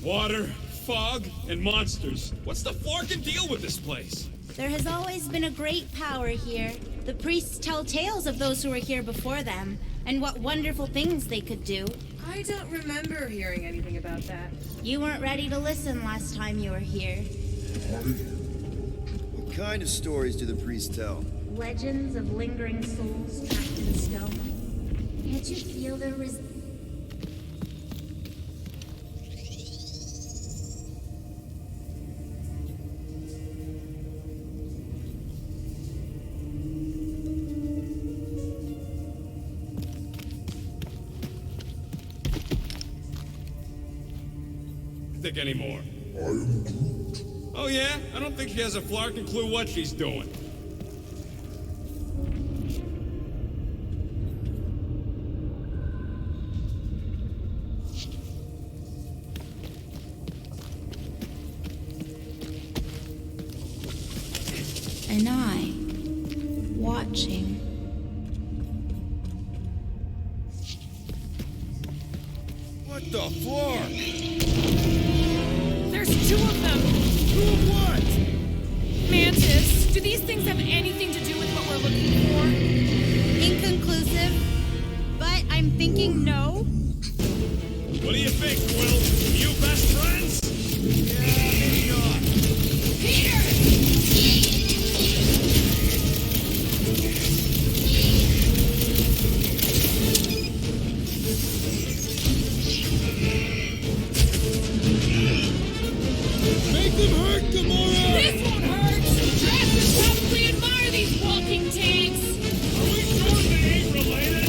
Water, fog, and monsters. What's the flarkin' deal with this place? There has always been a great power here. The priests tell tales of those who were here before them, and what wonderful things they could do. I don't remember hearing anything about that. You weren't ready to listen last time you were here. What kind of stories do the priests tell? Legends of lingering souls trapped in stone. Can't you feel their Think anymore. Oh yeah? I don't think she has a flarkin' clue what she's doing. An eye, watching. What the flark? There's 2 of them! Who what? Mantis, do these things have anything to do with what we're looking for? Inconclusive, but I'm thinking no. What do you think, Quill? You best friends? Yeah, maybe not. Peter! Make them hurt, Gamora! This won't hurt! Drax would probably admire these walking tanks! Are we sure they ain't related?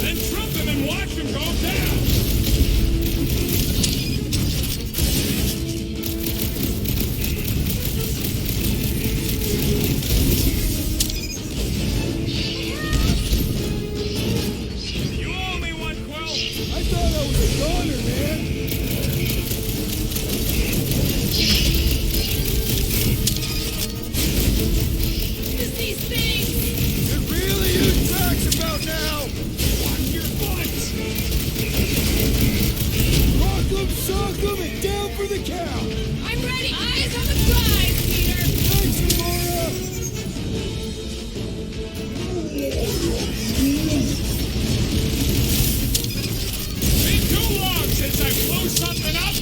Then trump him and watch him go down! You owe me one, Quill! I thought I was a goner, man! Use these things! It really is Drax about now! Watch your butts! Rock 'em, sock 'em, and down for the count! I'm ready! Eyes on the prize, Peter! Thanks, Gamora! Been too long since I blew something up!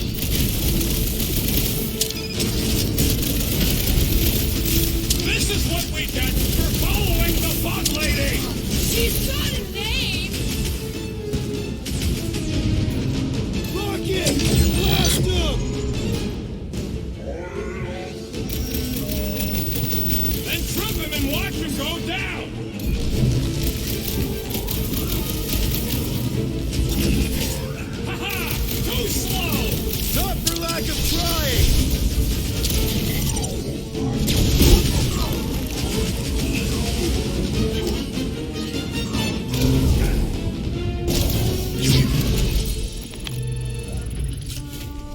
This is what we get for following the bug lady! She's got a name! Rock it! Blast 'em! Then trump him and watch him go down! Ha-ha! Too slow! Not for lack of trying!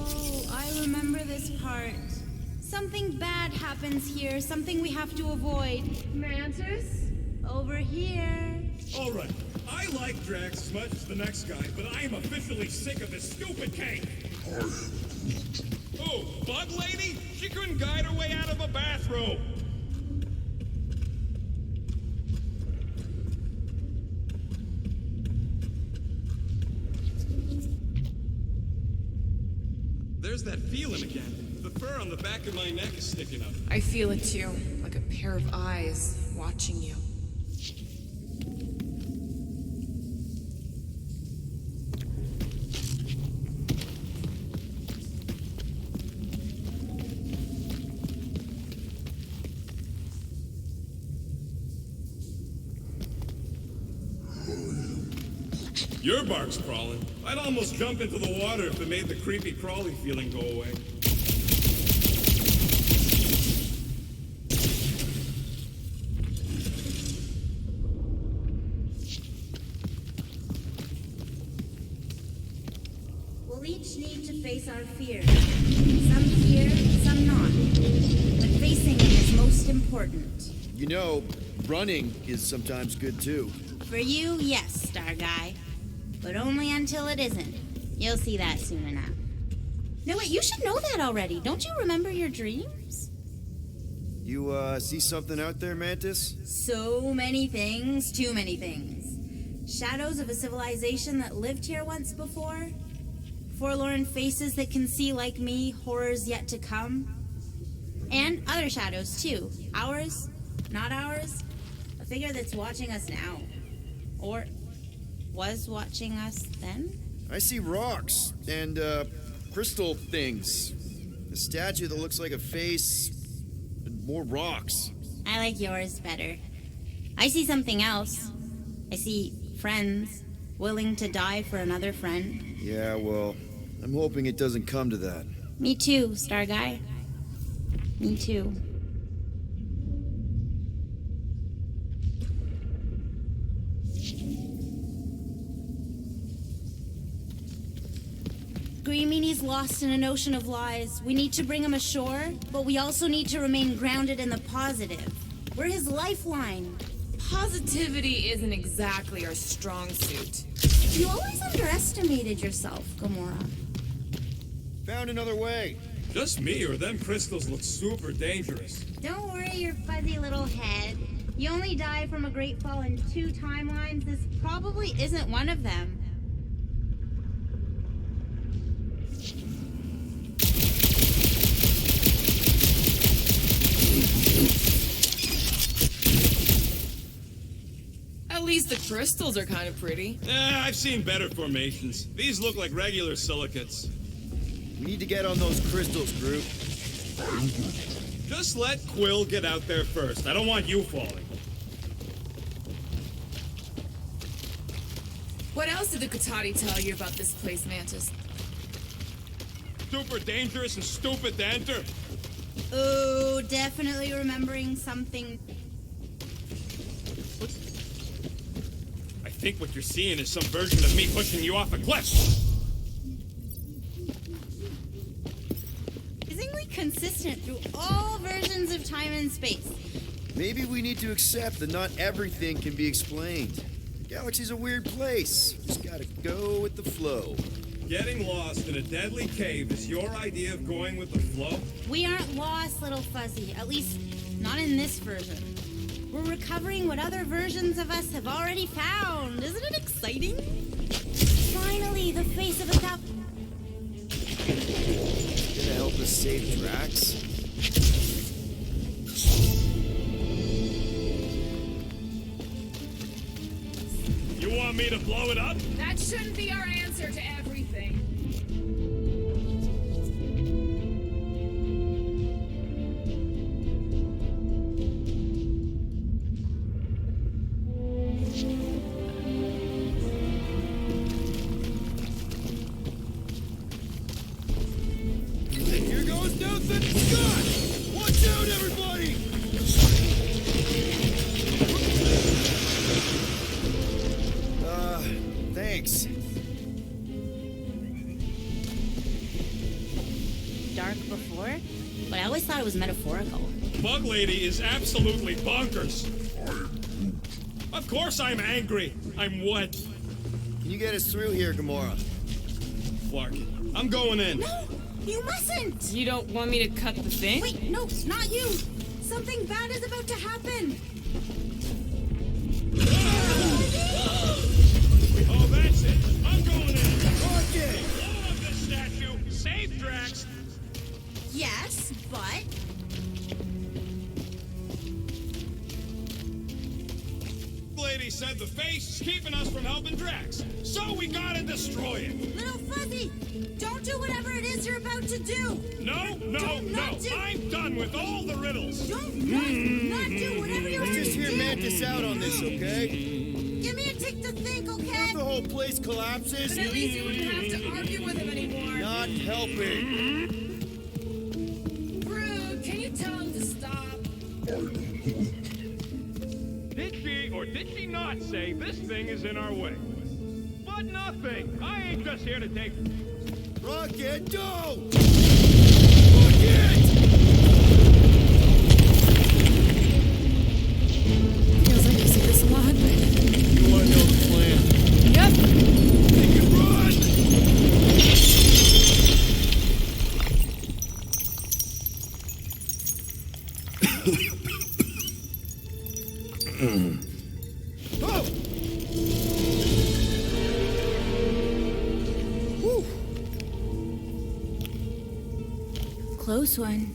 Oh, I remember this part. Something bad happens here, something we have to avoid. Mantis? Over here. Alright, I like Drax as much as the next guy, but I am officially sick of this stupid cake! Oh, bug lady? She couldn't guide her way out of a bathrobe! There's that feeling again. The fur on the back of my neck is sticking up. I feel it too, like a pair of eyes watching you. Your bark's crawling. I'd almost jump into the water if it made the creepy crawly feeling go away. We'll each need to face our fears. Some here, some not. But facing them is most important. You know, running is sometimes good too. For you, yes, Star Guy. But only until it isn't. You'll see that soon enough. No, wait, you should know that already. Don't you remember your dreams? You, see something out there, Mantis? So many things, too many things. Shadows of a civilization that lived here once before. Forlorn faces that can see, like me, horrors yet to come. And other shadows, too. Ours, not ours. A figure that's watching us now. Or was watching us then? I see rocks and, crystal things. A statue that looks like a face, and more rocks. I like yours better. I see something else. I see friends willing to die for another friend. Yeah, well, I'm hoping it doesn't come to that. Me too, Star Guy. Me too. Green Meanie's lost in an ocean of lies. We need to bring him ashore, but we also need to remain grounded in the positive. We're his lifeline. Positivity isn't exactly our strong suit. You always underestimated yourself, Gamora. Found another way. Just me, or them crystals look super dangerous. Don't worry your fuzzy little head. You only die from a great fall in 2 timelines. This probably isn't one of them. At least the crystals are kind of pretty. I've seen better formations. These look like regular silicates. We need to get on those crystals, Groot. Just let Quill get out there first. I don't want you falling. What else did the Gotg tell you about this place, Mantis? Super dangerous and stupid to enter. Oh, definitely remembering something. I think what you're seeing is some version of me pushing you off a cliff. Consistent through all versions of time and space. Maybe we need to accept that not everything can be explained. The galaxy's a weird place. Just gotta go with the flow. Getting lost in a deadly cave is your idea of going with the flow? We aren't lost, little fuzzy. At least, not in this version. We're recovering what other versions of us have already found. Isn't it exciting? Finally, the face of a Gonna help us save Drax? You want me to blow it up? That shouldn't be our answer to everything. Here goes Nathan Scott! Watch out, everybody! Thanks. dark before, but I always thought it was metaphorical. Bug Lady is absolutely bonkers. Of course I'm angry. I'm what? Can you get us through here, Gamora? Clark, I'm going in. No, you mustn't! You don't want me to cut the thing? Wait, no, not you! Something bad is about to happen! Oh, that's it. I'm going in. Okay. Blow up this statue. Save Drax. Yes, but... Lady said the face is keeping us from helping Drax. So we gotta destroy it. Little Fuzzy, don't do whatever it is you're about to do! No. not do- I'm done with all the riddles. Don't not do whatever you're Let's about just to hear do! Mantis out on this, okay? Give me a tick to think, okay? If the whole place collapses, Then at least you wouldn't have to argue with him anymore. not helping. Rude, can you tell him to stop? Did she or did she not say this thing is in our way? But nothing. I ain't just here to take... Rocket, go! Rocket! close one.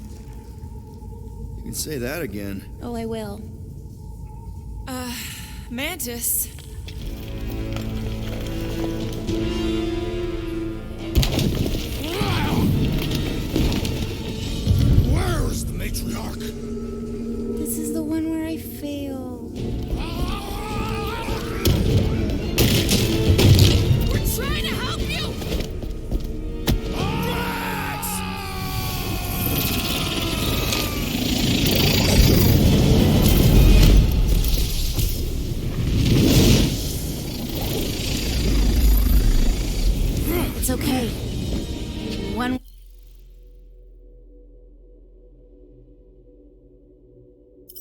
You can say that again. Oh, I will. Mantis. Where is the matriarch? This is the one where I fail. We're trying to help you! It's okay. One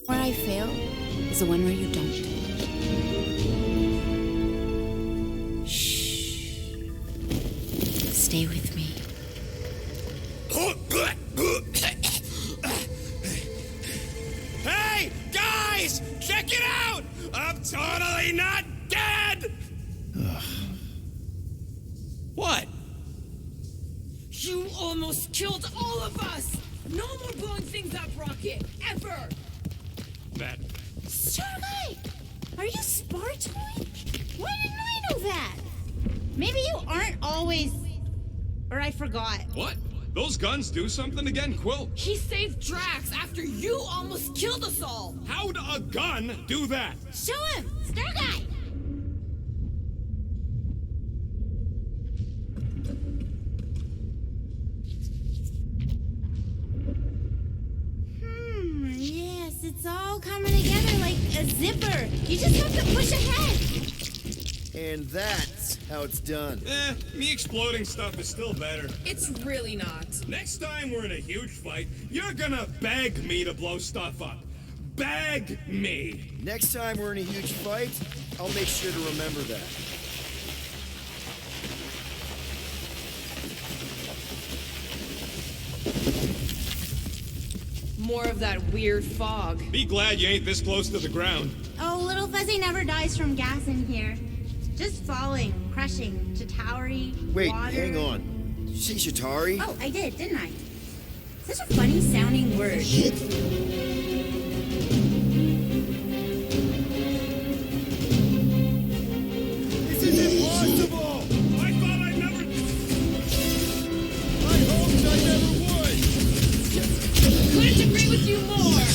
where I fail is the one where you don't. Shh. Stay with me. Hey, guys! Check it out! I'm totally not dead! What? You almost killed all of us! No more blowing things up, Rocket! Ever! That. Starlight! Are you Spartoid? Why didn't I know that? Maybe you aren't always... Or I forgot. What? Those guns do something again, Quill? He saved Drax after you almost killed us all! How'd a gun do that? Show him! Starlight! Yes, it's all coming together like a zipper. You just have to push ahead. And that's how it's done. Me exploding stuff is still better. It's really not. Next time we're in a huge fight, you're gonna beg me to blow stuff up. Beg me! Next time we're in a huge fight, I'll make sure to remember that. More of that weird fog. Be glad you ain't this close to the ground. Oh, Little Fuzzy never dies from gas in here. Just falling, crushing, to towery, Wait, water. hang on. Did you say Shatari? Oh, I did, didn't I? Such a funny sounding word. This is impossible! I thought I'd never... I hoped I never would! Couldn't agree with you more!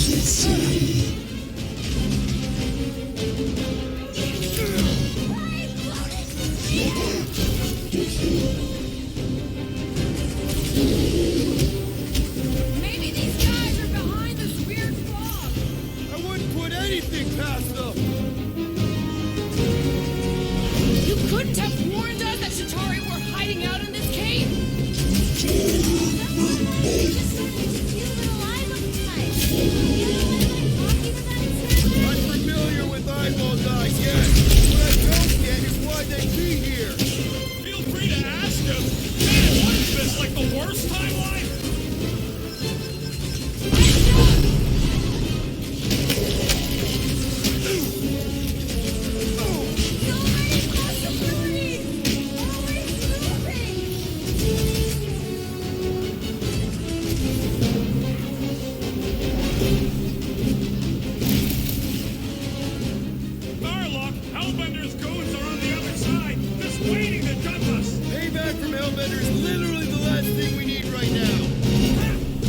Maybe these guys are behind this weird fog! I wouldn't put anything past them! You couldn't have warned us that Shatari were hiding out in this cave? I'm familiar with eyeballs eyes, yes. What I don't get is why they be here. Feel free to ask him. Man, what is this, like the worst timeline? Narlock, Hellbender's goons are on the other side, just waiting to jump us. Payback from Hellbender is literally the last thing we need right now.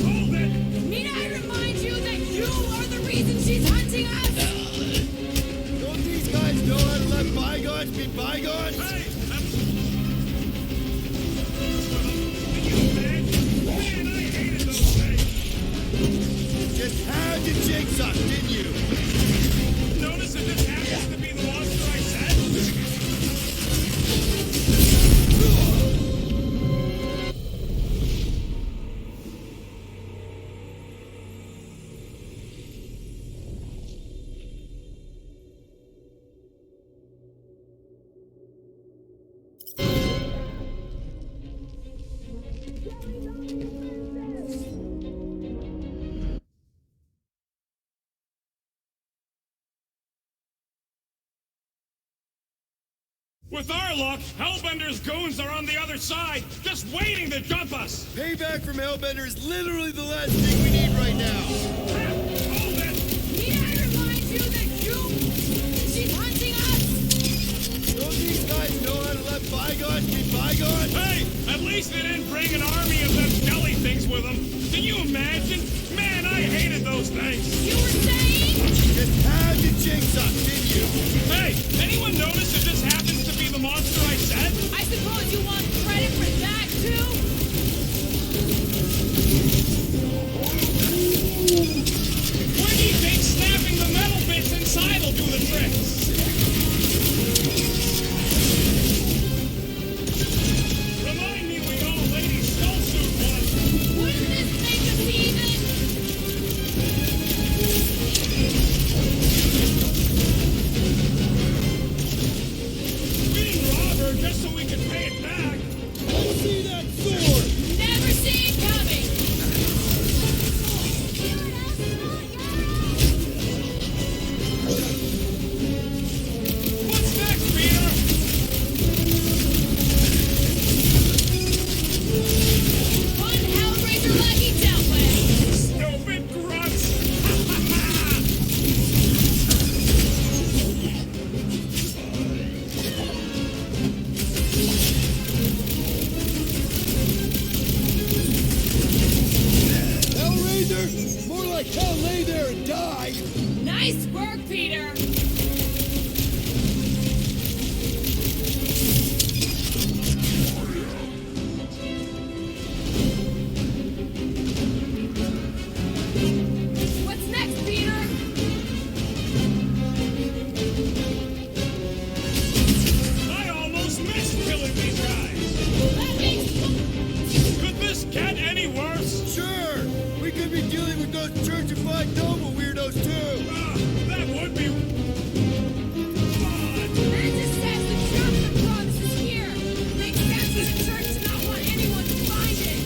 Hold it! Need I remind you that you are the reason she's hunting us? Don't these guys know how to let bygones be bygones? Hey, can you imagine? Man, I hated those days. Just had to jinx us, didn't you? Notice it just happens to be the monster I said? With our luck, Hellbender's goons are on the other side, just waiting to jump us! Payback from Hellbender is literally the last thing we need right now. Hold it! Need I remind you that she's hunting us? Don't these guys know how to let bygones be bygones? Hey, at least they didn't bring an army of them jelly things with them. Can you imagine? Man, I hated those things. You were saying? Just had to jinx us, didn't you? Hey, anyone notice it just happens to be the monster I said? I suppose you want credit for that, too? Where do you think snapping the metal bits inside will do the tricks? Remind me we owe Lady Skullsuit one. Wouldn't this make us even? We didn't rob her just so we could pay it back. Let's see that sword! Never see it coming! What's next, Peter? One Hellraiser lucky dealt with! Stupid grunts! Hellraiser? More like hell lay there and die! Nice work, Peter! What's next, Peter? I almost missed killing these guys. That makes Could this get any worse? Sure! We could be dealing with those churchified noble weirdos too! That would be fun. That just says the church of promise is here. Makes sense for the church to not want anyone to find it.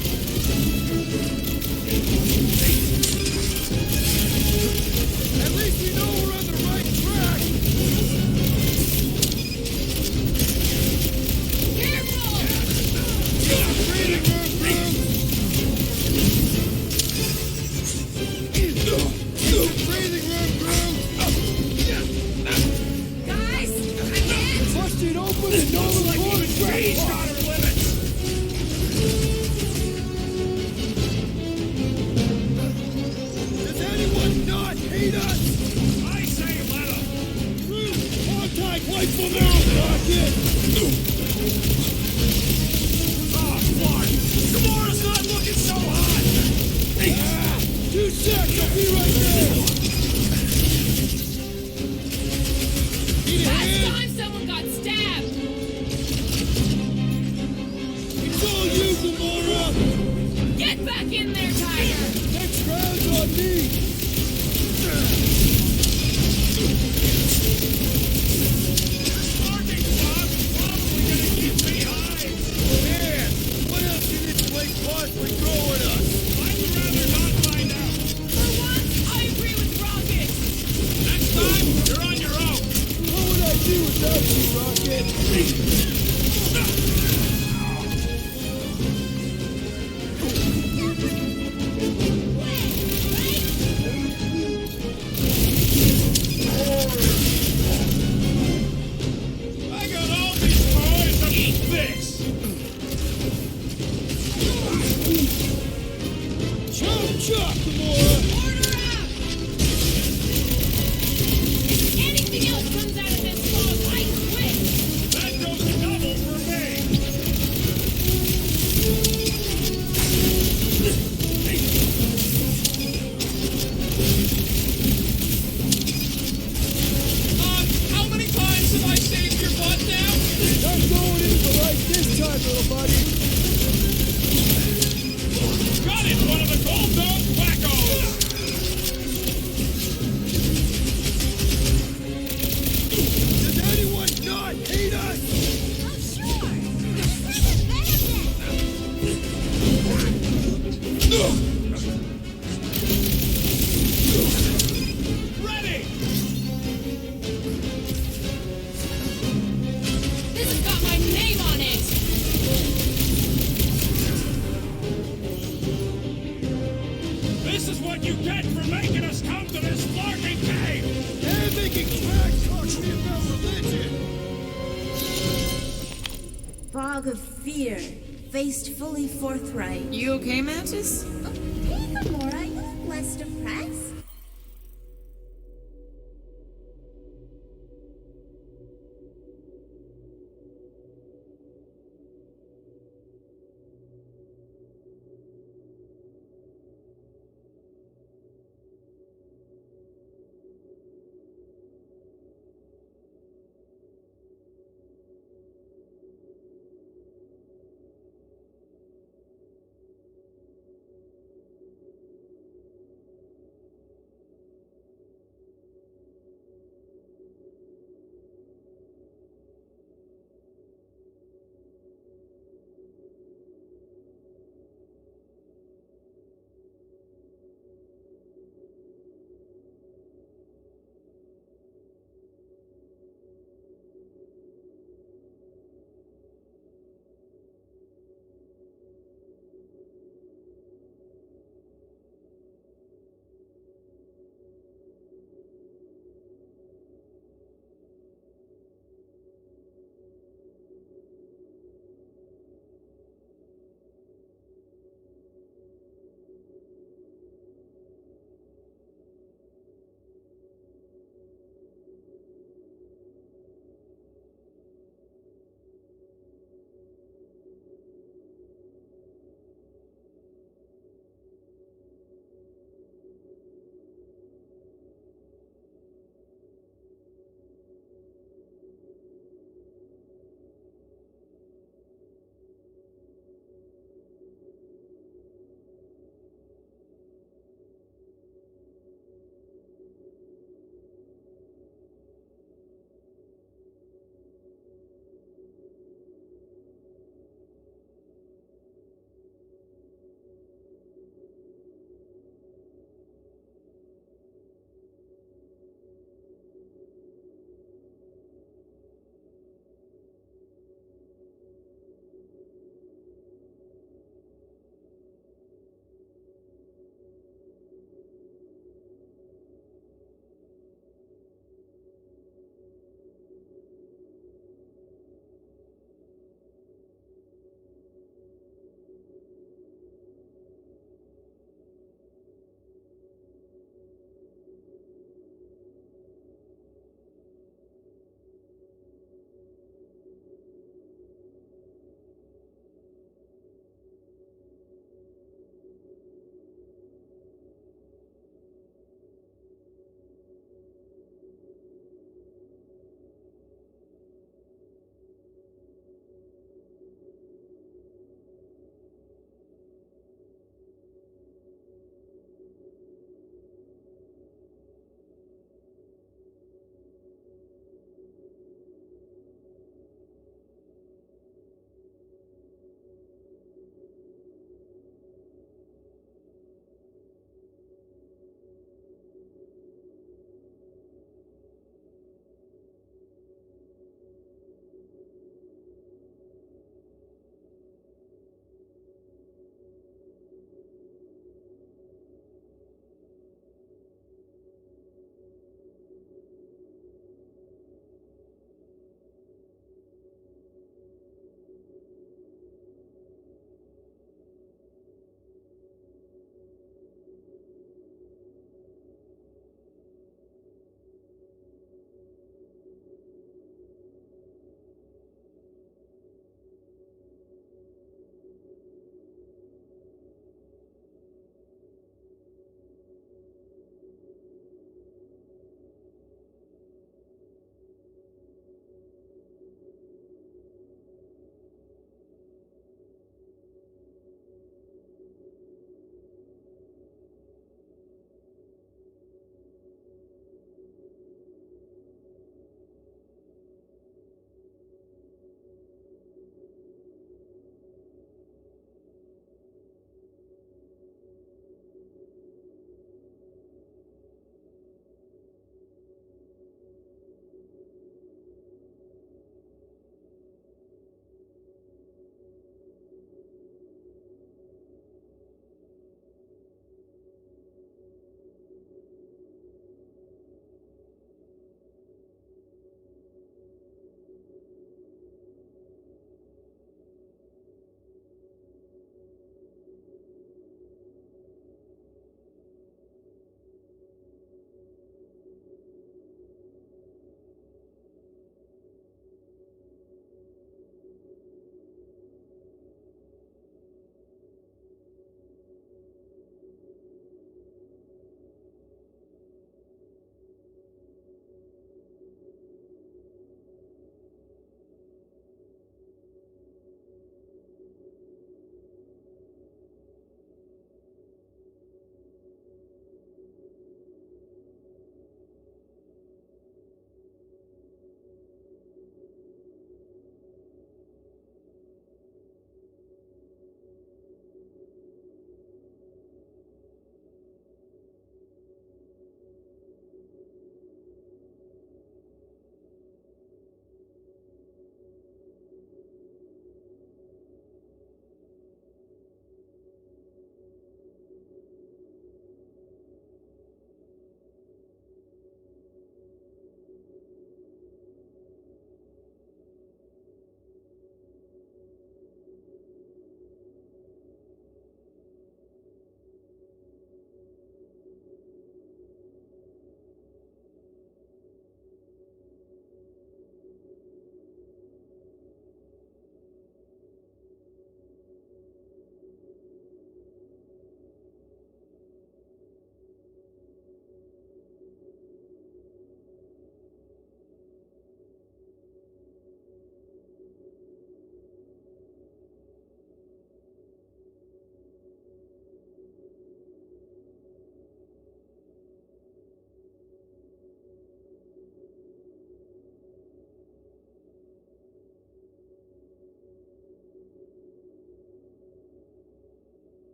At least we know we're on the right track! Careful! Breathing room, breathing room, Guys, I'm in. Bust it open and no Looks like more even Jay's got her limits. Does anyone not hate us? I say let 'em. Contact, wipe them out, Rocket! Oh, Clark, Gamora's not looking so hot. 2 seconds, I'll be right there! Need a Last hand? time someone got stabbed. It's all you, Gamora! Get back in there, Tiger. Next round's on me! Parking spot's probably gonna keep me high. Man, what else can this place possibly throw at us? I would rather not find out. For once, I agree with Rocket. Next time, you're on your own. What would I do without you, Rocket? I got all these toys to eat this. Chop, chop, Gamora! Order out. If anything else comes out of this fog, I quit. That goes double for me. How many times have I saved your butt now? Not going in for life this time, little buddy! Got it, one of the gold dome wackos. Does anyone not hate us? Oh, sure. This is benefit. Ready. This has got my name on it! This is what you get for making us come to this flarking cave! And making tracks talk to me about religion! Fog of fear, faced fully forthright. You okay, Mantis? Hey, Gamora, you look less depressed.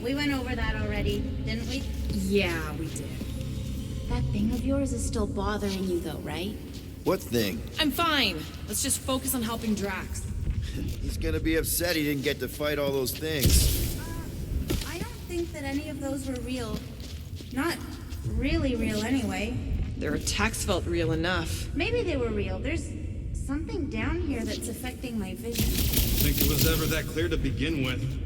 We went over that already, didn't we? Yeah, we did. That thing of yours is still bothering you though, right? What thing? I'm fine. Let's just focus on helping Drax. He's gonna be upset he didn't get to fight all those things. I don't think that any of those were real. Not really real anyway. Their attacks felt real enough. Maybe they were real. There's something down here that's affecting my vision. Think it was ever that clear to begin with.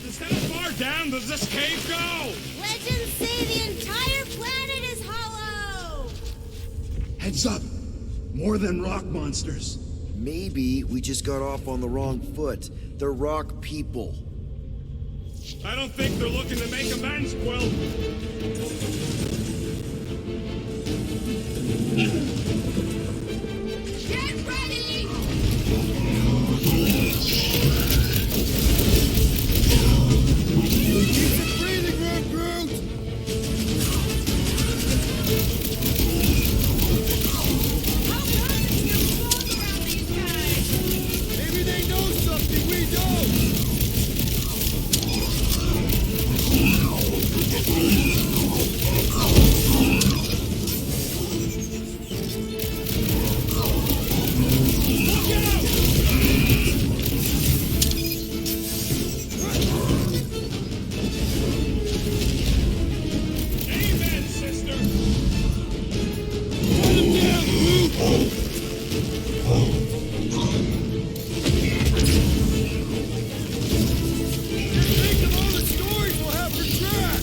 Is that far down does this cave go? Legends say the entire planet is hollow! Heads up! More than rock monsters. Maybe we just got off on the wrong foot. They're rock people. I don't think they're looking to make amends, Quill. Get ready! Keep it breathing, Road Brute! How come it's no fog around these guys? Maybe they know something we don't! Amen, sister. Cut him down, Brute! Just think of all the stories we'll have for Drax!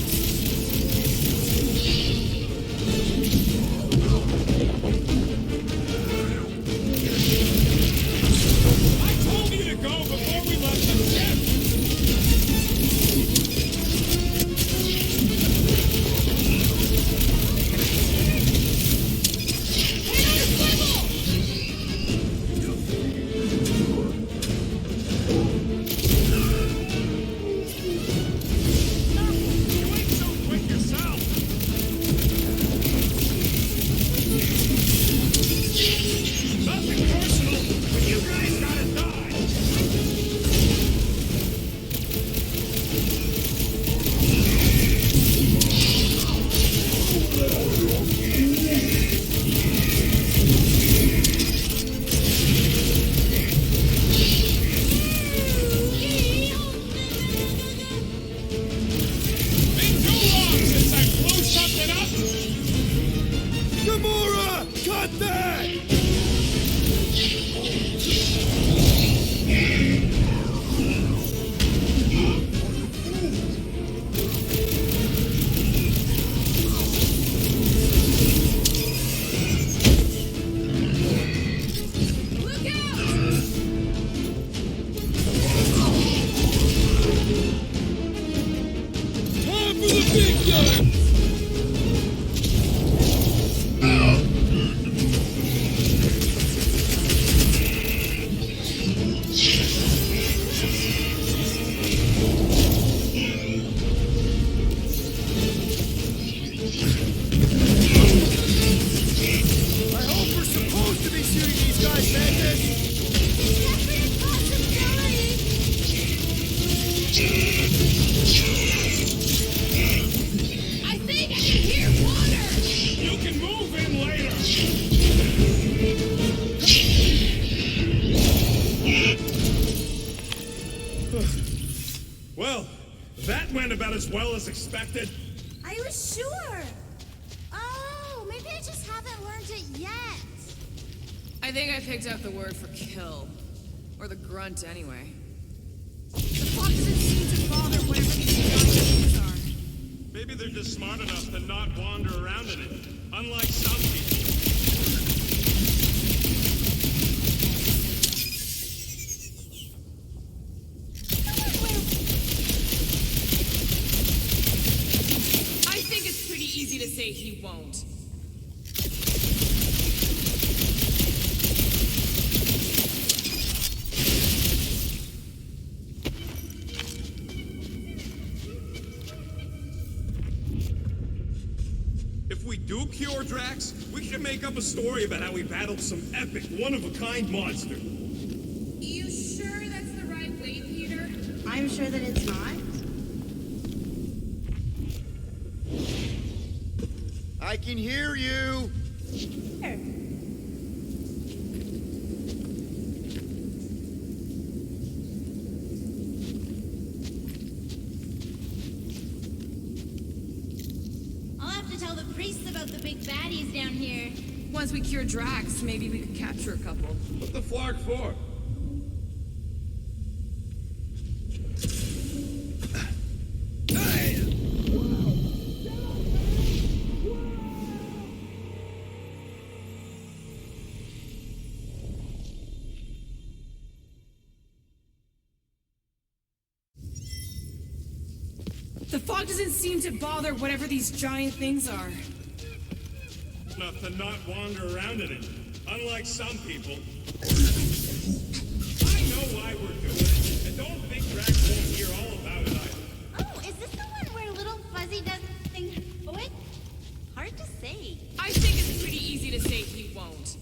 I told you to go before we left the ship. You ain't so quick yourself. Nothing personal, but you guys gotta die. Been too long since I blew something up. Gamora! Cut that! Look out! Time for the big guns! I hope we're supposed to be shooting these guys, Magnus! Definite possibility! I think I can hear water! You can move in later. Well, that went about as well as expected. I was sure! Oh, maybe I just haven't learned it yet. I think I picked out the word for kill. Or the grunt, anyway. The plot doesn't seem to bother whatever these giant things are. Maybe they're just smart enough to not wander around in it, unlike some people. I think it's pretty easy to say he won't. cure Drax, we should make up a story about how we battled some epic, one-of-a-kind monster. You sure that's the right way, Peter? I'm sure that it's not. I can hear you. Here. I'll have to tell the priests about the big baddies down here. Once we cure Drax, maybe we could capture a couple. What the flark for? The fog doesn't seem to bother whatever these giant things are. Enough to not wander around in it. Unlike some people. I know why we're doing it, and don't think Drax won't hear all about it either. Oh, is this the one where little Fuzzy does something heroic? Hard to say. I think it's pretty easy to say he won't.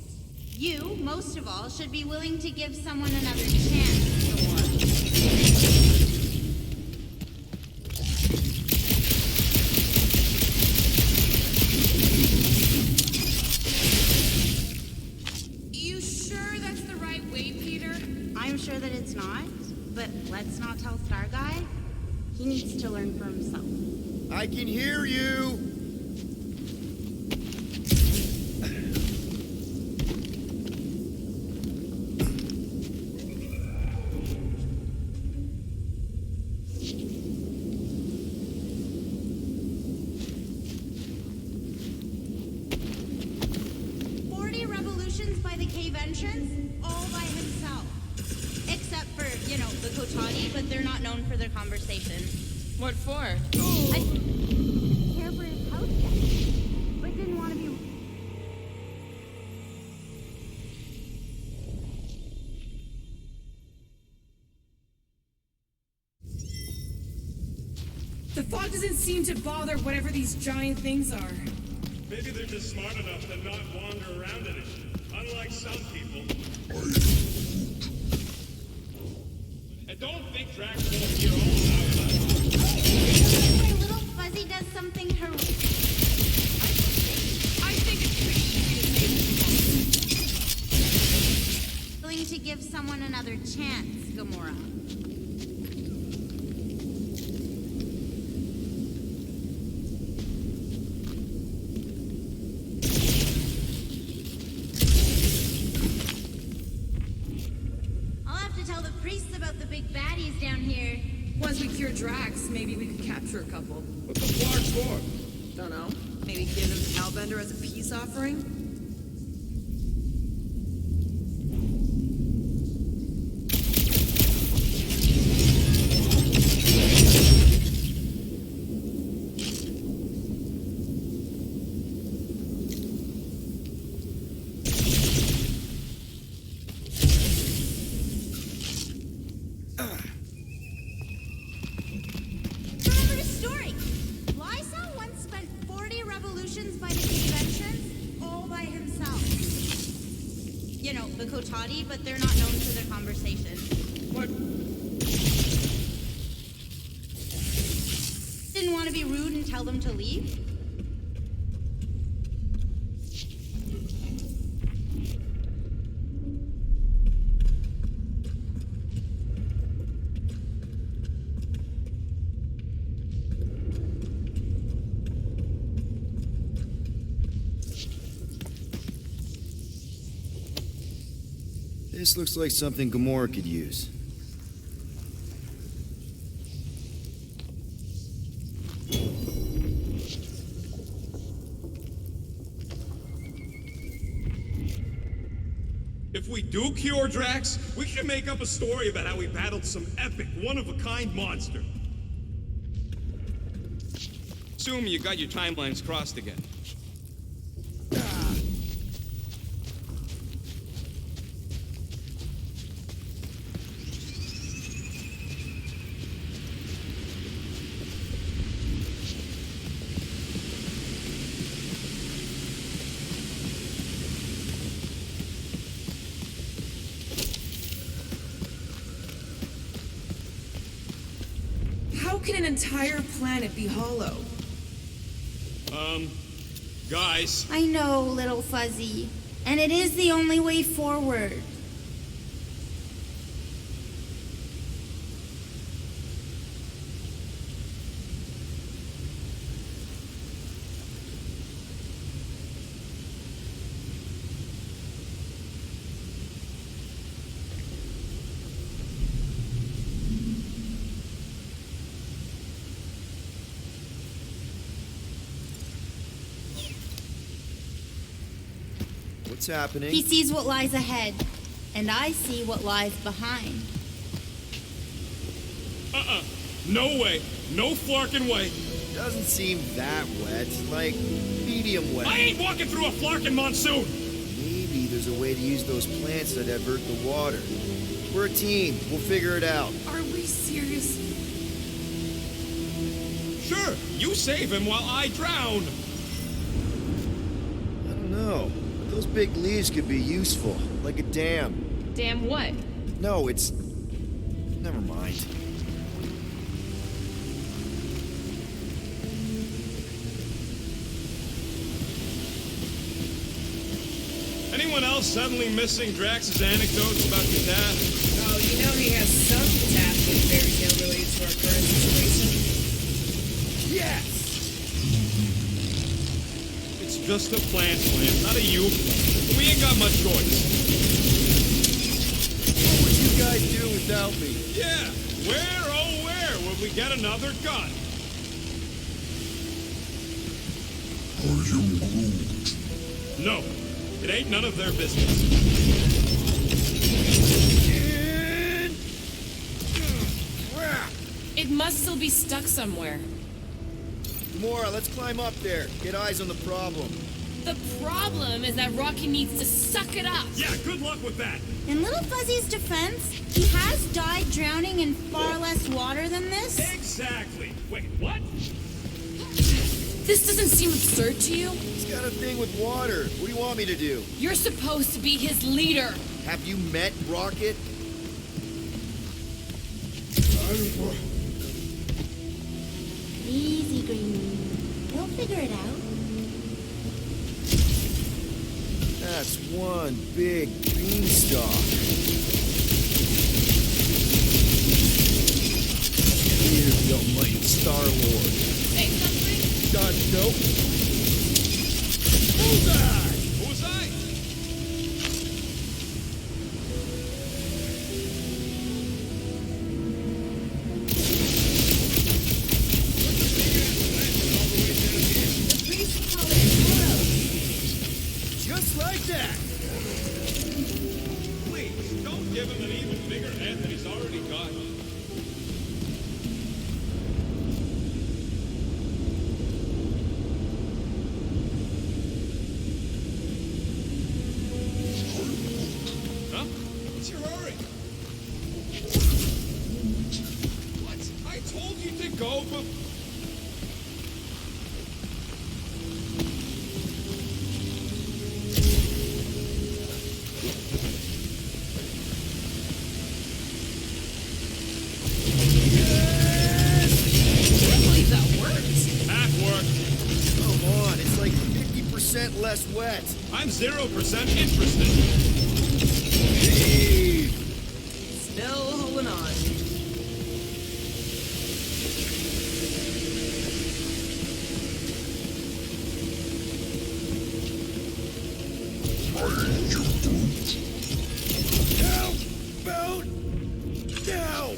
You, most of all, should be willing to give someone another chance, Thor. You sure that's the right way, Peter? I'm sure that it's not, but let's not tell Star Guy. He needs to learn for himself. I can hear you. All by himself. Except for, the Gotg, but they're not known for their conversation. What for? I care for his house yet, but didn't want to be... The fog doesn't seem to bother whatever these giant things are. Maybe they're just smart enough to not wander around in it. Unlike some people. And don't think Drax won't hear all about it. Where little Fuzzy does something heroic. I think it's pretty easy to say he won't. Willing to give someone another chance, Gamora. Down here. Once we cure Drax, maybe we could capture a couple. What the flark for? Don't know. Maybe give them to Hellbender as a peace offering? The Gotg, but they're not known for their conversation. What? Didn't want to be rude and tell them to leave? This looks like something Gamora could use. If we do cure Drax, we should make up a story about how we battled some epic, one-of-a-kind monster. Assume you got your timelines crossed again. can an entire planet be hollow? Guys. I know, little fuzzy. And it is the only way forward. What's happening? He sees what lies ahead, and I see what lies behind. No way. No flarkin' way. Doesn't seem that wet. Like, medium wet. I ain't walking through a flarkin' monsoon. Maybe there's a way to use those plants to divert the water. We're a team. We'll figure it out. Are we serious? Sure, you save him while I drown. I don't know. But those big leaves could be useful. Like a dam. Damn what? No, it's... Never mind. Anyone else suddenly missing Drax's anecdotes about your dad? Oh, you know he has some catastrophic fairy tale related to our current situation. Yes! It's just a plant, not a you. We ain't got much choice. What would you guys do without me? Yeah, where, oh where, would we get another gun? I am Groot. No, it ain't none of their business. It must still be stuck somewhere. Gamora, let's climb up there. Get eyes on the problem. The problem is that Rocky needs to suck it up. Yeah, good luck with that. In Little Fuzzy's defense, he has died drowning in far less water than this. Exactly. Wait, what? This doesn't seem absurd to you? He's got a thing with water. What do you want me to do? You're supposed to be his leader. Have you met Rocket? Easy, Green. We'll figure it out. That's one big beanstalk. Here's the almighty Star-Lord. Say something? Nope. Bullseye! Who's I? Just like that! Please, don't give him an even bigger head than he's already got. Huh? What's your hurry? What? I told you to go, but... I can't believe that worked. Half work. Come on, it's like 50% less wet. I'm 0% interested. Still holding on. Down! Bound! Down!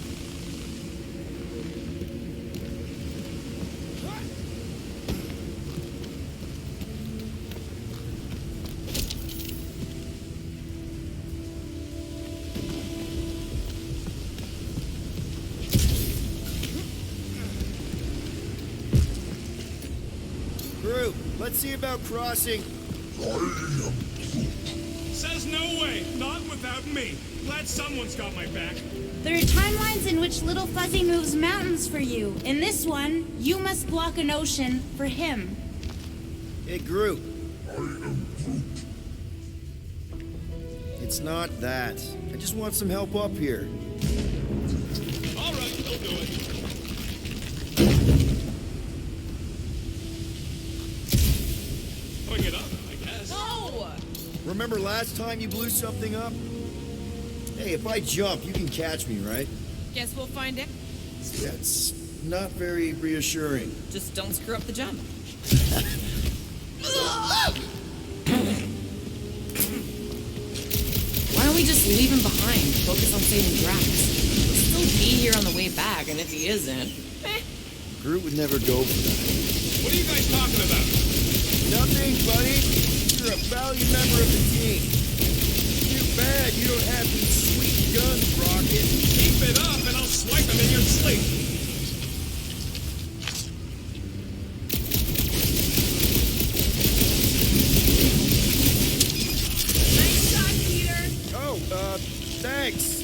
Groot, let's see about crossing. Says no way. Not without me. Glad someone's got my back. There are timelines in which Little Fuzzy moves mountains for you. In this one, you must block an ocean for him. Hey, Groot. It's not that. I just want some help up here. All right, I'll do it. remember last time you blew something up? Hey, if I jump, you can catch me, right? Guess we'll find it. That's not very reassuring. Just don't screw up the jump. Why don't we just leave him behind? Focus on saving Drax. He'll still be here on the way back, and if he isn't, Groot would never go for that. What are you guys talking about? Nothing, buddy. You're a valued member of the team. Too bad you don't have these sweet guns, Rocket. Keep it up and I'll swipe him in your sleep. nice shot, Peter. Oh, thanks.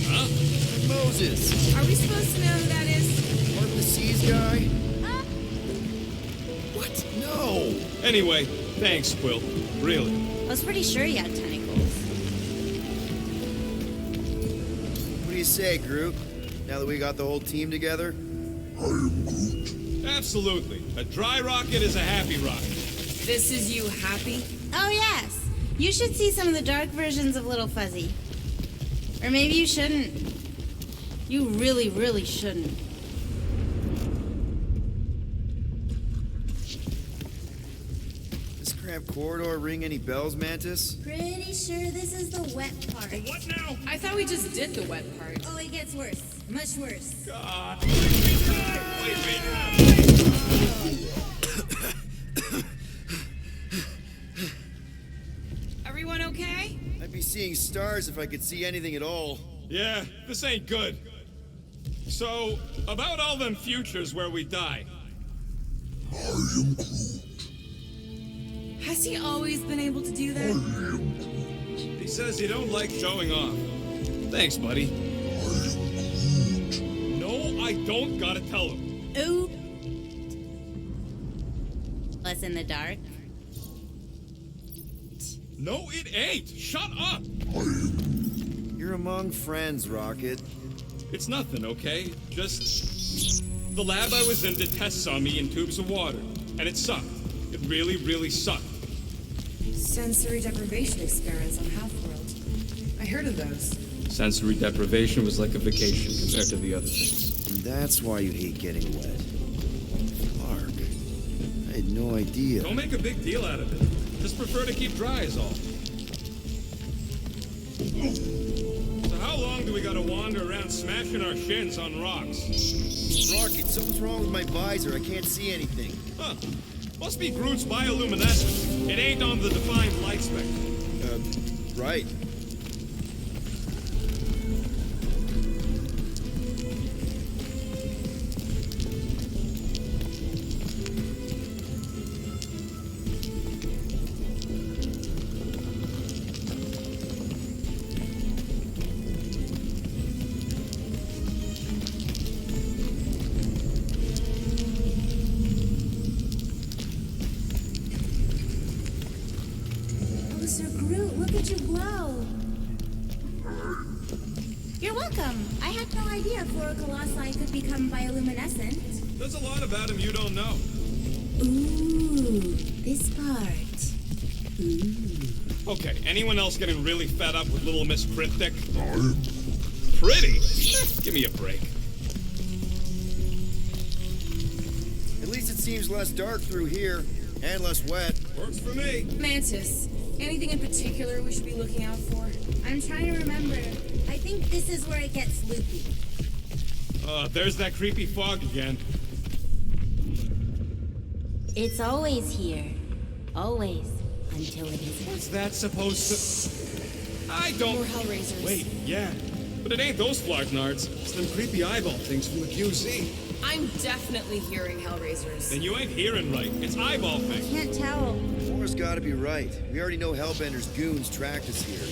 Huh? Moses, Are we supposed to know who that is? part of the Seas guy? What? No! Anyway, thanks, Quill. Really. I was pretty sure he had tentacles. What do you say, Groot? Now that we got the whole team together? Absolutely. A dry rocket is a happy rocket. This is you happy? Oh, yes. You should see some of the dark versions of Little Fuzzy. Or maybe you shouldn't. You really, really shouldn't. This cramped corridor ring any bells, Mantis? Pretty sure this is the wet part. What now? I thought we just did the wet part. Oh, it gets worse. Much worse. God. Wait a minute. Everyone okay? I'd be seeing stars if I could see anything at all. Yeah, this ain't good. So, about all them futures where we die. Has he always been able to do that? He says he don't like showing off. Thanks, buddy. No, I don't gotta tell him. Ooh. Less in the dark. No, it ain't. Shut up. You're among friends, Rocket. It's nothing, okay? Just the lab I was in did tests on me in tubes of water, and it sucked. It really, really sucked. Sensory deprivation experiments on Half-World. I heard of those. Sensory deprivation was like a vacation compared to the other things. And that's why you hate getting wet. Clark, I had no idea. Don't make a big deal out of it. Just prefer to keep dry is all. So how long do we gotta wander around smashing our shins on rocks? Rocket, something's wrong with my visor. I can't see anything. Huh. Must be Groot's bioluminescence. It ain't on the defined light spectrum. Right. Oh, Sir Groot, look at you glow. You're welcome. I had no idea Colossi could become bioluminescent. There's a lot about him you don't know. Ooh, this part. Okay, anyone else getting really fed up with Little Miss Cryptic? Pretty? Give me a break. At least it seems less dark through here, and less wet. Works for me. Mantis, anything in particular we should be looking out for? I'm trying to remember. I think this is where it gets loopy. There's that creepy fog again. It's always here. Always. Until it isn't. What's that supposed to... I don't... More Hellraisers. Wait, yeah. But it ain't those Flarknards. It's them creepy eyeball things from the QC. I'm definitely hearing Hellraisers. Then you ain't hearing right. It's eyeball things. Can't tell. Mora's gotta be right. We already know Hellbender's goons tracked us here.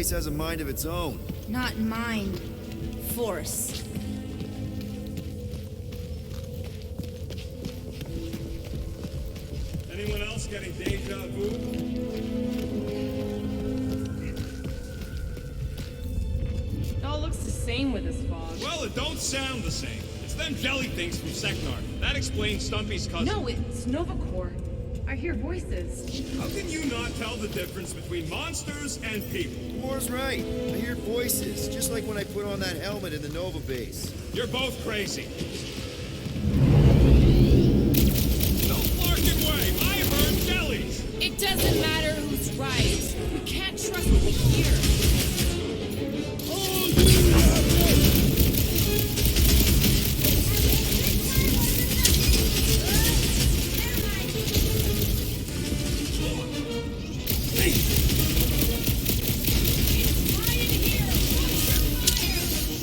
place has a mind of its own. Not mind. Force. Anyone else getting deja vu? It all looks the same with this fog. Well, it don't sound the same. It's them jelly things from Seknar. That explains Stumpy's cousin. No, it's Novacore. I hear voices. How can you not tell the difference between monsters and people? Moore's right. I hear voices, just like when I put on that helmet in the Nova base. You're both crazy. No flarking way! I heard jellies! It doesn't matter who's right. We can't trust what we hear.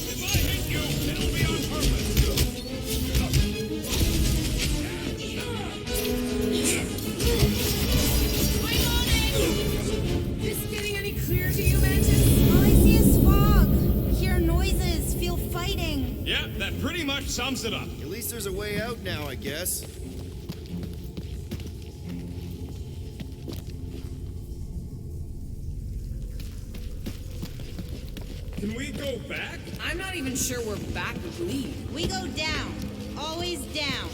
If I hit you, it'll be on purpose. This getting any clearer to you, Mantis? All I see is fog. Hear noises, feel fighting. Yeah, that pretty much sums it up. At least there's a way out now, I guess. Can we go back? I'm not even sure where back would lead. We go down. Always down.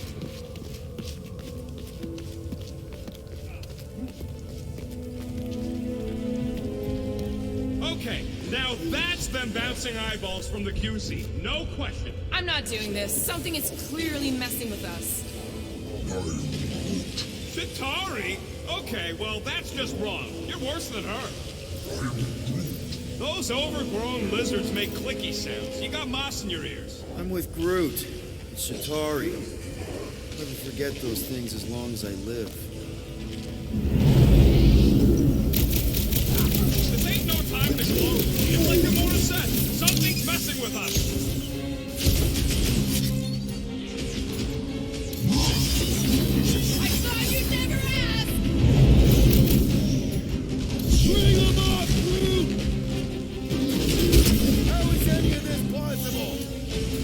Okay, now that's them bouncing eyeballs from the QC. No question. I'm not doing this. Something is clearly messing with us. Chitauri? Okay, well, that's just wrong. You're worse than her. Those overgrown lizards make clicky sounds. You got moss in your ears. I'm with Groot. It's Shatari. I'll never forget those things as long as I live. This ain't no time to gloat. It's like Kimura said. Something's messing with us. I thought you'd never ask! Bring them up, Groot! How is any of this possible?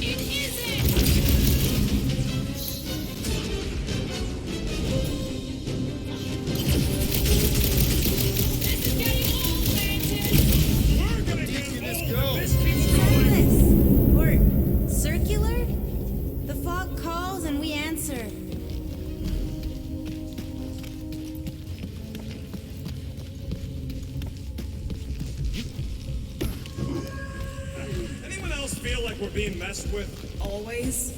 It isn't! This is getting old, Mantis! We're gonna Deep get can this old go? if this keeps going. Endless. Or circular? The fog calls and we answer. Anyone else feel like we're being messed with? Always?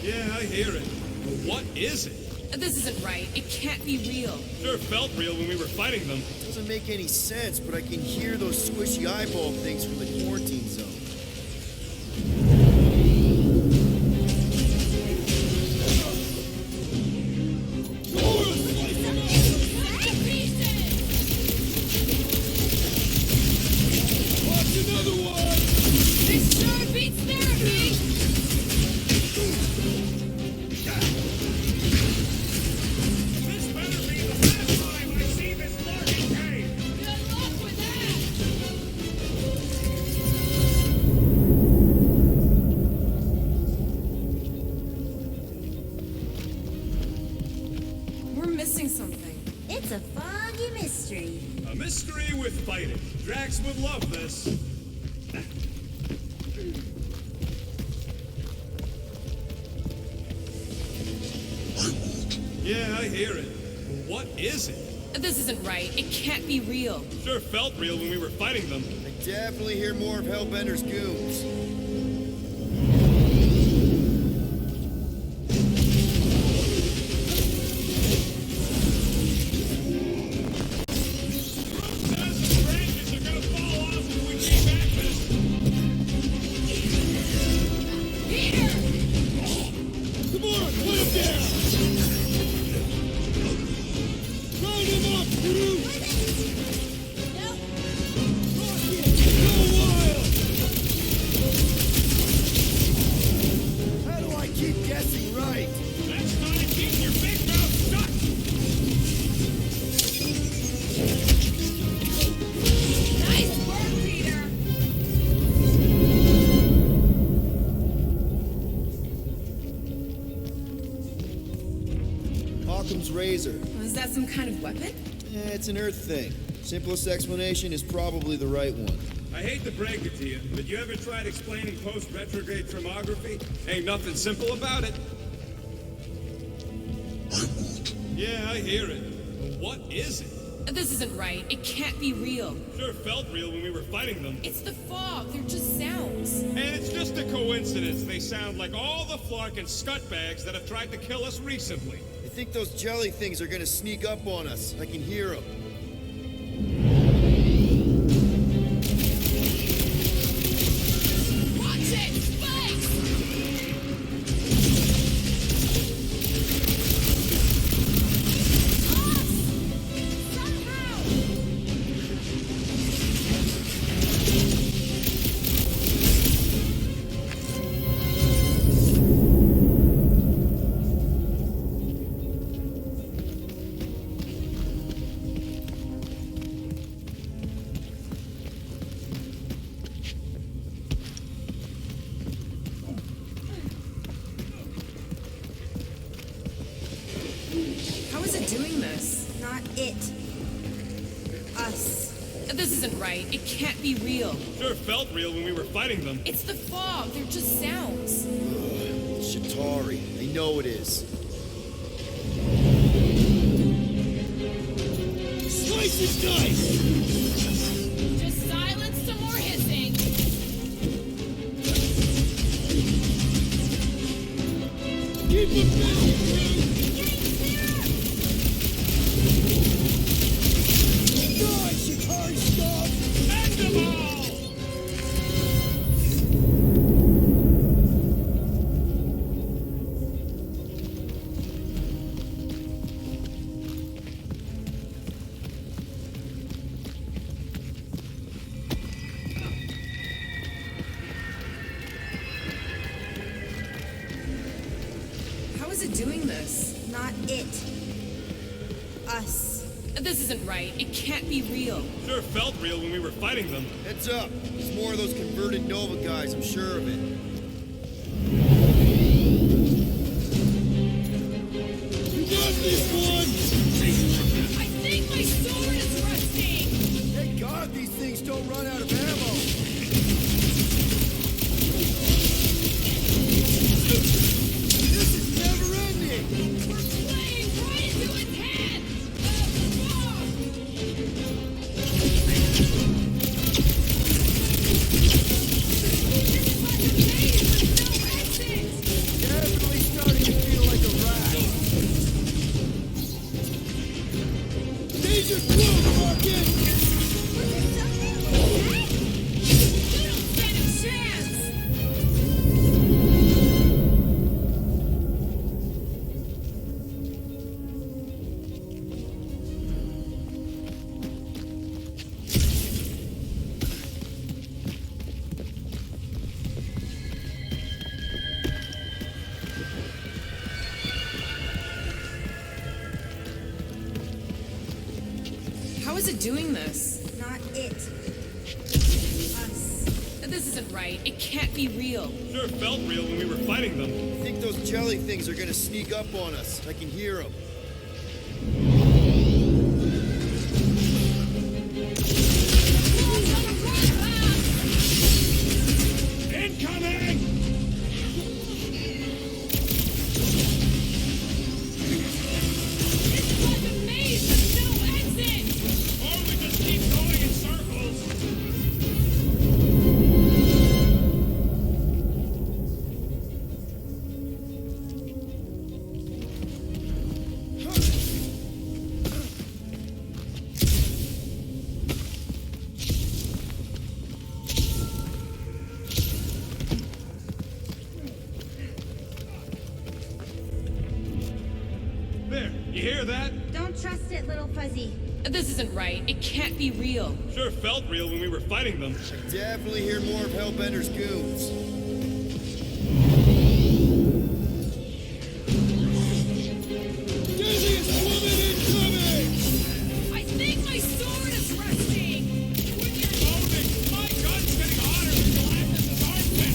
Yeah, I hear it. But what is it? This isn't right. It can't be real. Sure felt real when we were fighting them. Doesn't make any sense, but I can hear those squishy eyeball things from the quarantine zone. Watch another one! This sure beats therapy! This better be the last time I see this larking cave. Good luck with that! We're missing something. It's a foggy mystery. A mystery with fighting. Drax would love this. Yeah, I hear it. But what is it? This isn't right. It can't be real. Sure felt real when we were fighting them. I definitely hear more of Hellbender's goons. Says the branches are gonna fall off if we keep at this. Peter! Come on, put him down! Round him up, Groot! Go wild! How do I keep guessing right? Next time, keep your big mouth shut. Occam's razor. Is that some kind of weapon? It's an Earth thing. Simplest explanation is probably the right one. I hate to break it to you, but you ever tried explaining post-retrograde thermography? Ain't nothing simple about it. Yeah, I hear it. But what is it? This isn't right. It can't be real. Sure felt real when we were fighting them. It's the fog. They're just sounds. And it's just a coincidence they sound like all the flark and scutbags that have tried to kill us recently. I think those jelly things are gonna sneak up on us. I can hear them. Watch it! Spikes! How is it doing this? Not it. Us. This isn't right. It can't be real. Sure felt real when we were fighting them. It's the fog. They're just sounds. Shatari. They know it is. Slice and dice! Just silence some more hissing. Keep them down! Die, Shatari stuff! End them all! How is it doing this? Not it. Us. This isn't right. It can't be real. Sure felt real when we were fighting them. Heads up. There's more of those converted Nova guys, I'm sure of it. You got this one! I think my sword is rusting! Thank God these things don't run out of ammo! This is never ending! We're playing right into its head! Definitely starting to feel like a rat. These are close, Rocket! You don't stand a chance! How is it doing this? Not it. Us. This isn't right. It can't be real. Sure felt real when we were fighting them. I think those jelly things are gonna sneak up on us. I can hear them. Incoming! It's like a maze with no exit! Or we just keep going in circles. There, you hear that? Don't trust it, little fuzzy. This isn't right. It can't be real. Sure felt real when we were fighting them. Definitely hear more of Hellbender's goons. Deadliest woman incoming! I think my sword is rusting! When you're loading, my gun's getting hotter than Galactus' armpit.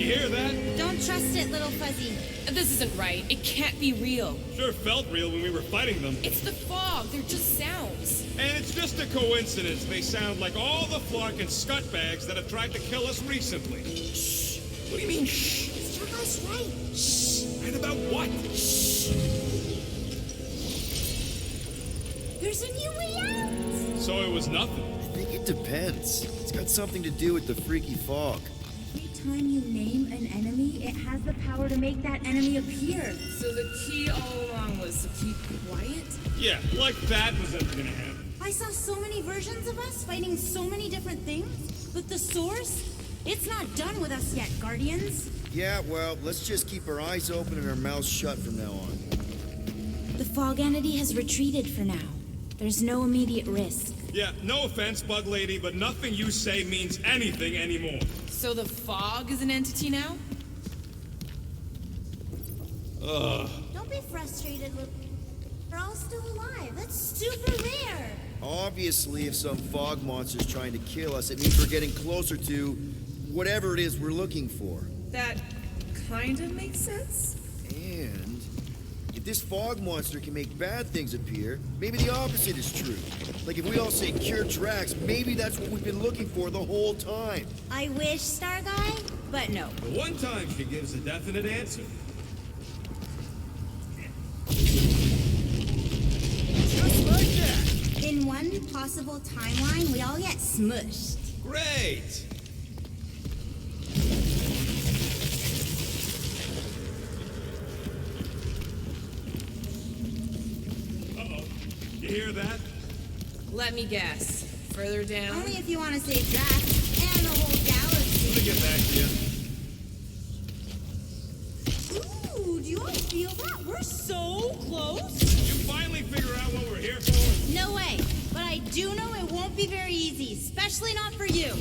You hear that? Don't trust it, little fuzzy. This isn't right. It can't be real. Sure felt real when we were fighting them. It's the fog. They're just sounds. And it's just a coincidence they sound like all the flarkin' scutbags that have tried to kill us recently. Shh. What do you mean, shh? Starguy's right. Shh. And about what? Shh. There's a new way out. So it was nothing. I think it depends. It's got something to do with the freaky fog. Every time you name an enemy, it has the power to make that enemy appear. So the key all along was to keep quiet? Yeah, like that was ever gonna happen. I saw so many versions of us fighting so many different things, but the source, it's not done with us yet, Guardians. Yeah, well, let's just keep our eyes open and our mouths shut from now on. The fog entity has retreated for now. There's no immediate risk. Yeah, no offense, Bug Lady, but nothing you say means anything anymore. So the fog is an entity now? Don't be frustrated, look. We're all still alive. That's super rare. Obviously, if some fog monster's trying to kill us, it means we're getting closer to whatever it is we're looking for. That kind of makes sense. And if this fog monster can make bad things appear, maybe the opposite is true. Like if we all say cure Drax, maybe that's what we've been looking for the whole time. I wish, Starguy, but no. The one time she gives a definite answer. Just like that! In one possible timeline, we all get smushed. Great! Uh-oh. You hear that? Let me guess. Further down? Only if you want to save Drax and the whole galaxy. Let me get back to you. Ooh, do you all feel that? We're so close. You finally figure out what we're here for? No way. But I do know it won't be very easy, especially not for you.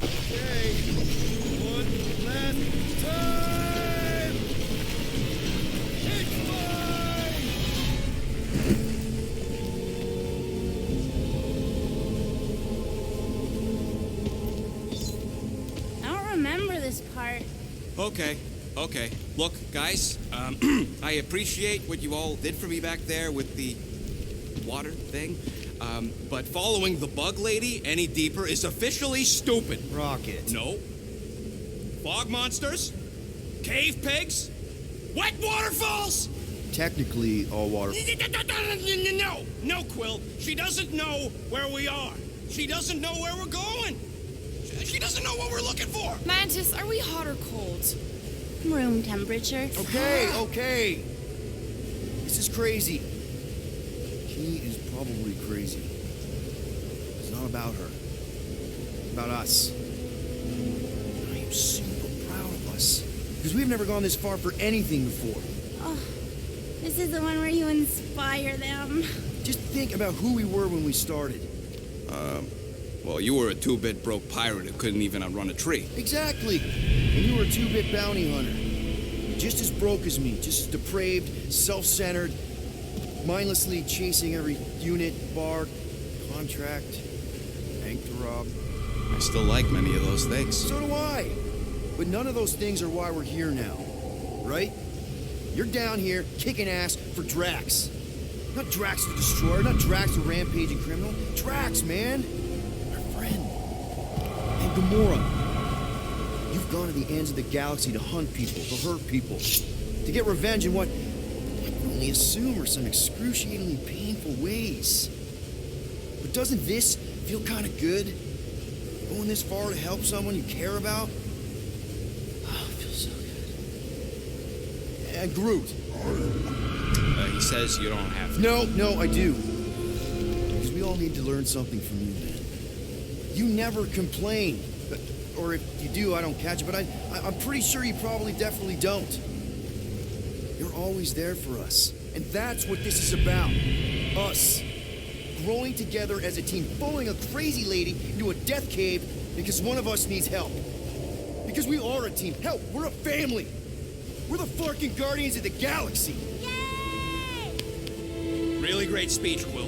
Okay, one last time! It's mine! I don't remember this part. Okay. Look, guys, I appreciate what you all did for me back there with the water thing, but following the bug lady any deeper is officially stupid. Rocket. No. Fog monsters? Cave pigs? Wet waterfalls? Technically, all water. No, Quill. She doesn't know where we are. She doesn't know where we're going. She doesn't know what we're looking for. Mantis, are we hot or cold? Room temperature. Okay. This is crazy. She is probably crazy. It's not about her. It's about us. I am super proud of us. Because we've never gone this far for anything before. Oh, this is the one where you inspire them. Just think about who we were when we started. Well, you were a two-bit broke pirate who couldn't even outrun a tree. Exactly. And you were a two-bit bounty hunter. Just as broke as me. Just as depraved, self-centered, mindlessly chasing every unit, bar, contract, bank to rob. I still like many of those things. So do I. But none of those things are why we're here now. Right? You're down here kicking ass for Drax. Not Drax the Destroyer, not Drax the rampaging criminal. Drax, man. Our friend. And Gamora. You've gone to the ends of the galaxy to hunt people, to hurt people. To get revenge in what I can only assume are some excruciatingly painful ways. But doesn't this feel kind of good? Going this far to help someone you care about? Oh, it feels so good. And Groot. He says you don't have to. No, I do. Because we all need to learn something from you, man. You never complain. Or if you do, I don't catch it, but I'm pretty sure you probably definitely don't. You're always there for us. And that's what this is about. Us. Growing together as a team, following a crazy lady into a death cave because one of us needs help. Because we are a team. Hell, we're a family. We're the fucking Guardians of the Galaxy. Really great speech, Quill.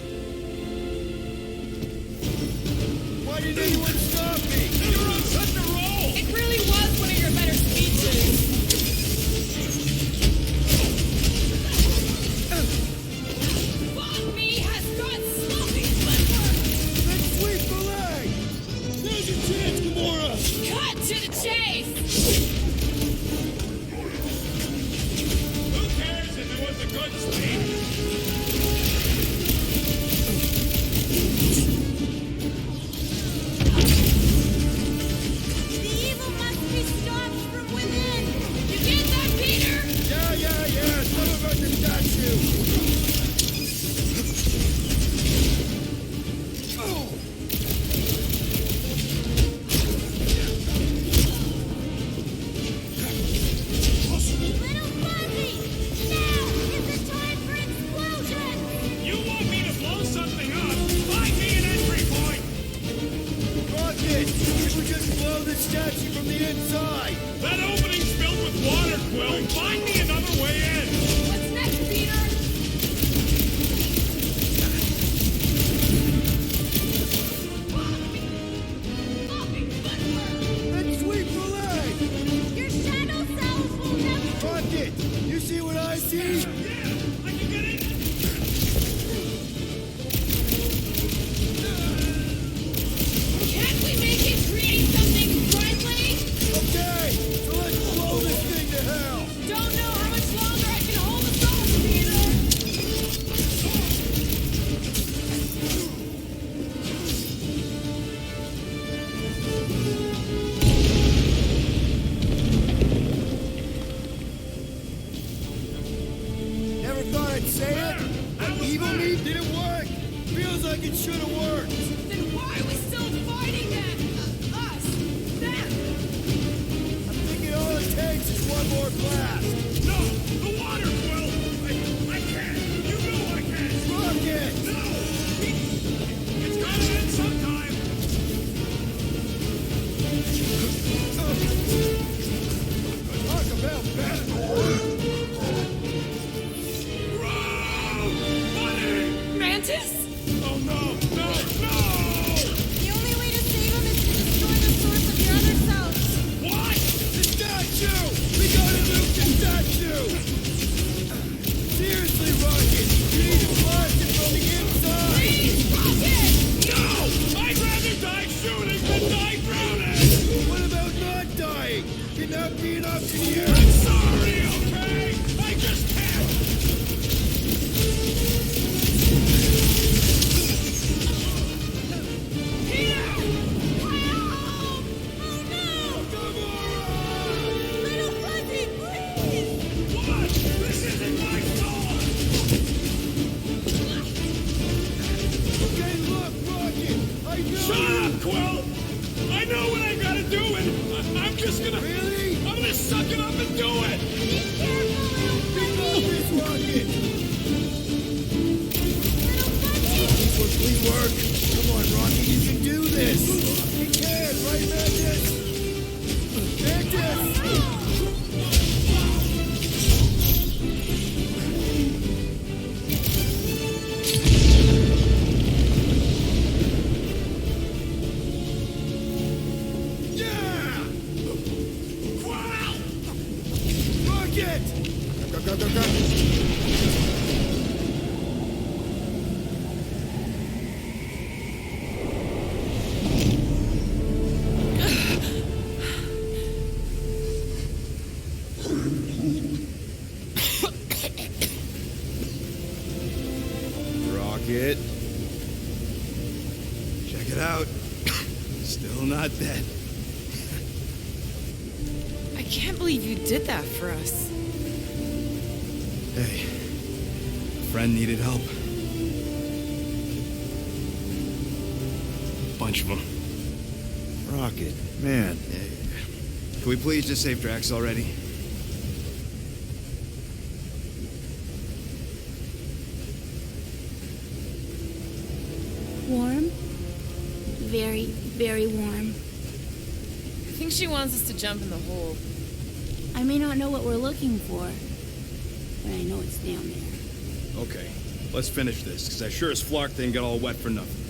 What? Why didn't anyone stop me? You were on such a roll! It really was one of your better speeches. Me has got sloppy flipper. Let's sweep the leg! Now's your chance, Gamora! Cut to the chase. Who cares if it was a good speech? The evil must be stopped from within. You get that, Peter? Yeah, some of us have got you! Little Fuzzy! Now is the time for explosion! You want me to blow something up? Find me an entry point! Rocket! If we just blow the statue from the inside! That opening's filled with water, Quill! Find me another way in! What's next, Peter? Let's sweep the leg! Your shadow self will never... Rocket! You see what I see? Yeah! I can get in! Can't we make it create something friendly? Okay, so let's blow this thing to hell! Don't know how much longer I can hold us off, Peter. Never thought I'd say it, but evil me didn't work! Feels like it should have worked! Then why are we still fighting then? Us? Them? I'm thinking all it takes is one more blast! No! The water, Quill! I can't! You know I can't! Rocket! No! It's gotta end sometime! Talk about bad! Bro! Buddy! Mantis? Oh no! No! No! The only way to save him is to destroy the source of your other self. What? The statue! We gotta nuke the statue! Seriously, Rocket! You need to blast it from the inside! Please, Rocket! No! I'd rather die shooting than die drowning! What about not dying? Can that be an option here? I'm sorry, okay? I just can't! Peter! Oh no! Little Fuzzy, please! What? This isn't my fault! Okay, look, Rocket! I know! Shut up, Quill! I know what I gotta do, and I'm just gonna... Really? I'm gonna suck it up and do it! Be careful, little Fuzzy! This Rocket! Little Fuzzy! Quickly work! Come on, Rocket, you can do this! You can, right, Mantis? Mantis! Yeah! Wow! Rocket! Go! Rocket. Check it out. Still not dead. I can't believe you did that for us. Hey, a friend needed help. Bunch of them. Rocket, man. Can we please just save Drax already? Warm? Very, very warm. I think she wants us to jump in the hole. I may not know what we're looking for, but I know it's down there. Okay, let's finish this, because I sure as Flark didn't get all wet for nothing.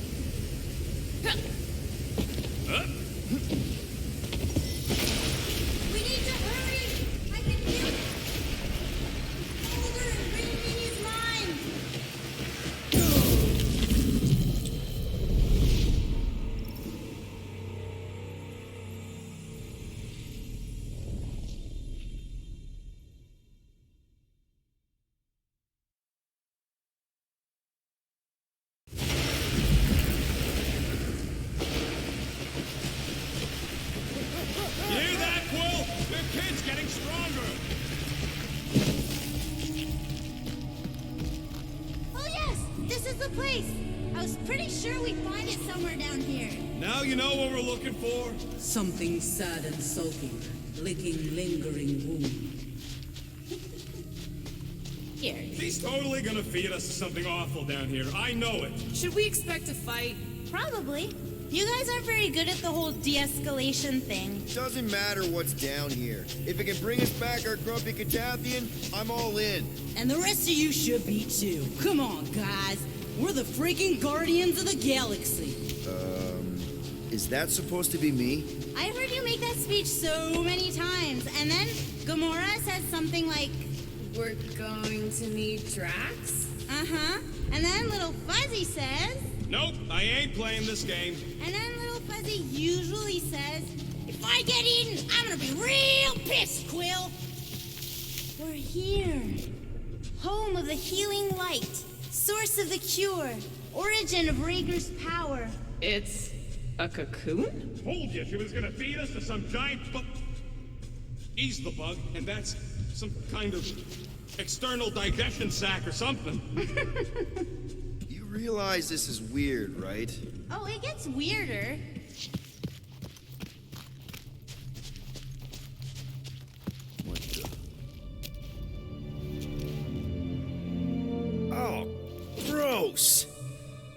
We need to hurry! I can feel it! Older and Green Meanie's mine! You hear that, Quill? Your kid's getting stronger. Oh yes! This is the place! I was pretty sure we'd find it somewhere down here. Now you know what we're looking for? Something sad and sulking, licking lingering wound. Here. She's totally gonna feed us something awful down here. I know it. Should we expect a fight? Probably. You guys aren't very good at the whole de-escalation thing. Doesn't matter what's down here. If it can bring us back our grumpy Catathian, I'm all in. And the rest of you should be too. Come on, guys. We're the freaking guardians of the galaxy. Is that supposed to be me? I've heard you make that speech so many times, and then Gamora says something like, We're going to meet Drax? uh-huh, and then Little Fuzzy says, Nope, I ain't playing this game. and then Little Fuzzy usually says, if I get eaten, I'm gonna be real pissed, Quill. We're here. Home of the healing light, source of the cure, origin of Rager's power. It's a cocoon? Told you she was gonna feed us to some giant bug. He's the bug, and that's some kind of external digestion sac or something. You realize this is weird, right? Oh, it gets weirder. What the? Oh, gross!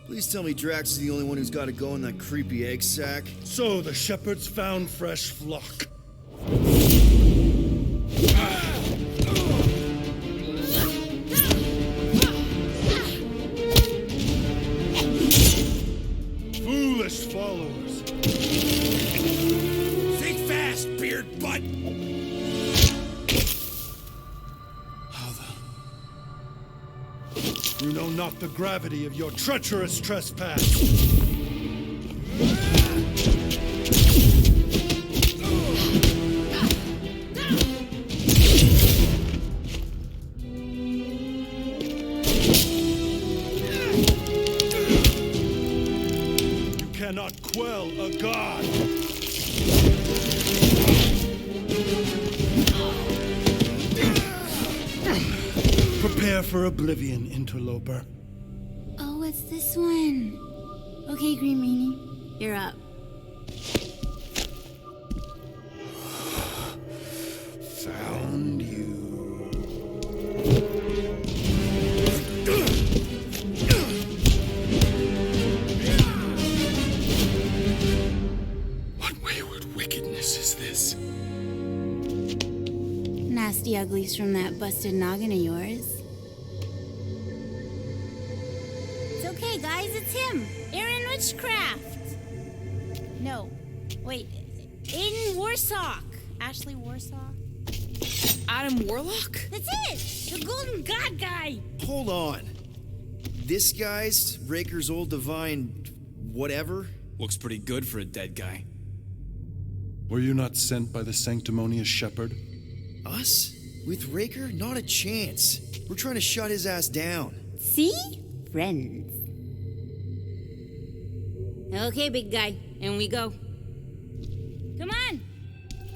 Please tell me Drax is the only one who's got to go in that creepy egg sack. So the shepherds found fresh flock. Foolish followers. Think fast, beard butt! You know not the gravity of your treacherous trespass. You cannot quell a god. Prepare for oblivion, interloper. Oh, it's this one. Okay, Green Meanie, you're up. Found you. What wayward wickedness is this? Nasty uglies from that busted noggin of yours. It's okay, guys, it's him, Aaron Witchcraft. No, wait, Aiden Warsock. Ashley Warsaw. Adam Warlock? That's it! The Golden God guy! Hold on. This guy's Raker's old divine whatever? Looks pretty good for a dead guy. Were you not sent by the sanctimonious shepherd? Us? With Raker? Not a chance. We're trying to shut his ass down. See? Friends. Okay, big guy, and we go. Come on!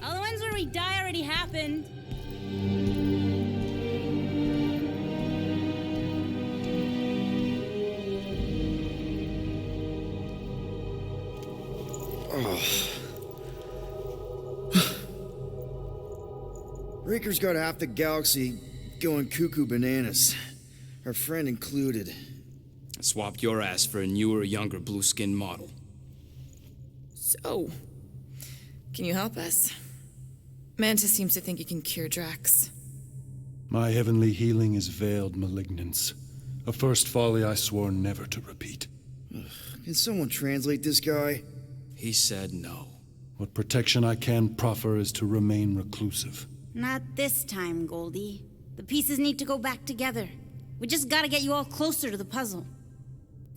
All the ones where we die already happened. Raker's got half the galaxy going cuckoo bananas. Our friend included. I swapped your ass for a newer, younger blue-skinned model. So, can you help us? Mantis seems to think he can cure Drax. My heavenly healing is veiled malignance. A first folly I swore never to repeat. Can someone translate this guy? He said no. What protection I can proffer is to remain reclusive. Not this time, Goldie. The pieces need to go back together. We just gotta get you all closer to the puzzle.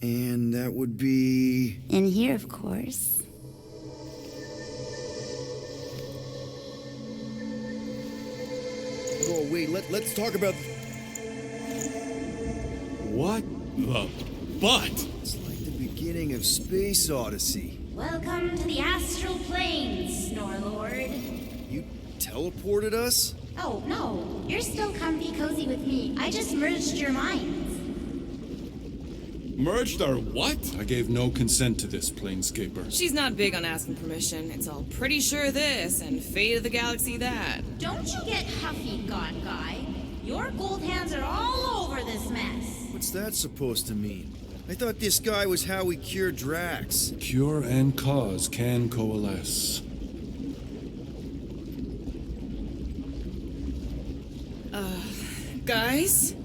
And that would be... In here, of course. Oh, wait, let's talk about... What the butt? It's like the beginning of Space Odyssey. Welcome to the astral planes, Snorlord. You teleported us? Oh, no. You're still comfy cozy with me. I just merged your minds. Merged our what? I gave no consent to this, Planescaper. She's not big on asking permission. It's all pretty sure this and fate of the galaxy that. Don't you get huffy, God Guy. Your gold hands are all over this mess. What's that supposed to mean? I thought this guy was how we cure Drax. Cure and cause can coalesce. Guys?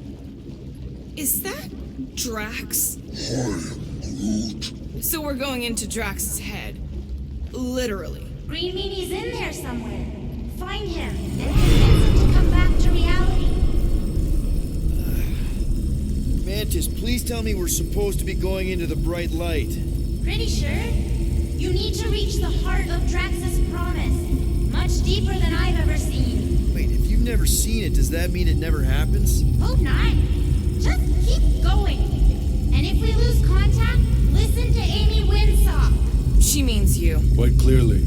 Is that Drax? So we're going into Drax's head. Literally. Green Meanie's in there somewhere. Find him and convince him to come back to reality. Mantis, please tell me we're supposed to be going into the bright light. Pretty sure. You need to reach the heart of Drax's promise. Much deeper than I've ever seen. Wait, if you've never seen it, does that mean it never happens? Hope not. Just keep going. And if we lose contact, listen to Amy Winsock. She means you. Quite clearly.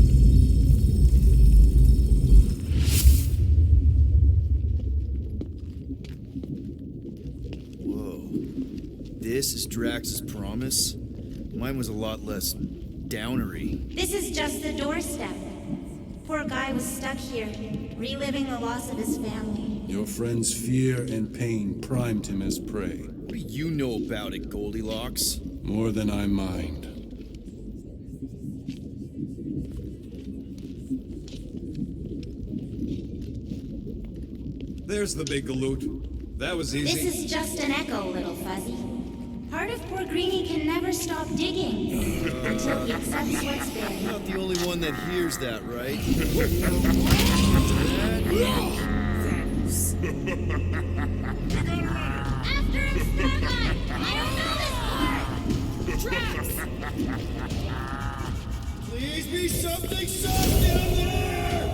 Whoa. This is Drax's promise? Mine was a lot less downery. This is just the doorstep. Poor guy was stuck here, reliving the loss of his family. Your friend's fear and pain primed him as prey. What do you know about it, Goldilocks? More than I mind. There's the big galoot. That was This easy. is just an echo, little fuzzy. Part of poor Greenie can never stop digging until he accepts what's there. You're not the only one that hears that, right? Thanos. After him, Starlight! I don't know this part! Drax! Please be something soft down there!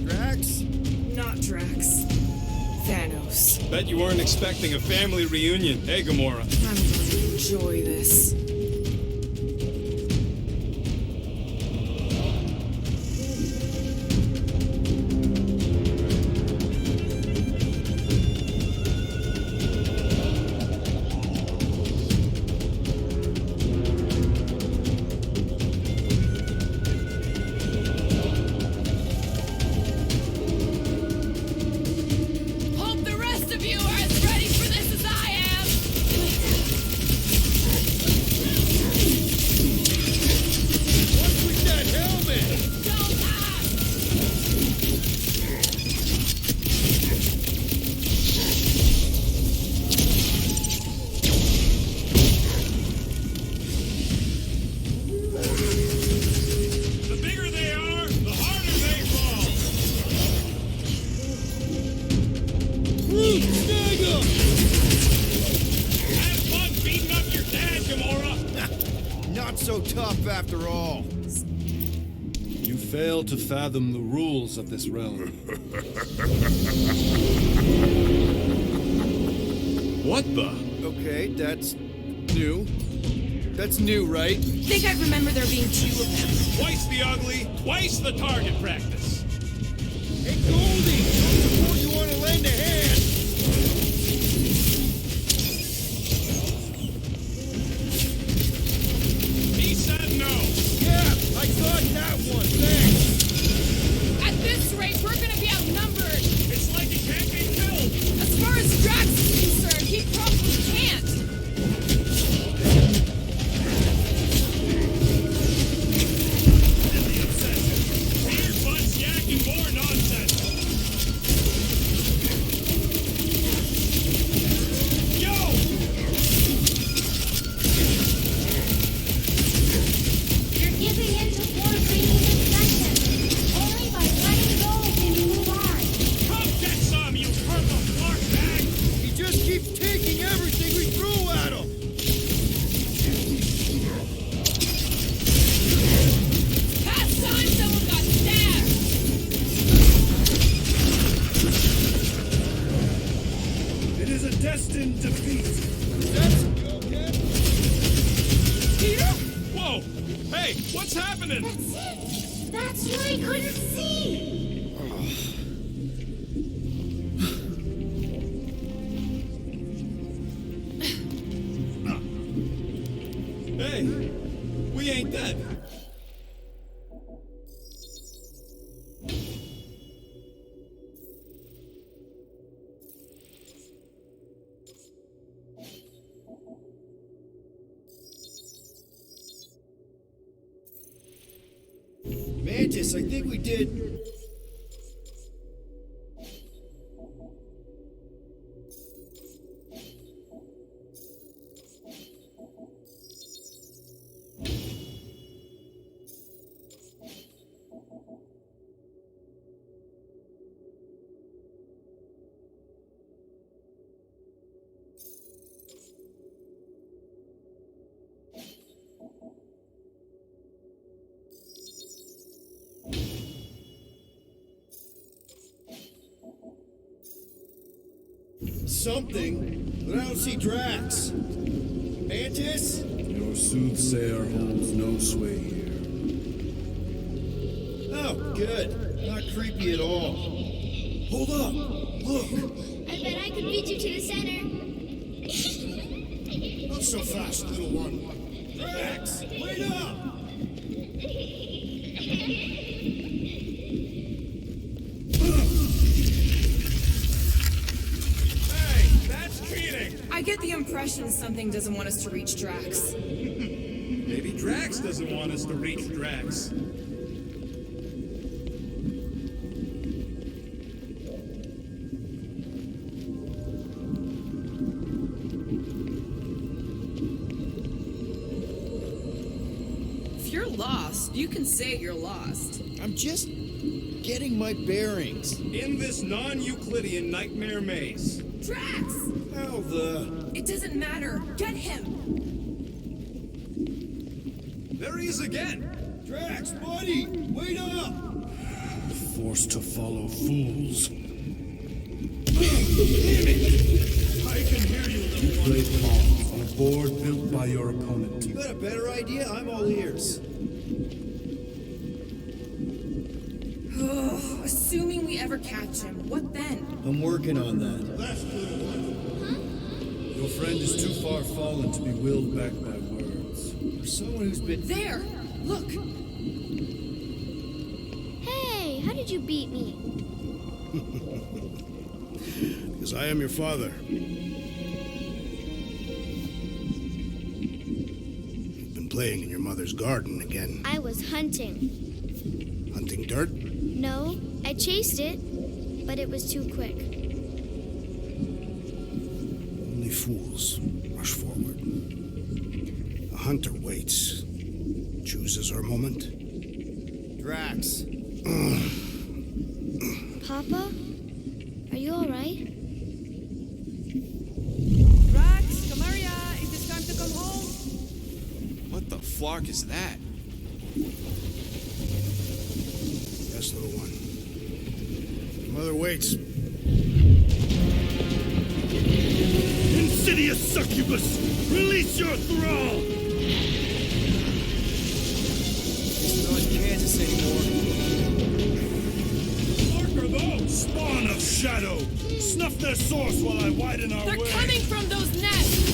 Drax? Not Drax. Thanos. Bet you weren't expecting a family reunion, hey Gamora? I'm going to enjoy this. Hope the rest of you are as ready for this as I am. What's with that helmet? Don't ask. The bigger they are, the harder they fall. Snag him! Have fun beating up your dad, Gamora. Not so tough after all. You fail to fathom the rules of this realm. What the? Okay, that's new. That's new, right? Think I remember there being two of them. Twice the ugly, twice the target practice. Hey, Goldie! Don't suppose you want to lend a hand? He said no. Yeah, I got that one, thanks! At this rate, we're gonna be outnumbered. It's like he can't be killed. As far as Drax is concerned, he probably can't. The obsession. Beer, butts, yak, and more nonsense. destined defeat. That's a go, Captain. Peter? Whoa! Hey, what's happening? That's it! That's what I couldn't see! Hey, we ain't dead. Mantis, I think we did. Something, but I don't see Drax. Mantis? Your soothsayer holds no sway here. Oh, good. Not creepy at all. Hold up. Look. I bet I could beat you to the center. Not so fast, little one. Drax, wait up! Hey, that's cheating! I get the impression something doesn't want us to reach Drax. Maybe Drax doesn't want us to reach Drax. If you're lost, you can say you're lost. I'm just getting my bearings. In this non-Euclidean nightmare maze. Drax! How the... It doesn't matter. Get him! There he is again! Drax, buddy, wait up! Forced to follow fools. I can hear you, You play pawns on a board built by your opponent. You got a better idea? I'm all ears. Assuming we ever catch him, what then? I'm working on that. Your friend is too far fallen to be willed back by words. For someone who's been... There! Look! Hey, how did you beat me? Because I am your father. You've been playing in your mother's garden again. I was hunting. Hunting dirt? No, I chased it, but it was too quick. Only fools rush forward. A hunter waits, chooses her moment. Drax. Papa, are you all right? Drax, Camaria, it is time to come home. What the flark is that? Yes, little one. Your mother waits. Insidious succubus, release your thrall! It's not Kansas anymore. What are those? Spawn of shadow! Snuff their source while I widen our They're way! coming from those nests!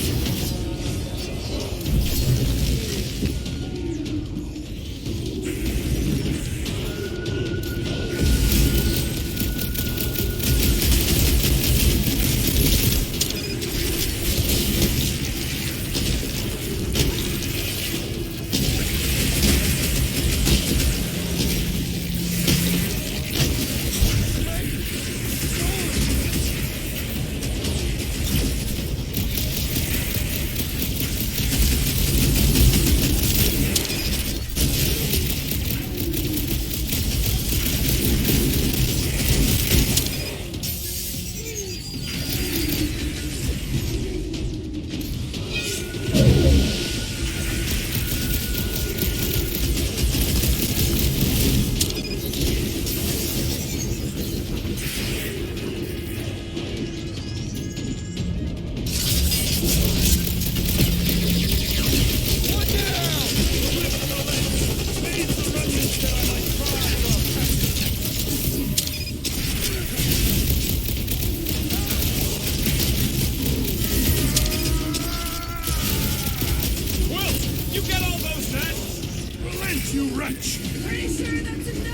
match. Pretty sure that's a no!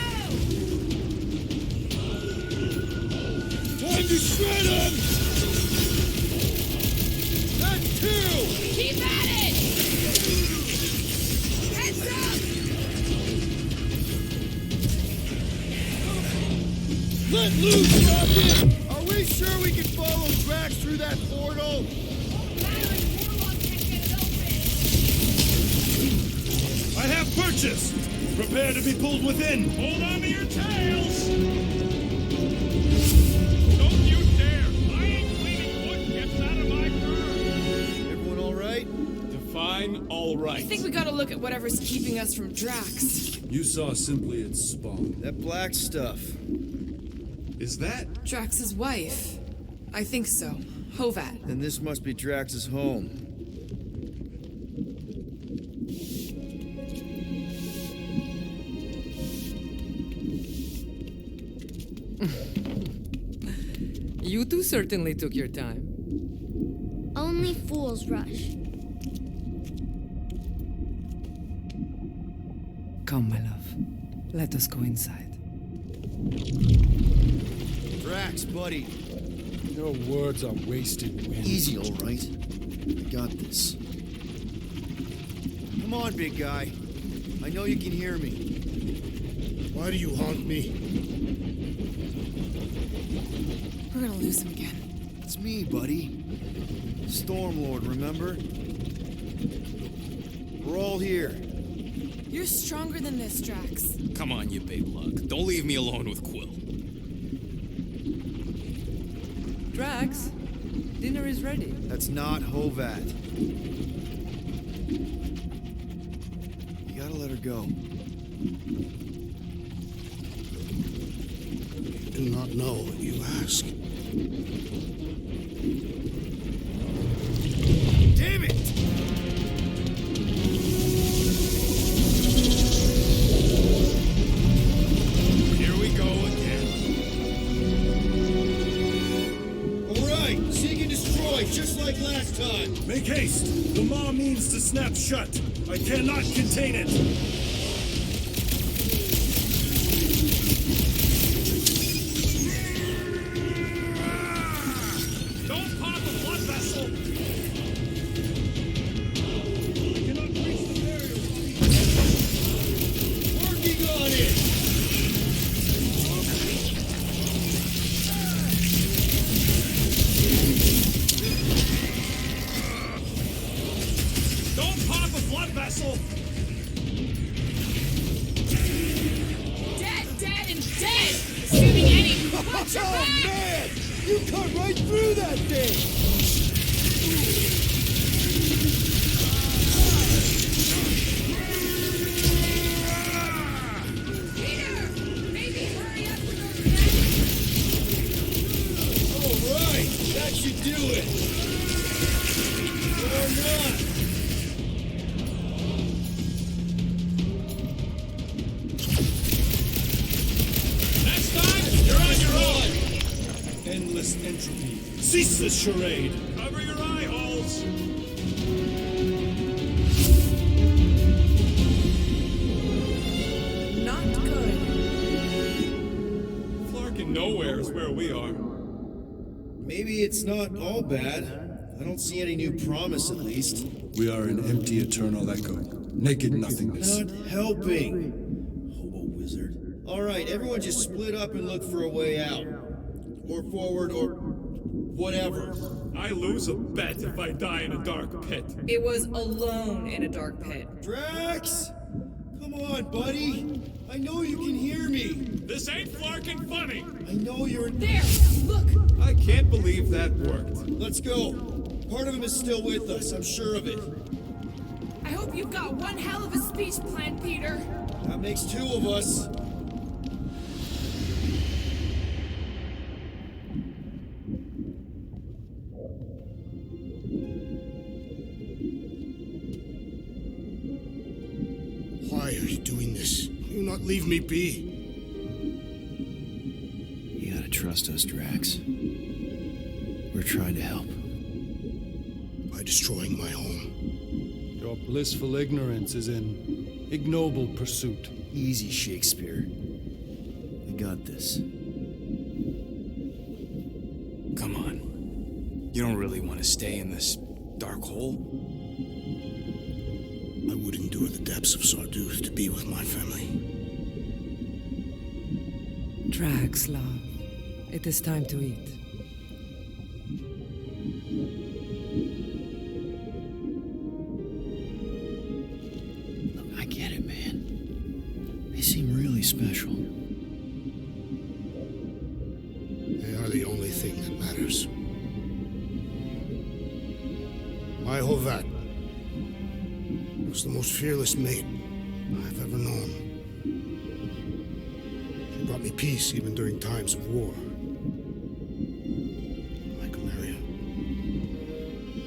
Time to shred him! That's two! Keep at it! Heads up! Let loose, Rocket! Are we sure we can follow Drax through that portal? I have purchased. Prepare to be pulled within. Hold on to your tails! Don't you dare! I ain't cleaning wood chips out of my car! Everyone all right? Define all right. I think we gotta look at whatever's keeping us from Drax. You saw simply its spawn. That black stuff. Is that? Drax's wife. I think so. Hovat. Then this must be Drax's home. You two certainly took your time. Only fools rush. Come, my love. Let us go inside. Drax, buddy. Your words are wasted wind. Easy, all right. I got this. Come on, big guy. I know you can hear me. Why do you haunt me? We're gonna lose him again. It's me, buddy. Stormlord, remember? We're all here. You're stronger than this, Drax. Come on, you big lug. Don't leave me alone with Quill. Drax, dinner is ready. That's not Hovat. You gotta let her go. You do not know what you ask. Damn it! Here we go again. All right, seek and destroy, just like last time. Make haste. The maw means to snap shut. I cannot contain it. Don't pop a blood vessel! Working on it. Don't pop a blood vessel! Dead, dead, and dead! Assuming any. Watch your Oh, back! man! You cut right through that thing! Peter! Maybe hurry up with those All right, that should do it. Or not. Next time, you're on your own! Endless entropy. Cease this charade. Cover your eye holes! Not good. Flarkin' nowhere is where we are. Maybe it's not all bad. I don't see any new promise, at least. We are an empty eternal echo. Naked nothingness. Not helping. Hobo wizard. All right, everyone just split up and look for a way out. Or forward, or whatever. I lose a bet if I die in a dark pit. It was alone in a dark pit. Drax! Come on, buddy. I know you can hear me. This ain't Flarkin' funny! I know you're... There! Look! I can't believe that worked. Let's go. Part of him is still with us, I'm sure of it. I hope you've got one hell of a speech plan, Peter. That makes two of us. Why are you doing this? Will you not leave me be? You gotta trust us, Drax. We're trying to help. By destroying my home. Your blissful ignorance is an ignoble pursuit. Easy, Shakespeare. We got this. Come on. You don't really want to stay in this dark hole? I would endure the depths of Sarduth to be with my family. Drax, love. It is time to eat. Look, I get it, man. They seem really special. They are the only thing that matters. My Hovat was the most fearless mate I've ever known. She brought me peace even during times of war. My Chimera.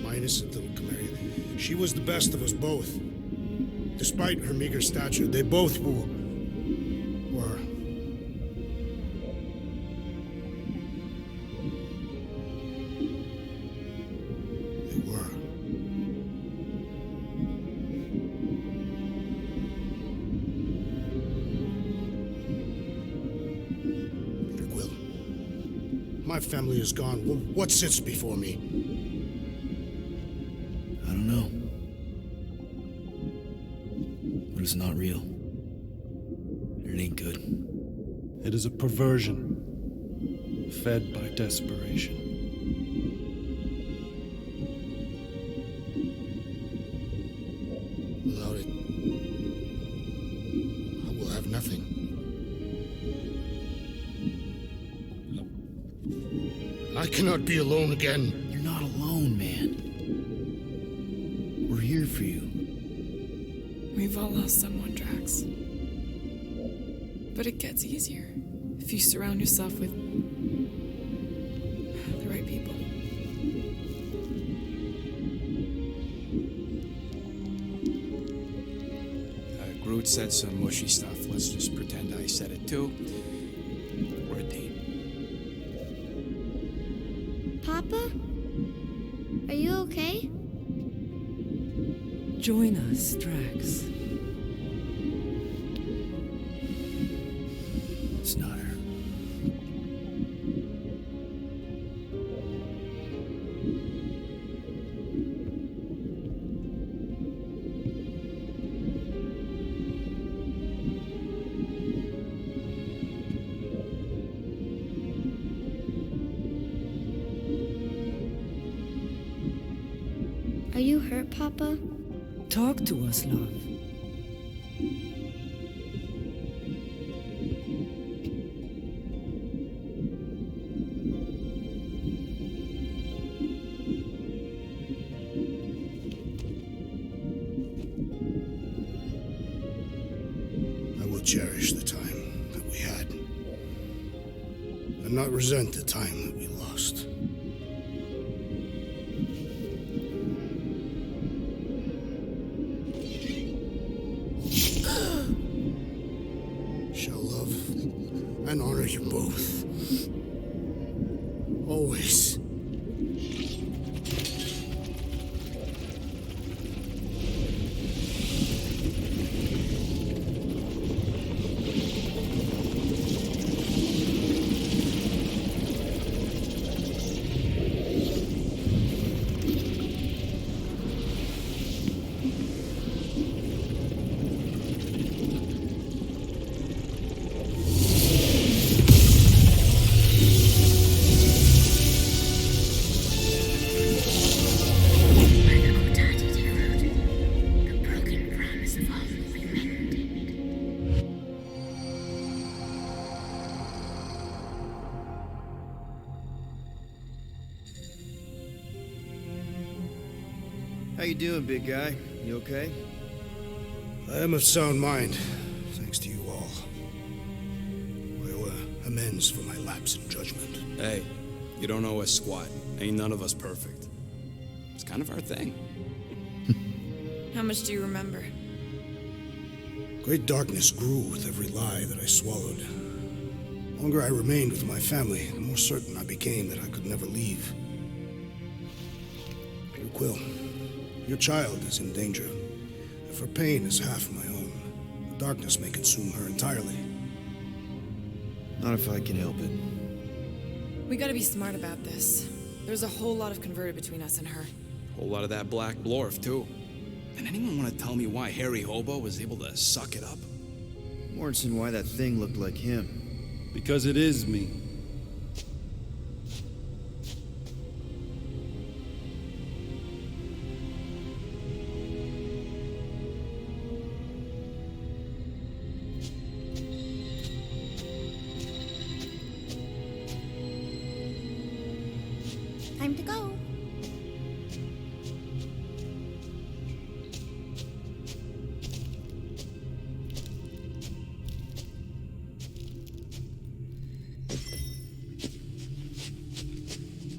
My innocent little Chimera. She was the best of us both. Despite her meager stature, they both were. They were. My family is gone. What sits before me? I don't know. But it's not real. It ain't good. It is a perversion, fed by desperation. Without it, I will have nothing. I cannot be alone again. You're not alone, man. We're here for you. We've all lost someone, Drax. But it gets easier if you surround yourself with the right people. Groot said some mushy stuff. Let's just pretend I said it too. We're a team. Papa? Are you okay? Join us, Drax. It's not her. Are you hurt, Papa? Talk to us, love. I will cherish the time that we had, and not resent the time that we lost. Shall love and honor you both. Always. How you doing, big guy? You okay? I am of sound mind, thanks to you all. I owe amends for my lapse in judgment. Hey, you don't owe us squat. Ain't none of us perfect. It's kind of our thing. How much do you remember? Great darkness grew with every lie that I swallowed. The longer I remained with my family, the more certain I became that I could never leave. Quill, your child is in danger. If her pain is half my own, darkness may consume her entirely. Not if I can help it. We gotta be smart about this. There's a whole lot of converted between us and her. Whole lot of that black blorf, too. And anyone want to tell me why Harry Hobo was able to suck it up? Morrison, why that thing looked like him. Because it is me. Time to go.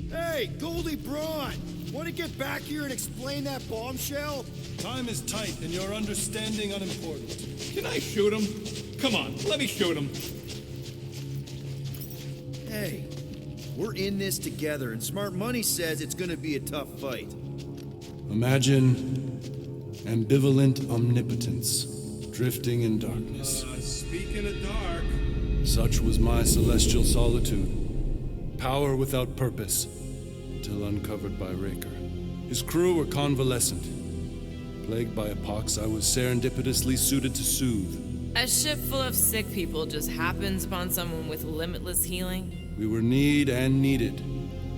Hey, Goldie Braun! Want to get back here and explain that bombshell? Time is tight and your understanding unimportant. Can I shoot him? Come on, let me shoot him. Hey, we're in this together, and Smart Money says it's gonna be a tough fight. Imagine ambivalent omnipotence, drifting in darkness. Speaking of dark... Such was my celestial solitude. Power without purpose, till uncovered by Raker. His crew were convalescent. Plagued by a pox, I was serendipitously suited to soothe. A ship full of sick people just happens upon someone with limitless healing. We were need and needed,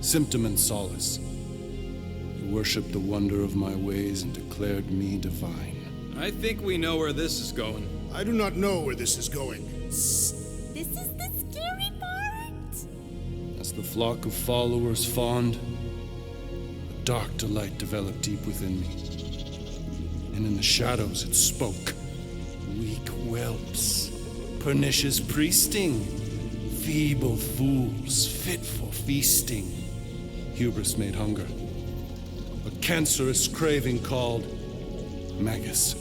symptom and solace. He worshipped the wonder of my ways and declared me divine. I think we know where this is going. I do not know where this is going. This is the scary part. As the flock of followers fawned, a dark delight developed deep within me. And in the shadows it spoke. Weak whelps, pernicious priesting, feeble fools fit for feasting. Hubris made hunger. A cancerous craving called Magus.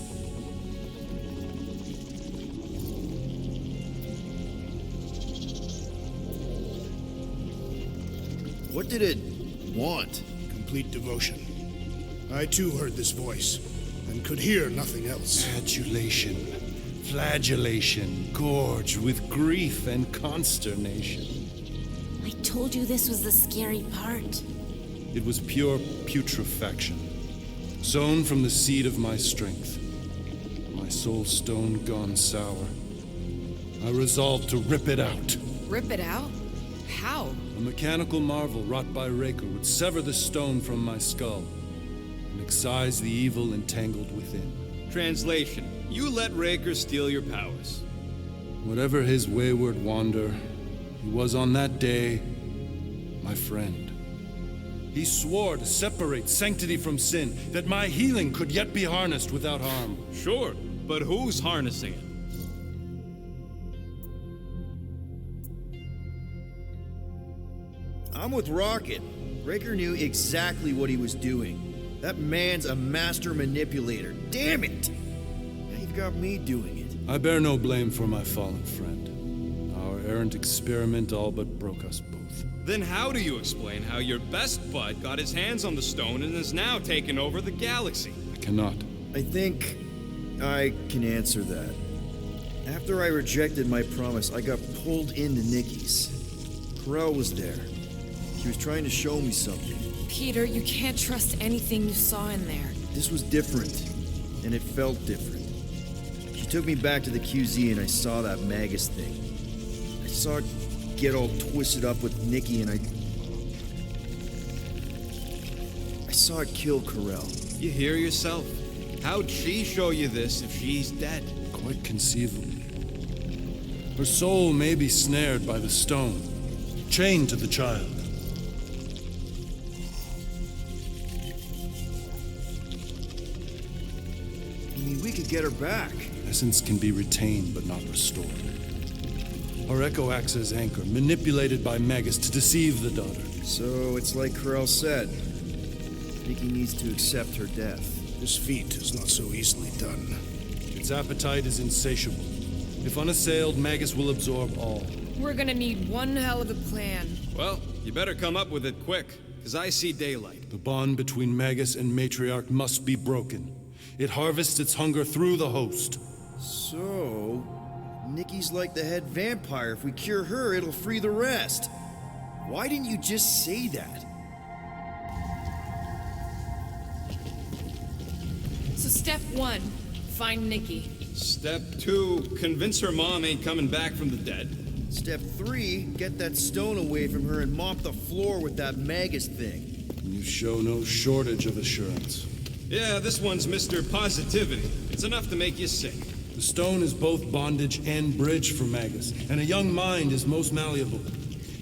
What did it want? Complete devotion. I too heard this voice, and could hear nothing else. Adulation, flagellation, gorged with grief and consternation. I told you this was the scary part. It was pure putrefaction, sown from the seed of my strength. My soul stone gone sour. I resolved to rip it out. Rip it out? How? A mechanical marvel wrought by Raker would sever the stone from my skull and excise the evil entangled within. Translation: you let Raker steal your powers. Whatever his wayward wander, he was on that day my friend. He swore to separate sanctity from sin, that my healing could yet be harnessed without harm. Sure, but who's harnessing it? I'm with Rocket. Raker knew exactly what he was doing. That man's a master manipulator. Damn it! Now you've got me doing it. I bear no blame for my fallen friend. Our errant experiment all but broke us both. Then how do you explain how your best bud got his hands on the stone and is now taking over the galaxy? I cannot. I think I can answer that. After I rejected my promise, I got pulled into Nikki's. Corell was there. She was trying to show me something. Peter, you can't trust anything you saw in there. This was different, and it felt different. She took me back to the QZ and I saw that Magus thing. I saw it get all twisted up with Nikki and I saw it kill Corell. You hear yourself? How'd she show you this if she's dead? Quite conceivably. Her soul may be snared by the stone, chained to the child. I mean, we could get her back. Essence can be retained but not restored. Her echo acts as anchor, manipulated by Magus to deceive the daughter. So it's like Corell said. Nikki needs to accept her death. This feat is not so easily done. Its appetite is insatiable. If unassailed, Magus will absorb all. We're gonna need one hell of a plan. Well, you better come up with it quick, because I see daylight. The bond between Magus and Matriarch must be broken. It harvests its hunger through the host. So, Nikki's like the head vampire. If we cure her, it'll free the rest. Why didn't you just say that? So step 1, find Nikki. Step 2, convince her mom ain't coming back from the dead. Step 3, get that stone away from her and mop the floor with that Magus thing. You show no shortage of assurance. Yeah, this one's Mr. Positivity. It's enough to make you sick. The stone is both bondage and bridge for Magus, and a young mind is most malleable.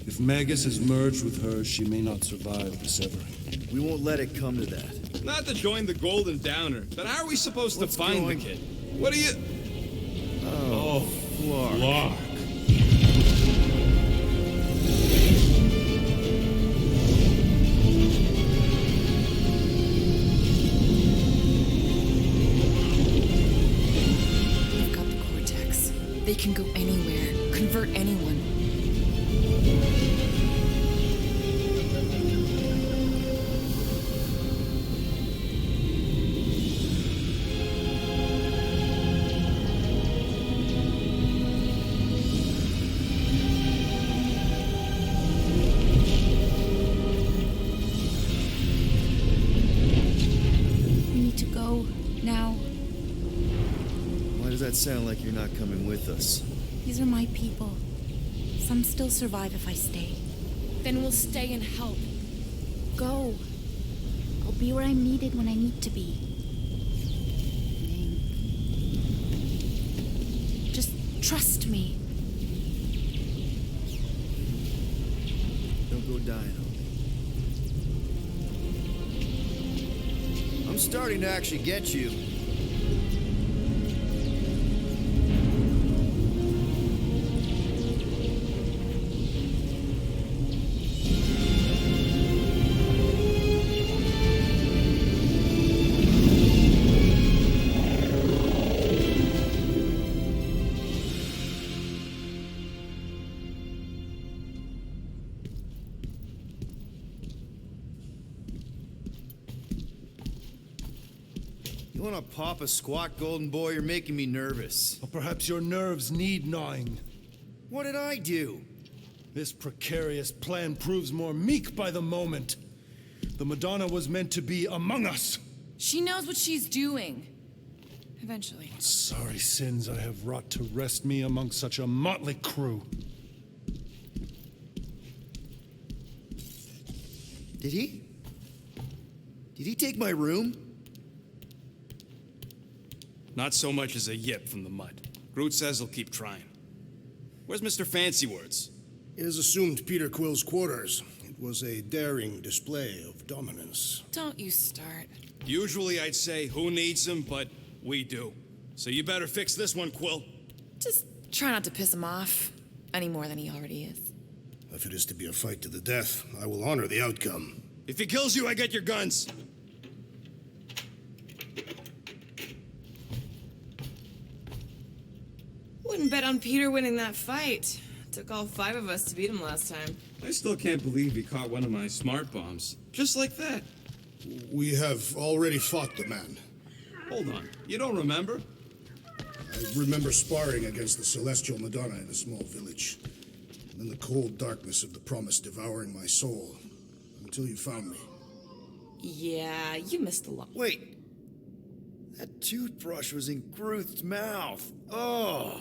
If Magus is merged with hers, she may not survive the severing. We won't let it come to that. Not to join the Golden Downer, but how are we supposed to find the kid? What are you... Oh, Clark. Lark. They've got the cortex. They can go anywhere, convert anyone. That sound like you're not coming with us. These are my people. Some still survive if I stay. Then we'll stay and help. Go. I'll be where I'm needed when I need to be. Just trust me. Don't go dying on me. I'm starting to actually get you. You wanna pop a squat, golden boy? You're making me nervous. Or perhaps your nerves need gnawing. What did I do? This precarious plan proves more meek by the moment. The Madonna was meant to be among us. She knows what she's doing. Eventually. Sorry sins I have wrought to wrest me among such a motley crew. Did he? Did he take my room? Not so much as a yip from the mud. Groot says he'll keep trying. Where's Mr. Fancy Words? It is assumed Peter Quill's quarters. It was a daring display of dominance. Don't you start. Usually I'd say, who needs him, but we do. So you better fix this one, Quill. Just try not to piss him off any more than he already is. If it is to be a fight to the death, I will honor the outcome. If he kills you, I get your guns. Wouldn't bet on Peter winning that fight. Took all 5 of us to beat him last time. I still can't believe he caught one of my smart bombs. Just like that. We have already fought the man. Hold on. You don't remember? I remember sparring against the Celestial Madonna in a small village. And then the cold darkness of the promise devouring my soul. Until you found me. Yeah, you missed a lot. Wait. That toothbrush was in Groot's mouth. Oh.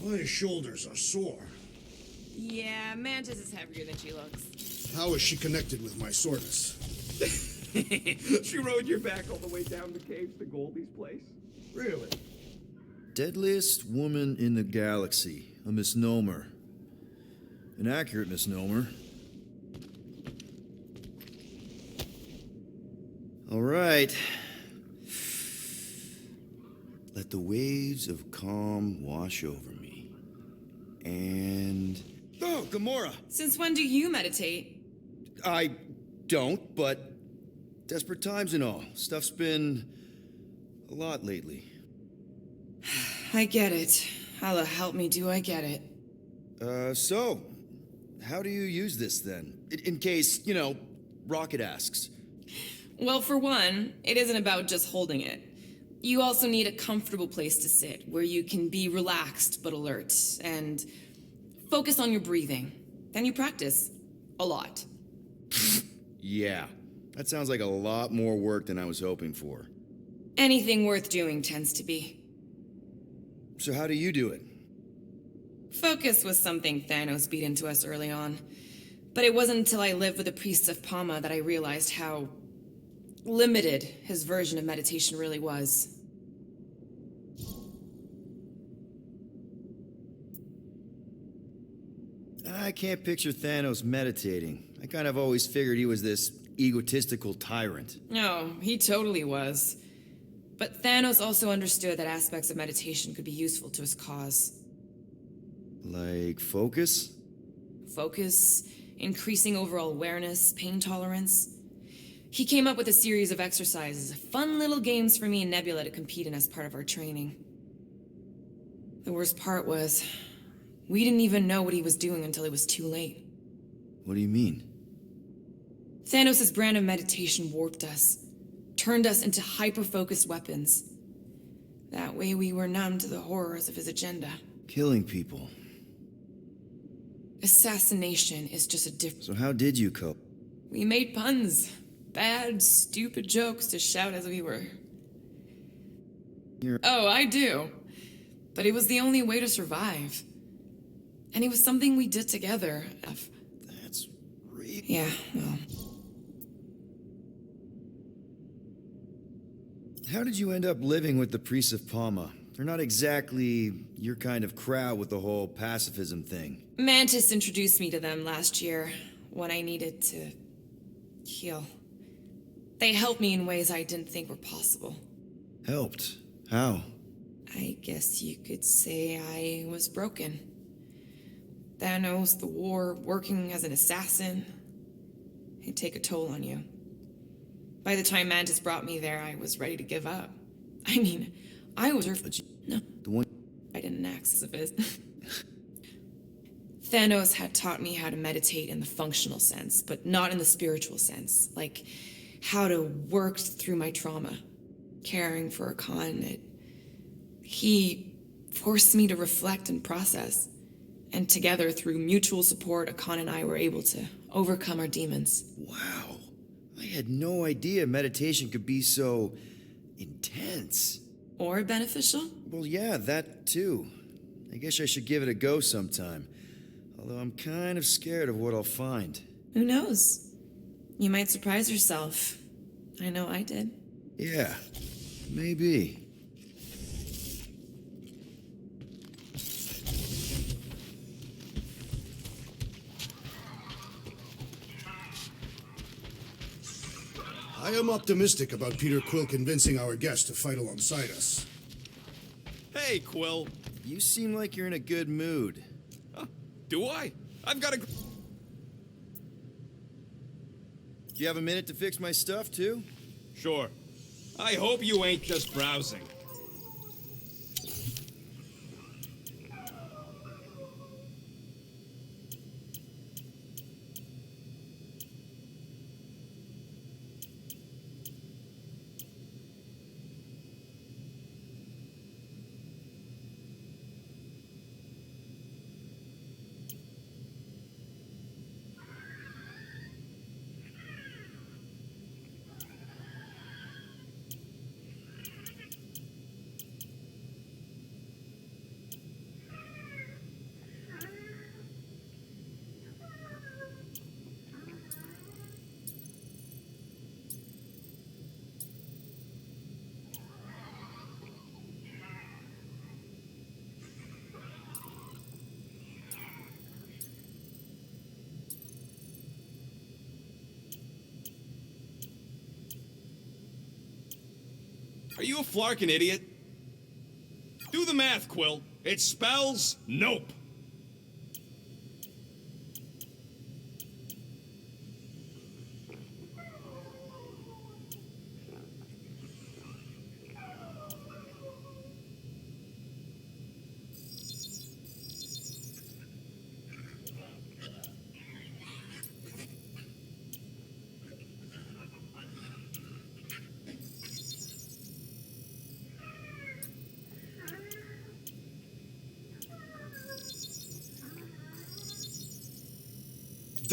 My shoulders are sore. Yeah, Mantis is heavier than she looks. How is she connected with my soreness? She rode your back all the way down the caves to Goldie's place? Really? Deadliest woman in the galaxy. A misnomer. An accurate misnomer. All right. Let the waves of calm wash over me. And... Oh, Gamora! Since when do you meditate? I don't, but desperate times and all. Stuff's been a lot lately. I get it. How the help me do I get it? So, how do you use this then? In case, Rocket asks. Well, for one, it isn't about just holding it. You also need a comfortable place to sit, where you can be relaxed but alert, and focus on your breathing. Then you practice. A lot. Yeah, that sounds like a lot more work than I was hoping for. Anything worth doing tends to be. So how do you do it? Focus was something Thanos beat into us early on. But it wasn't until I lived with the priests of Palma that I realized how limited his version of meditation really was. I can't picture Thanos meditating. I kind of always figured he was this egotistical tyrant. No, he totally was. But Thanos also understood that aspects of meditation could be useful to his cause. Like focus? Focus, increasing overall awareness, pain tolerance. He came up with a series of exercises, fun little games for me and Nebula to compete in as part of our training. The worst part was, we didn't even know what he was doing until it was too late. What do you mean? Thanos' brand of meditation warped us, turned us into hyper-focused weapons. That way we were numb to the horrors of his agenda. Killing people. Assassination is just a different... So how did you cope? We made puns. Bad, stupid jokes to shout as we were. Oh, I do. But it was the only way to survive. And it was something we did together. That's really... Yeah, well... How did you end up living with the priests of Palma? They're not exactly your kind of crowd with the whole pacifism thing. Mantis introduced me to them last year, when I needed to heal. They helped me in ways I didn't think were possible. Helped? How? I guess you could say I was broken. Thanos, the war, working as an assassin. It'd take a toll on you. By the time Mantis brought me there, I was ready to give up. I mean, I was no, the one I didn't access of it. Thanos had taught me how to meditate in the functional sense, but not in the spiritual sense. Like, how to work through my trauma. Caring for Akan. He forced me to reflect and process. And together, through mutual support, Akan and I were able to overcome our demons. Wow. I had no idea meditation could be so intense. Or beneficial? Well, yeah, that too. I guess I should give it a go sometime. Although I'm kind of scared of what I'll find. Who knows? You might surprise yourself. I know I did. Yeah, maybe. I am optimistic about Peter Quill convincing our guest to fight alongside us. Hey, Quill. You seem like you're in a good mood. Do I? I've got a... Do you have a minute to fix my stuff, too? Sure. I hope you ain't just browsing. Are you a flarkin' idiot? Do the math, Quill. It spells nope.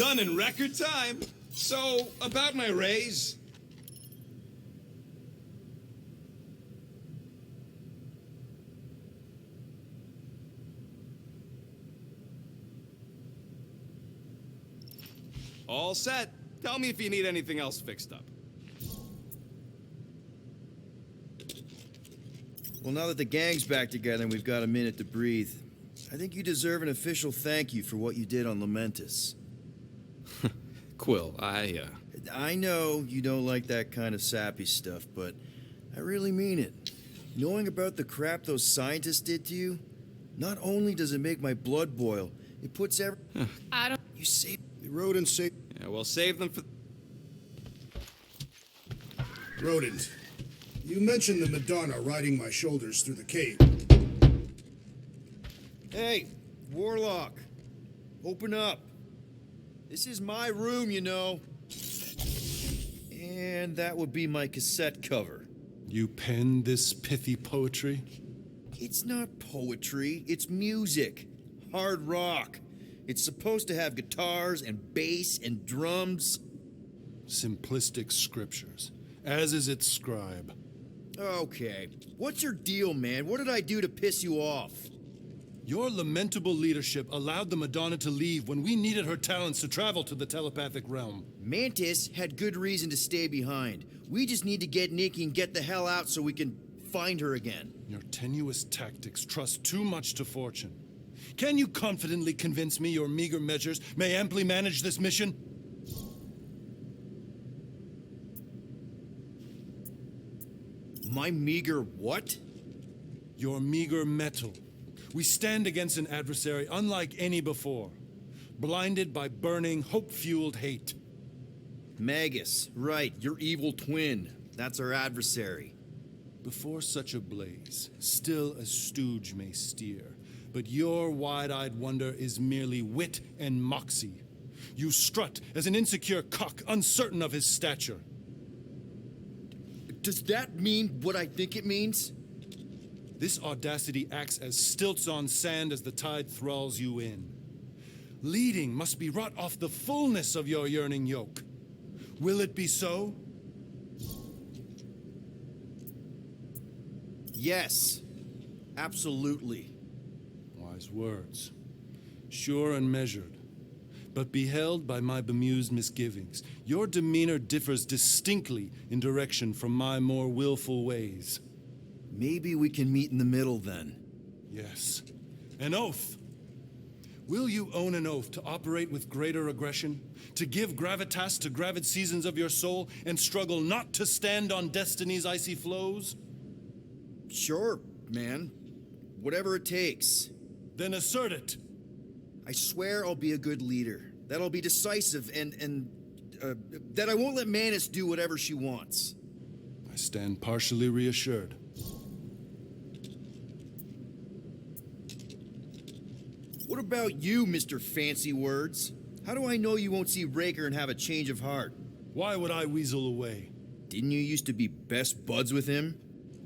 Done in record time. So, about my raise. All set. Tell me if you need anything else fixed up. Well, now that the gang's back together and we've got a minute to breathe, I think you deserve an official thank you for what you did on Lamentus. Quill, I know you don't like that kind of sappy stuff, but I really mean it. Knowing about the crap those scientists did to you, not only does it make my blood boil, it puts I don't. You saved The rodents say... Yeah, we'll save them for... Rodent, you mentioned the Madonna riding my shoulders through the cave. Hey, Warlock, open up. This is my room, you know. And that would be my cassette cover. You penned this pithy poetry? It's not poetry, it's music. Hard rock. It's supposed to have guitars and bass and drums. Simplistic scriptures, as is its scribe. Okay, what's your deal, man? What did I do to piss you off? Your lamentable leadership allowed the Madonna to leave when we needed her talents to travel to the telepathic realm. Mantis had good reason to stay behind. We just need to get Nikki and get the hell out so we can find her again. Your tenuous tactics trust too much to fortune. Can you confidently convince me your meager measures may amply manage this mission? My meager what? Your meager metal. We stand against an adversary unlike any before, blinded by burning, hope-fueled hate. Magus, right, your evil twin. That's our adversary. Before such a blaze, still a stooge may steer, but your wide-eyed wonder is merely wit and moxie. You strut as an insecure cock, uncertain of his stature. Does that mean what I think it means? This audacity acts as stilts on sand as the tide thralls you in. Leading must be wrought off the fullness of your yearning yoke. Will it be so? Yes, absolutely. Wise words. Sure and measured, but beheld by my bemused misgivings. Your demeanor differs distinctly in direction from my more willful ways. Maybe we can meet in the middle then. Yes. An oath. Will you own an oath to operate with greater aggression, to give gravitas to gravid seasons of your soul, and struggle not to stand on destiny's icy flows? Sure, man. Whatever it takes. Then assert it. I swear I'll be a good leader. That I'll be decisive and that I won't let Manus do whatever she wants. I stand partially reassured. What about you, Mr. Fancy Words? How do I know you won't see Raker and have a change of heart? Why would I weasel away? Didn't you used to be best buds with him?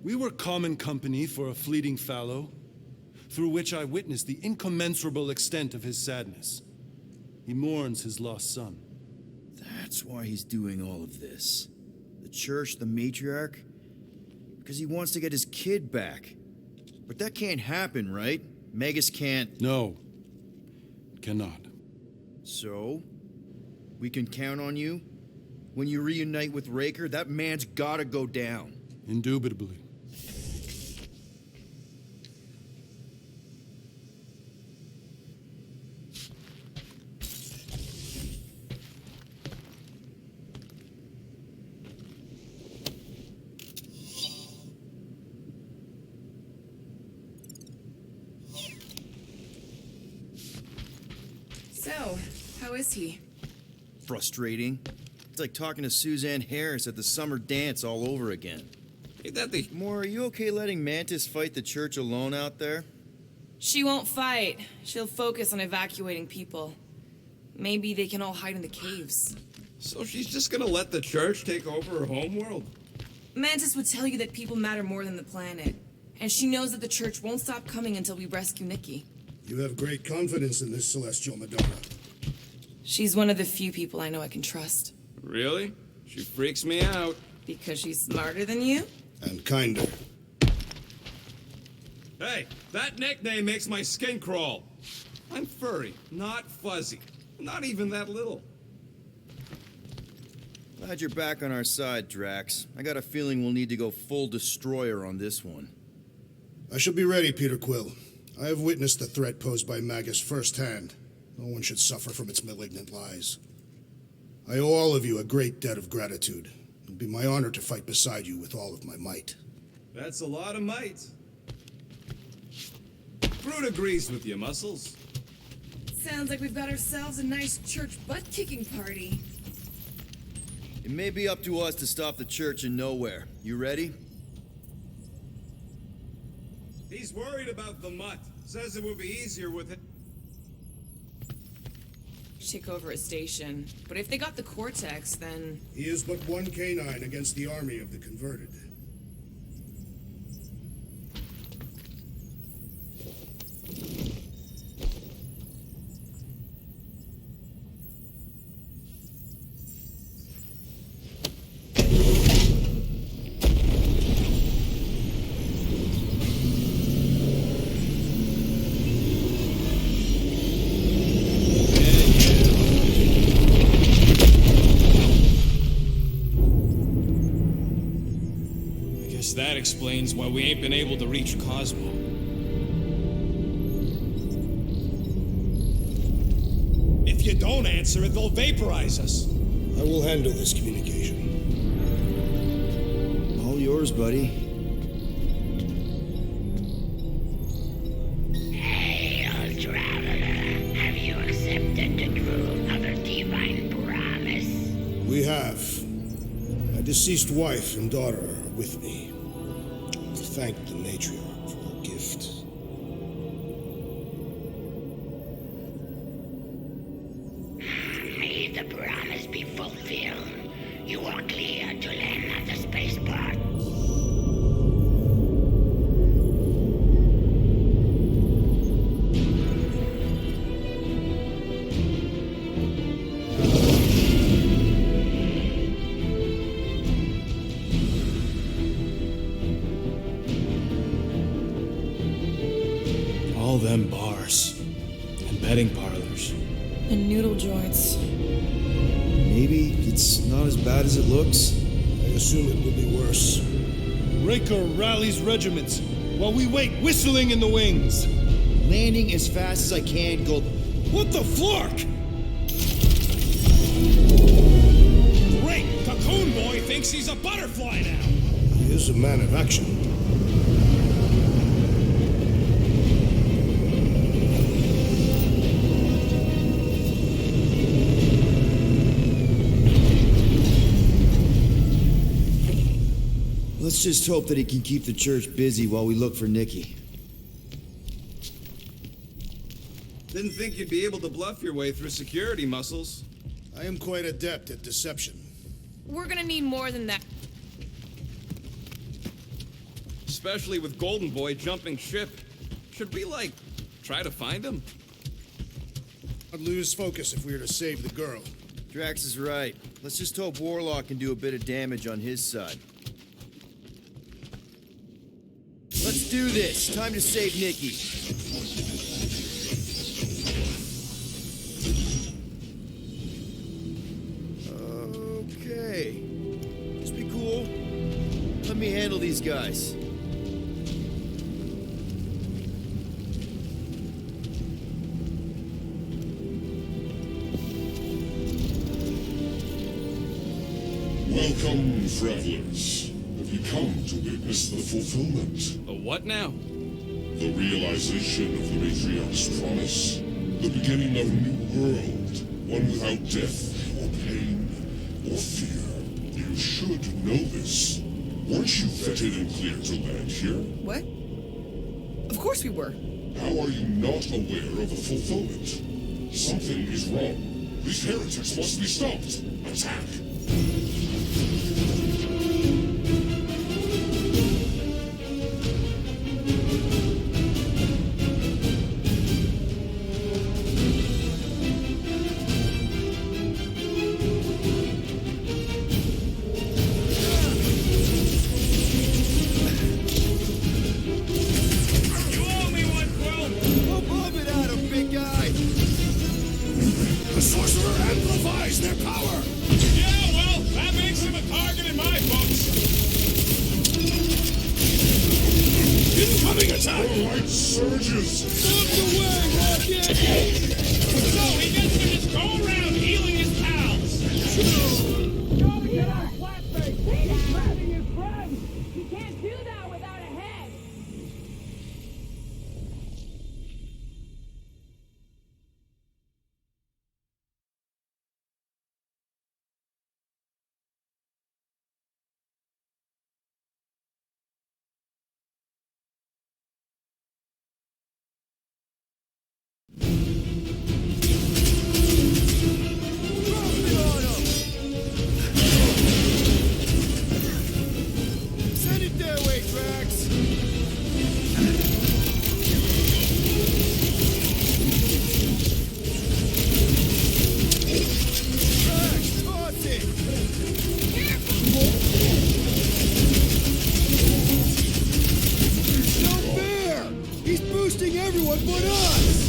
We were common company for a fleeting fallow, through which I witnessed the incommensurable extent of his sadness. He mourns his lost son. That's why he's doing all of this. The church, the matriarch? Because he wants to get his kid back. But that can't happen, right? Magus can't... No. Cannot. So? We can count on you? When you reunite with Raker, that man's gotta go down. Indubitably. So, how is he? Frustrating. It's like talking to Suzanne Harris at the summer dance all over again. Ain't that the... Moore, are you okay letting Mantis fight the church alone out there? She won't fight. She'll focus on evacuating people. Maybe they can all hide in the caves. So she's just gonna let the church take over her homeworld? Mantis would tell you that people matter more than the planet. And she knows that the church won't stop coming until we rescue Nikki. You have great confidence in this celestial Madonna. She's one of the few people I know I can trust. Really? She freaks me out. Because she's smarter than you? And kinder. Hey, that nickname makes my skin crawl. I'm furry, not fuzzy. Not even that little. Glad you're back on our side, Drax. I got a feeling we'll need to go full destroyer on this one. I shall be ready, Peter Quill. I have witnessed the threat posed by Magus firsthand. No one should suffer from its malignant lies. I owe all of you a great debt of gratitude. It would be my honor to fight beside you with all of my might. That's a lot of might. Groot agrees with you, Muscles. Sounds like we've got ourselves a nice church butt-kicking party. It may be up to us to stop the church in nowhere. You ready? He's worried about the mutt. Says it would be easier with it. Take over a station. But if they got the Cortex, then... He is but one canine against the army of the converted. That explains why we ain't been able to reach Cosmo. If you don't answer it, they'll vaporize us. I will handle this communication. All yours, buddy. Hail, traveler. Have you accepted the truth of a divine promise? We have. My deceased wife and daughter are with me. Thank the matriarch for her gift. May the promise be fulfilled. You are clear to land at the spaceport. All them bars and betting parlors. And noodle joints. Maybe it's not as bad as it looks. I assume it will be worse. Raker rallies regiments while we wait whistling in the wings. Landing as fast as I can, Gold. What the flark? Great! Cocoon Boy thinks he's a butterfly now! He is a man of action. Let's just hope that he can keep the church busy while we look for Nikki. Didn't think you'd be able to bluff your way through security, Muscles. I am quite adept at deception. We're gonna need more than that. Especially with Golden Boy jumping ship. Should we, try to find him? I'd lose focus if we were to save the girl. Drax is right. Let's just hope Warlock can do a bit of damage on his side. Let's do this. Time to save Nikki. Okay. Just be cool. Let me handle these guys. Welcome, travelers. Have you come to witness the fulfillment? The what now? The realization of the Matriarch's promise. The beginning of a new world. One without death, or pain, or fear. You should know this. Weren't you vetted and cleared to land here? What? Of course we were. How are you not aware of the fulfillment? Something is wrong. These heretics must be stopped. Attack! Incoming attack! The light surges! Out the way, Rocket! So he gets to just go around healing his pals. Get out, Flatface! He's grabbing his friend! He can't do that without a head! Send it their way, Drax! Drax, toss it! It's no fair! He's boosting everyone but us!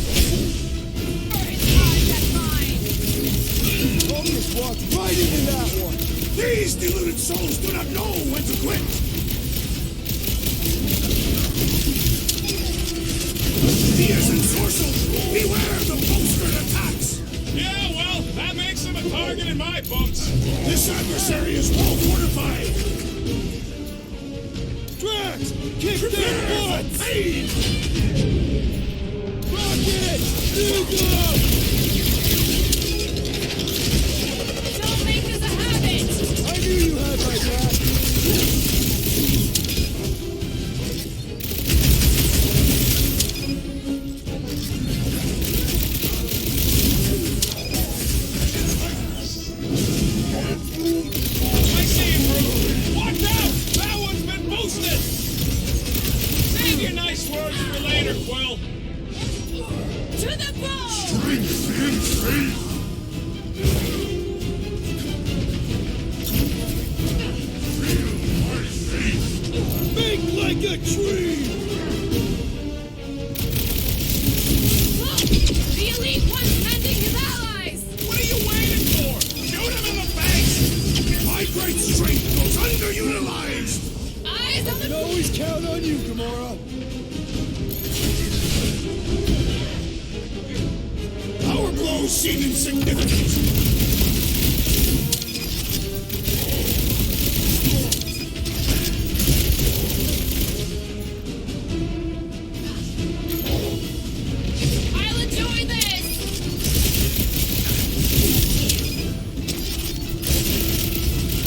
Focus walked right into that one! These deluded souls do not know when to quit! Fears and sorcery, beware the bolstered attacks! Yeah, well, that makes him a target in my books. This adversary is well fortified! Drax! Kick Prepare their for butts! pain! Rocket! Dig up! Don't make this a habit! I knew you had my back! I see him, Groot. Watch out! That one's been boosted. Save your nice words for later, Quill. To the bone! Strength and faith! Feel my faith! Make like a tree! Look! The Elite One's tending his allies! What are you waiting for? Shoot him in the face. My great strength goes underutilized! Eyes on Can the... always count on you, Gamora! Our blows seem insignificant! I'll enjoy this!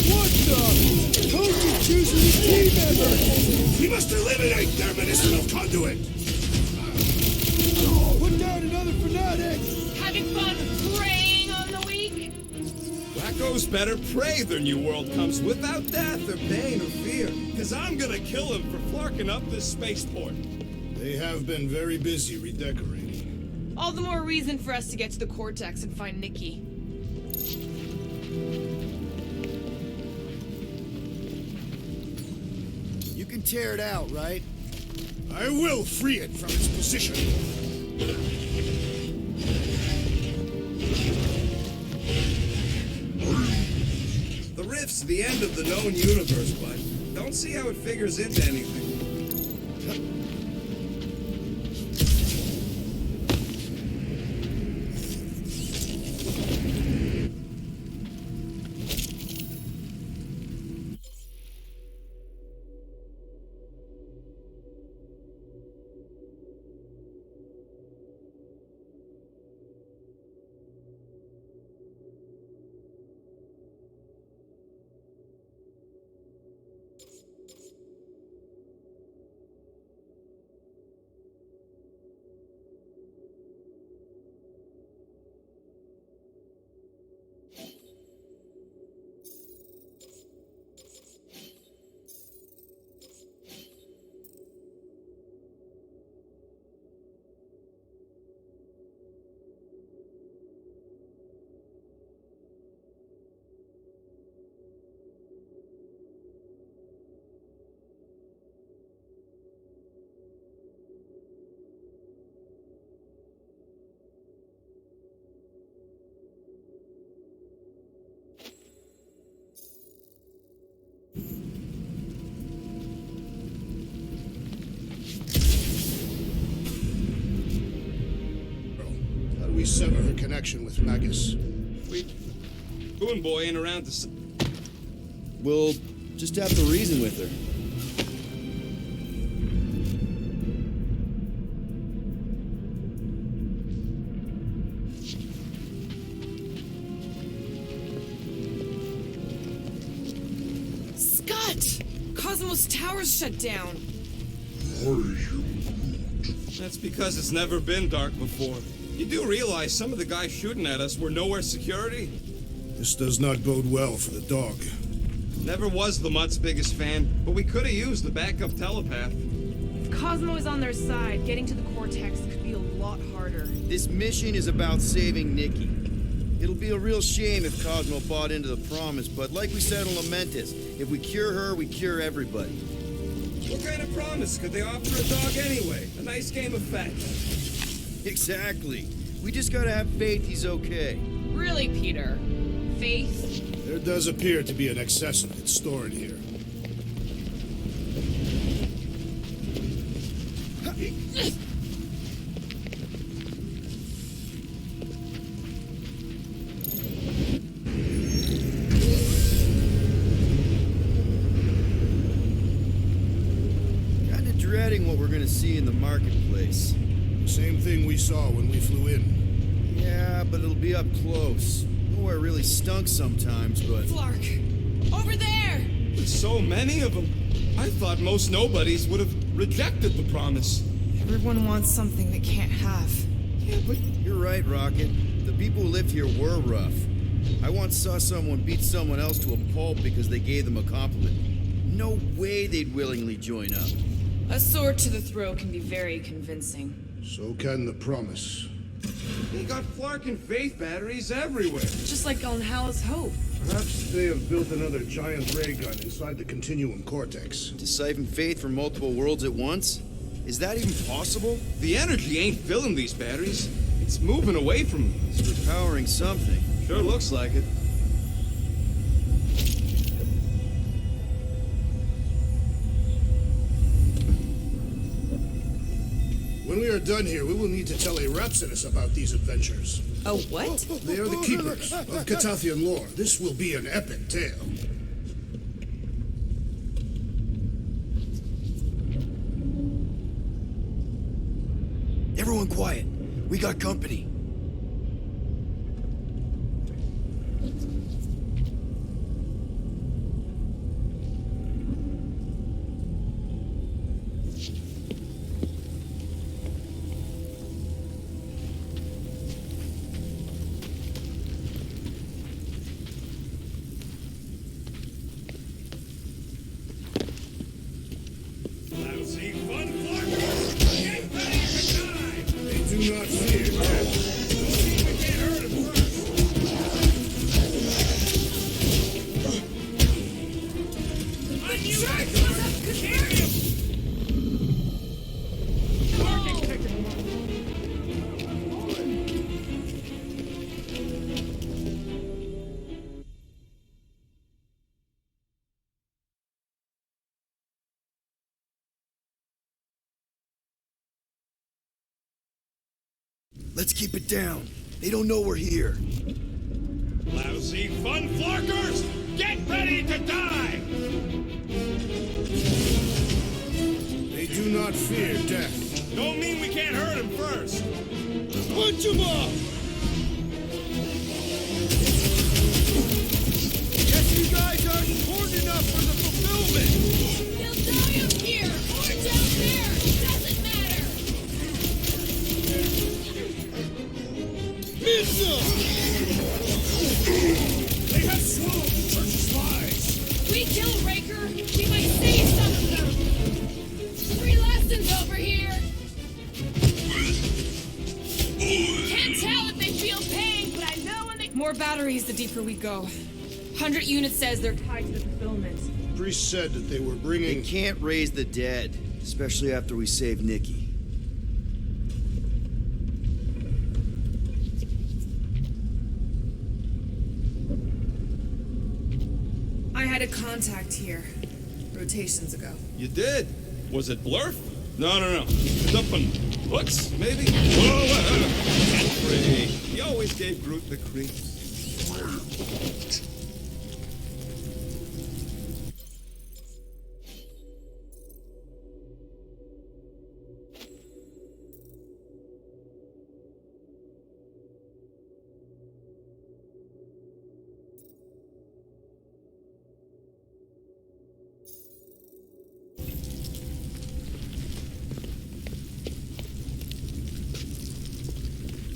What the? Coach is choosing his team members! We must eliminate their medicinal conduit! Put down another fanatic! Having fun preying on the weak? Wacko's better prey than New World comes without death or pain or fear. Because I'm going to kill him for flarking up this spaceport. They have been very busy redecorating. All the more reason for us to get to the Cortex and find Nikki. You can tear it out, right? I will free it from its position. The rift's the end of the known universe, but don't see how it figures into anything. sever her connection with Magus. Boon Boy ain't around to... We'll just have to reason with her. Scott! Cosmos Tower's shut down. That's because it's never been dark before. You do realize some of the guys shooting at us were nowhere security? This does not bode well for the dog. Never was the Mutt's biggest fan, but we could have used the backup telepath. If Cosmo is on their side, getting to the Cortex could be a lot harder. This mission is about saving Nikki. It'll be a real shame if Cosmo bought into the promise, but like we said on Lamentus, if we cure her, we cure everybody. What kind of promise could they offer a dog anyway? A nice game of fetch. Exactly. We just gotta have faith he's okay. Really, Peter? Faith? There does appear to be an excess of it stored here. Kinda dreading what we're gonna see in the marketplace. The same thing we saw when we flew in. Yeah, but it'll be up close. Nowhere really stunk sometimes, but... Flark! Over there! With so many of them, I thought most nobodies would have rejected the promise. Everyone wants something they can't have. Yeah, but you're right, Rocket. The people who lived here were rough. I once saw someone beat someone else to a pulp because they gave them a compliment. No way they'd willingly join up. A sword to the throat can be very convincing. So can the promise. They got Flark and Faith batteries everywhere. Just like on Hal's Hope. Perhaps they have built another giant ray gun inside the Continuum Cortex. To siphon faith from multiple worlds at once? Is that even possible? The energy ain't filling these batteries. It's moving away from them. It's repowering something. Sure looks like it. When we are done here, we will need to tell a Rhapsodus about these adventures. A what? They are the keepers of Catathian lore. This will be an epic tale. Everyone quiet. We got company. Lousy fun Flarkers! Get ready to die! They do not fear death. Don't think we can't hurt them first. On you, guys! Carry him! Let's keep it down. They don't know we're here. Lousy fun Flarkers! Get ready to die! They do not fear death. Don't mean we can't hurt them first. Punch them up! Guess you guys aren't important enough for the fulfillment! They'll die up here or down there! Doesn't matter! They have swallowed the church's lies. We kill Raker, we might save some of them! Free lessons over here! Can't tell if they feel pain, but I know when they... More batteries the deeper we go. 100 units says they're tied to the fulfillment. Priest said that they were bringing... They can't raise the dead, especially after we save Nikki. I had a contact here, rotations ago. You did? Was it Blurf? No. It's up on Looks, maybe? Whoa, Henry. He always gave Groot the creeps.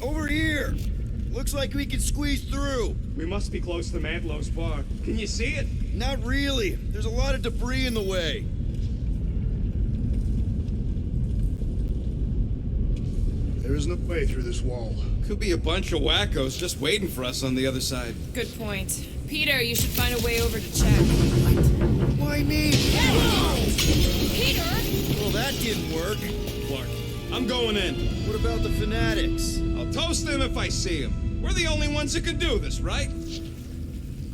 Over here! Looks like we can squeeze through. We must be close to Mantlow's bar. Can you see it? Not really. There's a lot of debris in the way. There is no way through this wall. Could be a bunch of wackos just waiting for us on the other side. Good point. Peter, you should find a way over to check. Why me? Peter! Well, that didn't work. Clark, I'm going in. What about the fanatics? I'll toast them if I see them. We're the only ones that can do this, right?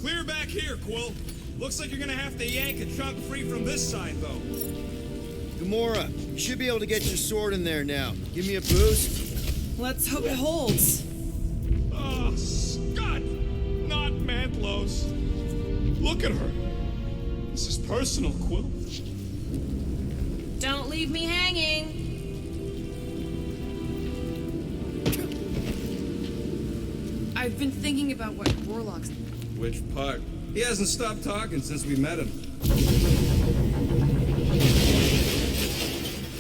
Clear back here, Quill. Looks like you're gonna have to yank a chunk free from this side, though. Gamora, you should be able to get your sword in there now. Give me a boost. Let's hope it holds. Oh, Scott! Not Mantlow's. Look at her. This is personal, Quill. Don't leave me hanging. I've been thinking about what Warlock's... Which part? He hasn't stopped talking since we met him.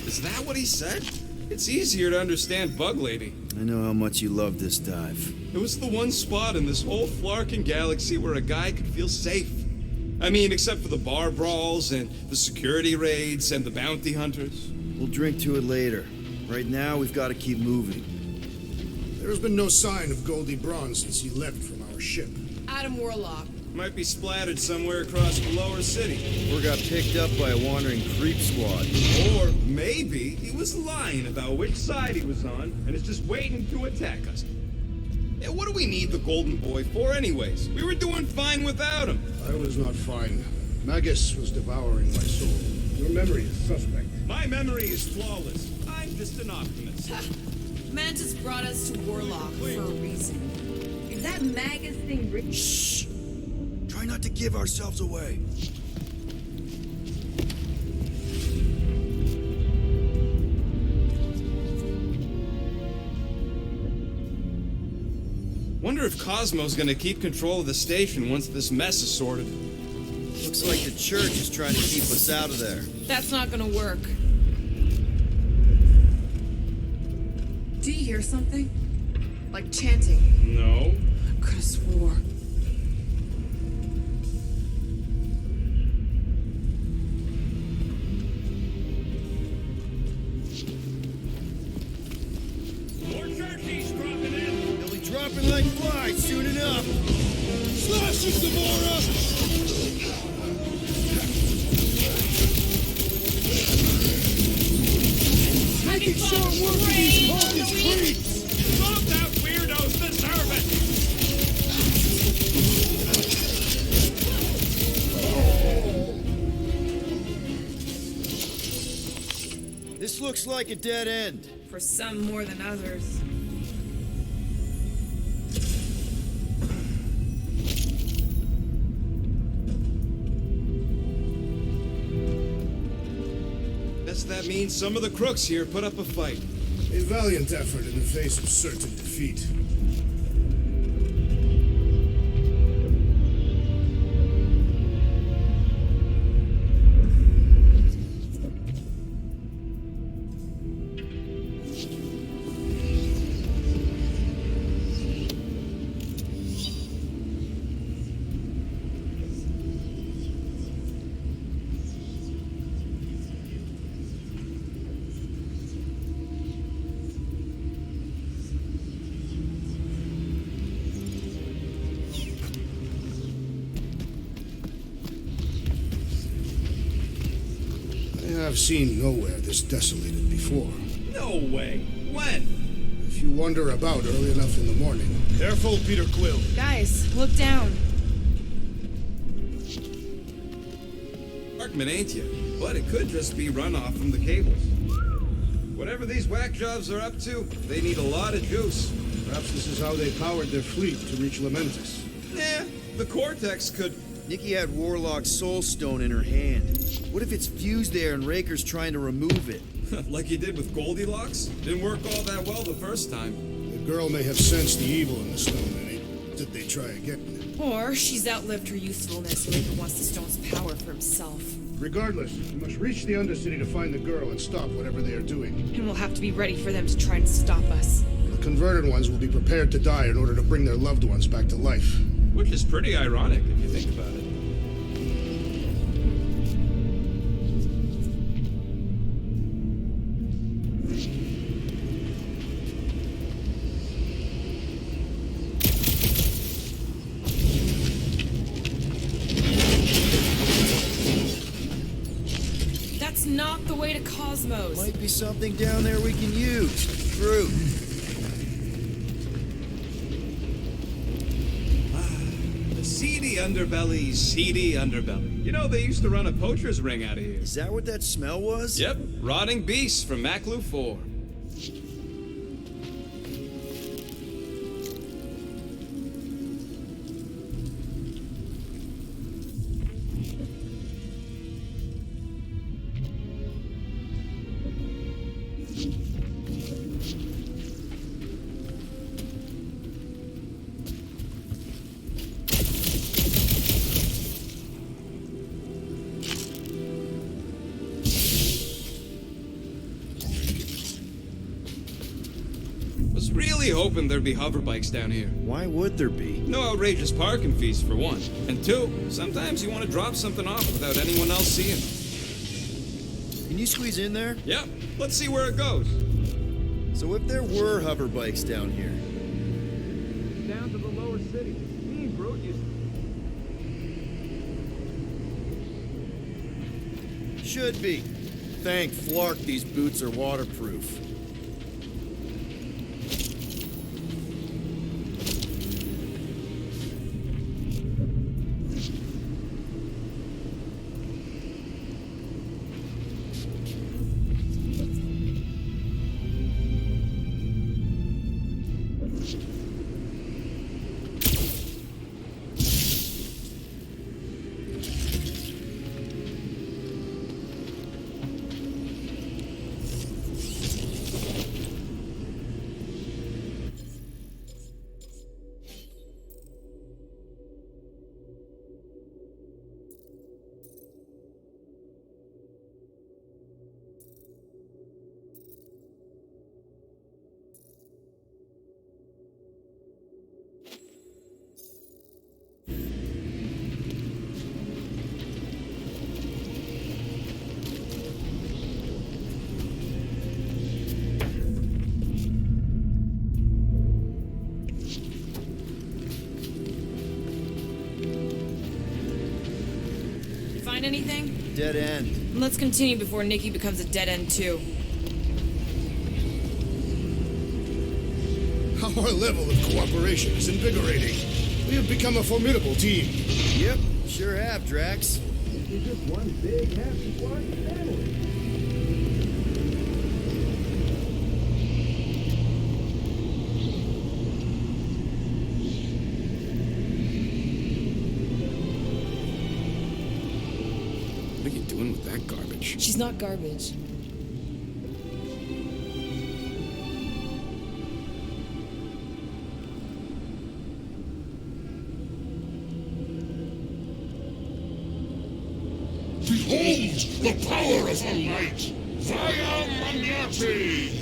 Is that what he said? It's easier to understand Bug Lady. I know how much you love this dive. It was the one spot in this whole Flarkin galaxy where a guy could feel safe. I mean, except for the bar brawls and the security raids and the bounty hunters. We'll drink to it later. Right now, we've got to keep moving. There's been no sign of Goldie Braun since he left from our ship. Adam Warlock. Might be splattered somewhere across the lower city. Or got picked up by a wandering creep squad. Or maybe he was lying about which side he was on and is just waiting to attack us. Yeah, what do we need the Golden Boy for anyways? We were doing fine without him. I was not fine. Magus was devouring my soul. Your memory is suspect. My memory is flawless. I'm just an optimist. Mantis brought us to Warlock for a reason. Is that Magus thing real? Shh! Try not to give ourselves away. Wonder if Cosmo's gonna keep control of the station once this mess is sorted. Looks like the church is trying to keep us out of there. That's not gonna work. Do you hear something? Like chanting? No. I could have swore. More churchies dropping in. They'll be dropping like flies soon enough. Slash it, Gamora! Making short work of these focus creeps! Bombed out weirdos deserve it! This looks like a dead end. For some more than others. Guess that means some of the crooks here put up a fight. A valiant effort in the face of certain defeat. I've seen nowhere this desolated before. No way. When? If you wander about early enough in the morning. Careful, Peter Quill. Guys, look down. Parkman, ain't you? But it could just be runoff from the cables. Whatever these whack jobs are up to, they need a lot of juice. Perhaps this is how they powered their fleet to reach Lamentis. Yeah, the Cortex could... Nikki had Warlock's soul stone in her hand. What if it's fused there and Raker's trying to remove it? Like he did with Goldilocks? Didn't work all that well the first time. The girl may have sensed the evil in the stone, and did they try again? Or she's outlived her usefulness and Raker wants the stone's power for himself. Regardless, we must reach the Undercity to find the girl and stop whatever they are doing. And we'll have to be ready for them to try and stop us. The converted ones will be prepared to die in order to bring their loved ones back to life. Which is pretty ironic if you think about it. That's not the way to Cosmos. Might be something down there we can use. True. The seedy underbelly. You know, they used to run a poacher's ring out of here. Is that what that smell was? Yep, rotting beasts from Maclu 4. Was really hoping there'd be hover bikes down here. Why would there be? No outrageous parking fees, for one. And two, sometimes you want to drop something off without anyone else seeing. Can you squeeze in there? Yep, let's see where it goes. So if there were hover bikes down here... Down to the lower city. Me and Groot Should be. Thank Flark these boots are waterproof. Find anything? Dead end. Let's continue before Nikki becomes a dead end too. Our level of cooperation is invigorating. We have become a formidable team. Yep, sure have, Drax. You're just one big, happy, flying family. What are you doing with that garbage? She's not garbage. Behold the power of the light! Via Magnati!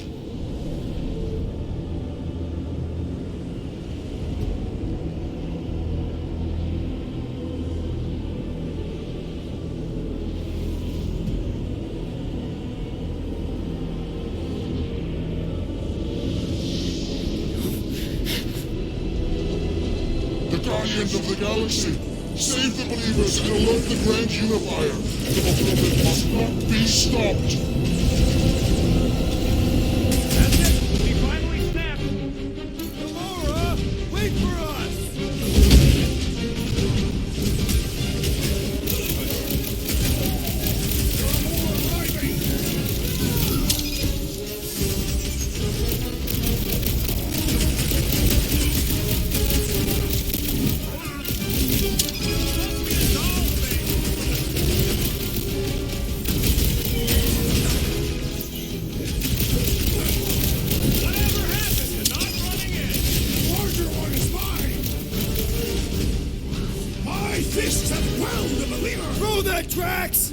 The Guardians of the Galaxy! Save the believers and alert the Grand Unifier! The fulfillment must not be stopped! That's it! We finally snapped! Gamora! Wait for us! Drax!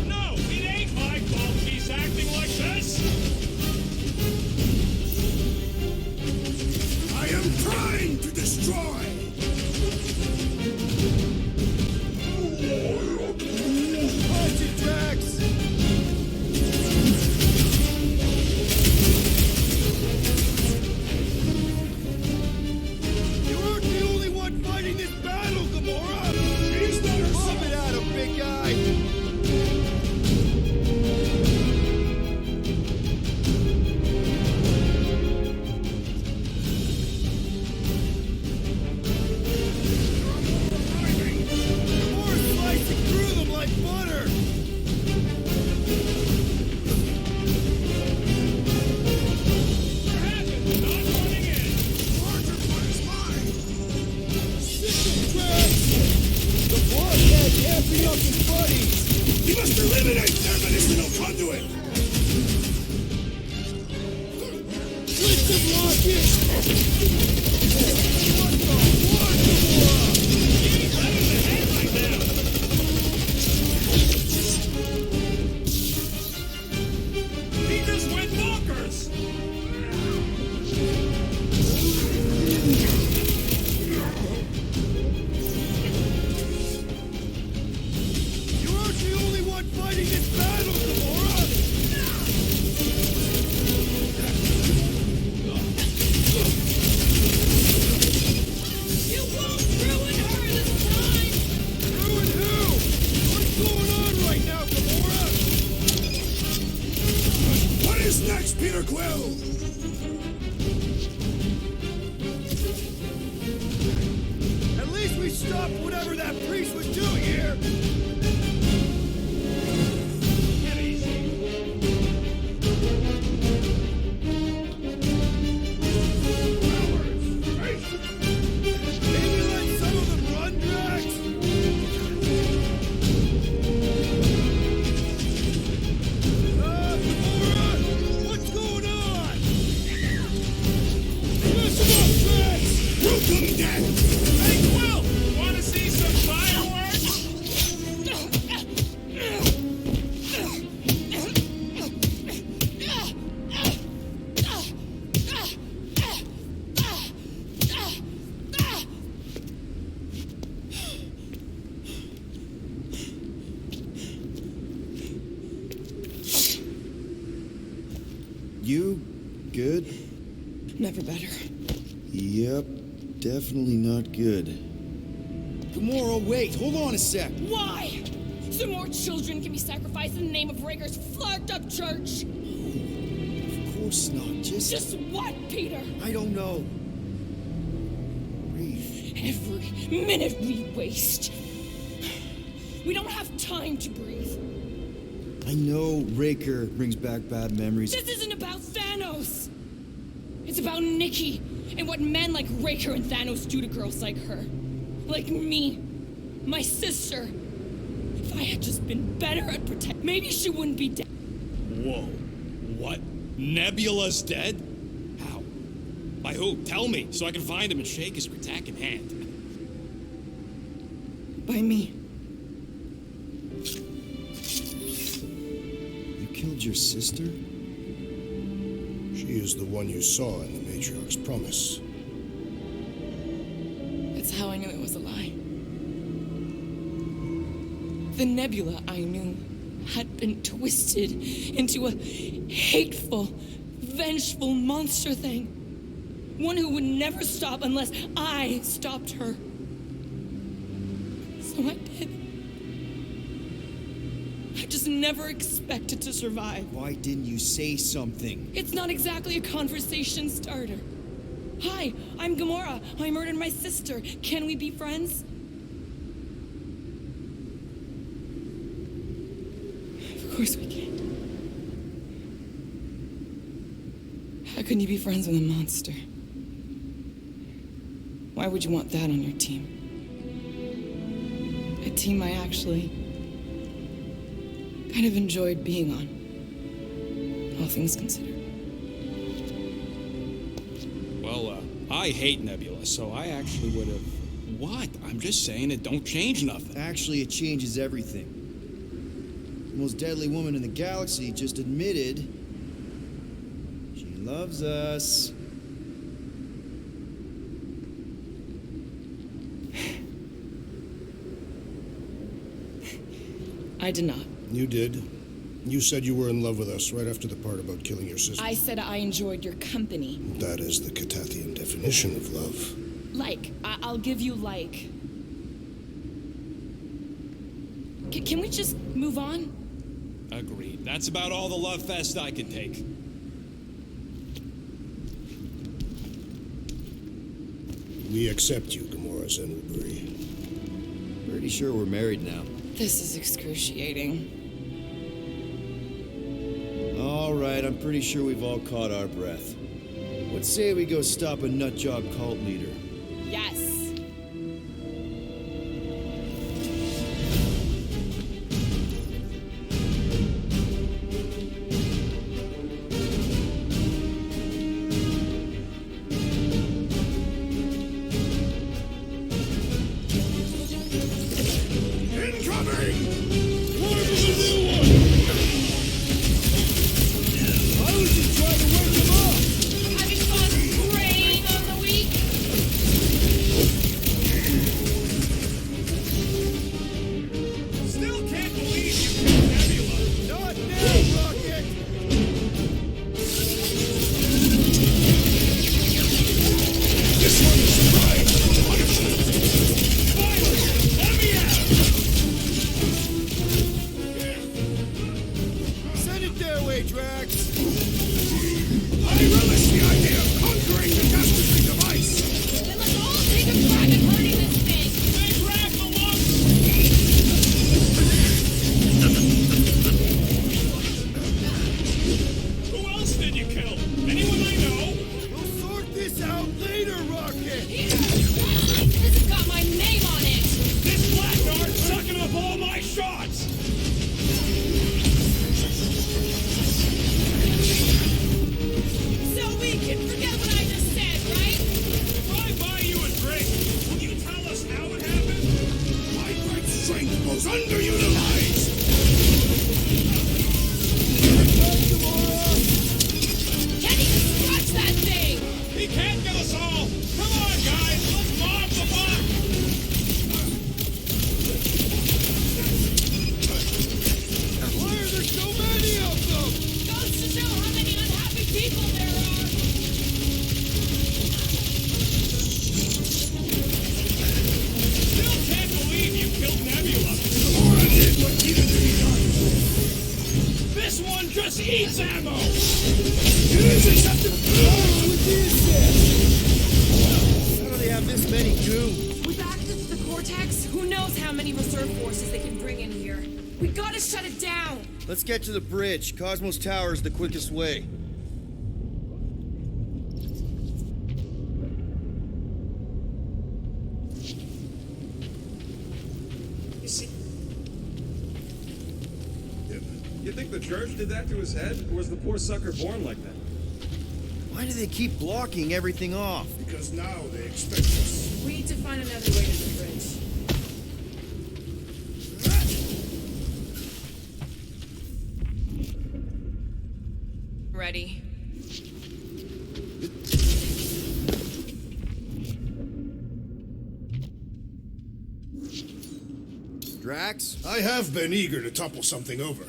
No, it ain't my fault he's acting like this! I am trying to destroy! Punch it, Drax! You aren't the only one fighting this battle, Gamora! She's not herself! Pump it out of big guy! Gamora's slicing through them like butter! The bloodhead can't be up his buddies! He must eliminate their medicinal conduit! Switch them, Rocket! He just went bonkers! You aren't the only one fighting this battle, Gamora! You won't ruin her this time! Ruin who? What's going on right now, Gamora? What is next, Peter Quill? At least we stopped whatever that priest was doing here! Get easy. Maybe let some of them run, Drax? Gamora! What's going on? Mess him up, Drax! Welcome, Death! Hey, Quill! Wanna see some fireworks? You good? Never better. Yep, definitely not good. Gamora, wait, hold on a sec. Why? So more children can be sacrificed in the name of Raker's flagged up church? Of course not, Just what, Peter? I don't know. Breathe. Every minute we waste. We don't have time to breathe. I know Raker brings back bad memories. This isn't about Thanos. It's about Nikki and what men like Raker and Thanos do to girls like her. Like me. My sister. If I had just been better at protect, maybe she wouldn't be dead. Whoa. What? Nebula's dead? How? By who? Tell me, so I can find him and shake his attacking hand. By me. You killed your sister? She is the one you saw in the Matriarch's promise. That's how I knew it was a lie. The nebula I knew had been twisted into a hateful, vengeful monster thing. One who would never stop unless I stopped her. So I did. I just never expected to survive. Why didn't you say something? It's not exactly a conversation starter. Hi, I'm Gamora. I murdered my sister. Can we be friends? Of course we can. How can you be friends with a monster? Why would you want that on your team? A team I actually kind of enjoyed being on, all things considered. Well, hi. I hate Nebula, so I actually would have... What? I'm just saying it don't change nothing. Actually, it changes everything. The most deadly woman in the galaxy just admitted she loves us. I did not. You did. You said you were in love with us right after the part about killing your sister. I said I enjoyed your company. That is the Catathian definition of love. Like, I'll give you like. Can we just move on? Agreed. That's about all the love fest I can take. We accept you, Gamora Zenwoodbury. Pretty sure we're married now. This is excruciating. All right, I'm pretty sure we've all caught our breath. Let's say we go stop a nutjob cult leader. Yes. Let's get to the bridge. Cosmos Tower is the quickest way. You think the church did that to his head, or was the poor sucker born like that? Why do they keep blocking everything off? Because now they expect us. We need to find another way to the bridge. Ready. Drax? I have been eager to topple something over.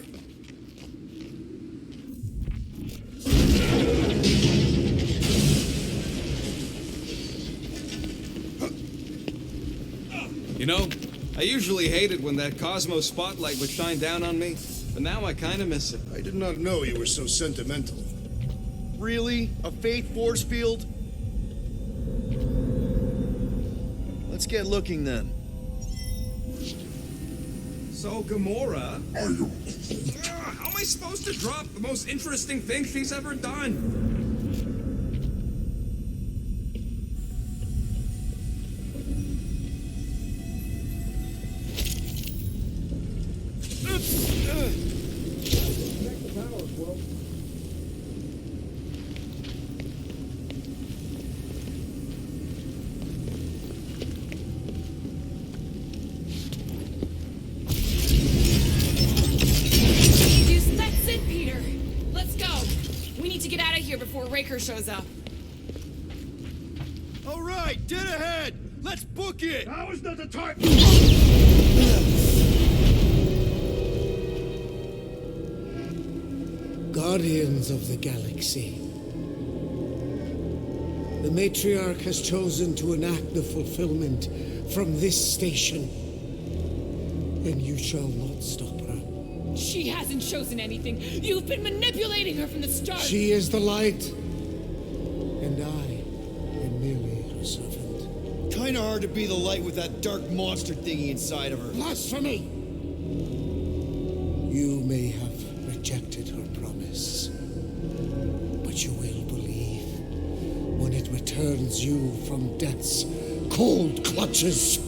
You know, I usually hated when that Cosmos spotlight would shine down on me, but now I kind of miss it. I did not know you were so sentimental. Really? A faith force field? Let's get looking then. So, Gamora... how am I supposed to drop the most interesting thing she's ever done? Raker shows up. All right, dead ahead. Let's book it. Now is not the time. Guardians of the Galaxy. The Matriarch has chosen to enact the fulfillment from this station. And you shall not stop her. She hasn't chosen anything. You've been manipulating her from the start. She is the light. And I am merely her servant. Kinda hard to be the light with that dark monster thingy inside of her. Blasphemy! You may have rejected her promise, but you will believe when it returns you from death's cold clutches.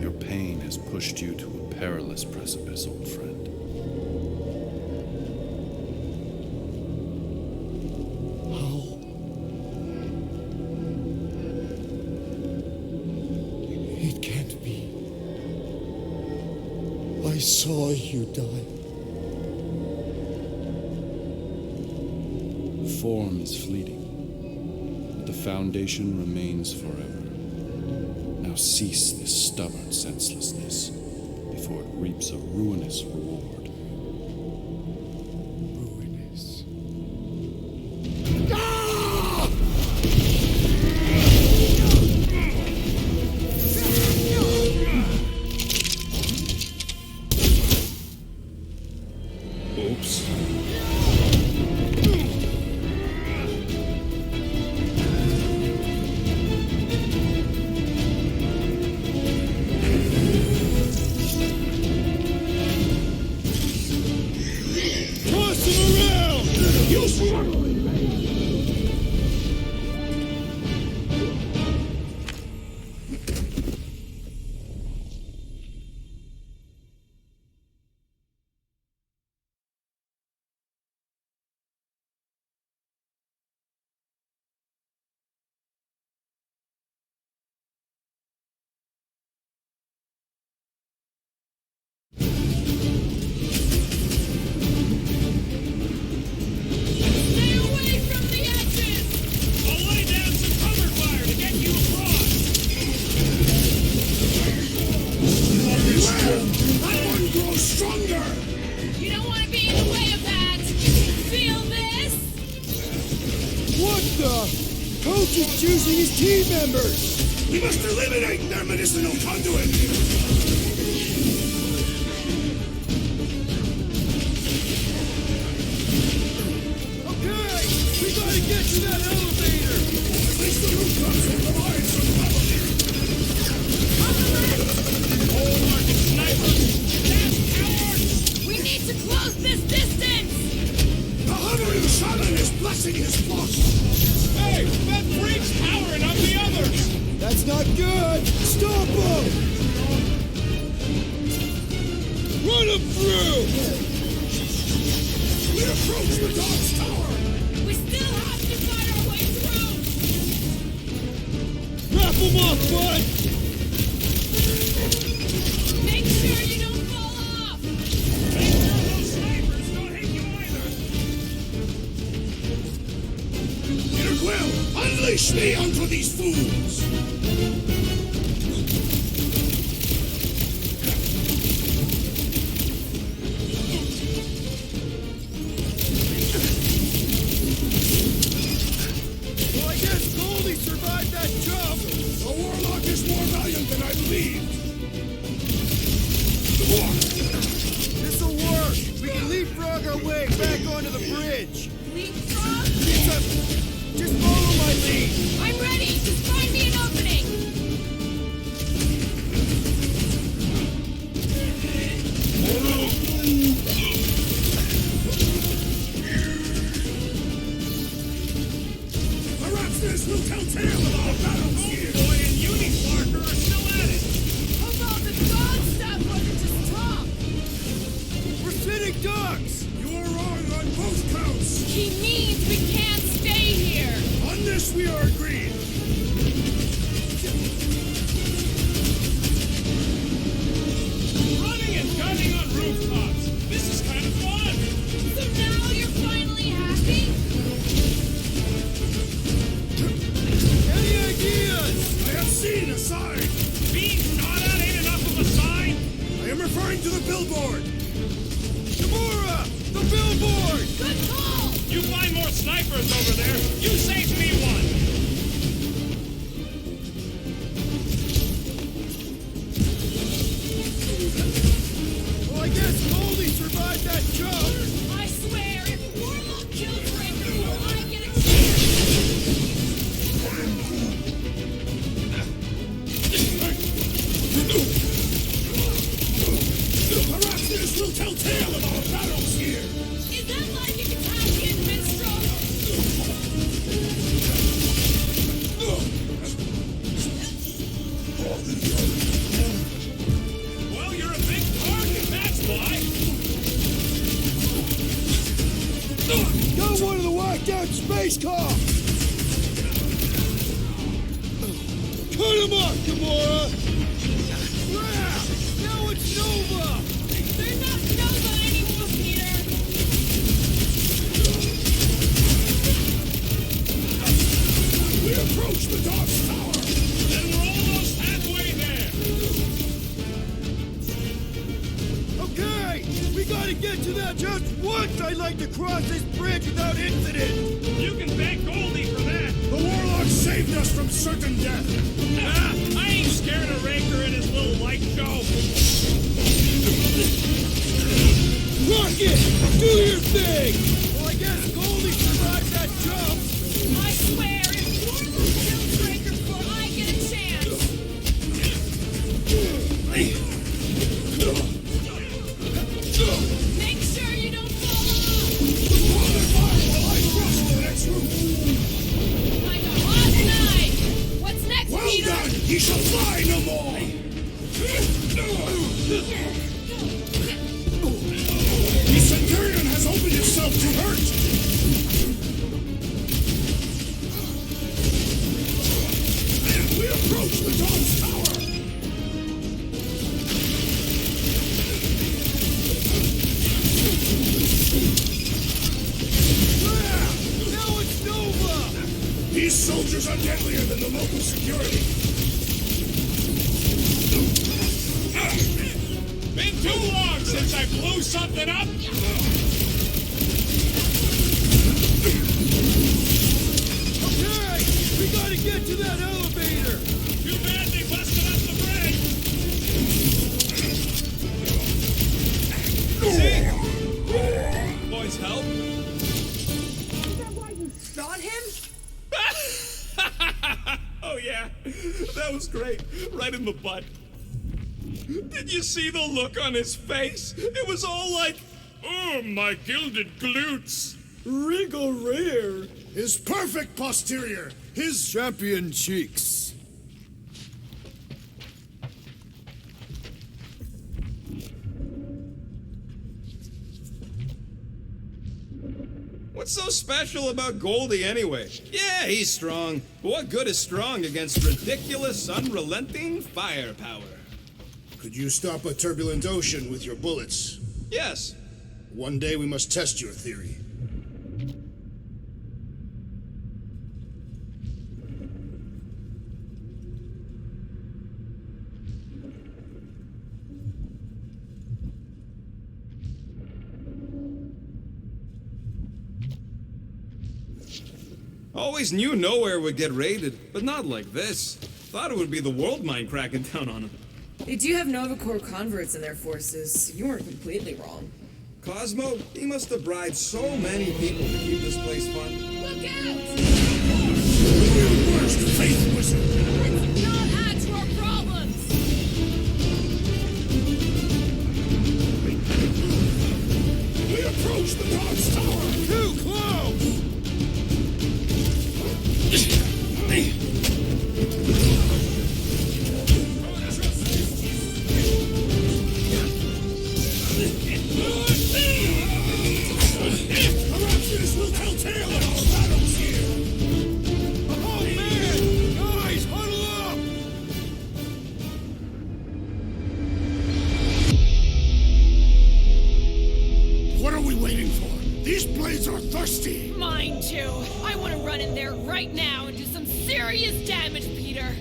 Your pain has pushed you to a perilous precipice, old friend. It can't be. I saw you die. The form is fleeting, but the foundation remains forever. Now cease this stubborn senselessness before it reaps a ruinous reward. Ruinous. Oops. Toss him around! You struggle! Stay away from the edges! I'll lay down some cover fire to get you across. That one grows stronger. You don't want to be in the way of that! Feel this? What the? Coach is choosing his team members! We must eliminate their medicinal conduit. Okay, we gotta get to that elevator! At least the roof comes from the lines from above. Oh, Market snipers! Damn cowards! We need to close this distance! The hovering shaman is blessing his flock. Hey, that freak's powering up the others! That's not good! Stop him! Run him through! We approach the dog's tower. We still have to fight our way through! Wrap him up, bud! Make sure you don't fall off! Make sure those snipers don't hit you either! Peter Quill, unleash me onto these fools. Well, I guess Goldie survived that jump! The warlock is more valiant than I believed. This'll work! We can leapfrog our way back onto the bridge! Leapfrog? Just follow my lead! I'm ready! Just find me an opening! Perhaps this will tell tale of our battlefield. Boy and Unisparker are still at it! How about the dog stuff wasn't just talk? We're sitting ducks! You are wrong on both counts. He means we can't stay here! On this we are agreed. Returning to the billboard! Gamora! The billboard! Good call! You find more snipers over there. You save me one. Well, I guess Goldie survived that jump. I swear, if Warlock kills Raker, will I get a chance? Perhaps this will tell tale of our battles here! Is that like a Kentuckian minstrel? Well, you're a big target, that's why. Got one of the whacked out space cops! Cut him up, Gamora! Yeah! Now it's Nova! They're not Nova anymore, Peter! We approach the Dog's Tower! Then we're almost halfway there. Okay! We gotta get to that just once! I'd like to cross this bridge without incident! You can thank Goldie for that. The Warlock saved us from certain death! Ah, I ain't scared of Raker and his little light show. Rocket! Do your thing! Well, I guess Goldie survived that jump! I swear, if Warlock kills Raker before I get a chance! Make sure you don't fall off! Like a hot knife! What's next, Well Peter? done! He shall fly no more! The Centurion has opened himself to hurt! And we approach the Dog's Tower! Now it's Nova! These soldiers are deadlier than the local security! Been too long since I blew something up. Okay! We gotta get to that elevator! Too bad they busted up the bridge. See? Boys, help. Is that why you shot him? Oh yeah, that was great. Right in the butt. Did you see the look on his face? It was all like, oh, my gilded glutes. Regal rear! His perfect posterior! His Champion cheeks! What's so special about Goldie anyway? Yeah, he's strong. But what good is strong against ridiculous, unrelenting firepower? Could you stop a turbulent ocean with your bullets? Yes. One day we must test your theory. Always knew nowhere would get raided, but not like this. Thought it would be the world mine cracking down on them. They do have Nova Corps converts in their forces. You weren't completely wrong. Cosmo, he must have bribed so many people to keep this place fun. Look out! Your worst faith wizard! Let's not add to our problems! We approach the Dog's Tower! Too close! Perhaps this will tell tale of our battles here! Oh man! Guys, huddle up! What are we waiting for? These blades are thirsty! Mine too. I want to run in there right now and do some serious damage, Peter.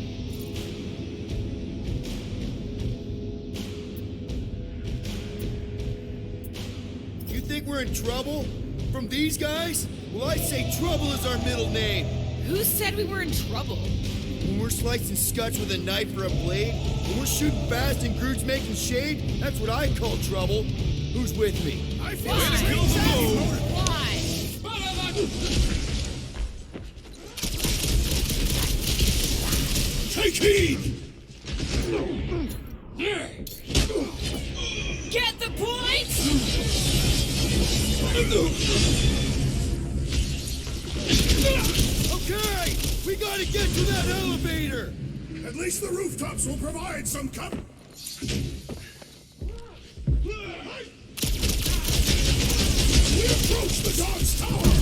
think we're in trouble? From these guys? Well, I say trouble is our middle name. Who said we were in trouble? When we're slicing scutch with a knife or a blade, when we're shooting fast and Groot's making shade, that's what I call trouble. Who's with me? I feel Why? Take heed! Get the point? Okay, we gotta get to that elevator. At least the rooftops will provide some cover. We approach the dog's tower.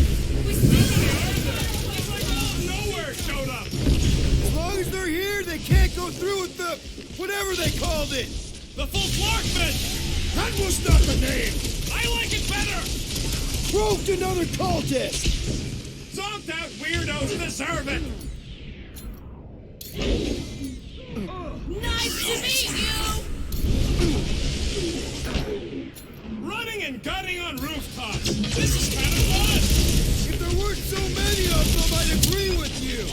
Nowhere showed up! As long as they're here, they can't go through with the whatever they called it. The full Clarkman! That was not the name. I like it better! Proved another cultist. Zonked out weirdos deserve it! Nice to meet you! Running and gunning on rooftops! This is kind of fun! If there weren't so many of them, I'd agree with you.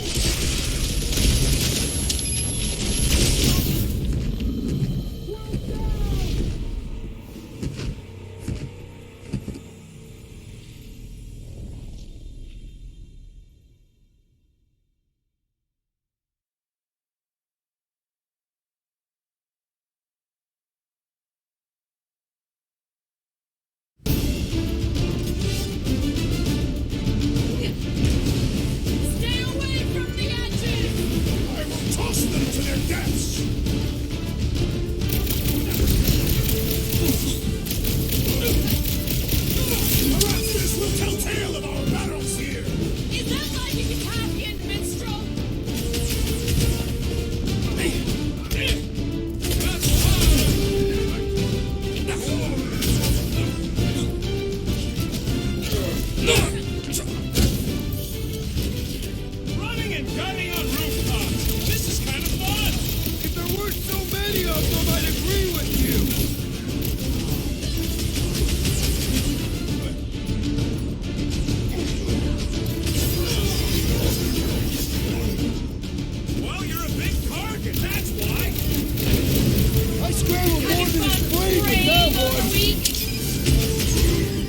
Stay away from the edges! I will toss them to their deaths. Perhaps this will tell tale of our battles here. Is that like a Gotgian minstrel? Running and gunning on rooftops! This is kind of fun! If there weren't so many of them, I'd agree with you. Well, you're a big target, that's why! I scrambled more than his brain with that one.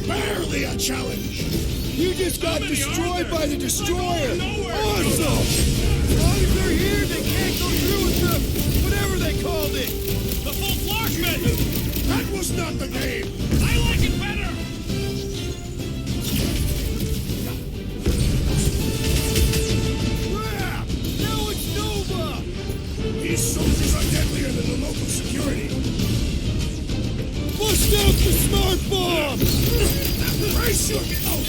Barely a challenge. You just got many are destroyed there? by the It's like destroyer. nowhere. Awesome. As long as they're here, they can't go through with the whatever they called it. The full Clarkman! That was not the name. I like it better! Crap! Now it's Nova. These soldiers are deadlier than the local security. Bust out the smart bomb. Brace your oh.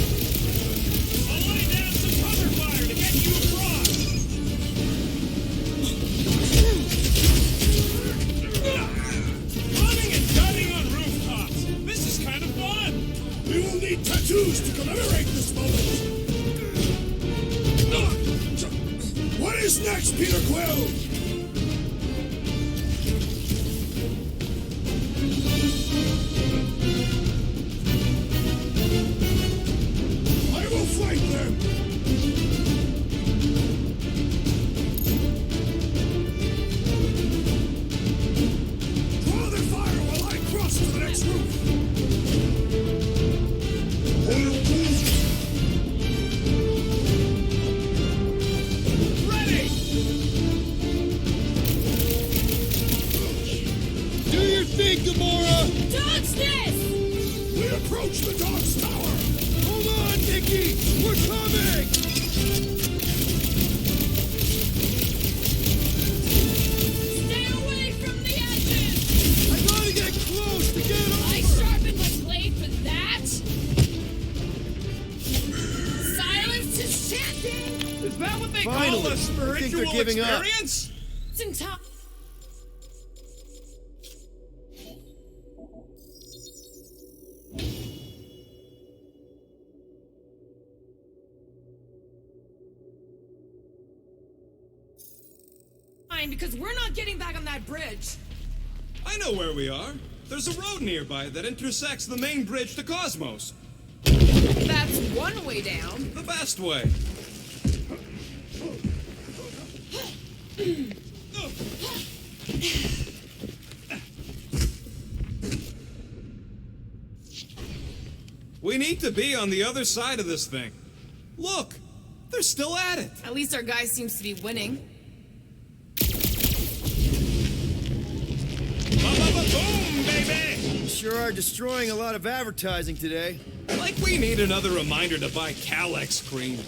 I'll lay down some cover fire to get you across! Running and gunning on rooftops! This is kind of fun! We will need tattoos to commemorate this moment. What is next, Peter Quill? I will fight them. Draw their fire while I cross to the next roof. Ready! Do your thing, Gamora. Dodge this! We approach the dog's tower. Hold on, Nikki. We're coming. Stay away from the edges! I gotta get close to get I over. sharpened my blade for that! Silence is chanting! Is that what they Finally, call a I think spiritual they're giving up. experience? It's in top. time because we're not getting back on that bridge. I know where we are. There's a road nearby that intersects the main bridge to Cosmos. That's one way down. The best way. We need to be on the other side of this thing. Look, they're still at it. At least our guy seems to be winning. Boom, baby! You sure are destroying a lot of advertising today. Like we need another reminder to buy Calex cream.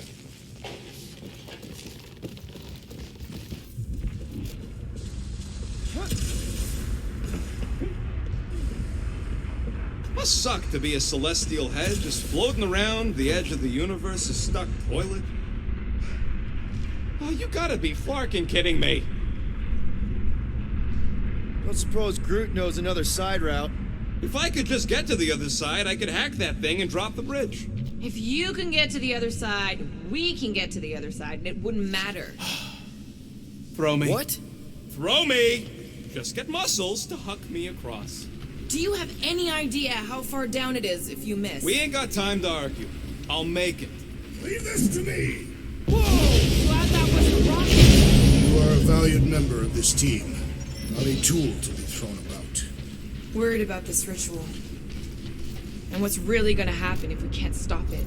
Must suck to be a celestial head just floating around the edge of the universe, a stuck toilet. Oh, you gotta be flarkin' kidding me. Don't suppose Groot knows another side route. If I could just get to the other side, I could hack that thing and drop the bridge. If you can get to the other side, we can get to the other side, and it wouldn't matter. Throw me. What? Throw me! Just get muscles to huck me across. Do you have any idea how far down it is if you miss? We ain't got time to argue. I'll make it. Leave this to me! Whoa! Glad that wasn't rocket. You are a valued member of this team, not a tool to be thrown about. Worried about this ritual. And what's really gonna happen if we can't stop it.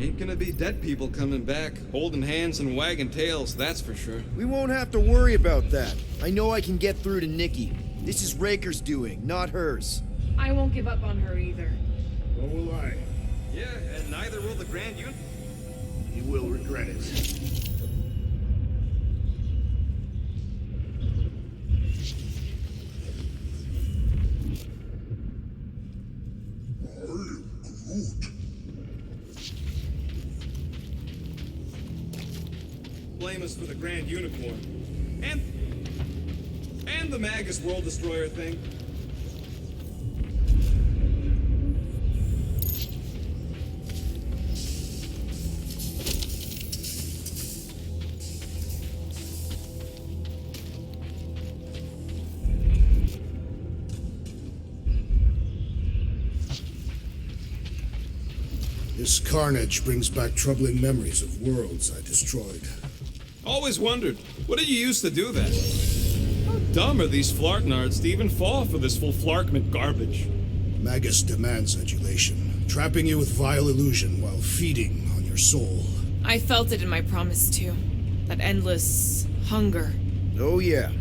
Ain't gonna be dead people coming back, holding hands and wagging tails, that's for sure. We won't have to worry about that. I know I can get through to Nikki. This is Raker's doing, not hers. I won't give up on her either. Nor will I. Yeah, and neither will the Grand Union. You will regret it. Blame us for the Grand Unicorn. And the Magus World Destroyer thing. This carnage brings back troubling memories of worlds I destroyed. Always wondered, what did you use to do that? How dumb are these flartnards to even fall for this full flarkment garbage? Magus demands adulation, trapping you with vile illusion while feeding on your soul. I felt it in my promise too. That endless hunger. Oh yeah.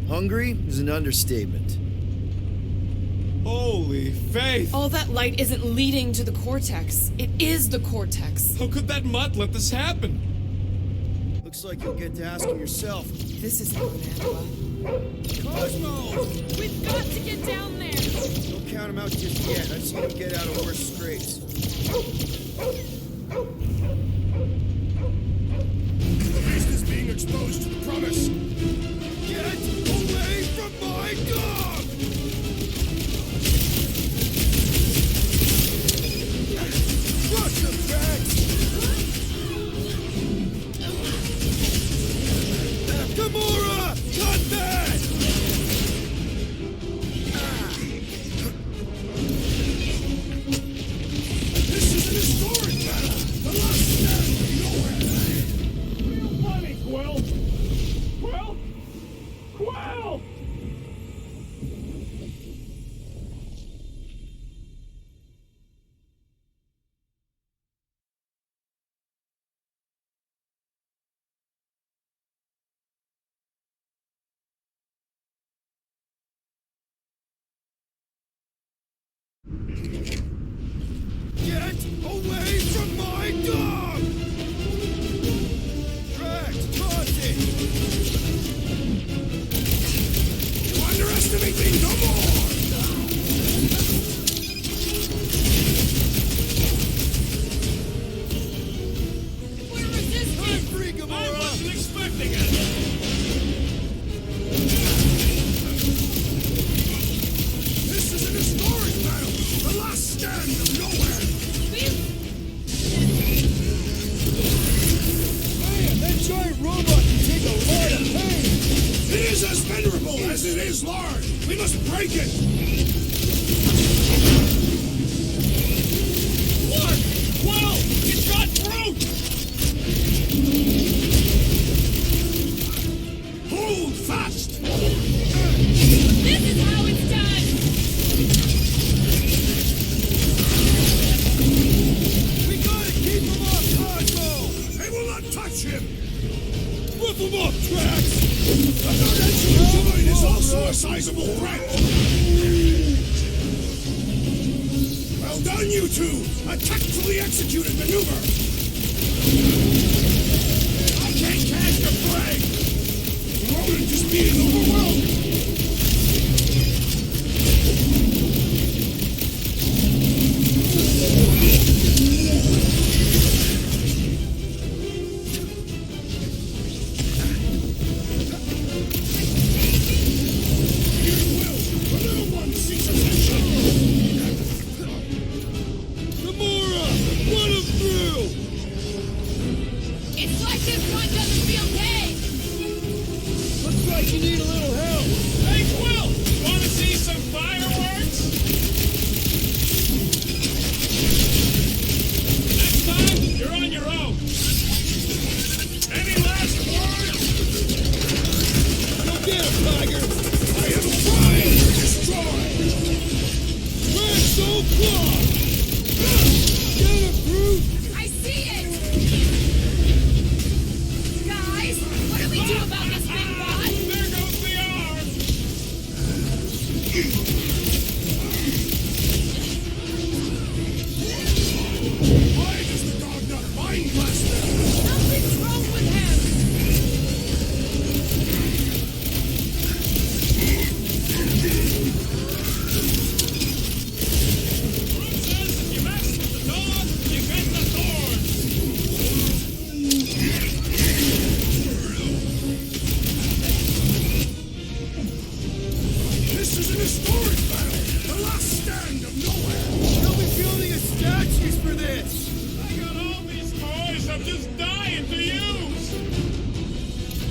Hungry is an understatement. Holy faith! All that light isn't leading to the cortex. It is the cortex. How could that mutt let this happen? Looks like you'll get to ask him yourself. This is how Angela. Cosmo! We've got to get down there! Don't count him out just yet. I've seen him get out of worse scrapes. The beast is being exposed to the promise. Get away from my dog! Crush the tracks! Gamora! Cut that! This is an historic battle! The last stand of nowhere! Real funny, Quill! Quill! Get away from my dog! Drax, toss it! You underestimate me no more! We're resisting! Free, Gamora! I wasn't expecting it! This is an historic battle! The last stand of nowhere! Man, that giant robot can take a lot of pain! It is a is large! We must break it! Look! Well, it's got fruit! Hold fast! This is how it's done! We gotta keep him off Cosmo! They will not touch him! Whip him up, Drax! The dimensional void is also a sizable threat! Well done, you two! A tactfully executed maneuver! I can't catch the prey! The rodent is being overwhelmed! It's like this one doesn't feel pain! Looks like you need a little help. Hey, Quill! Want to see some fireworks? Next time, you're on your own. Any last words? Go get him, Tiger! I am trying to destroy! Red Soul Claw! Get him, Brute! I see it! Guys, what do we do about this big bot? There goes the arm! Why does the dog not mind Blaster? Something's wrong with him! Says if you mess with the dog, you get the thorns! This is an historic battle! The last stand of nowhere! They'll be building a statues for this! I got all these toys I'm just dying to use!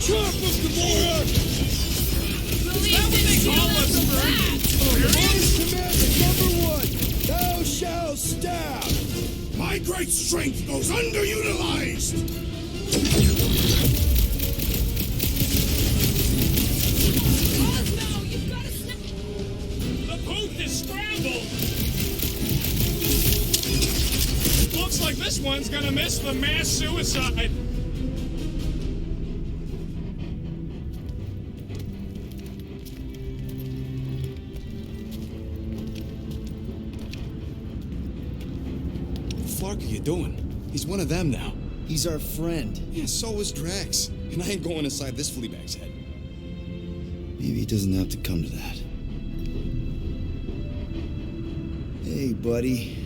Chop up the Gamora! Believe they call us Orders Commander number 1! Thou shalt stab! My great strength goes underutilized! Cosmo, you've got to snap! The booth is scrambled! Looks like this one's gonna miss the mass suicide! What the fuck are you doing? He's one of them now. He's our friend. Yeah, so is Drax. And I ain't going inside this flea bag's head. Maybe it doesn't have to come to that. Hey, buddy.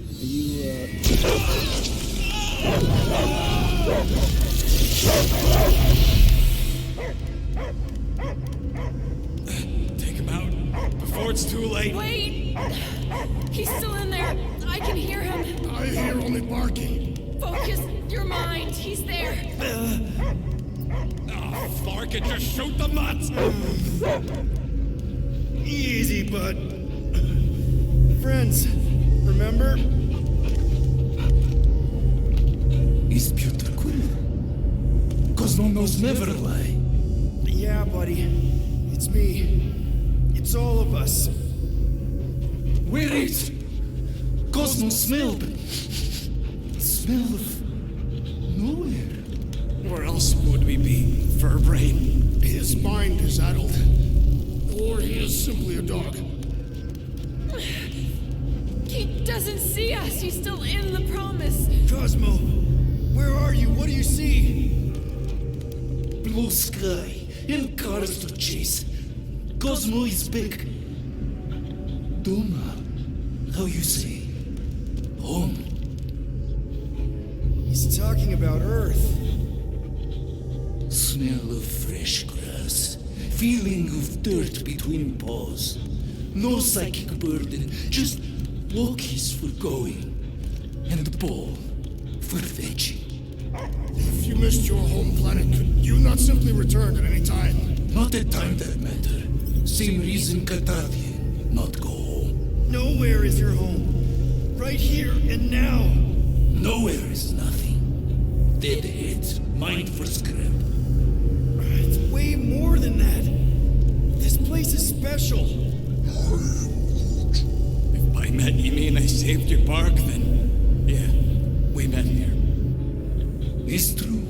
Are you, Take him out before it's too late. Wait! He's still in there. I can hear him. I hear only barking. Focus your mind. He's there. Oh, Flark, and just shoot the nuts! Easy, bud. Friends, remember? Is Peter Quill? Cosmo knows never lie. Yeah, buddy. It's me. It's all of us. Where is Cosmo smelled? Smell of nowhere. Where else would we be, Furbrain? His mind is addled. Or he is simply a dog. He doesn't see us. He's still in the promise. Cosmo, where are you? What do you see? Blue sky and cars to chase. Cosmo is back. Doma, how you say? Home. He's talking about Earth. Smell of fresh grass. Feeling of dirt between paws. No psychic burden, just walkies for going. And the ball for fetching. If you missed your home planet, could you not simply return at any time? Not a time that matter. Same reason Catathian not go home. Nowhere is your home. Right here and now. Nowhere is nothing. Deadheads, mind for scrap. It's way more than that. This place is special. If by met you mean I saved your bark, then yeah, we met here. It's true.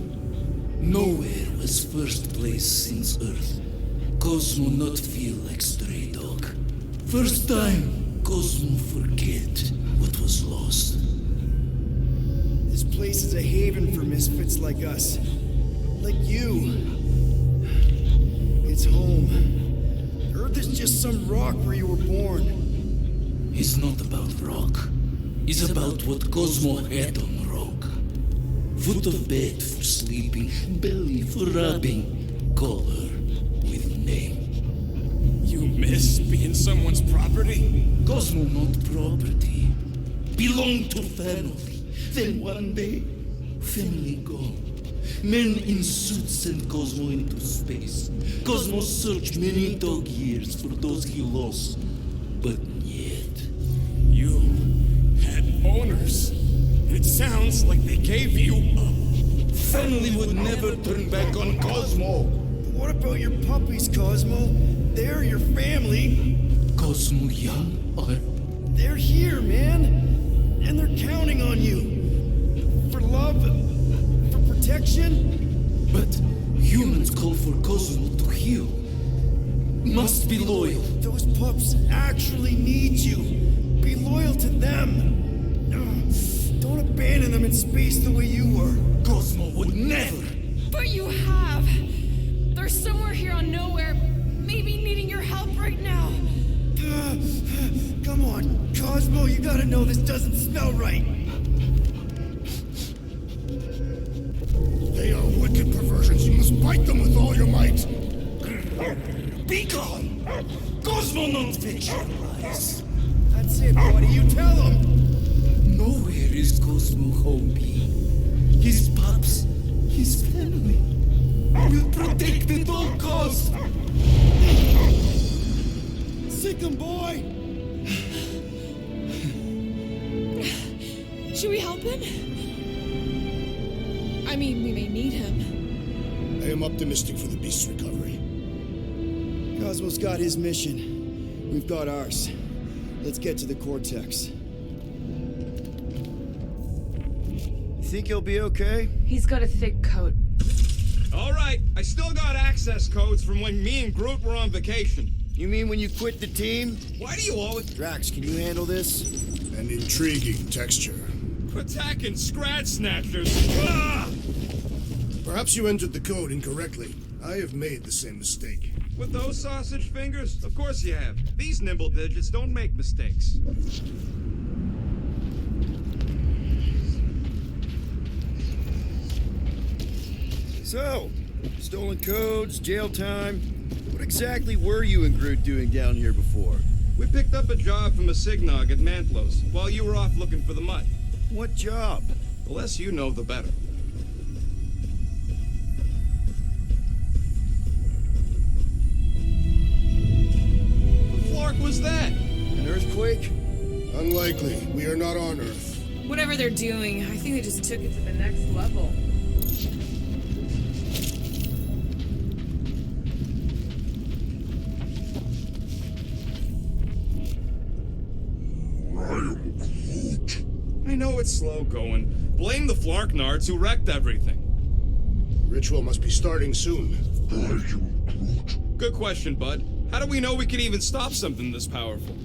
Nowhere was first place since Earth. Cosmo not feel like stray dog. First time, Cosmo forget what was lost. This place is a haven for misfits like us. Like you. It's home. Earth is just some rock where you were born. It's not about rock. It's about what Cosmo had on rock. Foot of bed for sleeping, belly for rubbing. Call her with name. You miss being someone's property? Cosmo not property. Belong to family. Then one day, family gone. Men in suits send Cosmo into space. Cosmo searched many dog years for those he lost. But yet... You had owners. It sounds like they gave you up. Family would never turn back on Cosmo. What about your puppies, Cosmo? They're your family. Cosmo young or... They're here, man. And they're counting on you. For love, for protection. But humans call for Cosmo to heal. Must be loyal. Those pups actually need you. Be loyal to them. Don't abandon them in space the way you were. Cosmo would never. But you have. They're somewhere here on Nowhere, maybe needing your help right now. Come on, Cosmo, you gotta know this doesn't smell right. They are wicked perversions. You must bite them with all your might. Be gone! Cosmo not fix your lies. That's it, buddy. You tell them. Nowhere is Cosmo home be. His pups, his family. Will protect at all costs. Sick 'em, boy. Should we help him? I mean, we may need him. I am optimistic for the beast's recovery. Cosmo's got his mission. We've got ours. Let's get to the Cortex. You think he'll be okay? He's got a thick coat. All right, I still got access codes from when me and Groot were on vacation. You mean when you quit the team? Why do you always... Drax, can you handle this? An intriguing texture. Attacking Scratch Snatchers. Ah! Perhaps you entered the code incorrectly. I have made the same mistake. With those sausage fingers? Of course you have. These nimble digits don't make mistakes. So, stolen codes, jail time. What exactly were you and Groot doing down here before? We picked up a job from a Signog at Mantlos while you were off looking for the mud. What job? The less you know, the better. What flark was that? An earthquake? Unlikely. We are not on Earth. Whatever they're doing, I think they just took it to the next level. I know it's slow going. Blame the Flarknards who wrecked everything. Ritual must be starting soon. Good question, bud. How do we know we can even stop something this powerful?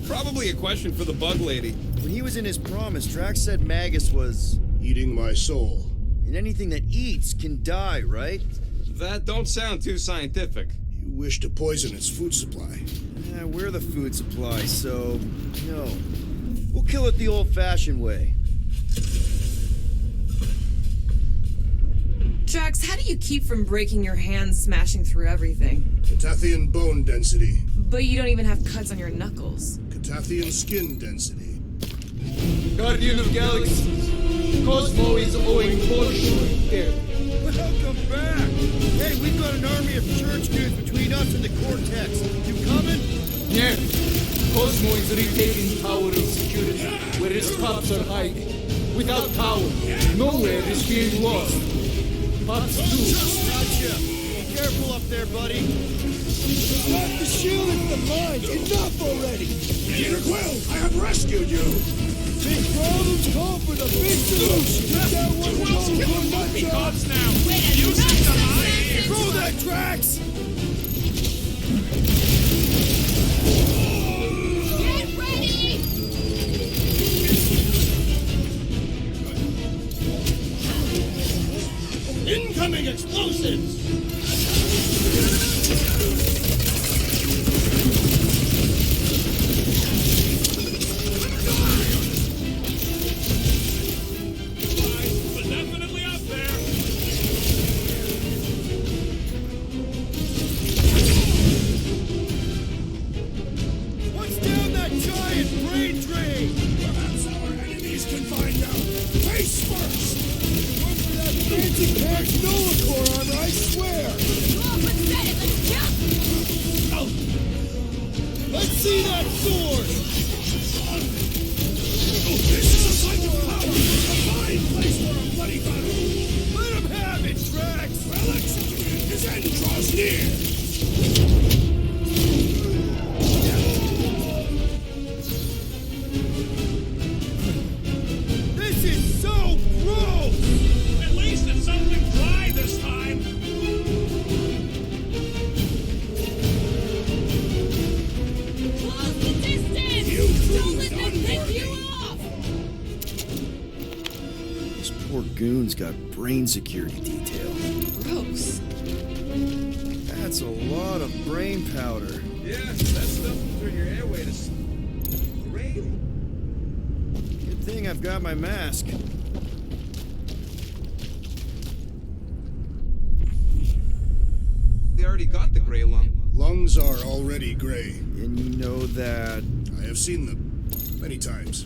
Probably a question for the bug lady. When he was in his promise, Drax said Magus was... eating my soul. And anything that eats can die, right? That don't sound too scientific. You wish to poison its food supply. We're the food supply, so... no. We'll kill it the old-fashioned way. Jax, how do you keep from breaking your hands smashing through everything? Catathian bone density. But you don't even have cuts on your knuckles. Catathian skin density. Guardian of Galaxies, Cosmo is owing fortune here. Welcome back! Hey, we've got an army of church dudes between us and the Cortex. You coming? Yeah. Cosmo is retaking Tower of Security, where his cops are hiding. Without power, nowhere is being lost. Pops too. Gotcha. Be careful up there, buddy. Not the shield, it's the mines. Enough already. Peter Quill, I have rescued you! Big problems call for the big solution. That one Quill's goes killing for both my me job. gods now! Using the eye! Throw that, Drax! Get ready! Incoming explosives! We're definitely up there! What's down that giant brain drain? Perhaps our enemies can find out. Face first! One for that fancy Pax Nova Corps armor, I swear. Look, let's set it. Let's jump! Let's see that sword. This is a site of power! A fine place for a bloody battle! Let him have it, Drax! Well executed! His end draws near! This is so gross! At least it's something dry this time! Close the distance! Don't let them pick you off! This poor goon's got brain security detail. Gross. That's a lot of brain powder. Yeah, that stuff will turn your airway to gray. Good thing I've got my mask. They already got the gray lung. Lungs are already gray. And you know that... I have seen them many times.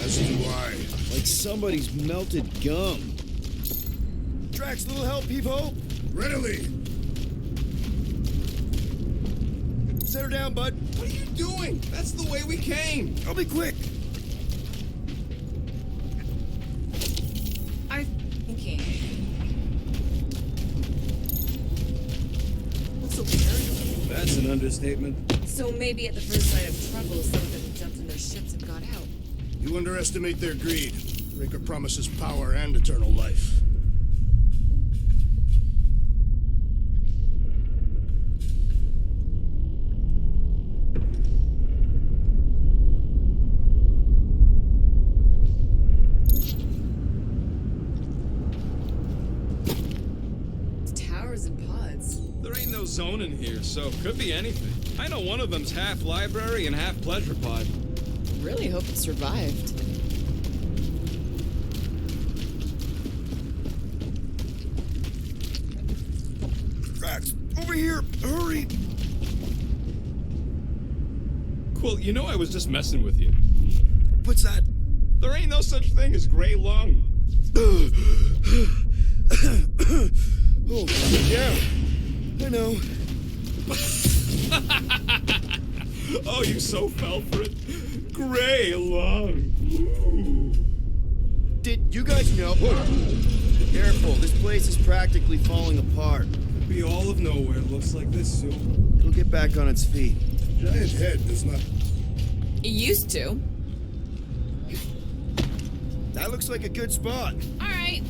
As do I. like somebody's melted gum. Drax, little help, Peepo? Readily! Set her down, bud. What are you doing? That's the way we came. I'll be quick. I'm thinking. What's so paranoid? That's an understatement. So maybe at the first sign of trouble, some of them jumped in their ships and got out. You underestimate their greed. Raker promises power and eternal life. Towers and pods. There ain't no zone in here, so could be anything. I know one of them's half library and half pleasure pod. Really hope it survived. Drax, over here! Hurry! Cool, you know I was just messing with you. What's that? There ain't no such thing as gray lung. Oh, yeah. I know. Oh, you so fell for it. Gray lung. Ooh. Did you guys know? Careful, this place is practically falling apart. Be all of nowhere, looks like this soon. It'll get back on its feet. Giant head does not... It used to. That looks like a good spot. All right.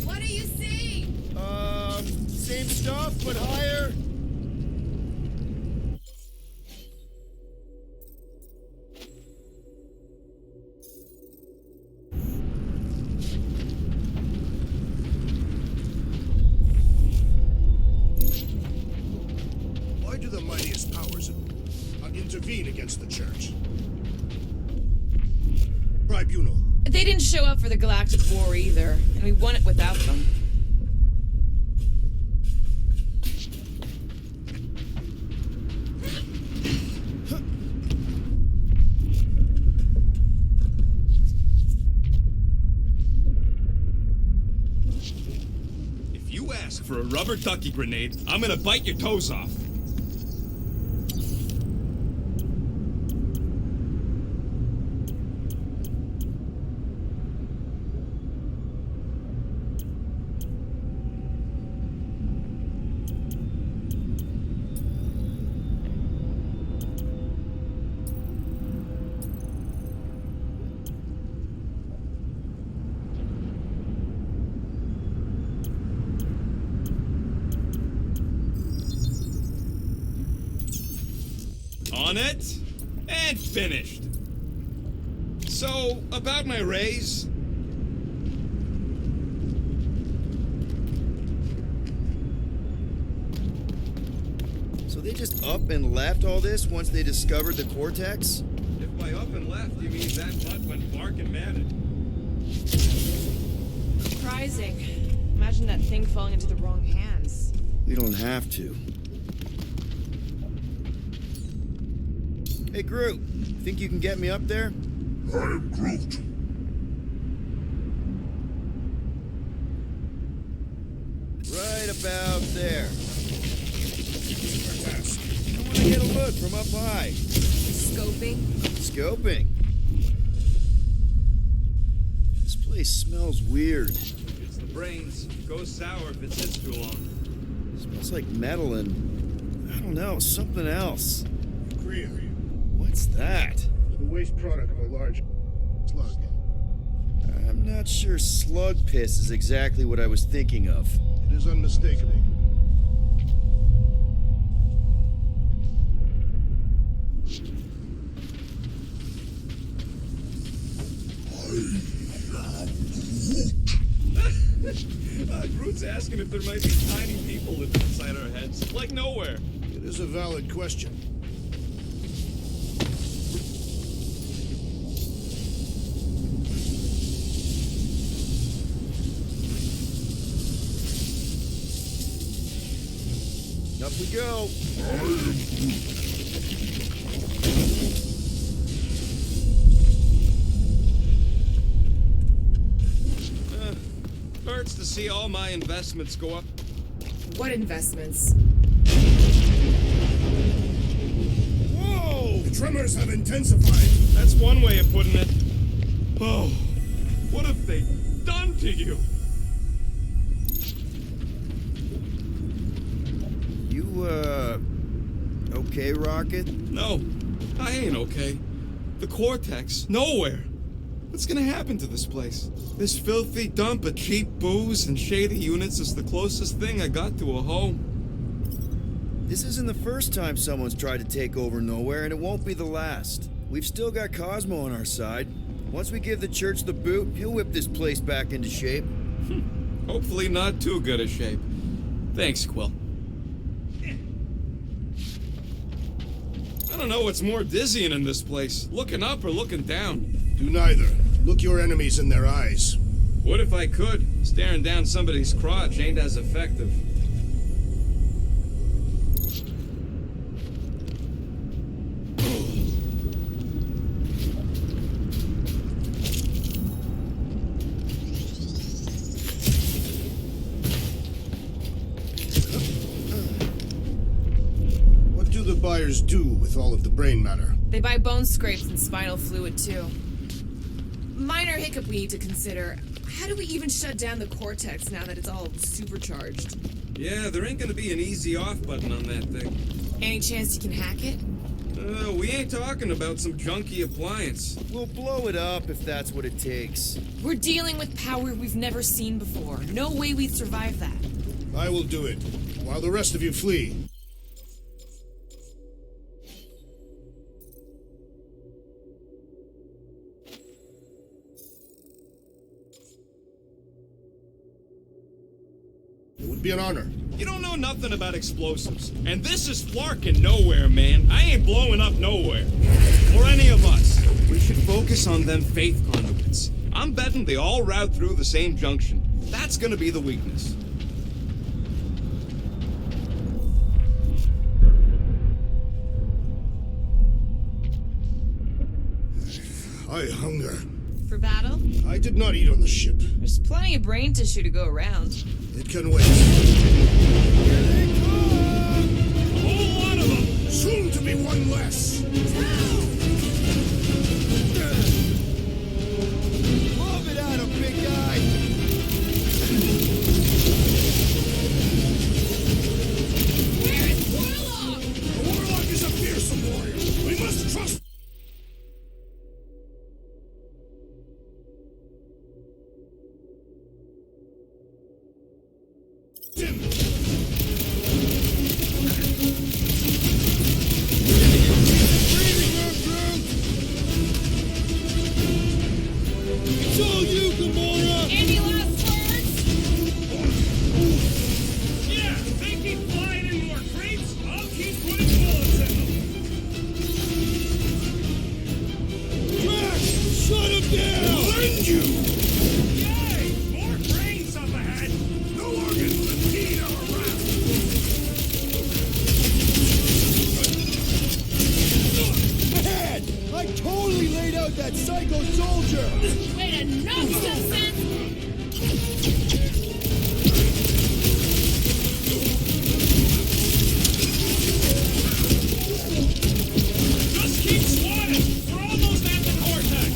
What do you see? Same stuff, but higher. show up for the Galactic War either, and we won it without them. If you ask for a rubber ducky grenade, I'm gonna bite your toes off. On it, and finished. So, about my raise. So they just up and left all this once they discovered the cortex? If by up and left you mean that butt went barking mad. Surprising. Imagine that thing falling into the wrong hands. We don't have to. Hey, Groot. Think you can get me up there? I am Groot. Right about there. I want to get a look from up high. Scoping? Scoping. This place smells weird. It's the brains. Goes sour if it sits too long. Smells like metal and, I don't know, something else. Korea. What's that? The waste product of a large slug. I'm not sure slug piss is exactly what I was thinking of. It is unmistakable. Groot's asking if there might be tiny people living inside our heads. Like nowhere. It is a valid question. Up we go. Hurts to see all my investments go up. What investments? Whoa! The tremors have intensified. That's one way of putting it. Oh, what have they done to you? Okay, Rocket? No, I ain't okay. The Cortex, nowhere. What's gonna happen to this place? This filthy dump of cheap booze and shady units is the closest thing I got to a home. This isn't the first time someone's tried to take over Nowhere, and it won't be the last. We've still got Cosmo on our side. Once we give the church the boot, he'll whip this place back into shape. Hopefully not too good a shape. Thanks, Quill. I don't know what's more dizzying in this place, looking up or looking down. Do neither. Look your enemies in their eyes. What if I could? Staring down somebody's crotch ain't as effective. What do the buyers do with all of the brain matter? They buy bone scrapes and spinal fluid, too. Minor hiccup we need to consider. How do we even shut down the Cortex now that it's all supercharged? Yeah, there ain't gonna be an easy off button on that thing. Any chance you can hack it? We ain't talking about some junky appliance. We'll blow it up if that's what it takes. We're dealing with power we've never seen before. No way we'd survive that. I will do it, while the rest of you flee. It would be an honor. You don't know nothing about explosives. And this is flarking nowhere, man. I ain't blowing up nowhere. Or any of us. We should focus on them faith conduits. I'm betting they all route through the same junction. That's gonna be the weakness. I hunger. For battle? I did not eat on the ship. There's plenty of brain tissue to go around. It can wait. Here they come! A whole lot of them! Soon to be one less! Lob it at him, big guy! Where is Warlock? The Warlock is a fearsome warrior. We must trust him. It's all you, Gamora! Any last words? Yeah, they keep flying in more creeps. I'll keep putting bullets in them. Drax, shut him down! Blend you! Yay! More brains up ahead. No organs that feed our wrath! Ahead! I totally laid out that psycho soldier! Way to know something! Just keep swatting. We're almost at the cortex.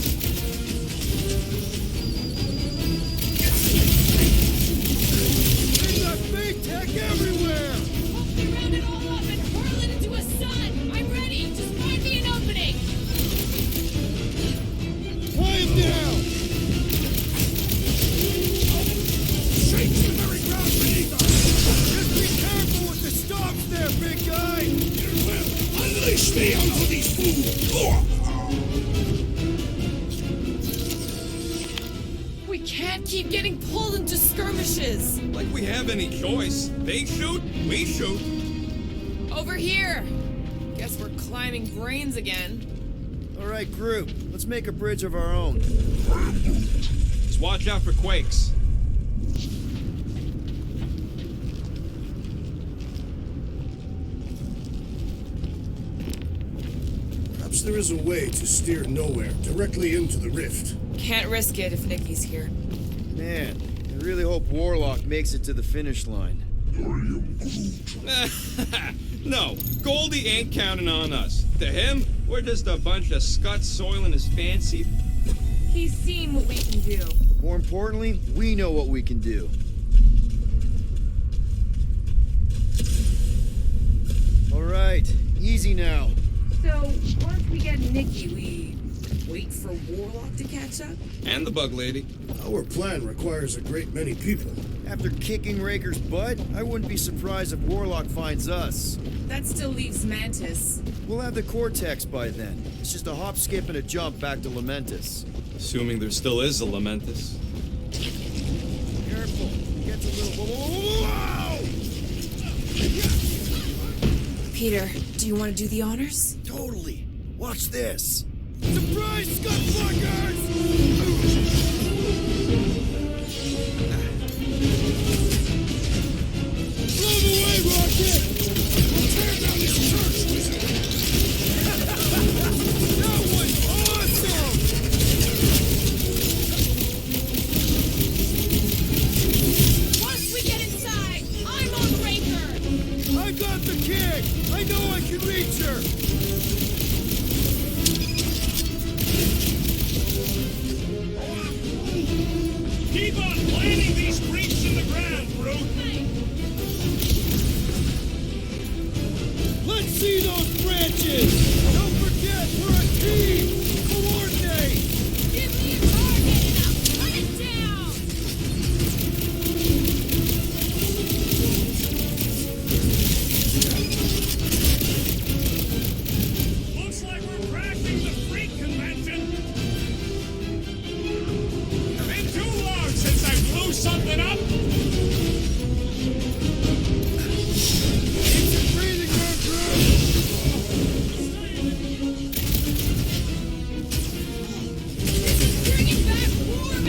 They got fake tech everywhere! Hopefully round it all up and hurl it into a sun! I'm ready! Just find me an opening! Tie him down! Shakes the very ground beneath us! Just be careful with the stops there, big guy! Peter Quill, unleash me onto these fools! We can't keep getting pulled into skirmishes. Like we have any choice. They shoot, we shoot. Over here. Guess we're climbing brains again. All right, group. Let's make a bridge of our own. Just watch out for quakes. Perhaps there is a way to steer nowhere directly into the rift. Can't risk it if Nikki's here. Man, I really hope Warlock makes it to the finish line. No, Goldie ain't counting on us. To him, we're just a bunch of scuts soiling his fancy. He's seen what we can do. More importantly, we know what we can do. All right, easy now. So, once we get Nikki, we wait for Warlock to catch up? And the bug lady. Our plan requires a great many people. After kicking Raker's butt, I wouldn't be surprised if Warlock finds us. That still leaves Mantis. We'll have the Cortex by then. It's just a hop, skip, and a jump back to Lamentus. Assuming there still is a Lamentus. Careful. Gets a little... Whoa! Peter, do you want to do the honors? Totally. Watch this. Surprise, scumfuckers! Blow him away, Rocket! We'll tear down this church, wizard! That was awesome! Once we get inside, I'm on Raker! I got the kick! I know I can reach her! Keep on planting these creeps in the ground, Brute. Let's see those branches! Don't forget, we're a team! Coordinate! Give me a target and I'll cut it down! Looks like we're crashing the freak convention. Been too long since I blew something up. Keep your breathing room, Bringing back Warlock!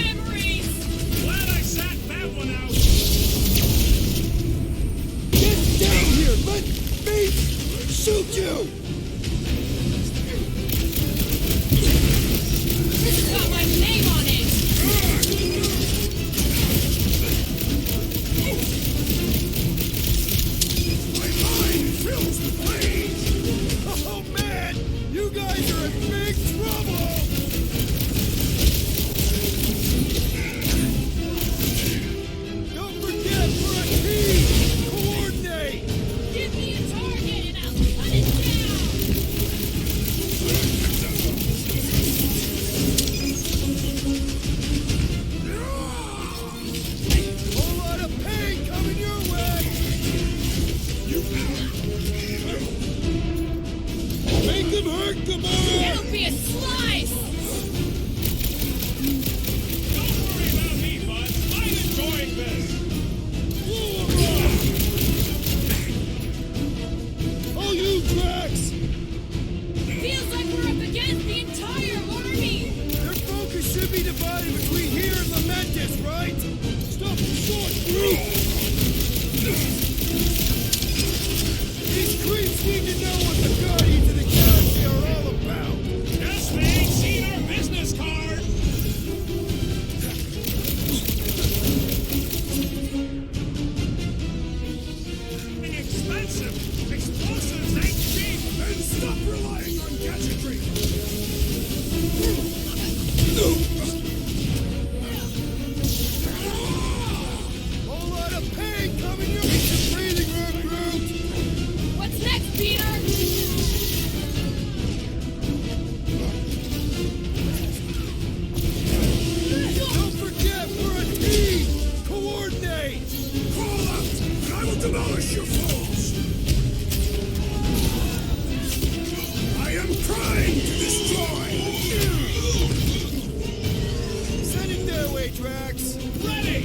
Drax? Ready!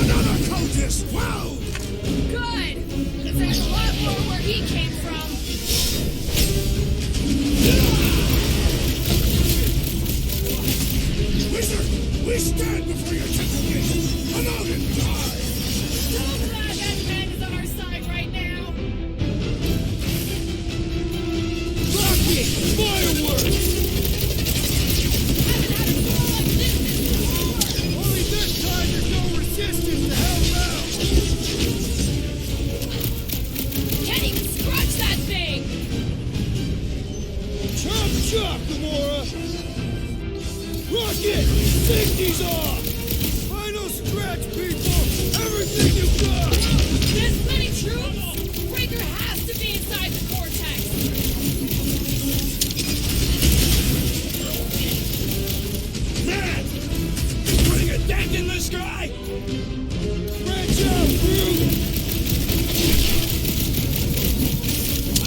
Another cultist! Wow! Good! Because there's a lot more where he came from. Wizard! We stand before your temple gate! Come out and die! So glad that man is on our side right now. Rocket! Fireworks! Haven't had a floor like this before. Only this time there's no resistance to help out! Can't even scratch that thing! Chop chop, Gamora! Rocket! Safety's off! Final scratch, people! Everything you got! This many troops? Breaker has to be inside the cortex! Man! Putting a dent in the sky! Stretch out, Groot!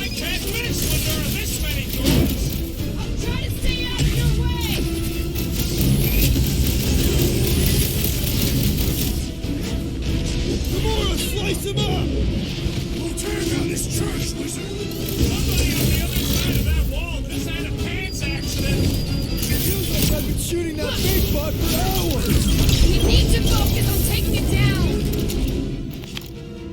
I can't miss when there are this many doors! I'll try to stay out of your way! Gamora, slice him up! We'll tear down this church, wizard! Somebody on the other side of that wall just had a pants accident! Feels like I've been shooting that big butt for hours! We need to focus on taking it down!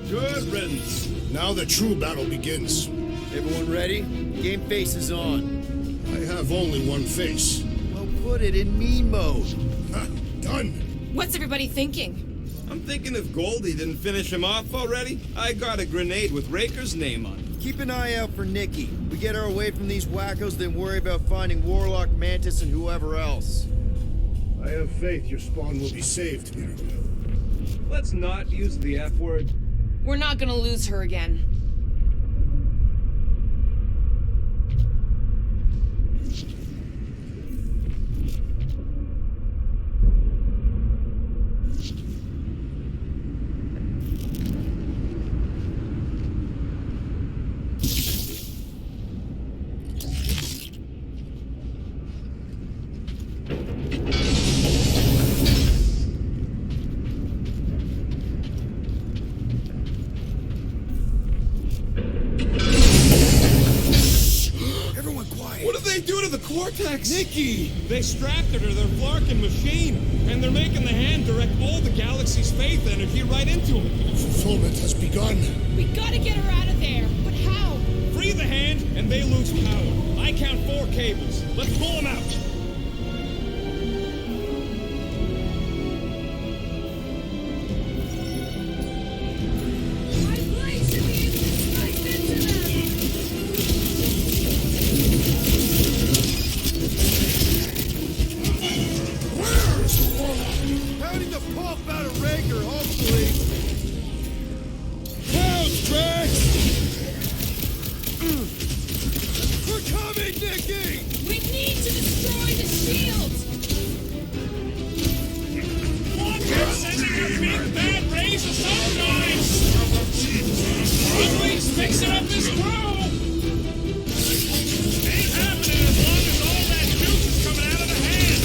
Good riddance. Now the true battle begins. Everyone ready? Game face is on. I have only one face. Well, put it in me mode. Ha! Done! What's everybody thinking? I'm thinking if Goldie didn't finish him off already, I got a grenade with Raker's name on it. Keep an eye out for Nikki. We get her away from these wackos, then worry about finding Warlock, Mantis, and whoever else. I have faith your spawn will be saved, Peter Quill. Let's not use the F word. We're not gonna lose her again. Cortex! Nikki! They strapped her to their Flarkin machine, and they're making the hand direct all the galaxy's faith energy right into it. Fulfillment has begun. We gotta get her out of there, but how? Free the hand, and they lose power. I count 4 cables. Let's pull them out. Pounding the pulp out of Raker, hopefully. Pounds, Drax! We're coming, Nikki! We need to destroy the shield! They're sending her big bad rays of some kind! Ugly's fixing up this crow! Ain't happening as long as all that juice is coming out of the hand!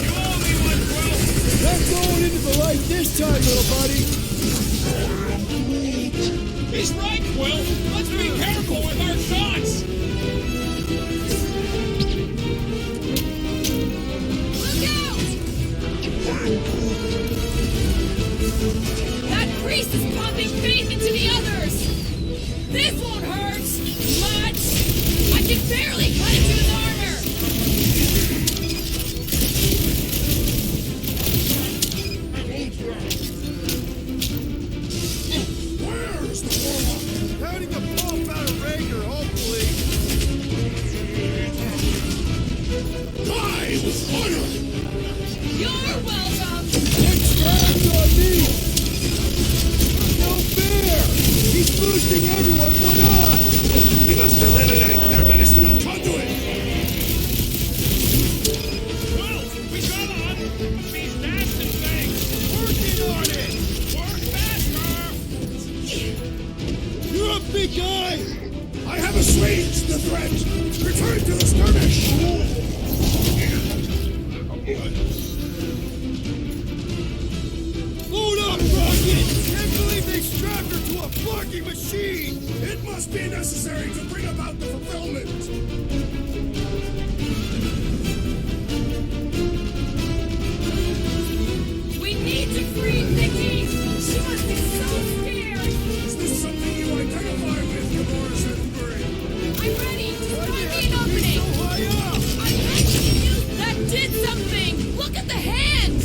You owe me one, Quill! Not going into the light this time, little buddy! He's right, Quill! Let's be careful with our shots! Look out! That priest is pumping faith into the others! This won't hurt! Much! I can barely cut into his armor! Where's the Warlock? Pounding the pulp out of Raker, hopefully. Die with honor! You're welcome! Next round on me! No fair! He's boosting everyone but us! We must eliminate their medicinal conduit! Quill, we gotta unhook these nasty things! Working on it! Work faster! You're up, big guy! I have assuaged the threat! Return to the skirmish! They strapped her to a barking machine! It must be necessary to bring about the fulfillment. We need to free Nikki! She must be so scared! Is this something you identify with, Dolores Edinburgh? I'm ready! Destroy me an opening! So high up! I bet you that did something! Look at the hand!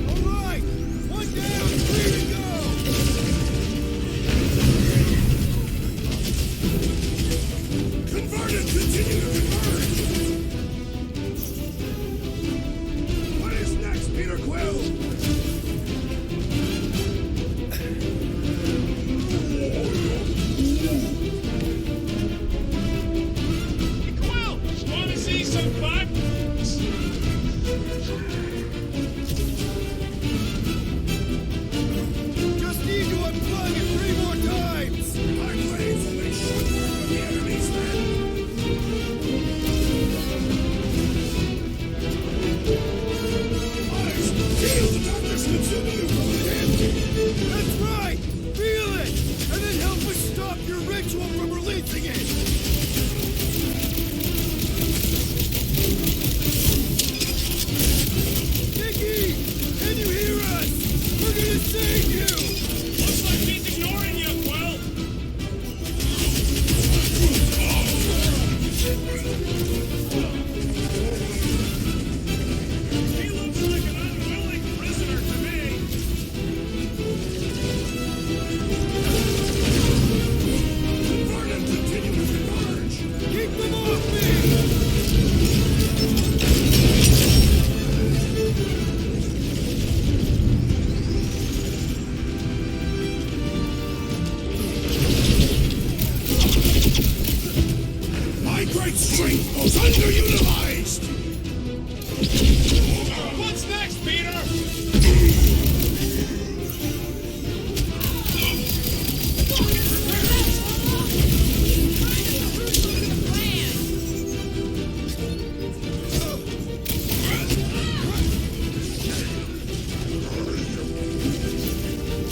All right! One down, clear to go! Converted! Continue to convert! What is next, Peter Quill? Quill, want to see some fun? Just need to unplug it 3 more times! My blades only should work with the enemy's men. Eyes, feel the doctor's consuming you from within. That's right! Feel it! And then help us stop your ritual from releasing it! Nikki! Can you hear us? We're gonna save you! Looks like he's ignoring you, Quill. He looks like an unwilling prisoner to me. Convert and continue to converge. Keep them off me! My great strength goes underutilized. What's next, Peter?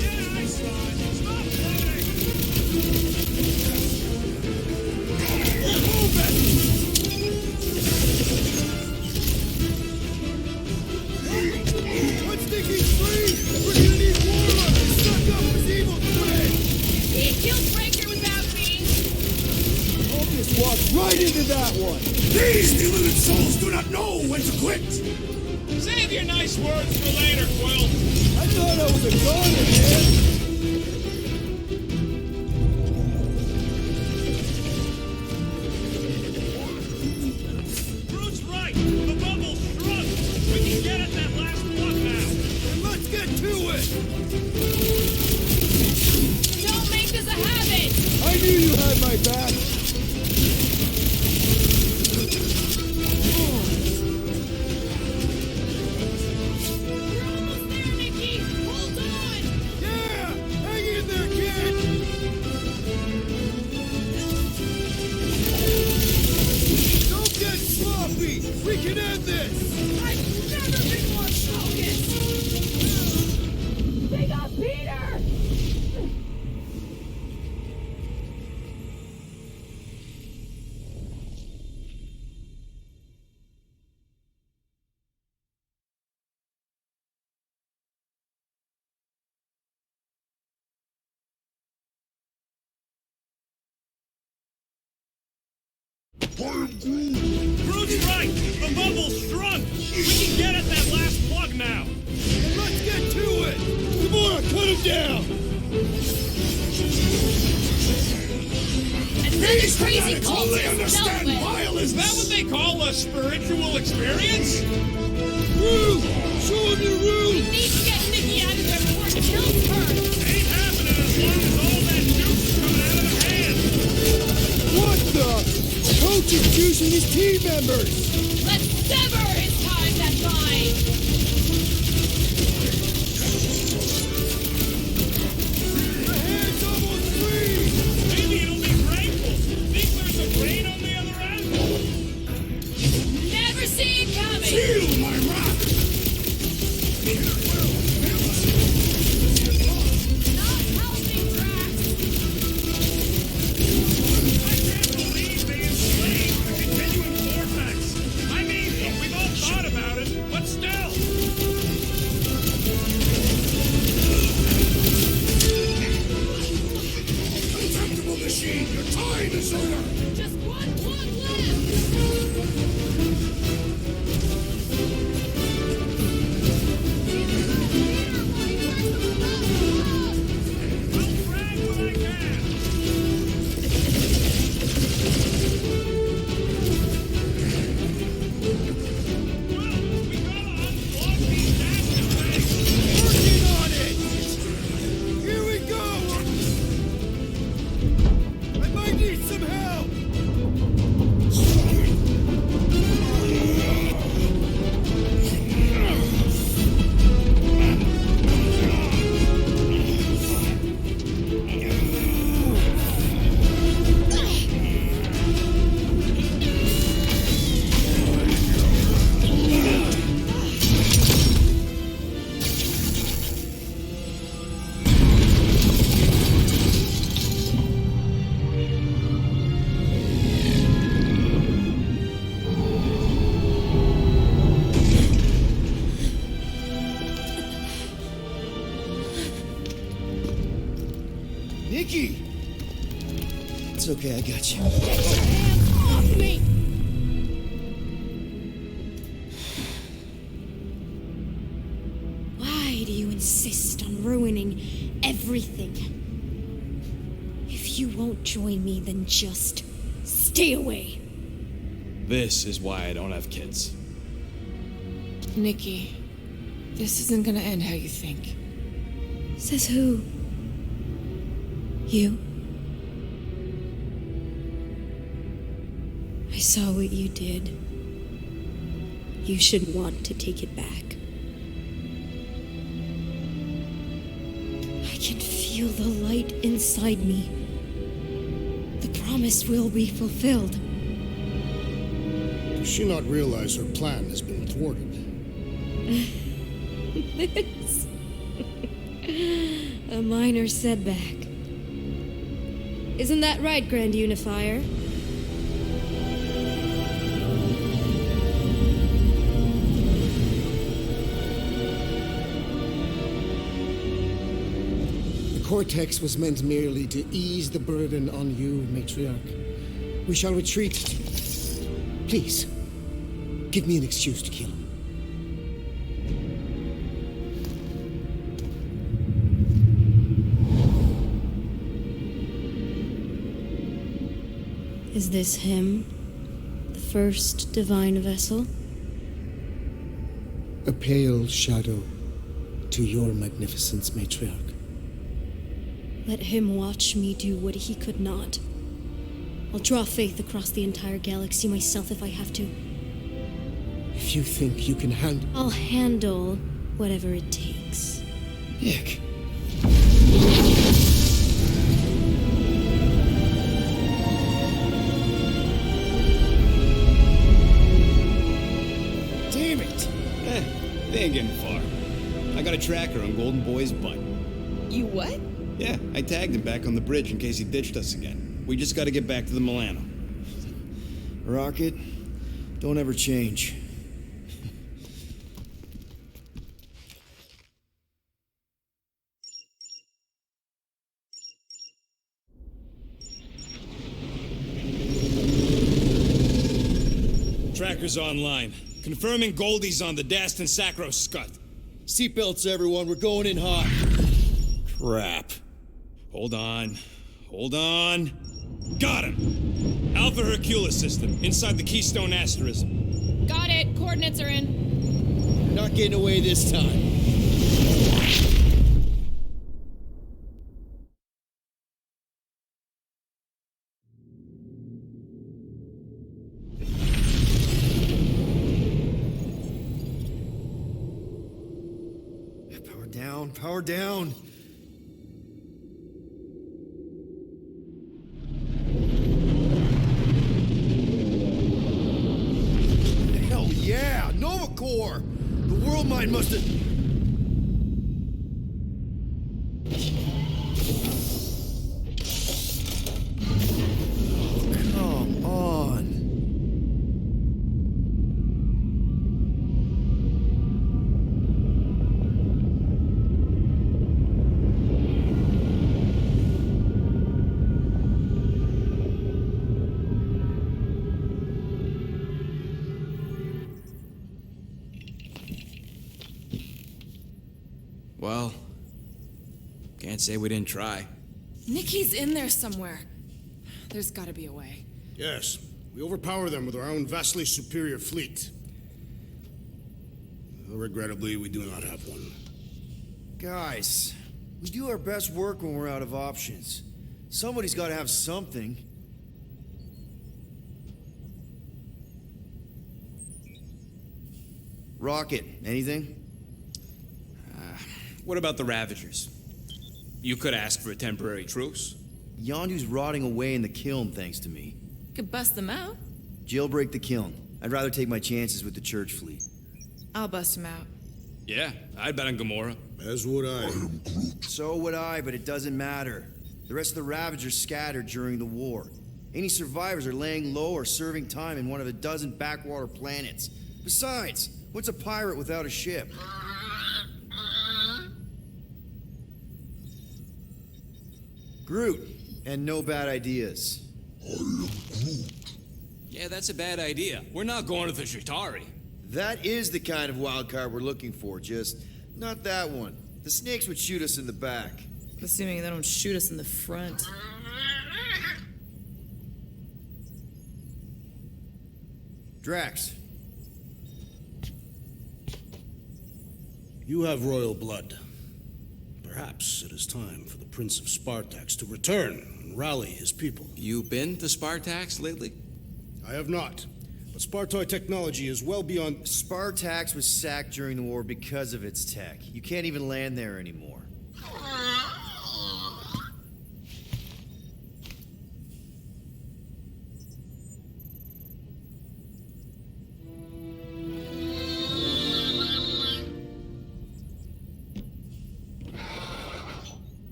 Yeah, I saw it. Stop running. Move it! Once Nikki's free, we're gonna need Warlock to suck up his evil twin! He killed Breaker without me! Focus walked right into that one! These deluded souls do not know when to quit. Save your nice words for later, Quill. I thought I was a goner, man! Brute's right. The bubble's shrunk. We can get at that last plug now. Then let's get to it! Don't make this a habit! I knew you had my back! We're almost there, Nikki! Hold on! Yeah! Hang in there, kid! Don't get sloppy! We can end this! I've never been more focused! They got Peter! Brute's right. The bubble's shrunk. We can get at that last plug now. Then let's get to it! Gamora, cut him down! And then the crazy Fanatics cult only is understand dealt with! violence. Is that what they call a spiritual experience? Rue! Show him your We Rue! need to get Nikki out of there before it kills her! Ain't happening as long as all that juice is coming out of the hand. What the? Coach is juicing his team members! Let's sever his ties that bind! The hand's almost free! Maybe it'll be grateful. Think there's a brain on the other end? Never see it coming! Feel my wrath. Not how Nikki! It's okay, I got you. Off me! Why do you insist on ruining everything? If you won't join me, then just stay away. This is why I don't have kids. Nikki, this isn't gonna end how you think. Says who? You? I saw what you did. You should want to take it back. I can feel the light inside me. The promise will be fulfilled. Does she not realize her plan has been thwarted? This. A minor setback. Isn't that right, Grand Unifier? The cortex was meant merely to ease the burden on you, Matriarch. We shall retreat. Please, give me an excuse to kill him. Is this him? The first divine vessel? A pale shadow to your magnificence, Matriarch. Let him watch me do what he could not. I'll draw faith across the entire galaxy myself if I have to. If you think you can handle... I'll handle whatever it takes. Nick. Damn it! They ain't getting far. I got a tracker on Golden Boy's butt. You what? Yeah, I tagged him back on the bridge in case he ditched us again. We just gotta get back to the Milano. Rocket, don't ever change. Tracker's online. Confirming Goldie's on the Dastan Sacro Scut. Seatbelts, everyone. We're going in hot. Crap. Hold on. Hold on. Got him! Alpha Hercules system, inside the Keystone Asterism. Got it. Coordinates are in. You're not getting away this time. Power down, power down. Hell yeah, Nova Corps! The world mind must have... Come on. Well, can't say we didn't try. Nikki's in there somewhere. There's gotta be a way. Yes, we overpower them with our own vastly superior fleet. Regrettably, we do not have one. Guys, we do our best work when we're out of options. Somebody's got to have something. Rocket, anything? What about the Ravagers? You could ask for a temporary truce. Yondu's rotting away in the kiln, thanks to me. Could bust them out. Jailbreak the kiln. I'd rather take my chances with the church fleet. I'll bust him out. Yeah, I'd bet on Gamora. As would I. So would I, but it doesn't matter. The rest of the Ravagers scattered during the war. Any survivors are laying low or serving time in one of a dozen backwater planets. Besides, what's a pirate without a ship? Groot, and no bad ideas. Yeah, that's a bad idea. We're not going to the Shatari. That is the kind of wild card we're looking for, just not that one. The snakes would shoot us in the back. Assuming they don't shoot us in the front. Drax. You have royal blood. Perhaps it is time for the Prince of Spartax to return and rally his people. You been to Spartax lately? I have not. But Spartoid technology is well beyond... Spartax was sacked during the war because of its tech. You can't even land there anymore.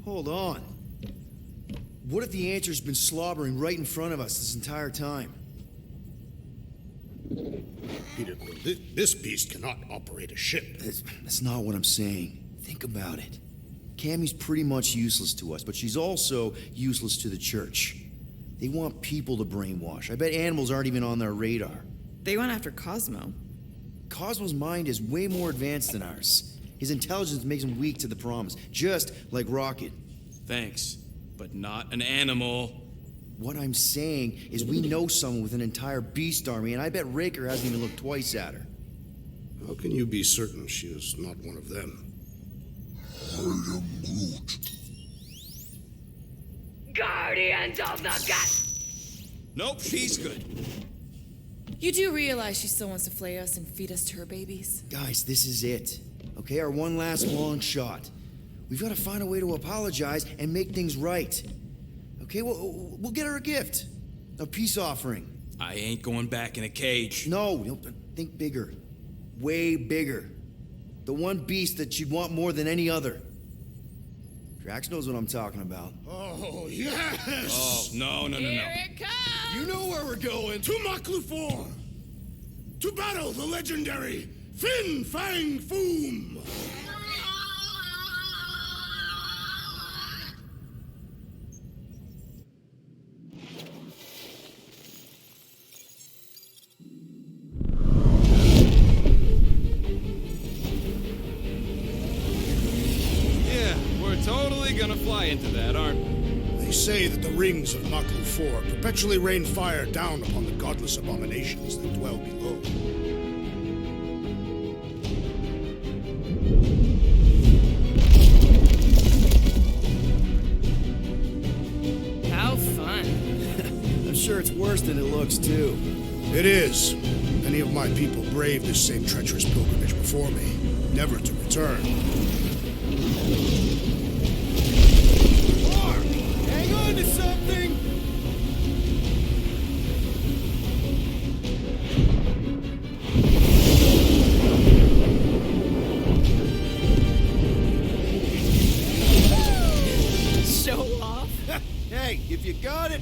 Hold on. What if the answer's been slobbering right in front of us this entire time? Peter Quill, this beast cannot operate a ship. That's not what I'm saying. Think about it. Cammy's pretty much useless to us, but she's also useless to the church. They want people to brainwash. I bet animals aren't even on their radar. They went after Cosmo. Cosmo's mind is way more advanced than ours. His intelligence makes him weak to the promise, just like Rocket. Thanks, but not an animal. What I'm saying is we know someone with an entire beast army, and I bet Raker hasn't even looked twice at her. How can you be certain she is not one of them? I am Groot. Guardians of the Gut! Nope, she's good. You do realize she still wants to flay us and feed us to her babies? Guys, this is it. Okay, our one last long shot. We've got to find a way to apologize and make things right. Okay, we'll get her a gift. A peace offering. I ain't going back in a cage. No, think bigger. Way bigger. The one beast that she'd want more than any other. Drax knows what I'm talking about. Oh, yes! Oh, no. Here it comes! You know where we're going. To Maklufor! To battle the legendary Fin Fang Foom! Totally gonna fly into that, aren't we? They say that the rings of Maklu 4 perpetually rain fire down upon the godless abominations that dwell below. How fun. I'm sure it's worse than it looks, too. It is. Many of my people braved this same treacherous pilgrimage before me, never to return. Hang on to something! Show off. Hey, if you got it...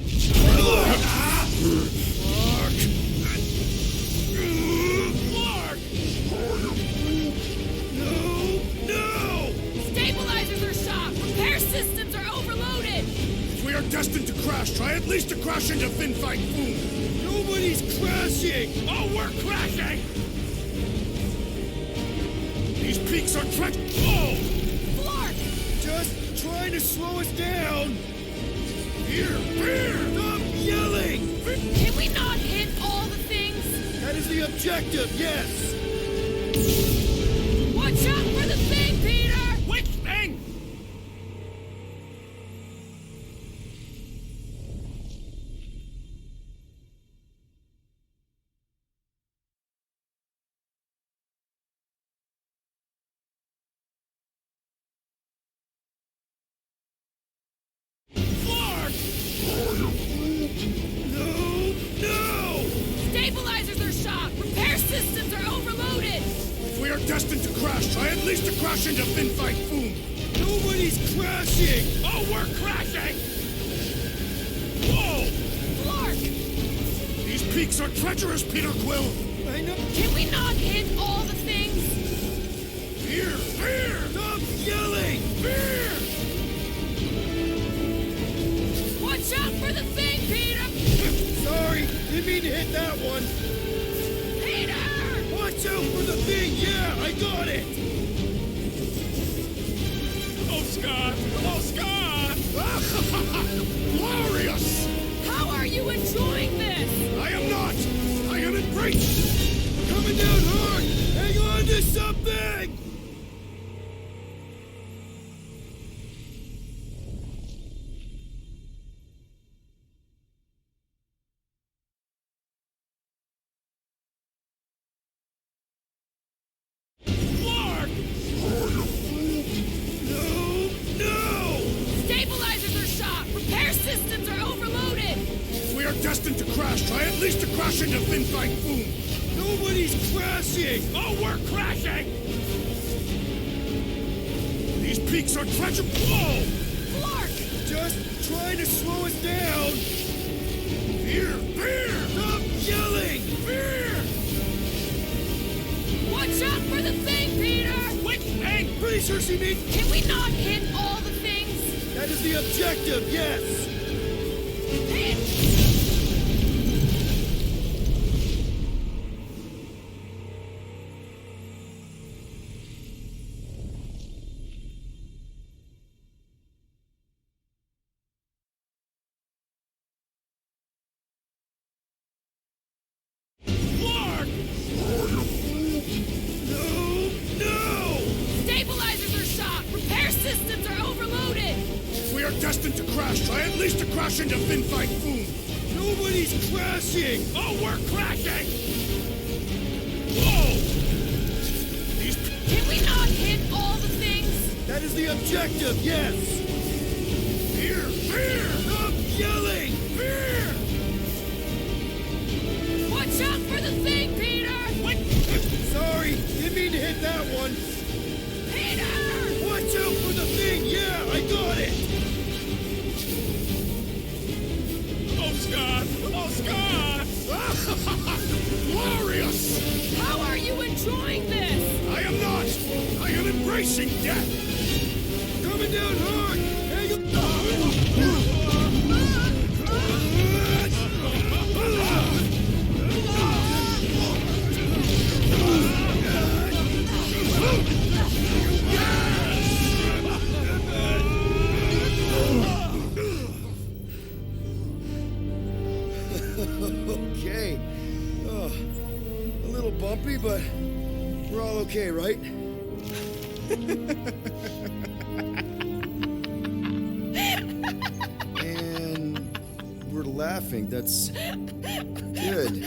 Stabilizers are shot! Repair systems are overloaded! If we are destined to crash, try at least to crash into Fin Fang Foom! Nobody's crashing! Oh, we're crashing! These peaks are Whoa! Flark! Just trying to slow us down! Here! Stop yelling! Can we not hit all the things? That is the objective, yes! Watch out for the thing, Peter! Which thing? Stabilizers are shot! Repair systems are overloaded! If we are destined to crash, try at least to crash into Fin Fang Foom! Nobody's crashing! Oh, we're crashing! Whoa! Flark! These peaks are treacherous, Peter Quill! I know... Can we not hit all the things? Fear! Stop yelling! Fear! mean to hit that one. Peter! Watch out for the thing! Yeah, I got it! Oh, Scott! Oh, Scott! Glorious! How are you enjoying this? I am not! I am embraced! Coming down hard! Hang on to something! Clark! No! Stabilizers are shot! Repair systems are overloaded! If we are destined to crash, try at least to crash into Fin Fang Foom! Nobody's crashing! Oh, we're crashing! These peaks are treacherous! Whoa! Clark! Just trying to slow us down! Fear! Fear! Stop yelling! Fear! Watch out for the thing, Peter! Which thing? Please, Hershey me! Can we not hit all the things? That is the objective, yes! Clark! No! Stabilizers are shot! Repair systems are overloaded! If we are destined to crash, try at least to crash into Fin Fang Foom! Nobody's crashing! Oh, we're crashing! Whoa! These... Can we not hit all the things? That is the objective, yes! Fear! Fear! Stop yelling! Fear! Watch out for the thing, Peter! Sorry, didn't mean to hit that one. Peter! Watch out for the thing! Yeah, I got it! Oh, Scott! Oh, Scott! Glorious! How are you enjoying this? I am not! I am embracing death! Coming down hard! Hang Okay. Oh, a little bumpy, but we're all okay, right? And we're laughing. That's good.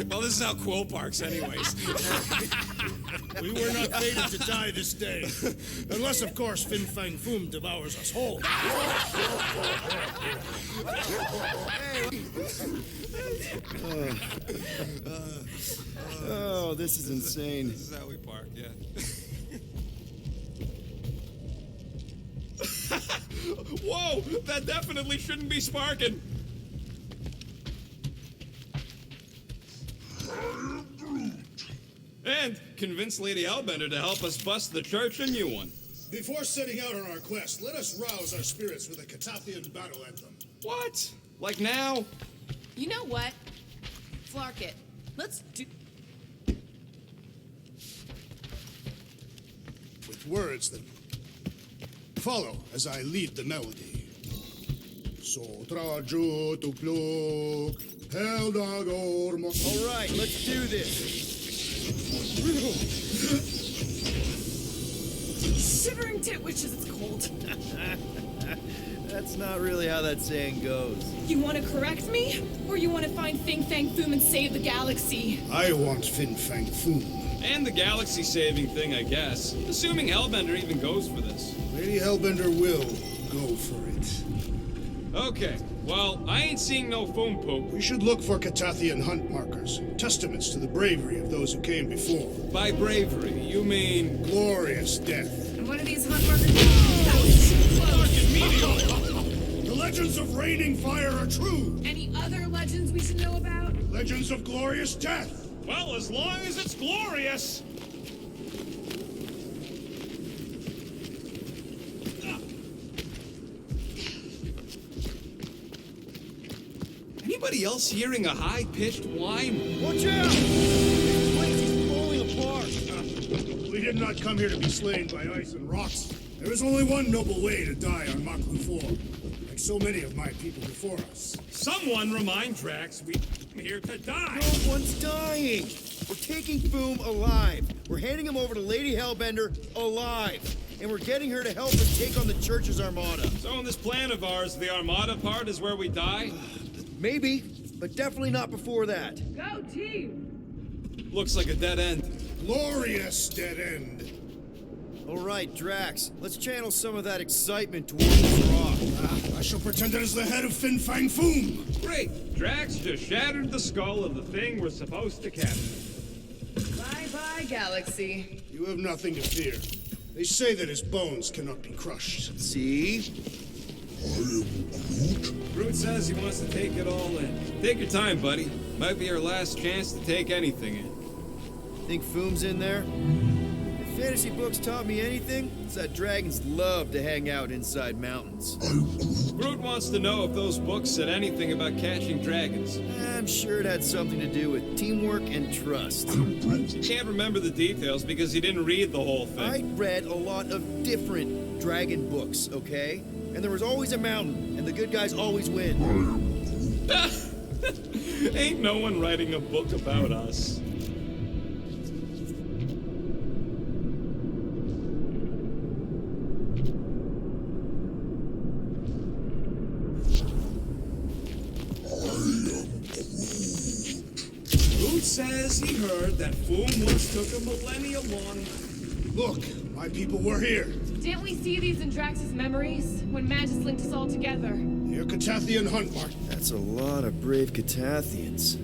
Well, this is how Quill parks, anyways. We were not fated to die this day. Unless, of course, Fin Fang Foom devours us whole. Oh, this is insane. This is how we park, yeah. Whoa! That definitely shouldn't be sparking. And convince Lady Hellbender to help us bust the church a new one. Before setting out on our quest, let us rouse our spirits with a Catathian battle anthem. What? Like now? You know what? Flark it. Let's do... With words that follow as I lead the melody. So traju tu pluk, heldagor mo... All right, let's do this. Shivering titwitches, it's cold. That's not really how that saying goes. You want to correct me? Or you want to find Fing Fang Foom and save the galaxy? I want Fin Fang Foom. And the galaxy-saving thing, I guess. Assuming Hellbender even goes for this. Lady Hellbender will go for it. Okay, well, I ain't seeing no foam poop. We should look for Catathian hunt markers, testaments to the bravery of those who came before. By bravery, you mean... glorious death. And what are these hunt markers? That was too close. The legends of raining fire are true. Any other legends we should know about? Legends of glorious death. Well, as long as it's glorious. anybody else hearing a high-pitched whine? Watch out! This place is falling apart. We did not come here to be slain by ice and rocks. There is only one noble way to die on Maklu 4, like so many of my people before us. Someone remind Drax we're here to die. No one's dying. We're taking Boom alive. We're handing him over to Lady Hellbender alive. And we're getting her to help us take on the Church's armada. So in this plan of ours, the armada part is where we die? Maybe, but definitely not before that. Go team! Looks like a dead end. Glorious dead end. All right, Drax, let's channel some of that excitement towards this rock. I shall pretend it is the head of Fin Fang Foom. Great! Drax just shattered the skull of the thing we're supposed to capture. Bye-bye, Galaxy. You have nothing to fear. They say that his bones cannot be crushed. See? Groot says he wants to take it all in. Take your time, buddy. Might be our last chance to take anything in. Think Foom's in there? If fantasy books taught me anything, it's that dragons love to hang out inside mountains. Groot wants to know if those books said anything about catching dragons. I'm sure it had something to do with teamwork and trust. He can't remember the details because he didn't read the whole thing. I read a lot of different dragon books, okay? And there was always a mountain, and the good guys always win. Ain't no one writing a book about us. Groot says he heard that Foom once took a millennia long. Look, my people were here. Didn't we see these in Drax's memories when Magus linked us all together? Your Catathian hunt mark. That's a lot of brave Catathians.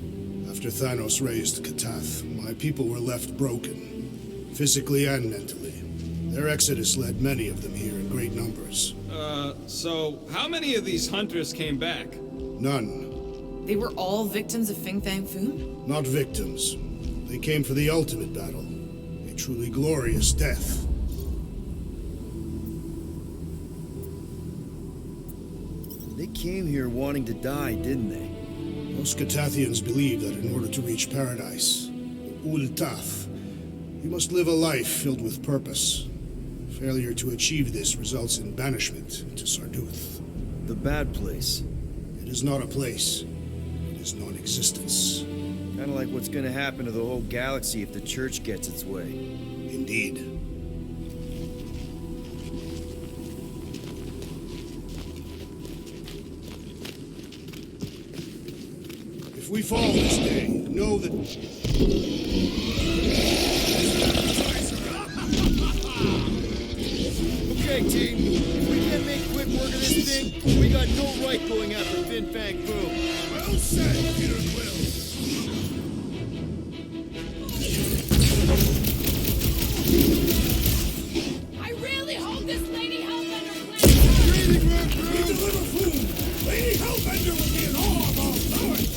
After Thanos raised Katath, my people were left broken, physically and mentally. Their exodus led many of them here in great numbers. So how many of these hunters came back? None. They were all victims of Fin Fang Foom? Not victims. They came for the ultimate battle. A truly glorious death. They came here wanting to die, didn't they? Most Catathians believe that in order to reach paradise, Ultath, you must live a life filled with purpose. Failure to achieve this results in banishment to Sarduth. The bad place. It is not a place. It is non-existence. Kinda like what's gonna happen to the whole galaxy if the Church gets its way. Indeed. If we fall this day, know that... Okay, team. If we can't make quick work of this thing, we got no right going after Fin Fang Foom. Well said, Peter Quill. I really hope this Lady Hellbender plan Breathing room, we deliver food. Lady Hellbender will be in awe of our prowess.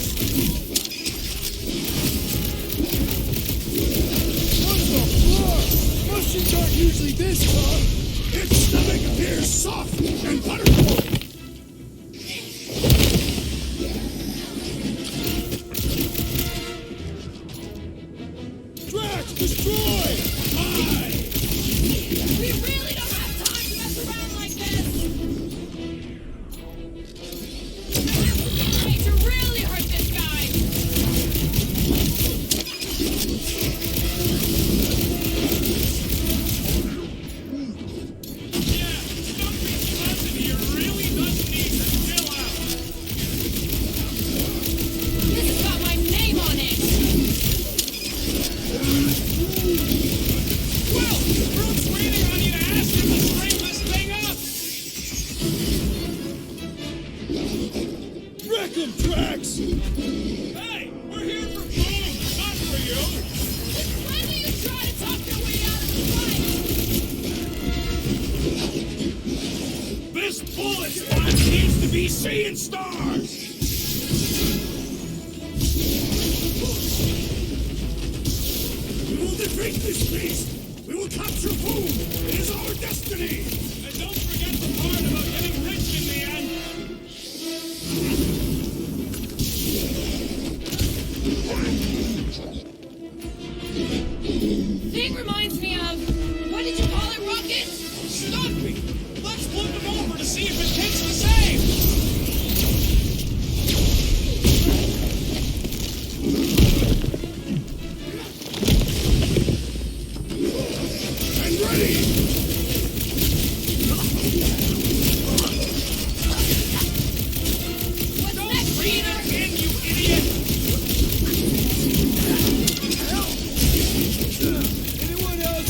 What the fuck? Mushrooms aren't usually this tough. Its stomach appears soft and buttery. Drax, destroy! Aye! We really don't have time to mess around like this! I have to get ready to really hurt this guy! Yeah, something pleasant here really does need to chill out. This has got my name on it! Well, Groot's waiting on you to ask him to straighten this thing up. Wreck him, Drax! Hey, we're here for Boom, not for you. When do you try to talk your way out of the fight? This bullet squad seems to be seeing stars. We will defeat this beast! We will capture Boom! It is our destiny! And don't forget the part about getting rich in the end.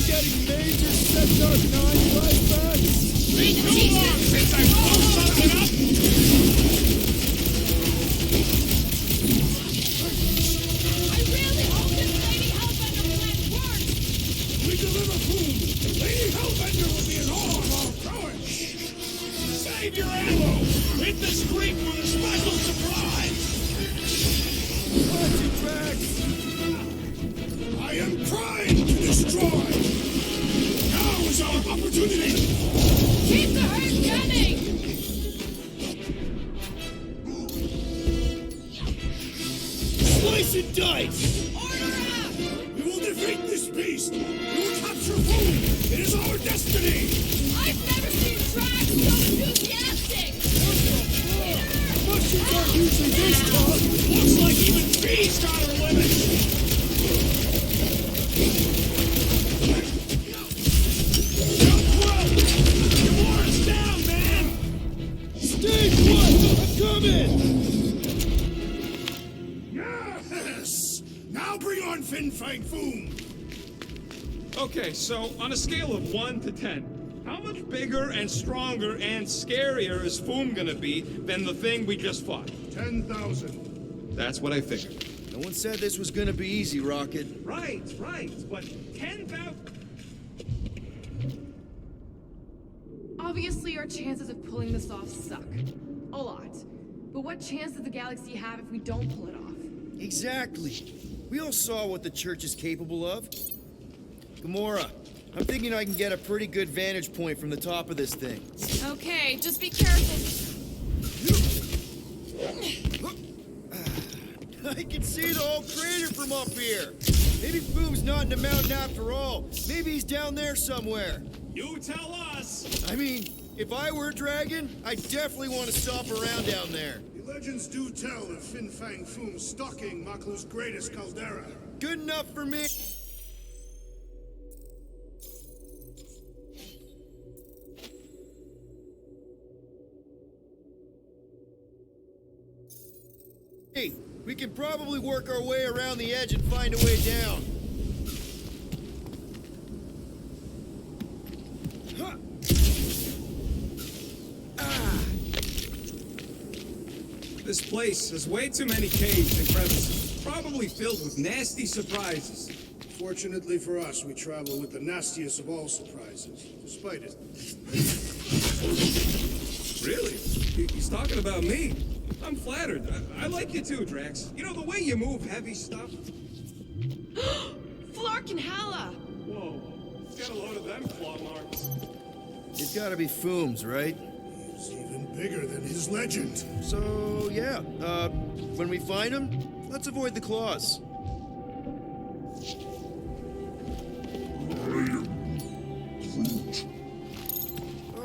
getting major Sector 9 flashbacks? Been too long since I blew something up! I really hope this Lady Hellbender plan works! We deliver food! Lady Hellbender will be an all-out thrower! Save your ammo! Hit the street with a special surprise! Watch it, Drax! I am trying to destroy! Now is our opportunity! Keep the herd coming! Slice and dice! Order up! We will defeat this beast! We will capture food! It is our destiny! I've never seen Drax so enthusiastic! Mushrooms aren't usually this tough! Looks like even Bee's got her limits! You wore us down, man! Stay put! I'm coming! Yes! Now bring on Fin Fang Foom! Okay, so on a scale of 1 to 10, how much bigger and stronger and scarier is Foom gonna be than the thing we just fought? 10,000. That's what I figured. No one said this was gonna be easy, Rocket. Right, but 10,000... Obviously, our chances of pulling this off suck. A lot. But what chance does the galaxy have if we don't pull it off? Exactly. We all saw what the church is capable of. Gamora, I'm thinking I can get a pretty good vantage point from the top of this thing. Okay, just be careful. I can see the whole crater from up here. Maybe Foom's not in the mountain after all. Maybe he's down there somewhere. You tell us! I mean, if I were a dragon, I definitely want to stomp around down there. The legends do tell of Fin Fang Foom stalking Maklu's greatest caldera. Good enough for me. Hey, we can probably work our way around the edge and find a way down. Huh. This place has way too many caves and crevices, probably filled with nasty surprises. Fortunately for us, we travel with the nastiest of all surprises, despite it. Really? He's talking about me. I'm flattered. I like you too, Drax. You know, the way you move heavy stuff. Flark and Hala! Whoa, he's got a load of them claw marks. It's gotta be Foom's, right? He's even bigger than his legend. So, yeah, when we find him, let's avoid the claws.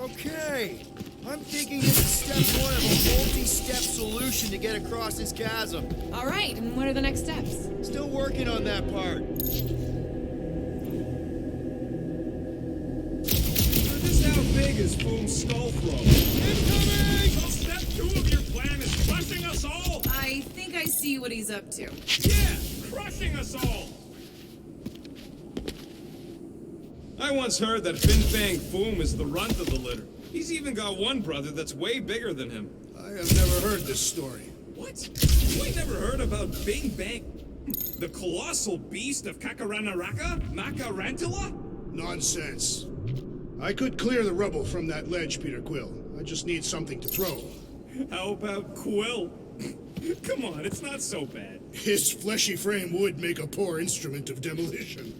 Okay, I'm thinking this is step one of a multi-step solution to get across this chasm. All right, and what are the next steps? Still working on that part. Just how big is Foom's skull throw? Incoming! So step 2 of your plan is crushing us all? I think I see what he's up to. Yeah, crushing us all! I once heard that Fin Fang Foom is the runt of the litter. He's even got one brother that's way bigger than him. I have never heard this story. What? You ain't never heard about Bing Bang, the colossal beast of Kakaranaraka? Makarantula? Nonsense. I could clear the rubble from that ledge, Peter Quill. I just need something to throw. How about Quill? Come on, it's not so bad. His fleshy frame would make a poor instrument of demolition.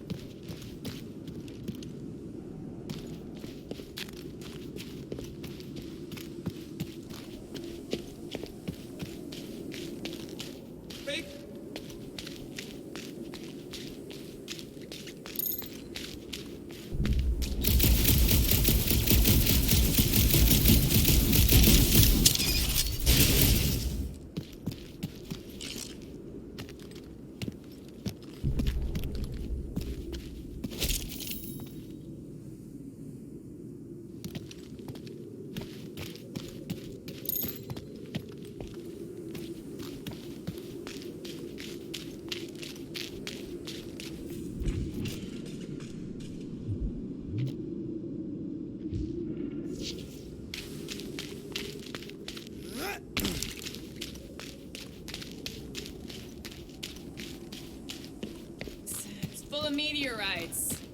Fake.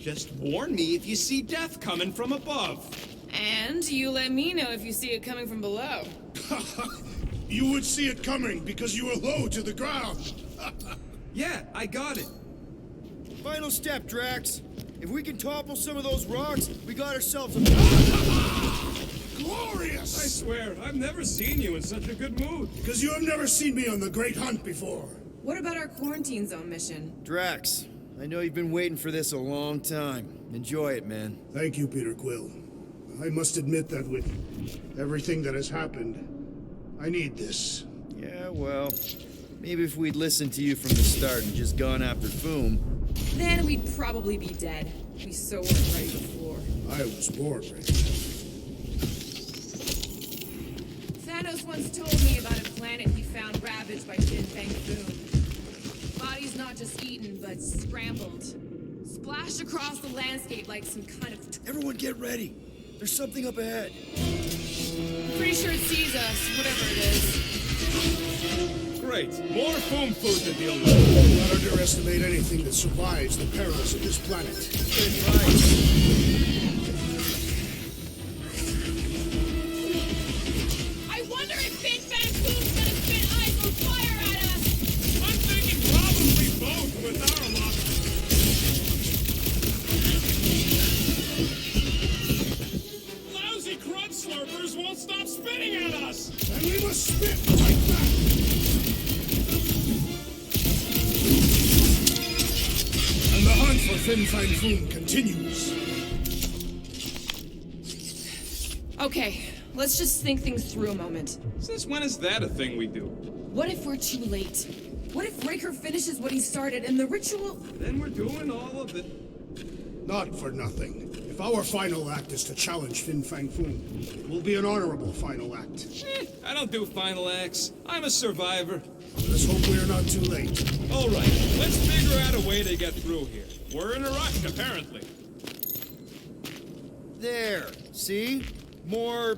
Just warn me if you see death coming from above. And you let me know if you see it coming from below. You would see it coming because you were low to the ground. Yeah, I got it. Final step, Drax. If we can topple some of those rocks, we got ourselves a... Glorious! I swear, I've never seen you in such a good mood. Because you have never seen me on the Great Hunt before. What about our quarantine zone mission? Drax, I know you've been waiting for this a long time. Enjoy it, man. Thank you, Peter Quill. I must admit that with everything that has happened, I need this. Yeah, well, maybe if we'd listened to you from the start and just gone after Foom... Then we'd probably be dead. We so weren't ready before. I was born ready. Thanos once told me about a planet he found ravaged by Fin Fang Foom. Bodies not just eaten, but scrambled. Splashed across the landscape like some kind of... Everyone get ready. There's something up ahead. Pretty sure it sees us, whatever it is. Great. More foam food to deal with. Do not underestimate anything that survives the perils of this planet. I wonder if Fin Fang Foom's gonna spit ice or fire at us! I'm thinking probably both with our luck. Lousy crud slurpers won't stop spitting at us! And we must spit right back! And the hunt for Fin Fang Foom continues. Okay, let's just think things through a moment. Since when is that a thing we do? What if we're too late? What if Raker finishes what he started and the ritual... Then we're doing all of it. Not for nothing. If our final act is to challenge Fin Fang Foom, it will be an honorable final act. I don't do final acts. I'm a survivor. Let's hope we're not too late. All right, let's figure out a way to get through here. We're in a rush, apparently. There. See? More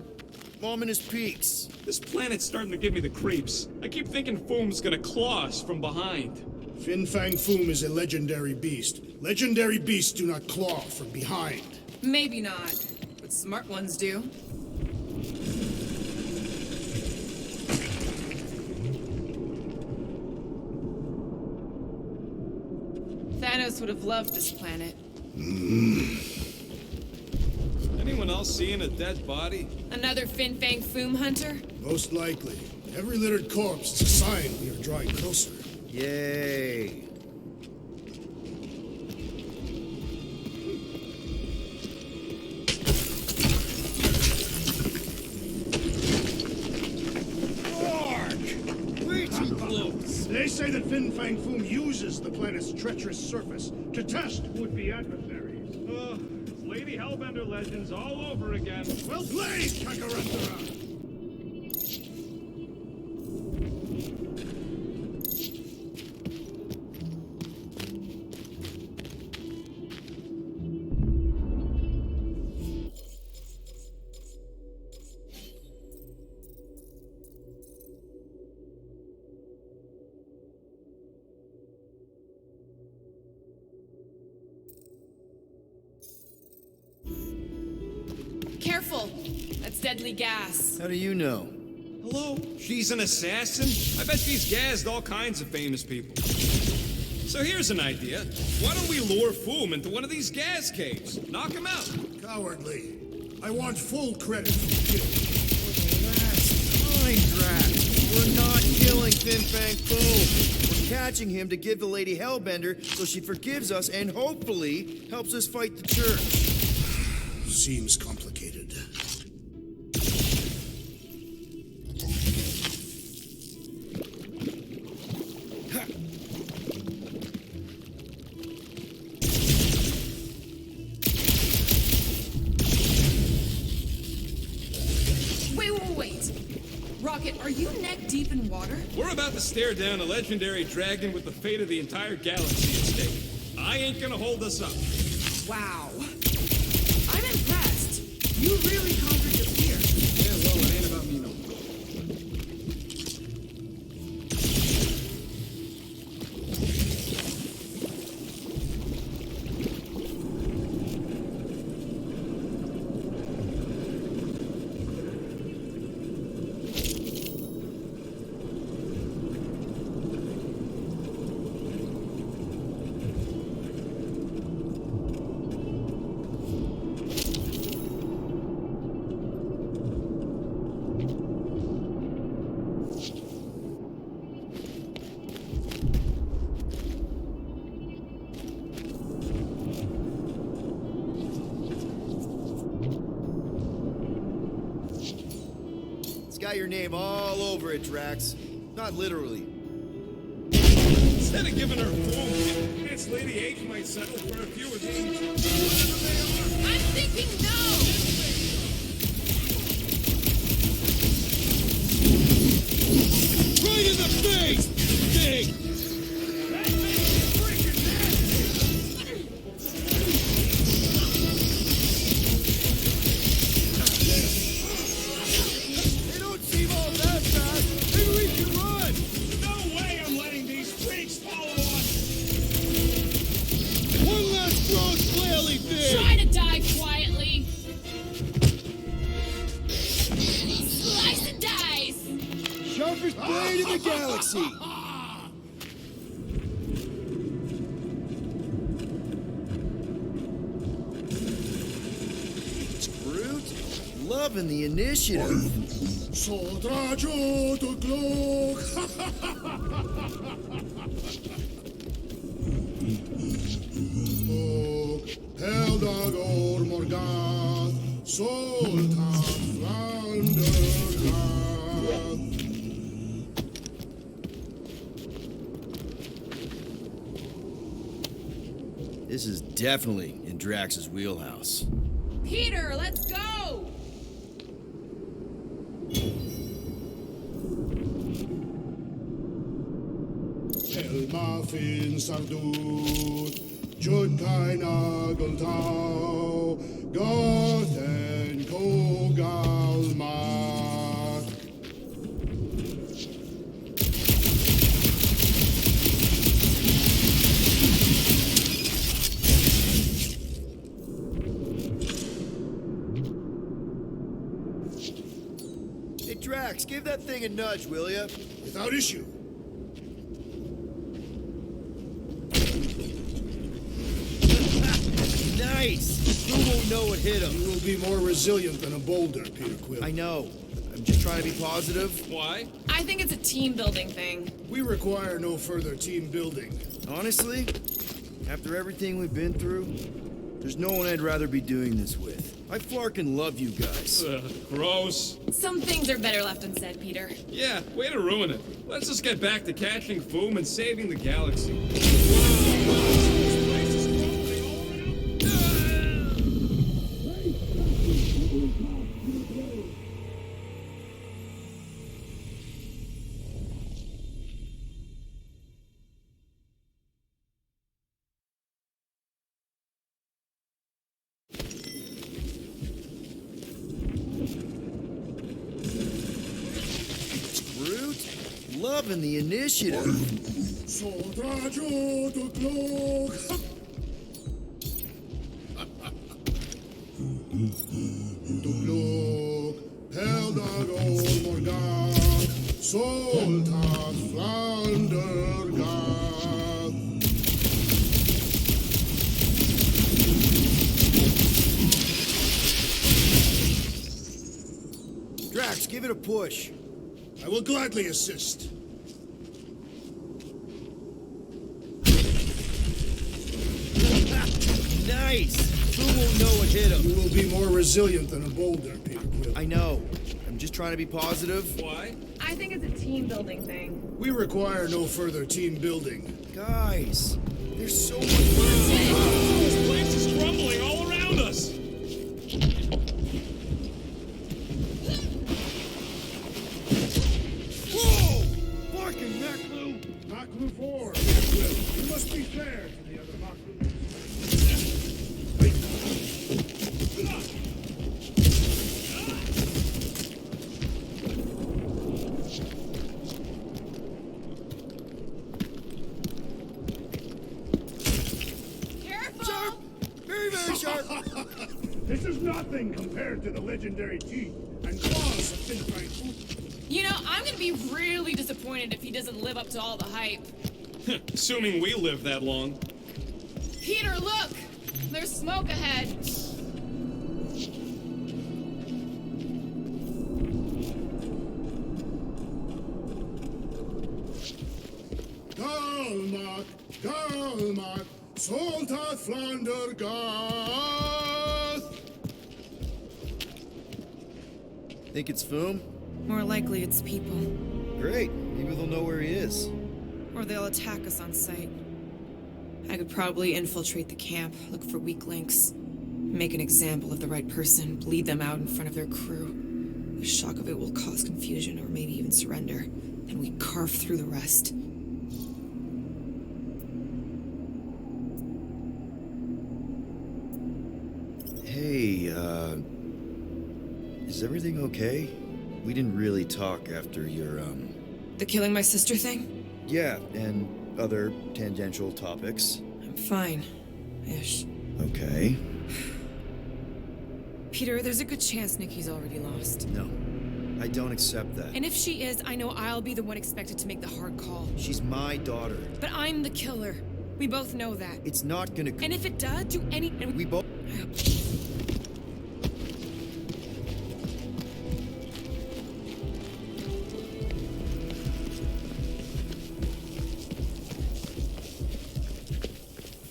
ominous peaks. This planet's starting to give me the creeps. I keep thinking Foom's gonna claw us from behind. Fin Fang Foom is a legendary beast. Legendary beasts do not claw from behind. Maybe not, but smart ones do. Thanos would have loved this planet. Anyone else seeing a dead body? Another Fin Fang Foom hunter? Most likely. Every littered corpse is a sign we are drawing closer. Yay. Way too close. They say that Fin Fang Foom uses the planet's treacherous surface to test would-be adversaries. It's Lady Hellbender legends all over again. Well played, Kakarotara! Careful! That's deadly gas. How do you know? Hello? She's an assassin? I bet she's gassed all kinds of famous people. So here's an idea. Why don't we lure Foom into one of these gas caves? Knock him out. Cowardly. I want full credit for the kill. Fine, Drax. We're not killing Fin Fang Foom. We're catching him to give the Lady Hellbender so she forgives us and hopefully helps us fight the church. Seems complicated. Wait. Rocket, are you neck deep in water? We're about to stare down a legendary dragon with the fate of the entire galaxy at stake. I ain't gonna hold us up. Wow. I'm impressed. You really conquered your fear. Yeah, well, it ain't about me no more. got your name all over it, Drax. Not literally. Instead of giving her food, this Lady H might settle for a few of these. I'm thinking no! Right in the face! Big! They don't seem all that fast. Maybe we can run. No way I'm letting these freaks follow us! One last gross flaily thing! Try to die quietly. Slice and dice. Sharpest blade in the galaxy. Groot, loving the initiative. Soldrajo to Glog. Heldag or Morgath, Soltan Flandergath. This is definitely in Drax's wheelhouse. Peter, let's go! Elmafin Sardut, Judkai Nageltau, Gothen Kogalmak. Hey, Drax, give that thing a nudge, will ya? Without issue. Nice! Who won't know what hit him? You will be more resilient than a boulder, Peter Quill. I know. I'm just trying to be positive. Why? I think it's a team building thing. We require no further team building. Honestly, after everything we've been through, there's no one I'd rather be doing this with. I flarkin' love you guys. Gross. Some things are better left unsaid, Peter. Yeah, way to ruin it. Let's just get back to catching Foom and saving the galaxy. Groot, loving the initiative. Soldrajo to Glog. To Glog, Heldag or Morgath, Soltan Flandergath. Drax, give it a push. I will gladly assist. Nice! Who won't know what hit him? You will be more resilient than a boulder, Peter Quill. I know. I'm just trying to be positive. Why? I think it's a team building thing. We require no further team building. Guys, there's so much. This place is crumbling all around us. Whoa! Barking, Maklu! Maklu 4, Peter Quill. You must be fair to the other Maklu. Careful! Very, very sharp. This is nothing compared to the legendary teeth and claws of Finfine. You know, I'm gonna be really disappointed if he doesn't live up to all the hype. Assuming we live that long. Peter, look! There's smoke ahead. Galmak, Galmak, Soltat Flandergath. Think it's Foom? More likely it's people. Great. Maybe they'll know where he is. Or they'll attack us on sight. I could probably infiltrate the camp, look for weak links, make an example of the right person, bleed them out in front of their crew. The shock of it will cause confusion or maybe even surrender. Then we carve through the rest. Hey, is everything okay? We didn't really talk after your, The killing my sister thing? Yeah, and other tangential topics. I'm fine. Ish. Okay. Peter, there's a good chance Nikki's already lost. No, I don't accept that. And if she is, I know I'll be the one expected to make the hard call. She's my daughter. But I'm the killer. We both know that. It's not gonna... And if it does, do any... And we both...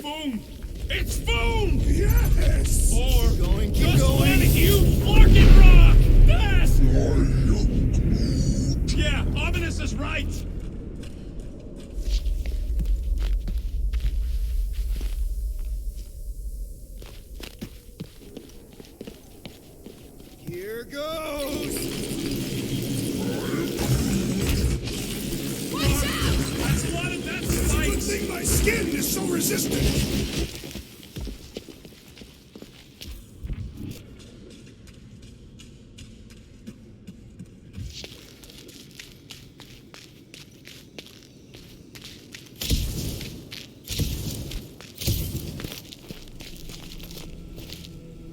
Boom! It's boom! Yes! Or Keep just going. one huge larkin rock! Fast! Yeah, Ominous is right! Here goes! Watch out! That's a lot of that spikes! Good thing my skin is so resistant!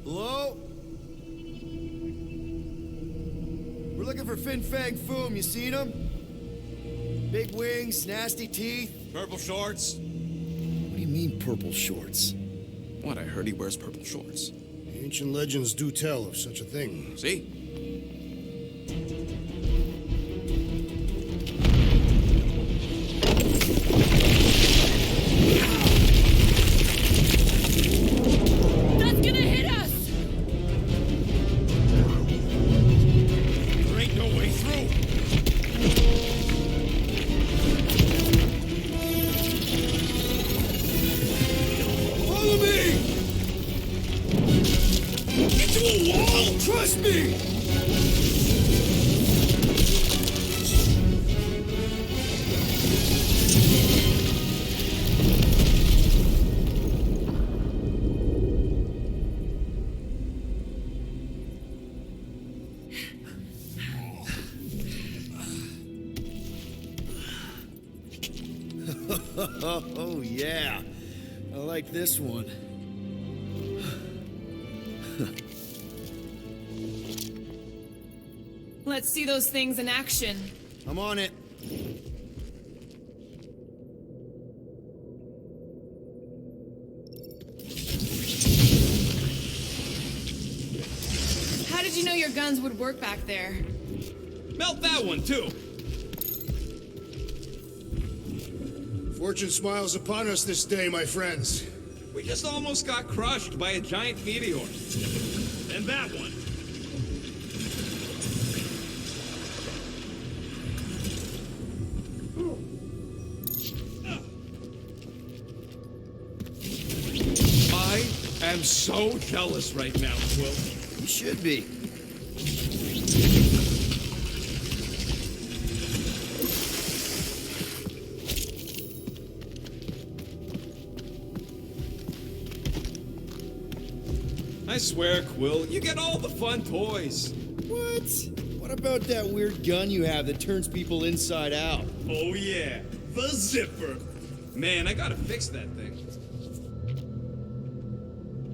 Hello? We're looking for Fin Fang Foom. You seen him? Big wings, nasty teeth. Purple shorts? What do you mean, purple shorts? What, I heard he wears purple shorts. Ancient legends do tell of such a thing. See? That's gonna hit us! There ain't no way through! Follow me! Into a wall! Trust me! Oh, yeah. I like this one. Let's see those things in action. I'm on it. How did you know your guns would work back there? Melt that one, too. Fortune smiles upon us this day, my friends. We just almost got crushed by a giant meteor. And that one. I am so jealous right now, Quill. You should be. I swear, Quill, you get all the fun toys. What? What about that weird gun you have that turns people inside out? Oh yeah, the zipper. Man, I gotta fix that thing.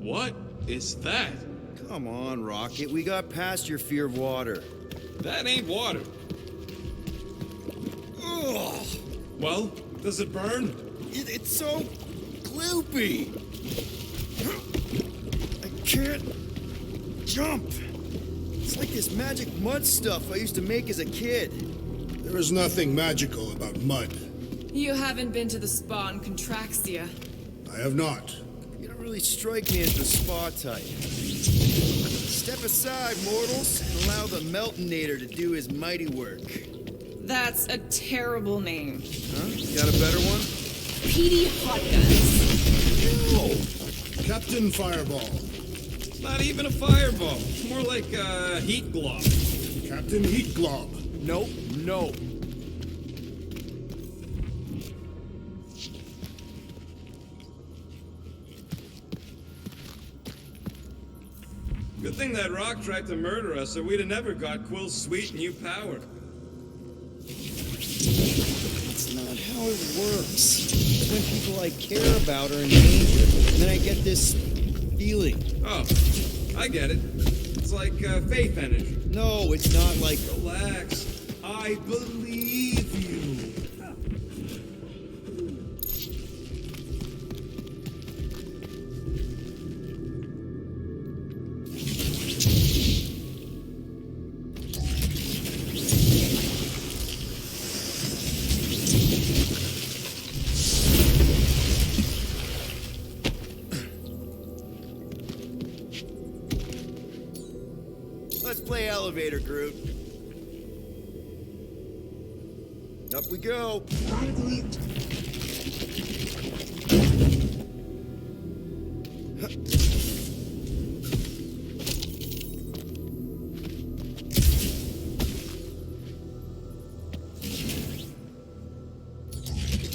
What is that? Come on, Rocket. We got past your fear of water. That ain't water. Ugh. Well, does it burn? It's so gloopy. I can't jump. It's like this magic mud stuff I used to make as a kid. There is nothing magical about mud. You haven't been to the spa in Contraxia. I have not. You don't really strike me as the spa type. Step aside, mortals, and allow the Meltonator to do his mighty work. That's a terrible name. Huh? Got a better one? Petey Hot Guns. Captain Fireball. Not even a fireball. More like a heat glob. Captain Heat Glob. Nope, no. Good thing that rock tried to murder us, or we'd have never got Quill's sweet new power. That's not how it works. It's when people I care about are in danger, and then I get this feeling. Oh, I get it. It's like faith energy. No, it's not like... Relax. I believe you. Let's play elevator, Groot. Up we go.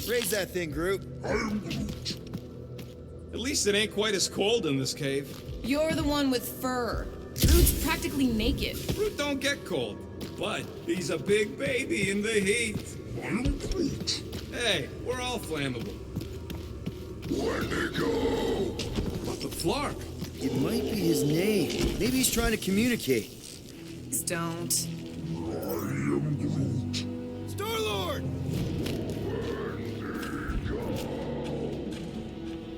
Raise that thing, Groot. At least it ain't quite as cold in this cave. You're the one with fur. Groot's practically naked. Groot don't get cold, but he's a big baby in the heat. Hey, we're all flammable. What the flark? It might be his name. Maybe he's trying to communicate. Please don't. Star-Lord!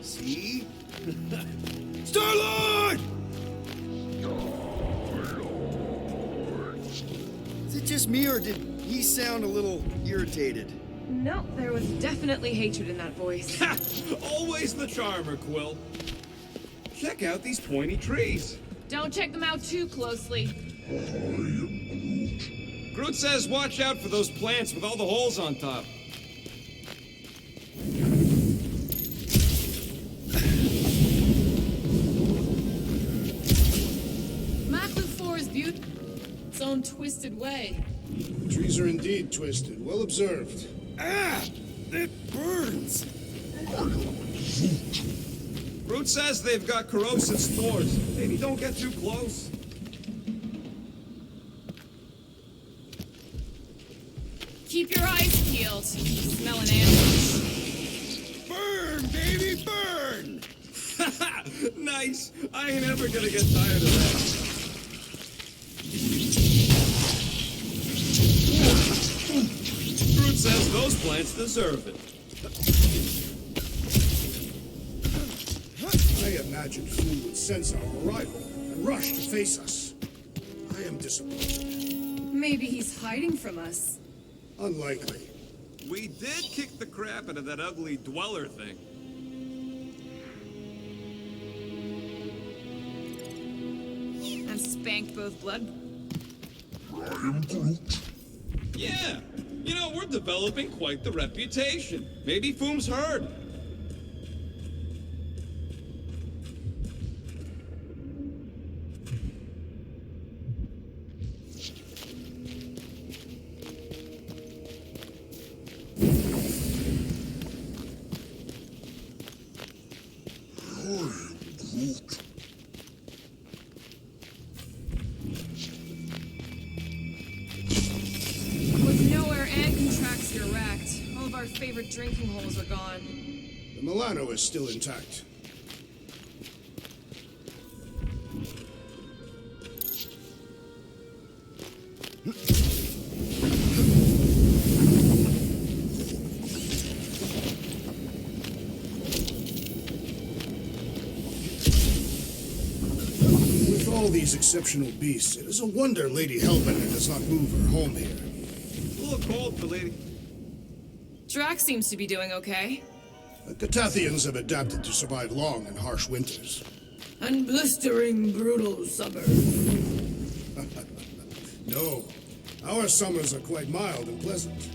See? Star-Lord! Is it just me, or did he sound a little irritated? No, there was definitely hatred in that voice. Ha! Always the charmer, Quill. Check out these pointy trees. Don't check them out too closely. Groot says watch out for those plants with all the holes on top. Maclu 4 is beautiful. Its own twisted way. The trees are indeed twisted. Well observed. Ah! It burns! Groot says they've got corrosive spores. Maybe don't get too close. Keep your eyes peeled. Smell an ambush. Burn, baby, burn! Nice. I ain't ever gonna get tired of that. Groot says those plants deserve it. I imagined Fu would sense our arrival and rush to face us. I am disappointed. Maybe he's hiding from us. Unlikely. We did kick the crap out of that ugly dweller thing. And spanked both blood. Yeah. You know, we're developing quite the reputation. Maybe Foom's heard. With nowhere and contracts here wrecked, all of our favorite drinking holes are gone. The Milano is still intact. With all these exceptional beasts, it is a wonder Lady Hellbender does not move her home here. A little cold for Lady. Drax seems to be doing okay. The Catathians have adapted to survive long and harsh winters. And blistering, brutal summers. No, our summers are quite mild and pleasant.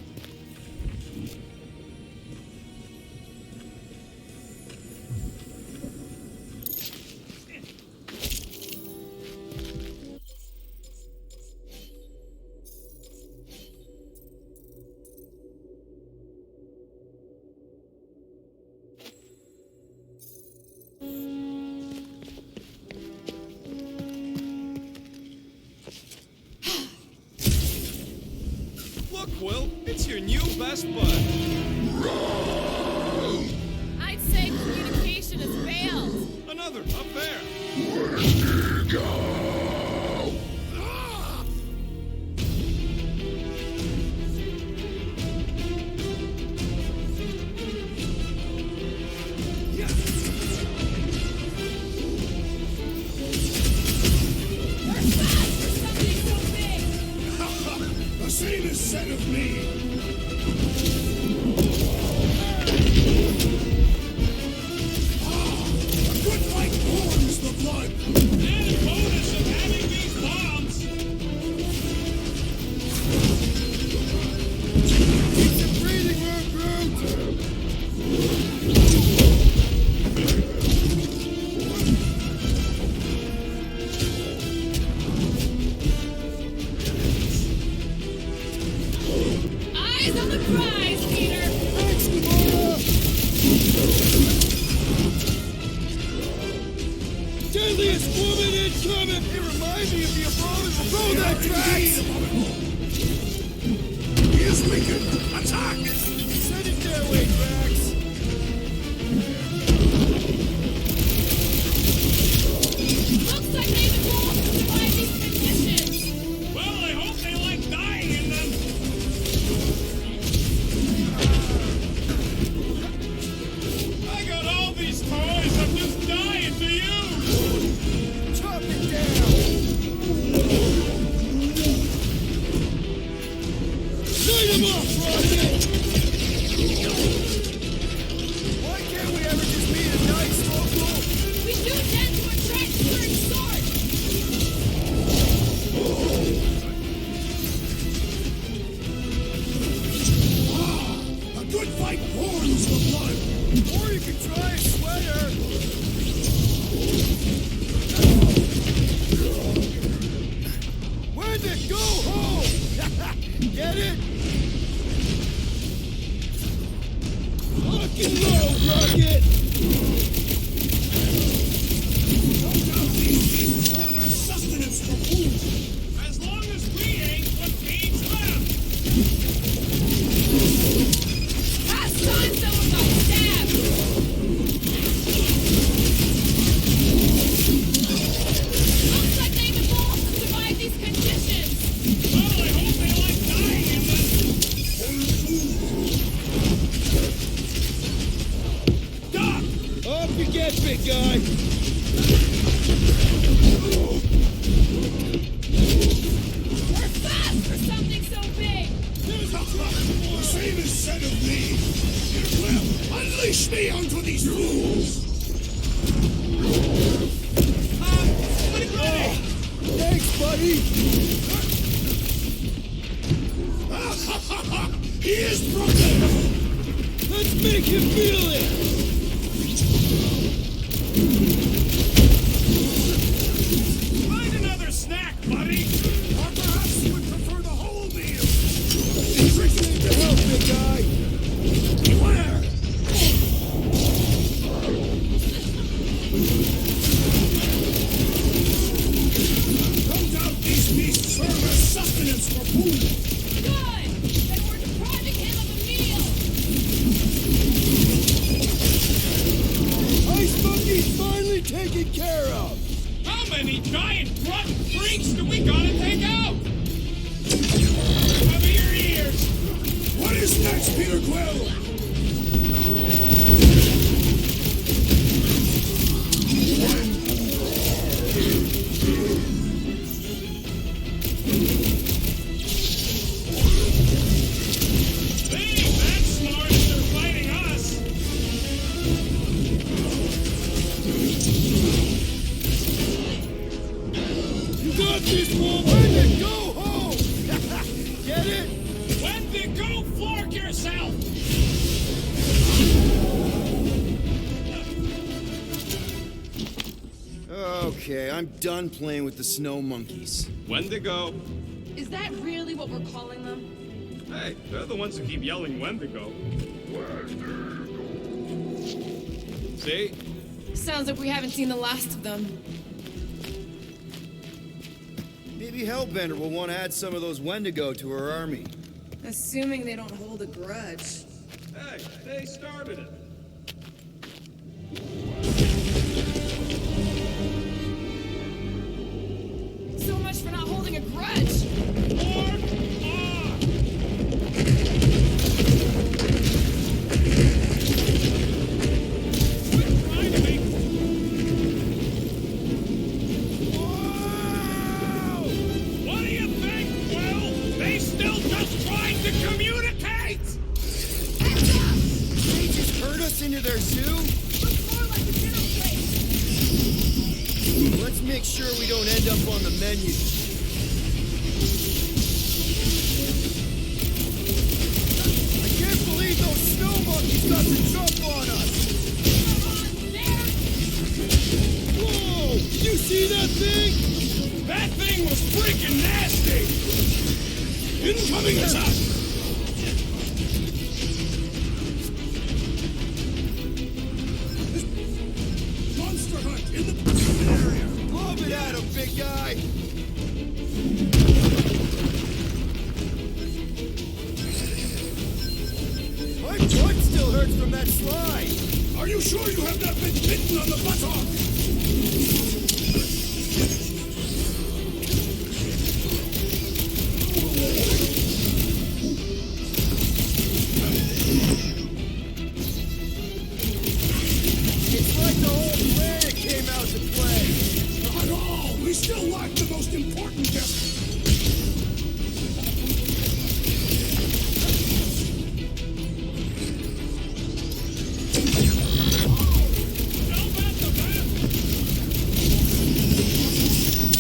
Look, Will, it's your new best bud. I'd say communication has failed. Another, up there. The same is said of me. A good fight warms the blood. Added bonus of having these bombs. Keep the breathing room, Groot! Eyes on the prize, Peter. Thanks, Gamora! Deadliest woman incoming! It reminds me of the abominable. Throw that Drax! He is weakened. Attack! Send it their way, Drax! Looks like they've evolved to survive these conditions. Well, I hope they like dying in them. I got all these toys. I'm just dying to use. Chop it down! Light him up, Rocket! Why can't we ever just be a nice local? We do tend to attract certain swords. A good fight warms the blood. Or you could try a sweater! Where'd it go home? Get it? Lock and load, Rocket! No doubt these beasts serve as sustenance for fools. As long as we ain't what feeds them. Last time someone got stabbed. Looks like they've evolved to survive these conditions. Well, I hope they like dying in them. Doc! Up you get, big guy! We're fast for something so big. The same is said of me. Well, unleash me onto these fools. Thanks, buddy! He is broken. Let's make him feel it! Find another snack, buddy. Or perhaps you would prefer the whole meal. Appreciate the help, big guy! Beware! No doubt these beasts serve as sustenance for food. Good. Then we're depriving him of a meal. Ice Monkey's finally taken care of! How many giant grunt freaks do we gotta take out? Cover your ears. What is next, Peter Quill? They ain't that smart if they're fighting us. got this, woman! Wendigo home! Get it? Wendigo, flork yourself! Okay, I'm done playing with the snow monkeys. Wendigo. Is that really what we're calling them? Hey, they're the ones who keep yelling Wendigo. See? Sounds like we haven't seen the last of them. Maybe Hellbender will want to add some of those Wendigo to her army. Assuming they don't hold a grudge. Hey, they started it. So much for not holding a grudge! What do you think, Will? They still just trying to communicate! They just herd us into their zoo? Looks more like a dinner plate! Let's make sure we don't end up on the menu. I can't believe those snow monkeys got the jump on us! Whoa! Did you see that thing? That thing was freaking nasty! Incoming attack! Monster hunt in the area! Lob it at him, big guy! My butt still hurts from that slide! Are you sure you have not been bitten on the buttock? It's like the whole planet came out to play! Not all! We still lack the most important guest.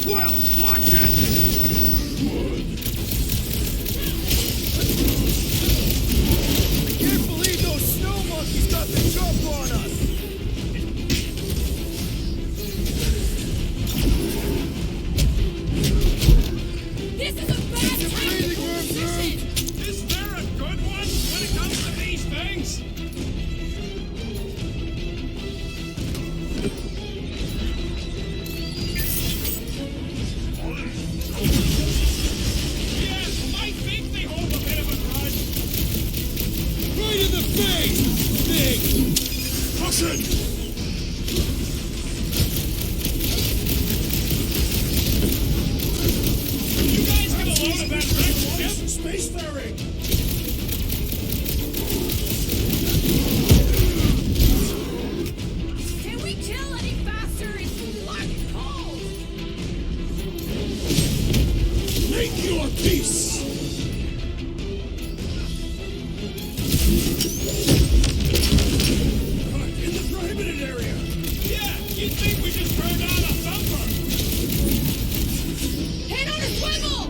Well, watch it! I can't believe those snow monkeys got the jump on us! This is a bad time! Is there a good one when it comes to these things? Yes, I think they hold a bit of a grudge. Right in the face! Big! Caution! You guys get a load of that red ship? Spacefaring! Can we kill any faster? It's black cold! Make your peace! In the prohibited area! Yeah, you'd think we just turned on a thumper! Head on a swivel!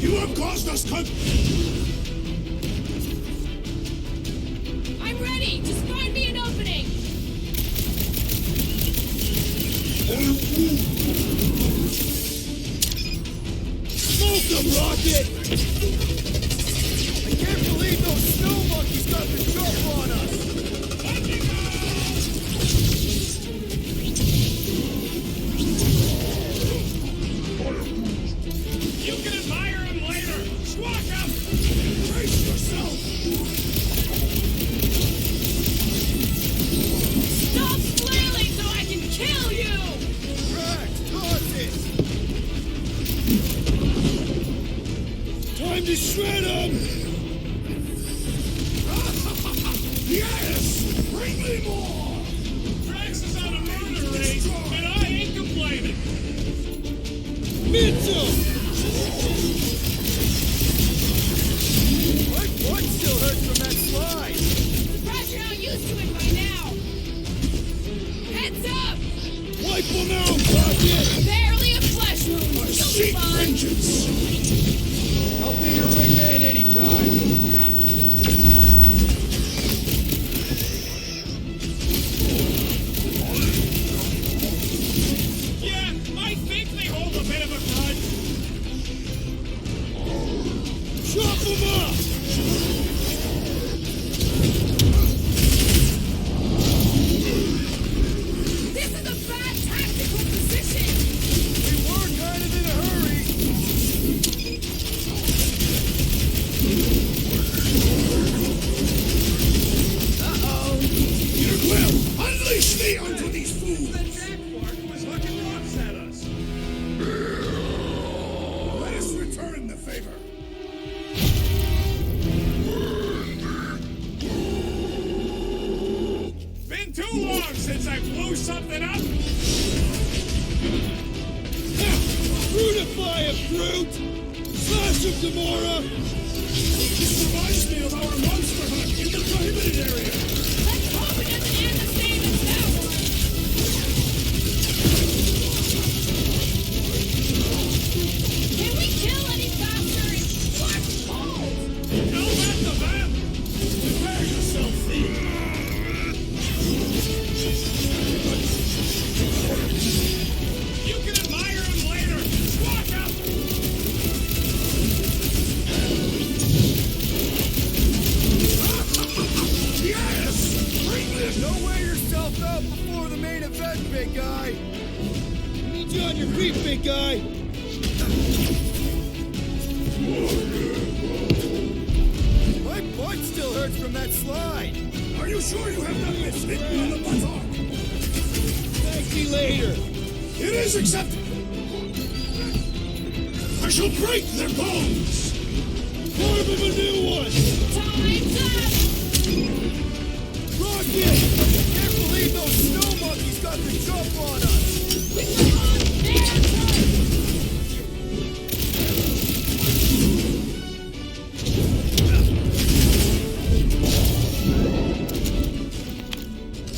You have caused us I'm ready! Just find me an opening! Smoke them, Rocket! I can't believe those snow monkeys got the jump on us! You can admire him later! Squawk him! Brace yourself! Stop flailing so I can kill you! Drax, toss it! Time to shred him! Yes! Bring me more! Drax is on a murder race, and I ain't complaining! Mitchell! My butt still hurts from that slide! Surprised you're not used to it by now! Heads up! Wipe them out, Rocket! Barely a Seek vengeance! I'll be your wingman anytime. Yeah, I think they hold a bit of a grudge. Chop them up! This is a bad tactical position! We were kind of in a hurry. Uh-oh. Peter Quill, unleash me onto these fools! The Jack was hucking rocks at us. Let us return the favor. Been too long since I blew something up. Brutify a brute! Slash him, Gamora! This reminds me of our monster hunt in the prohibited area. Let's hope it doesn't end the same as that one. Can we kill any faster? It's cold. Now at the map! Prepare yourself, thief! You can admire him later. Walk up. Yes! Bring this! Don't wear yourself out before the main event, big guy. We need you on your feet, big guy. My butt still hurts from that slide. Are you sure you have not been smitten on the buttock? Thank you later. It is acceptable. I shall break their bones. Form of a new one. Time's up. Rocket! Can't believe those snow monkeys got the jump on us. We were on their turn.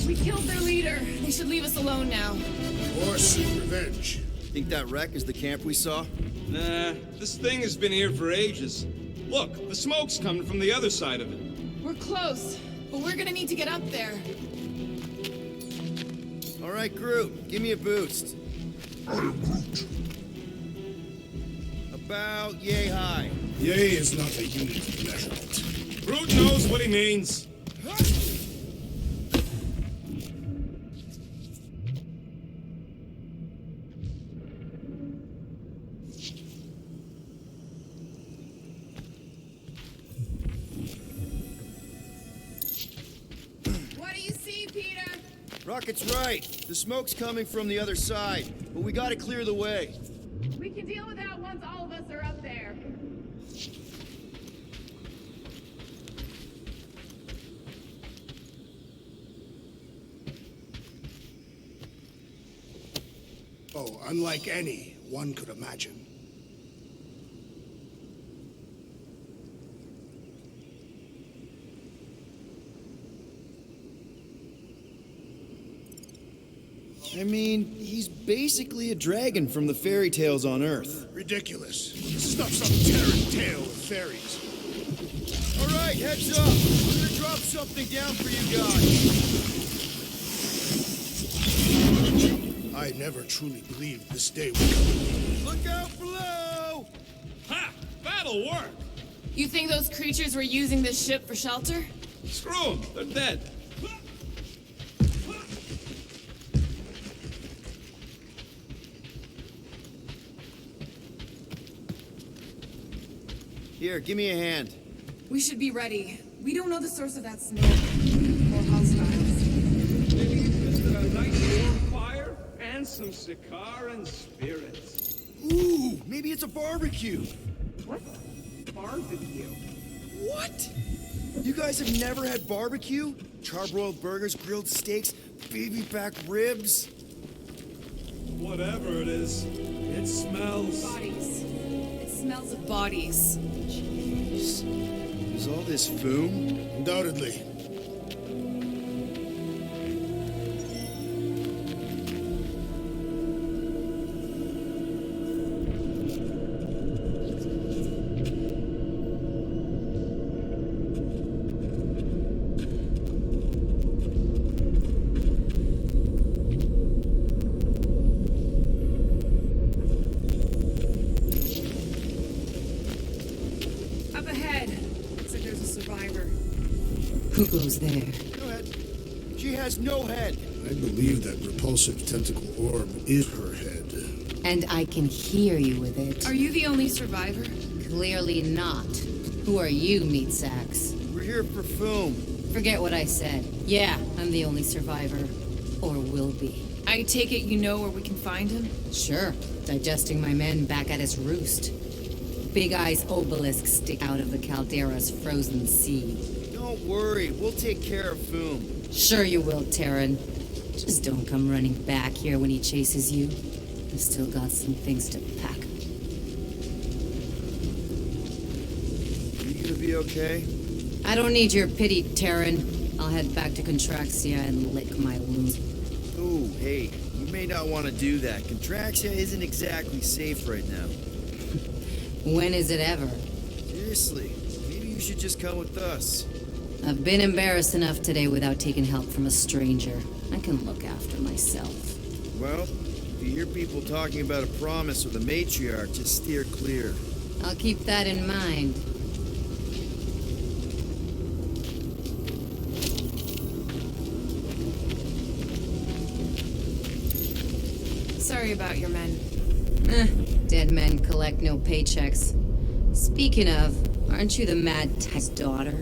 We killed their leader. They should leave us alone now. Or seek revenge. Think that wreck is the camp we saw? Nah, this thing has been here for ages. Look, the smoke's coming from the other side of it. We're close, but we're gonna need to get up there. All right, Groot, give me a boost. I am Groot. About yay high. Yay is not a unit of measurement. Groot knows what he means. What do you see, Peter? Rocket's right. The smoke's coming from the other side, but we gotta clear the way. We can deal with that once all of us are up there. Oh, unlike any one could imagine. I mean, he's basically a dragon from the fairy tales on Earth. Ridiculous. This is not some terran tale of fairies. All right, heads up. I'm gonna drop something down for you guys. I never truly believed this day would come. Look out below! Ha! That'll work. You think those creatures were using this ship for shelter? Screw them. They're dead. Here, give me a hand. We should be ready. We don't know the source of that smoke. Or hostiles. Maybe it's just a nice warm fire and some Sikaran spirits. Ooh, maybe it's a barbecue. What? Barbecue? What? You guys have never had barbecue? Charbroiled burgers, grilled steaks, baby back ribs? Whatever it is, it smells. Bodies. It smells of bodies. Jeez. Is all this foom? Undoubtedly. Who goes there? Go ahead. She has no head. I believe that repulsive tentacle orb is her head. And I can hear you with it. Are you the only survivor? Clearly not. Who are you, meat sacks? We're here for Foom. Forget what I said. Yeah, I'm the only survivor. Or will be. I take it you know where we can find him? Sure. Digesting my men back at his roost. Big Eye's obelisk stick out of the caldera's frozen sea. Don't worry, we'll take care of Foom. Sure you will, Terran. Just don't come running back here when he chases you. I've still got some things to pack. You gonna be okay? I don't need your pity, Terran. I'll head back to Contraxia and lick my wounds. Ooh, hey, you may not want to do that. Contraxia isn't exactly safe right now. When is it ever? Seriously, maybe you should just come with us. I've been embarrassed enough today without taking help from a stranger. I can look after myself. Well, if you hear people talking about a promise with a matriarch, just steer clear. I'll keep that in mind. Sorry about your men. Dead men collect no paychecks. Speaking of, aren't you the Mad Tech's daughter?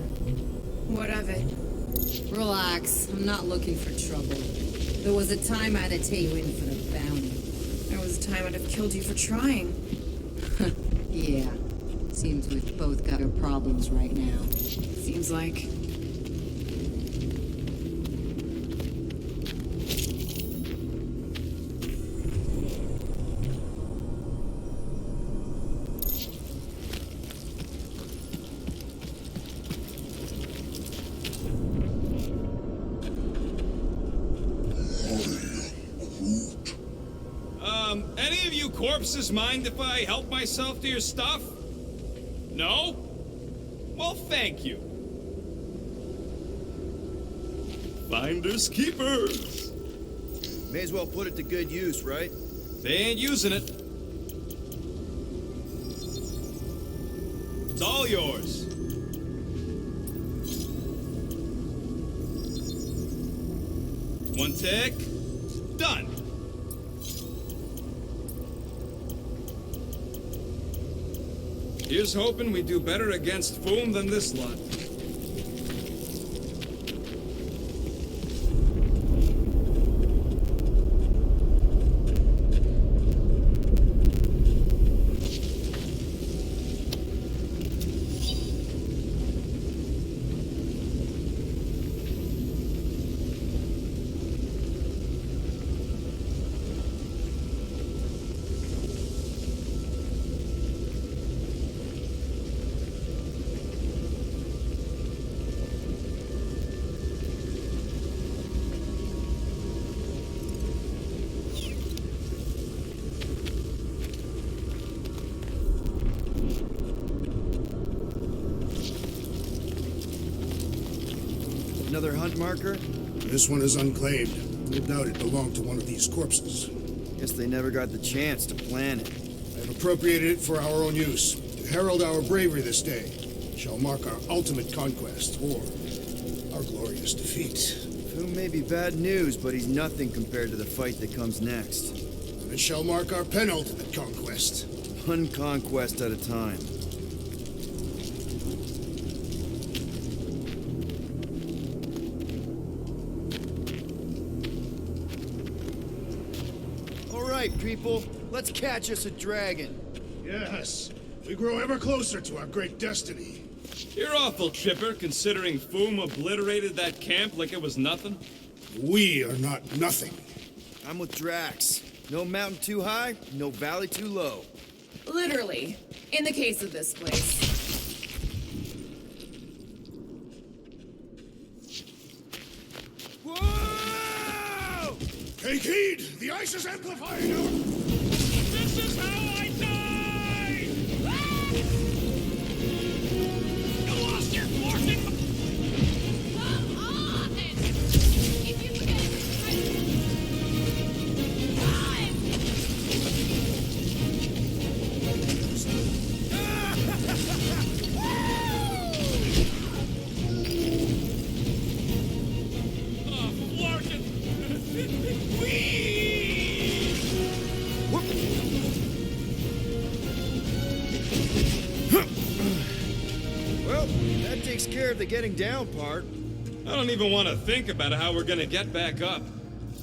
What of it? Relax, I'm not looking for trouble. There was a time I'd have taken you in for the bounty. There was a time I'd have killed you for trying. Yeah. Seems we've both got our problems right now. Seems like. Any of you corpses mind if I help myself to your stuff? No? Well, thank you. Finders keepers. May as well put it to good use, right? They ain't using it. It's all yours. One tick. Done. Here's hoping we do better against Foom than this lot. Another hunt marker? This one is unclaimed. No doubt it belonged to one of these corpses. Guess they never got the chance to plan it. I have appropriated it for our own use, to herald our bravery this day. It shall mark our ultimate conquest, or our glorious defeat. Foom may be bad news, but he's nothing compared to the fight that comes next. And it shall mark our penultimate conquest. One conquest at a time. People, let's catch us a dragon. Yes, we grow ever closer to our great destiny. You're awful chipper, considering Foom obliterated that camp like it was nothing. We are not nothing. I'm with Drax. No mountain too high, no valley too low. Literally, in the case of this place. Whoa! Take heed! The ice is amplifying our... This is how I die! You lost your fortune! Come on! If you can... takes care of the getting down part. I don't even want to think about how we're gonna get back up.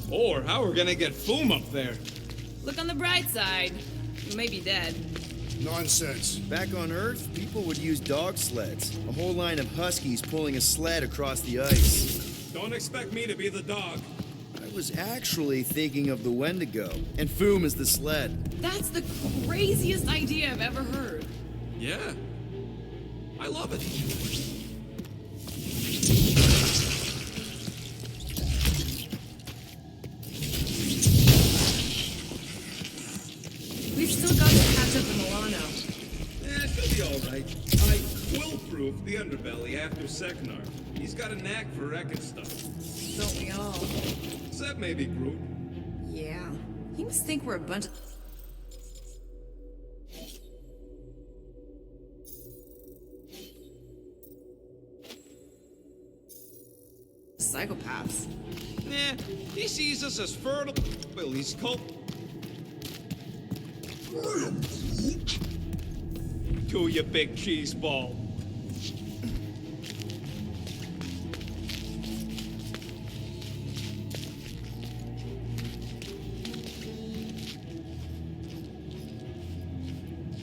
Or how we're gonna get Foom up there. Look on the bright side. You may be dead. Nonsense. Back on Earth, people would use dog sleds. A whole line of huskies pulling a sled across the ice. Don't expect me to be the dog. I was actually thinking of the Wendigo, and Foom is the sled. That's the craziest idea I've ever heard. Yeah. I love it. We've still got to catch up to Milano. She'll be alright. I quill-proof the underbelly after Seknar. He's got a knack for wrecking stuff. Don't we all? Except maybe Groot. Yeah. He must think we're a bunch of... psychopaths. Nah, he sees us as fertile. Well, he's cult. To you, big cheese ball.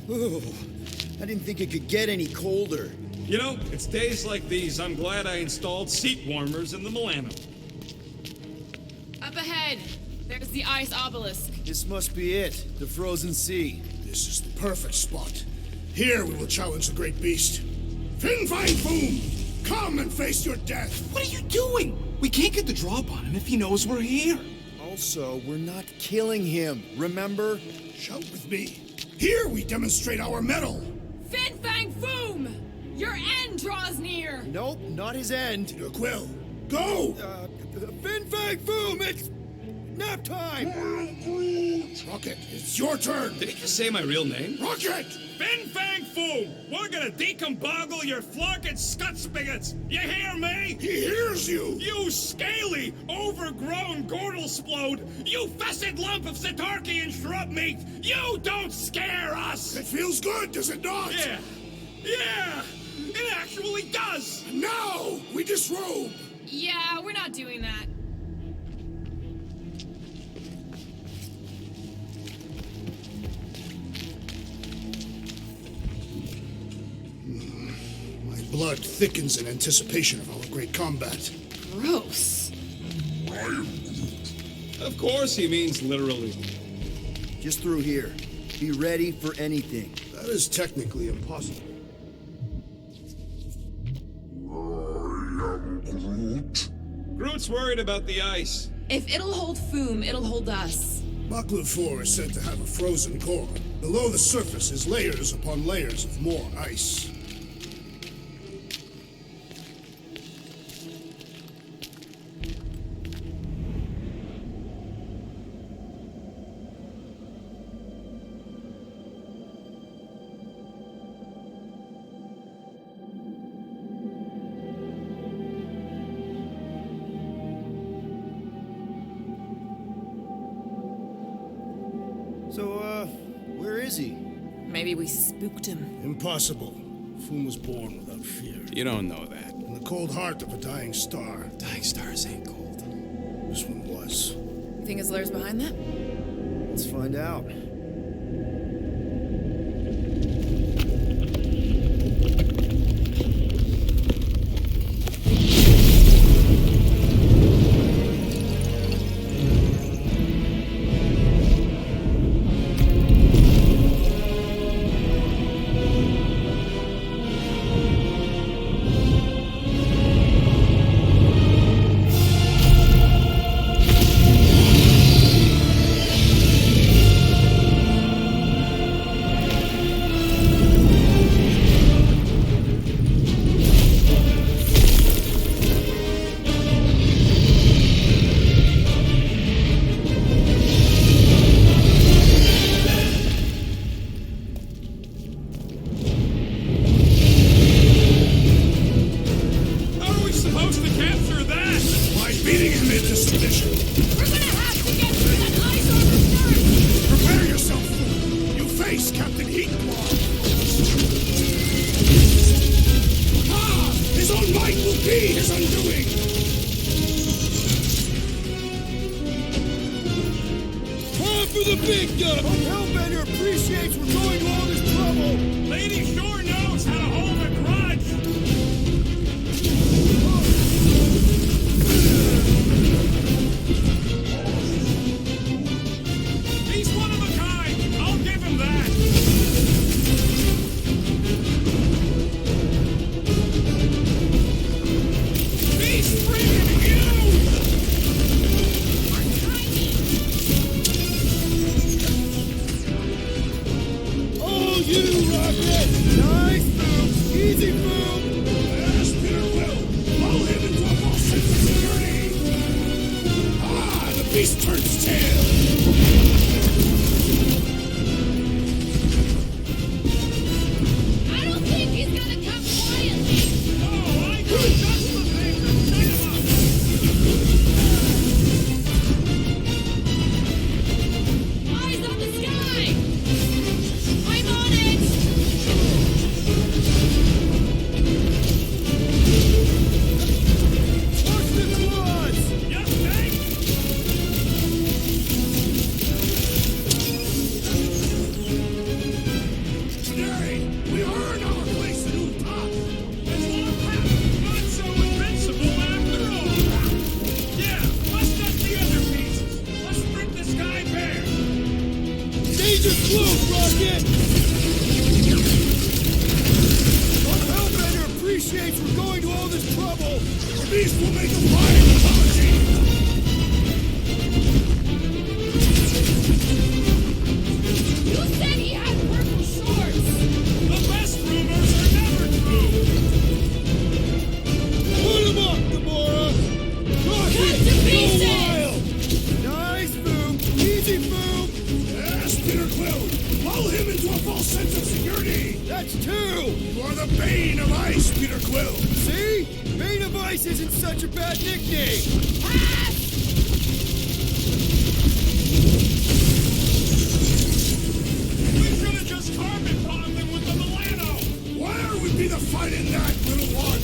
Ooh, I didn't think it could get any colder. You know, it's days like these I'm glad I installed seat warmers in the Milano. Up ahead! There's the ice obelisk. This must be it, the frozen sea. This is the perfect spot. Here we will challenge the great beast. Fin Fang Foom! Come and face your death! What are you doing? We can't get the drop on him if he knows we're here. Also, we're not killing him, remember? Shout with me. Here we demonstrate our mettle. Fin Fang Foom! Your end draws near! Nope, not his end. Your quill. Go! Fin Fang Foom, it's nap time! Rocket, it's your turn. Did he just say my real name? Rocket! Fin Fang Foom! We're gonna decomboggle your flunking scut spigots! You hear me? He hears you! You scaly, overgrown gordle-splode! You fessed lump of Satarkian shrub meat! You don't scare us! It feels good, does it not? Yeah! Yeah! It actually does! Now we disrobe! Yeah, we're not doing that. My blood thickens in anticipation of our great combat. Gross. Of course he means literally. Just through here. Be ready for anything. That is technically impossible. Groot's worried about the ice. If it'll hold Foom, it'll hold us. Maklu 4 is said to have a frozen core. Below the surface is layers upon layers of more ice. So, where is he? Maybe we spooked him. Impossible. Foom was born without fear. You don't know that. In the cold heart of a dying star. Dying stars ain't cold. This one was. You think his lair's behind that? Let's find out. undoing! Time for the big gun! Hellbender appreciates we're going to all this trouble! Lady sure knows how to hold a grudge! He's one of a kind! I'll give him that! He's freaking huge! Oh, you rocket! Nice move! Easy move! Yes, Peter Quill! Blow him into a false sense of security! Ah, the beast turns tail! I don't think he's gonna come quietly. Oh, I got just the thing to set him up! Eyes on the sky! I'm on it! Watch the claws! Yes, thanks! Today, we earn our place in Utah! It's all crap! Not so invincible after all! Yeah, let's dust the other pieces! Let's strip the sky bare! Danger close, Rocket! Our Hellbender appreciates we're going to all this trouble! The beast will make a fine apology! You said he had purple shorts! The best rumors are never true! Put him up, Gamora! Rocket, Cut to go pieces! wild! Nice move! Easy move! Yes, Peter Quill! Lull him into a false sense of security! That's two! You are the bane of ice, Peter Quill! See? Bane of Ice isn't such a bad nickname! We should have just carpet bombed him with the Milano! Where would be the fight in that, little one?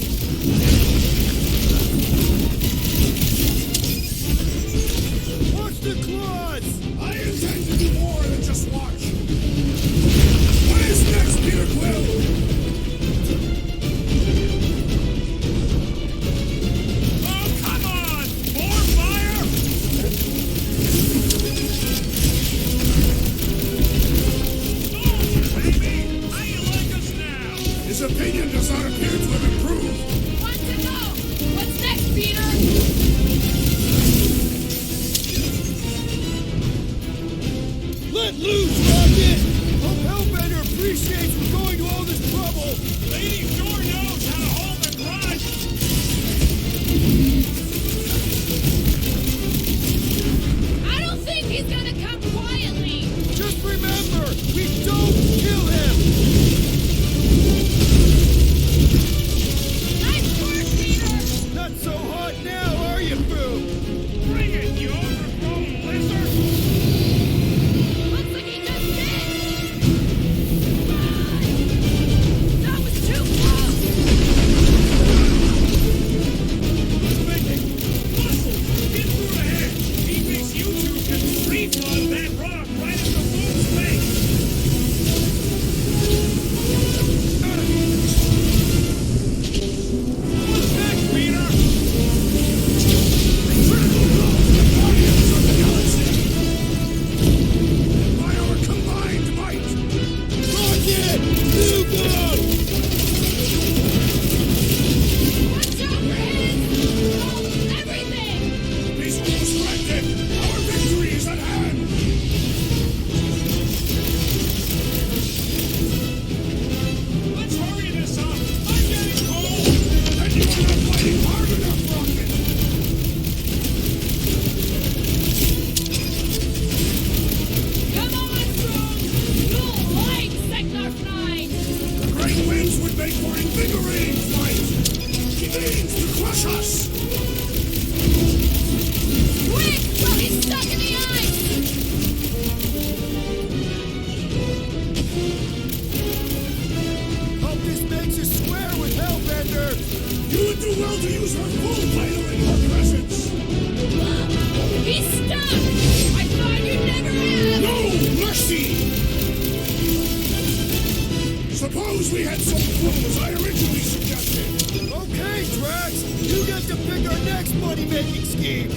Watch the claws! I intend to do more than just watch! What is next, Peter Quill? Oh, come on! More fire! Oh, baby! How you like us now? His opinion does not appear to have improved. Want to know? What's next, Peter? Let loose, Rocket! Hope Hellbender appreciates we're going to all this trouble! Lady sure knows how to hold a grudge. I don't think he's gonna come quietly. Just remember, we don't kill him! Nice work, Peter. Not so hot now, are you, Boo? Bring it, you overgrown lizard! Looks like he just did. That was too close. Thinking, muscle, get through the head. He thinks you two can reflood that rock right into Boom's face. What's next, Peter? Critical blow to the guardians of the galaxy. By our combined might. Rocket! You go! Watch out for his. Oh, everything. Peace will distracted. Our victory is at hand. Let's hurry this up. I'm getting cold. And you're not fighting hard enough, Rocket. Come on, Strong. You'll like Sector 9. The great winds would make for invigorating flight. He means to crush us. Quick, while he's stuck in the ice. Hope this makes us square with Hellbender! You would do well to use her full title in your presence. He's stuck! I thought you'd never ask! No mercy! Suppose we had some fun as I originally suggested. Okay, Drax, you get to pick our next money-making scheme.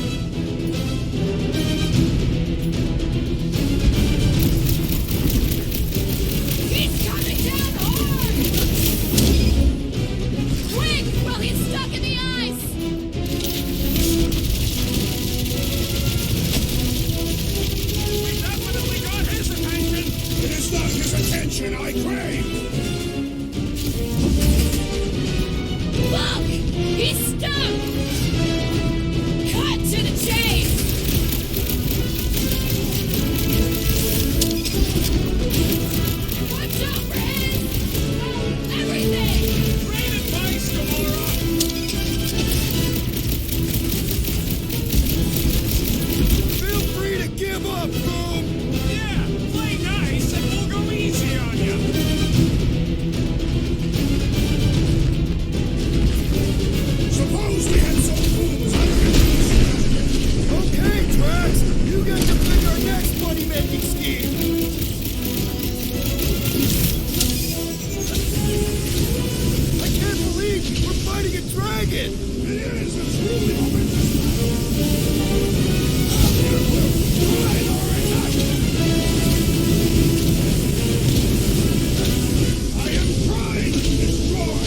He's coming down hard! Quick, while he's stuck in the ice! We definitely got his attention. It is not his attention I crave. Look! He's stuck! Cut to the chase! Watch out for his... everything! Great advice, Gamora. Feel free to give up, Boom! Yeah, play nice and we'll go easy on you. Suppose we had some fun as I originally suggested. Okay, Drax, you get to pick our next money-making scheme. I can't believe we're fighting a dragon! It is, it's really momentous. I am trying to destroy.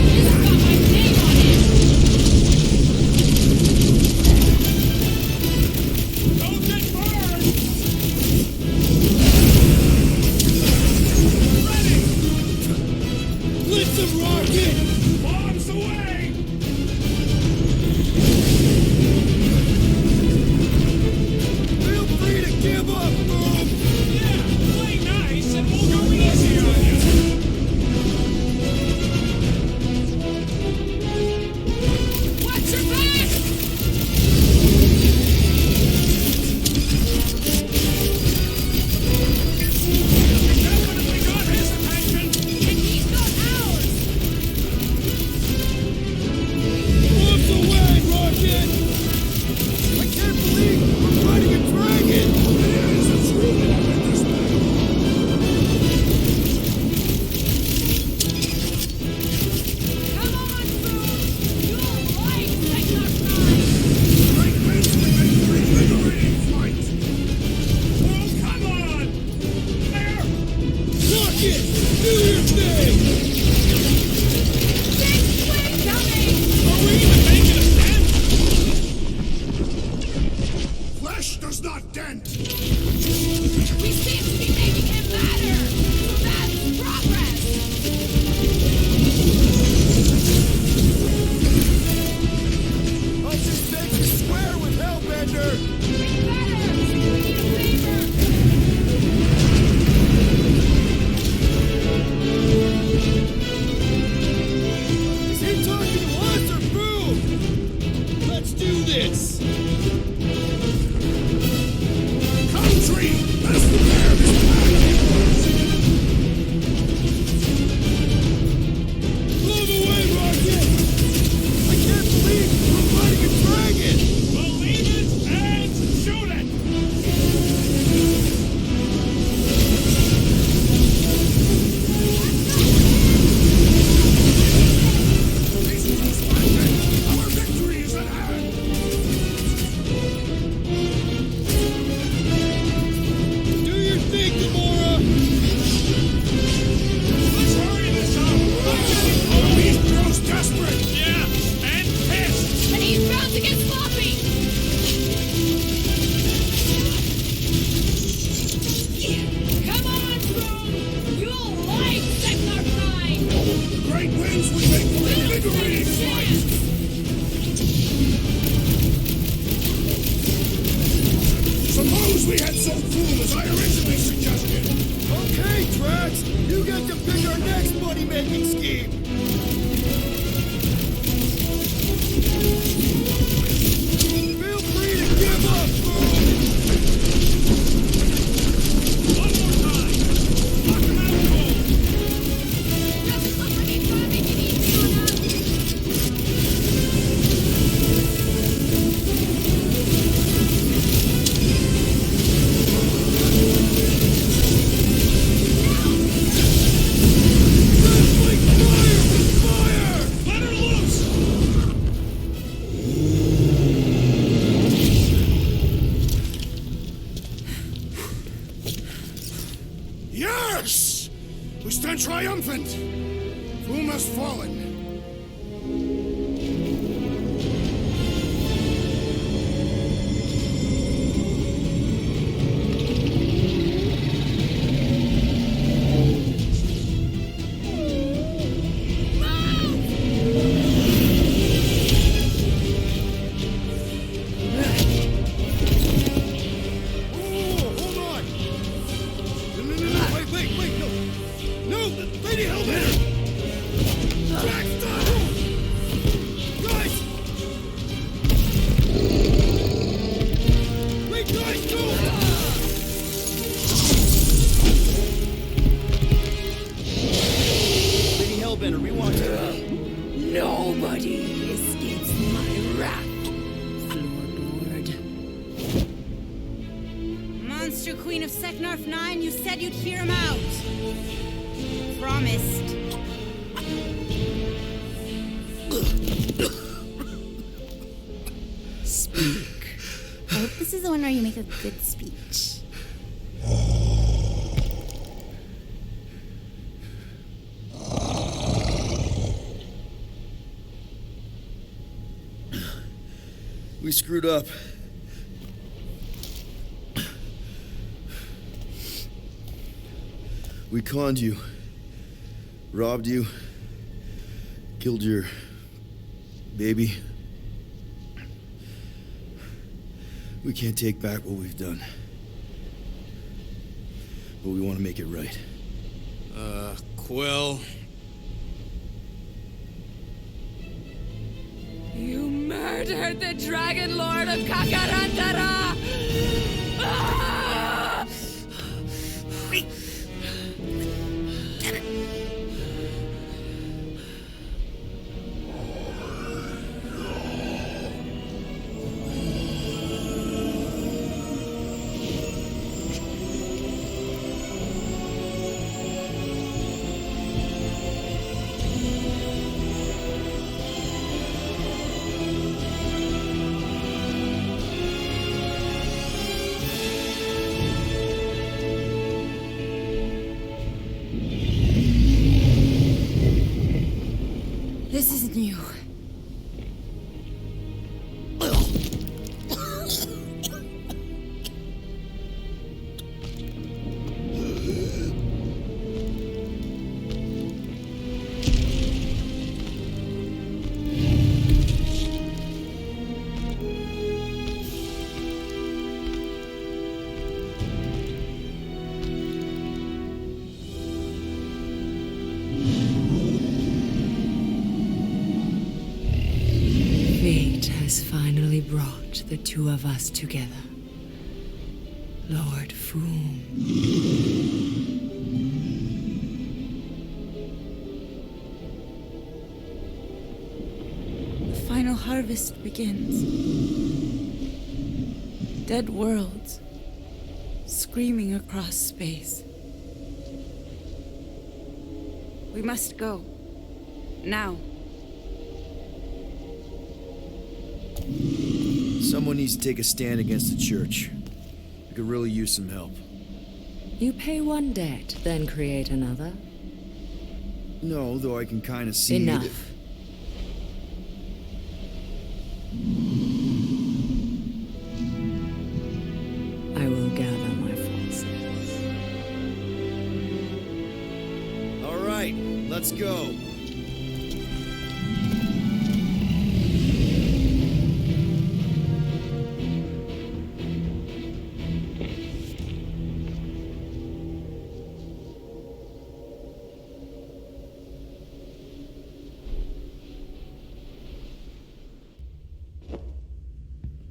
This has got my name on it! Don't get burned! Ready! Blitz him, Rocket! Bombs away! Feel free to give up, Boom! Yeah, play nice and we'll go easy on you. Watch your back! Definitely got his attention. And he's got ours! Bombs away, Rocket! I can't believe we're fighting a dragon! It is, it's really momentous. Come on, Boom! You'll like Techno's Great winds will make for invigorating flight. Oh, come on! There! Rocket! Do your thing! Big swing coming! Are we even making a dent? Flesh does not dent. We seem to be making him better! So that's progress! I'll just make you swear with Hellbender! It's better! Do me a favor! Is he talking to us or Boom? Let's do this! Country! Let's prepare this package! Blow him away, Rocket! I can't believe we're fighting a dragon! Believe it and shoot it! Peaceful Spartan! Our victory is at hand! Do your thing, Gamora! Let's hurry this up! Oh, he grows desperate! Yeah, and pissed! And he's about to get sloppy! Come on, Boom! You'll like Techno's 9! The great winds would make for invigorating flight! Suppose we had some fool as I originally suggested! Okay, Drax, you get to pick our next money-making scheme! Feel free to give up, Boom! One more time! Knock him out cold! Doesn't look like he's Yes! We stand triumphant! Foom has fallen. Nobody escapes my wrath, floorboard. Monster Queen of Seknarf 9, you said you'd hear him out. Promised. Speak. I hope this is the one where you make a good speech. We screwed up. We conned you, robbed you, killed your baby. We can't take back what we've done. But we want to make it right. Quill. You murdered the Dragon Lord of Kakarantara! Ah! This is new. Fate has finally brought the two of us together. Lord Foom. The final harvest begins. Dead worlds, screaming across space. We must go. Now. Someone needs to take a stand against the church. We could really use some help. You pay one debt, then create another. No, though I can kind of see... Enough. I will gather my forces. All right, let's go.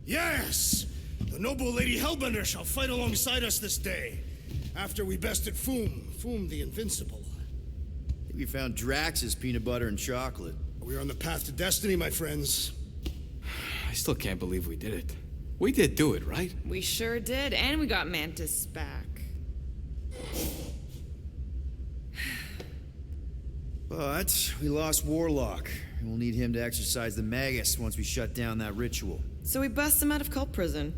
Yes! The noble Lady Hellbender shall fight alongside us this day, after we bested Foom the Invincible. I think we found Drax's peanut butter and chocolate. We're on the path to destiny, my friends. I still can't believe we did it. We did do it, right? We sure did, and we got Mantis back. But we lost Warlock, and we'll need him to exercise the Magus once we shut down that ritual. So we bust him out of cult prison.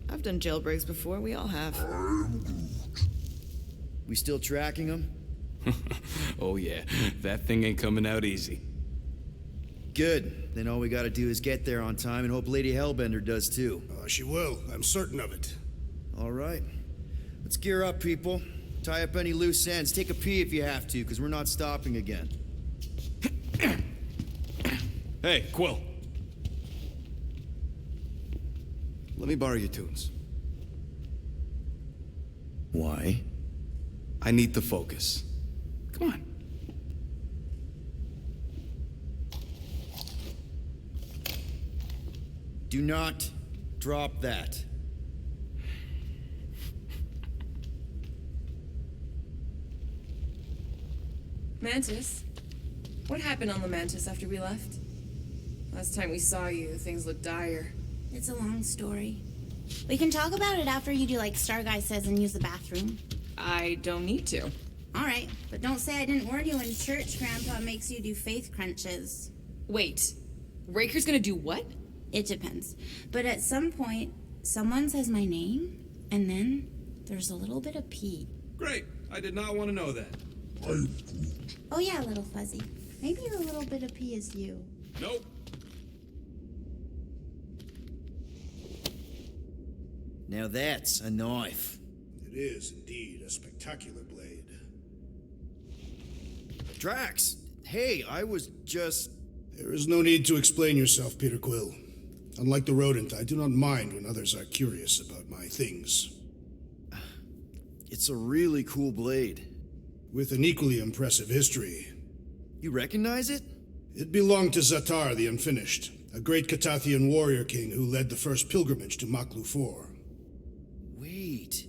I've done jailbreaks before, we all have. We still tracking him? Oh yeah, that thing ain't coming out easy. Good. Then all we gotta do is get there on time and hope Lady Hellbender does too. She will. I'm certain of it. All right. Let's gear up, people. Tie up any loose ends. Take a pee if you have to, because we're not stopping again. Hey, Quill. Let me borrow your tunes. Why? I need to focus. Come on. Do not drop that. Mantis? What happened on the Mantis after we left? Last time we saw you, things looked dire. It's a long story. We can talk about it after you do like Star Guy says and use the bathroom. I don't need to. All right, but don't say I didn't warn you in church Grandpa makes you do faith crunches. Wait, Raker's gonna do what? It depends. But at some point, someone says my name, and then there's a little bit of pee. Great. I did not want to know that. Oh yeah, little fuzzy. Maybe a little bit of pee is you. Nope. Now that's a knife. It is indeed a spectacular blade. Drax! Hey, I was just... There is no need to explain yourself, Peter Quill. Unlike the rodent, I do not mind when others are curious about my things. It's a really cool blade. With an equally impressive history. You recognize it? It belonged to Zatar the Unfinished, a great Catathian warrior king who led the first pilgrimage to Maklu 4. Wait,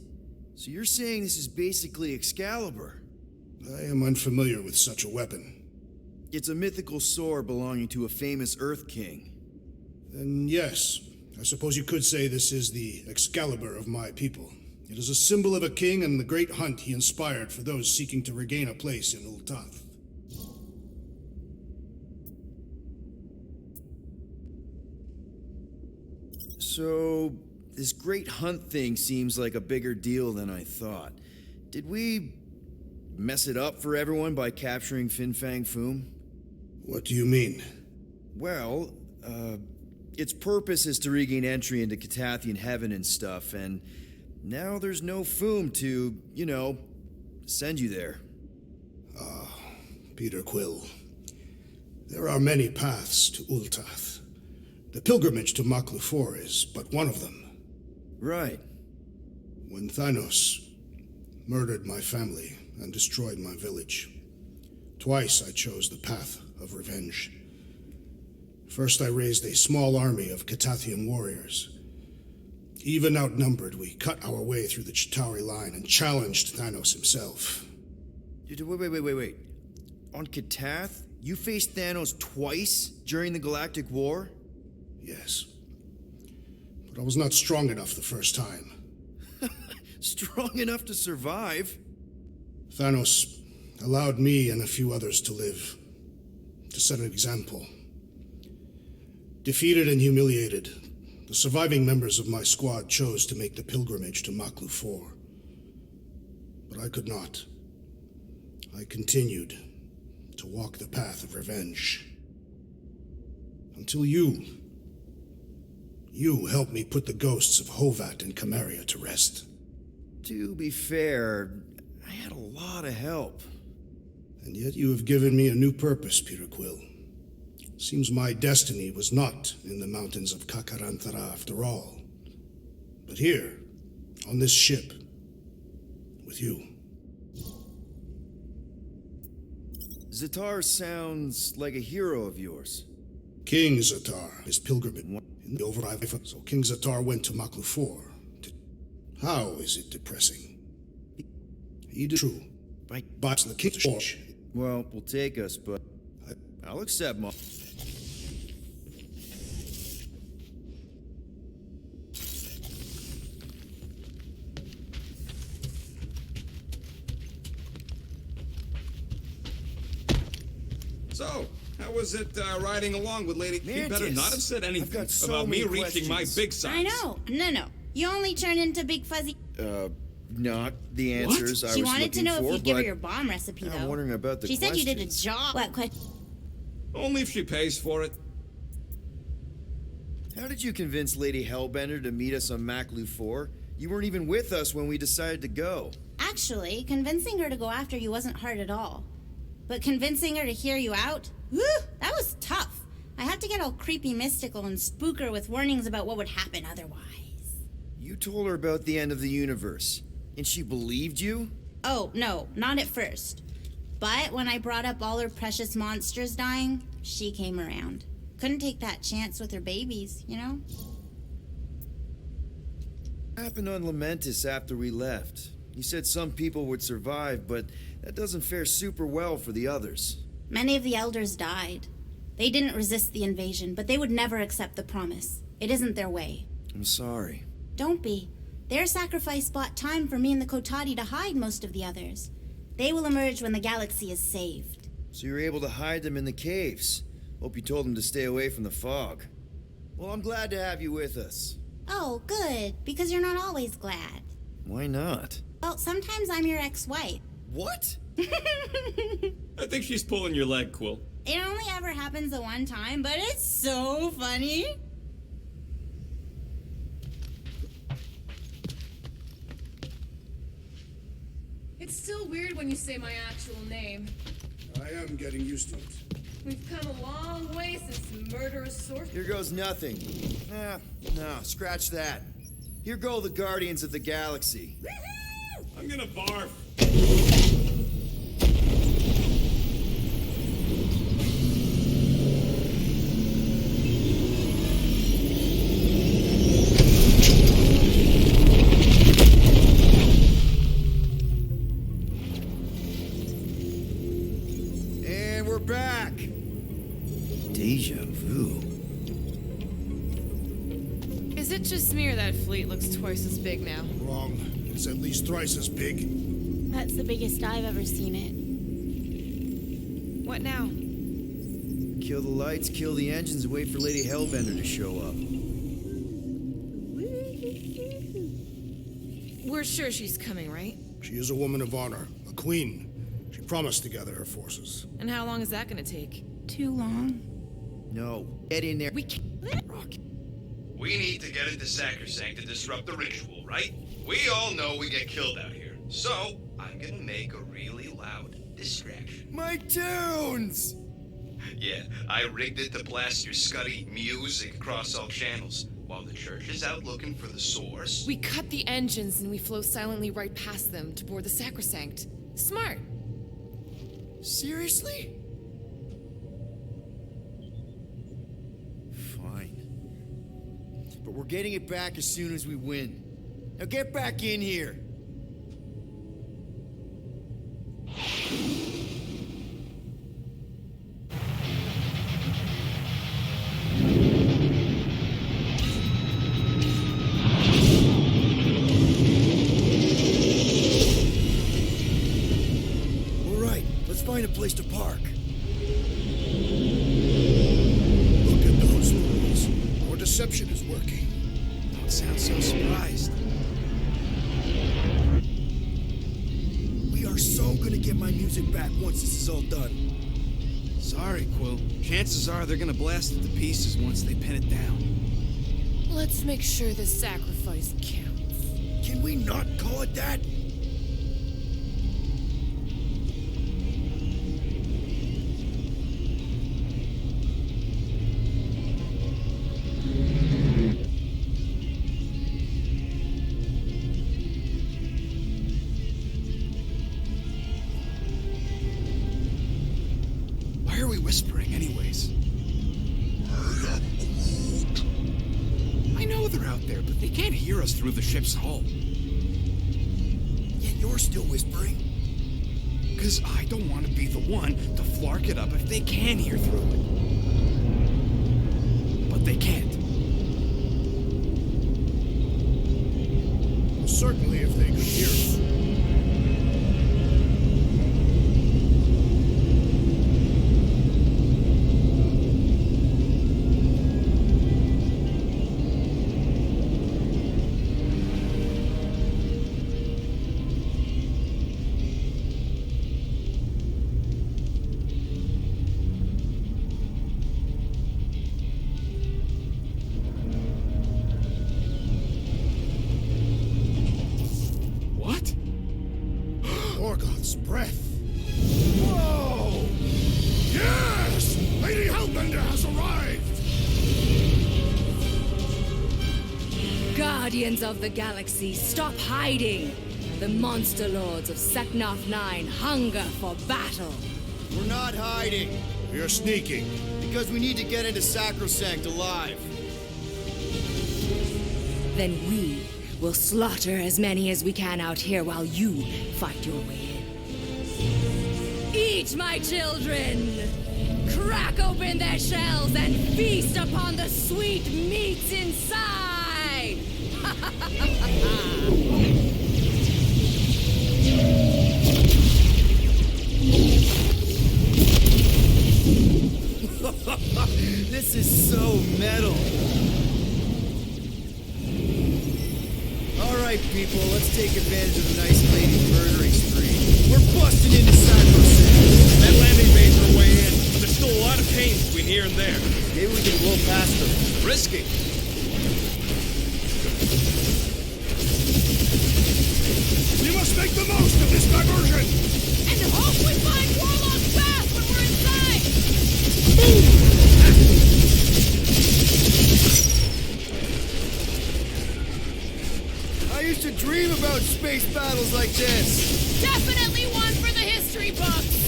so you're saying this is basically Excalibur? I am unfamiliar with such a weapon. It's a mythical sword belonging to a famous Earth King. Then yes, I suppose you could say this is the Excalibur of my people. It is a symbol of a king and the great hunt he inspired for those seeking to regain a place in Ultath. So, this great hunt thing seems like a bigger deal than I thought. Did we mess it up for everyone by capturing Fin Fang Foom? What do you mean? Well, its purpose is to regain entry into Catathian heaven and stuff, and now there's no Foom to, you know, send you there. Peter Quill. There are many paths to Ultath. The pilgrimage to Maklu 4 is but one of them. Right. When Thanos murdered my family and destroyed my village, twice I chose the path of revenge. First I raised a small army of Catathian warriors. Even outnumbered, we cut our way through the Chitauri line and challenged Thanos himself. Wait. On Katath, you faced Thanos twice during the Galactic War? Yes. But I was not strong enough the first time. Strong enough to survive? Thanos allowed me and a few others to live, to set an example. Defeated and humiliated, the surviving members of my squad chose to make the pilgrimage to Maklu 4. But I could not. I continued to walk the path of revenge. Until you helped me put the ghosts of Hovat and Camaria to rest. To be fair, I had a lot of help. And yet you have given me a new purpose, Peter Quill. Seems my destiny was not in the mountains of Kakarantara after all, but here, on this ship, with you. Zatar sounds like a hero of yours. King Zatar, his pilgrimage in the overdrive, so King Zatar went to Maklu 4. How is it depressing? He did true. But the king. Well, will take us, but I'll accept my... So, how was it riding along with Lady... Mantis, He better not have said anything so about me many reaching my questions. big size. I know. No. You only turn into Big Fuzzy. not the answers I was She looking for, wanted to know if you'd give her but your bomb recipe, though. I'm wondering about the She said you did a questions. job. What question? Only if she pays for it. How did you convince Lady Hellbender to meet us on Maclu 4? You weren't even with us when we decided to go. Actually, convincing her to go after you wasn't hard at all. But convincing her to hear you out? Whew, that was tough. I had to get all creepy mystical and spook her with warnings about what would happen otherwise. You told her about the end of the universe, and she believed you? Oh, no, not at first. But when I brought up all her precious monsters dying, she came around. Couldn't take that chance with her babies, you know? What happened on Lamentis after we left? You said some people would survive, but that doesn't fare super well for the others. Many of the elders died. They didn't resist the invasion, but they would never accept the promise. It isn't their way. I'm sorry. Don't be. Their sacrifice bought time for me and the Kotati to hide most of the others. They will emerge when the galaxy is saved. So you were able to hide them in the caves. Hope you told them to stay away from the fog. Well, I'm glad to have you with us. Oh, good, because you're not always glad. Why not? Well, sometimes I'm your ex-wife. What? I think she's pulling your leg, Quill. It only ever happens the one time, but it's so funny. It's still weird when you say my actual name. I am getting used to it. We've come a long way since murderous sorcerers. Here goes nothing. No, scratch that. Here go the Guardians of the Galaxy. I'm gonna barf. And we're back. Deja vu. Is it just me or that fleet looks twice as big now? Wrong. It's at least thrice as big. That's the biggest I've ever seen it. What now? Kill the lights, kill the engines, and wait for Lady Hellbender to show up. We're sure she's coming, right? She is a woman of honor, a queen. She promised to gather her forces. And how long is that gonna take? Too long. No, get in there. We can't. We need to get into Sacrosanct to disrupt the ritual, right? We all know we get killed out here. So, I'm gonna make a really loud distraction. My tunes! Yeah, I rigged it to blast your scuddy music across all channels, while the church is out looking for the source. We cut the engines and we flow silently right past them to board the Sacrosanct. Smart. Seriously? Fine. But we're getting it back as soon as we win. Now get back in here! All right, let's find a place to park. Look at those boys. Our deception is working. Don't sound so surprised. We are so gonna get my music back once this is all done. Sorry, Quill. Chances are they're gonna blast it to pieces once they pin it down. Let's make sure this sacrifice counts. Can we not call it that? Why are we whispering, anyways? I know they're out there, but they can't hear us through the ship's hull. Yet you're still whispering. Because I don't want to be the one to flark it up if they can hear through it. But they can't. Well, certainly if they could hear us. Morgoth's breath. Whoa! Yes! Lady Hellbender has arrived! Guardians of the Galaxy, stop hiding! The monster lords of Seknarf 9 hunger for battle. We're not hiding. We are sneaking. Because we need to get into Sacrosanct alive. Then we will slaughter as many as we can out here while you fight your way in. Eat, my children! Crack open their shells and feast upon the sweet meats inside! This is so metal. All right, people, let's take advantage of the nice lady's murdering spree. We're busting into Sacrosanct. That landing bay's our way in, but there's still a lot of pain between here and there. Maybe we can blow past them. Risky. We must make the most of this diversion! And hope we find Warlock fast when we're inside! I used to dream about space battles like this. Definitely one for the history books!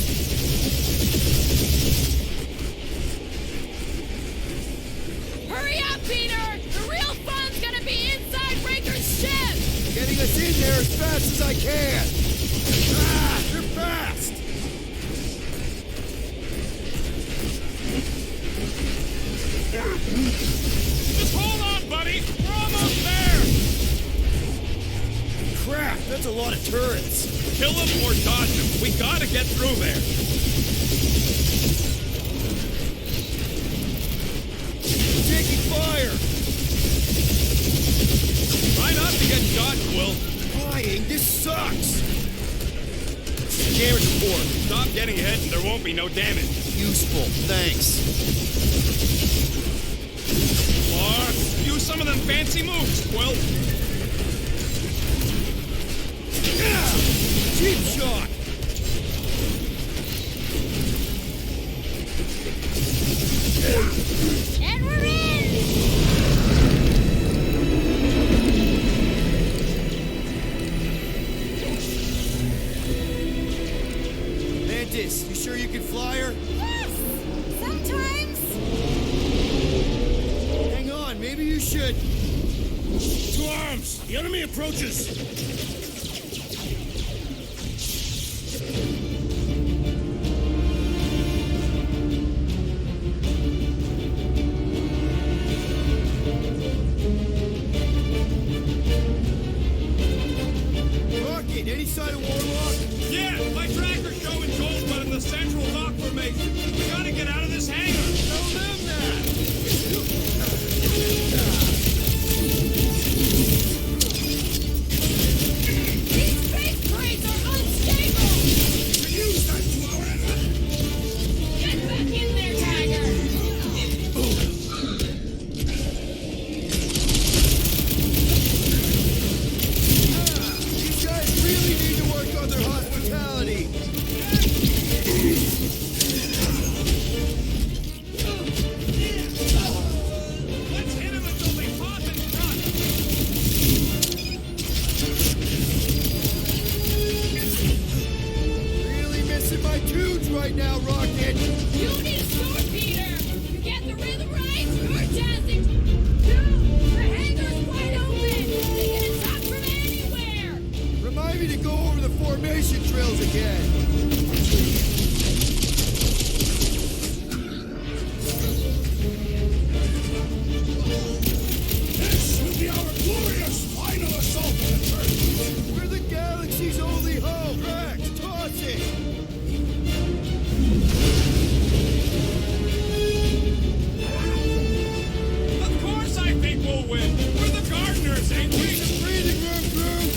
Hurry up, Peter! The real fun's gonna be inside Raker's ship! Getting us in there as fast as I can. Ah, they're fast. Just hold on, buddy. We're almost there. Crap, that's a lot of turrets. Kill them or dodge them. We gotta get through there. Taking fire. Try not to get shot, Quill. Flying, this sucks. Damage report. Stop getting hit and there won't be no damage. Useful, thanks. Or use some of them fancy moves, Quill. Yeah! Cheap shot. And we're in! Mantis, you sure you can fly her? Yes! Sometimes! Hang on, maybe you should. To arms! The enemy approaches! Rocket, any sign of Warlock? Yeah, my tracker's showing gold, but in the central dock formation. We gotta get out of this hangar. Tell them that. These space crates are unstable! We use that to our advantage! Get back in there, Tiger! These guys really need to work on their hospitality. Let's hit him until they pop and run. Really missing my tunes right now, Rocket. You need a sword, Peter! You get the rhythm right, you're jazzing! Dude, the hangar's wide open! They can attack from anywhere! Remind me to go over the formation drills again. This will be our glorious final assault on the turret! We're the galaxy's only hope. Drax, toss it. Of course I think we'll win. We're the gardeners, ain't we? Breathing room, crew.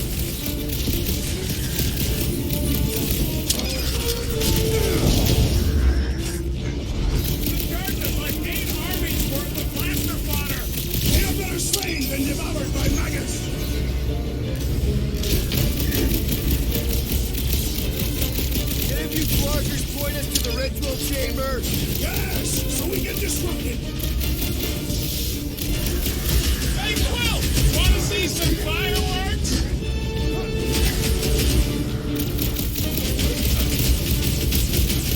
chamber? Yes, so we can disrupt it. Hey, Quill! Wanna see some fireworks?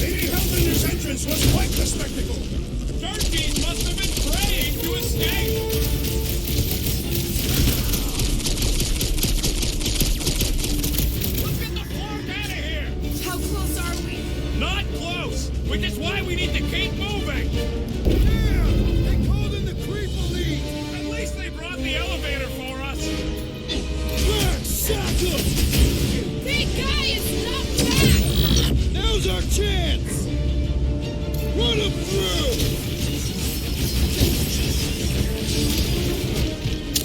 Lady Hellbender's entrance was quite the spectacle. Turkeys must have been praying to escape. Let's get the flark out of here. How close are we? Not close, which is why we need to keep moving. Damn! They called in the creeper lead! At least they brought the elevator for us. Back, sack 'em! Big guy is knocked back! Now's our chance! Run him through!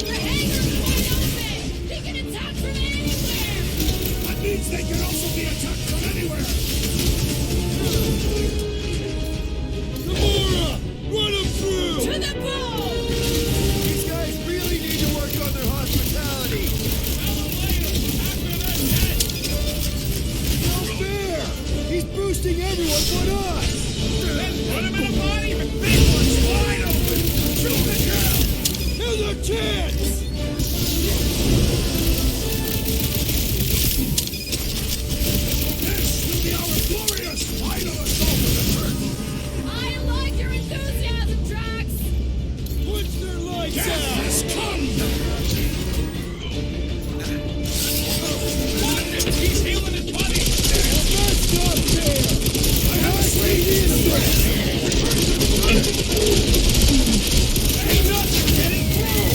The hangar's wide open! They can attack from anywhere! That means they can also be attacked from anywhere. Gamora! Run him through! To the bone! These guys really need to work on their hospitality. Tell them later, after they're dead. No fair! He's boosting everyone but us! Then put him in a body, but big one's wide open. Shoot the kill. Now's our chance! This will be our glorious final assault of the Earth. I like your enthusiasm, Drax! Punch their lights Death out! has come. He's healing his body. That's not fair! I have slain his threat. Ain't nothing getting through.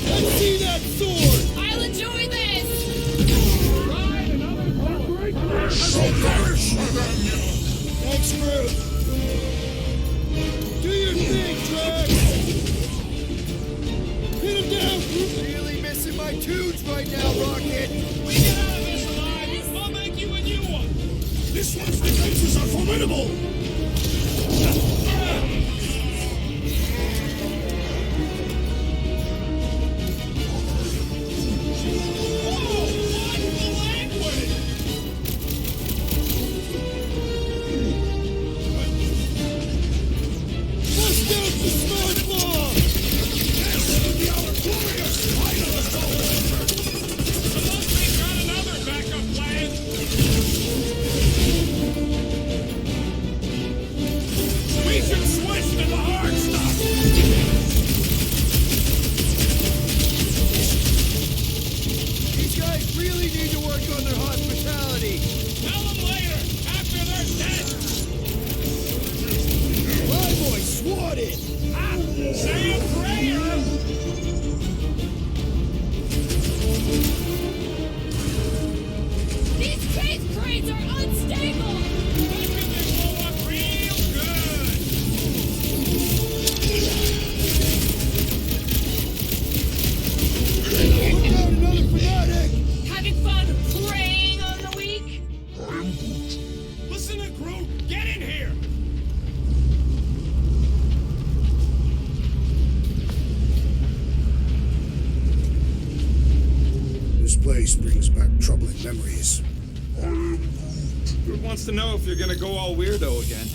Let's see that sword! I'll enjoy this! Right, another cooperation. I will perish. Thanks, Groot! Do your thing, Drax! Hit him down, Groot! Really missing my tunes right now, Rocket. We get out of this alive, I'll make you a new one. This one's defenses are formidable. Whoa! What's the language? Bust out the smart bomb! This will be our glorious final assault. Unless they've got another backup plan. We should switch to the hard stuff. These guys really need to work on their hospitality. Tell them later, after they're dead. My boy swatted! Ah, say a prayer. These case crates are unstable! They blow up real good. Look out, another fanatic! Having fun preying on the weak? Listen to Groot. Get in here. This place brings back troubling memories. Groot wants to know if you're gonna go all weirdo again.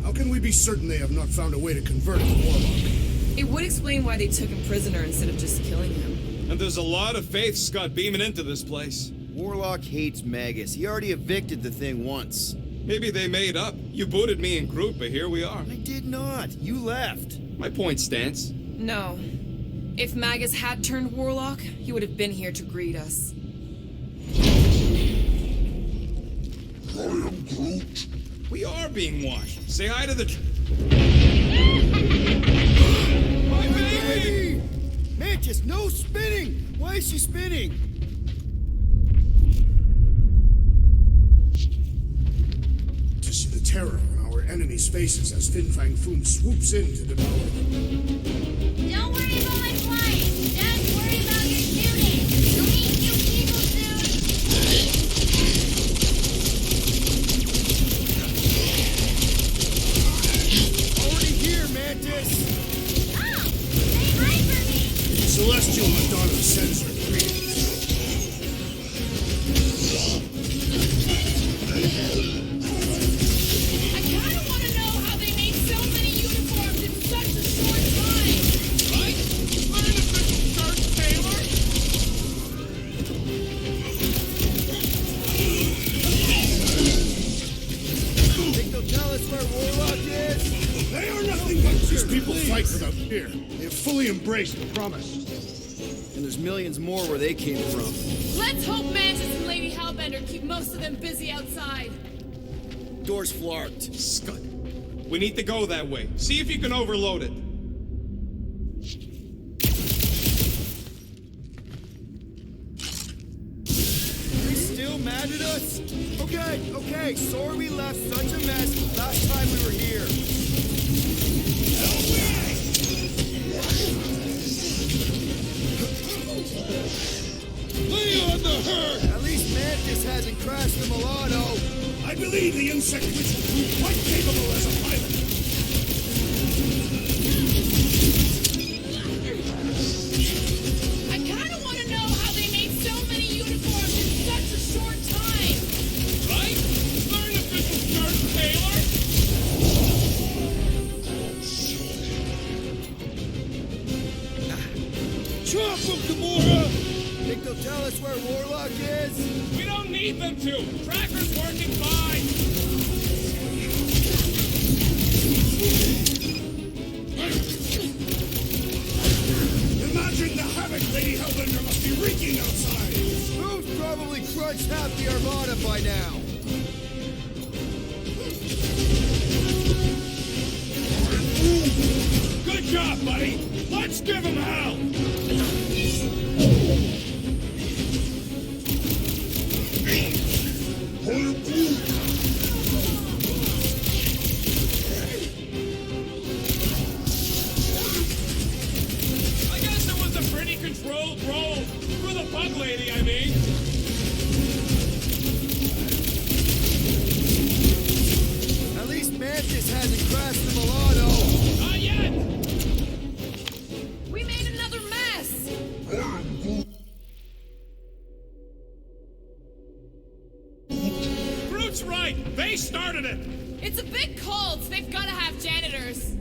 How can we be certain they have not found a way to convert the Warlock? It would explain why they took him prisoner instead of just killing him. And there's a lot of faith Scott beaming into this place. Warlock hates Magus. He already evicted the thing once. Maybe they made up. You booted me and Groot, but here we are. I did not. You left. My point stands. No. If Magus had turned Warlock, he would have been here to greet us. I am Groot. We are being watched. Say hi to the... My baby! Mantis, no spinning! Why is she spinning? To see the terror on our enemies' faces as Fin Fang Foom swoops in to devour them. Don't worry about my flying. Just worry about your shooting. You'll meet new people soon. Already here, Mantis! Oh, say hi for me. Celestial Madonna sends her greetings. embrace the promise. And there's millions more where they came from. Let's hope Mantis and Lady Hellbender keep most of them busy outside. Door's flarked. Scud. We need to go that way. See if you can overload it. You still mad at us? Okay, sorry we left such a mess last time we were here. Lay on the herd! At least Mantis hasn't crashed the Milano. I believe the insect witch will prove quite capable as a pilot. I kind of want to know how they made so many uniforms in such a short time. Right? Learn official skirt, Taylor! Chop them, Gamora! Think they'll tell us where Warlock is? We don't need them to. Tracker's working fine. Imagine the havoc Lady Hellbender must be wreaking outside! Who's probably crunched half the Armada by now? Good job, buddy! Let's give him hell! I guess it was a pretty controlled roll. For the bug lady, I mean. At least Mantis hasn't crashed the Milano. Not yet! We made another mess. Groot's right. They started it. It's a big cult. They've got to have janitors.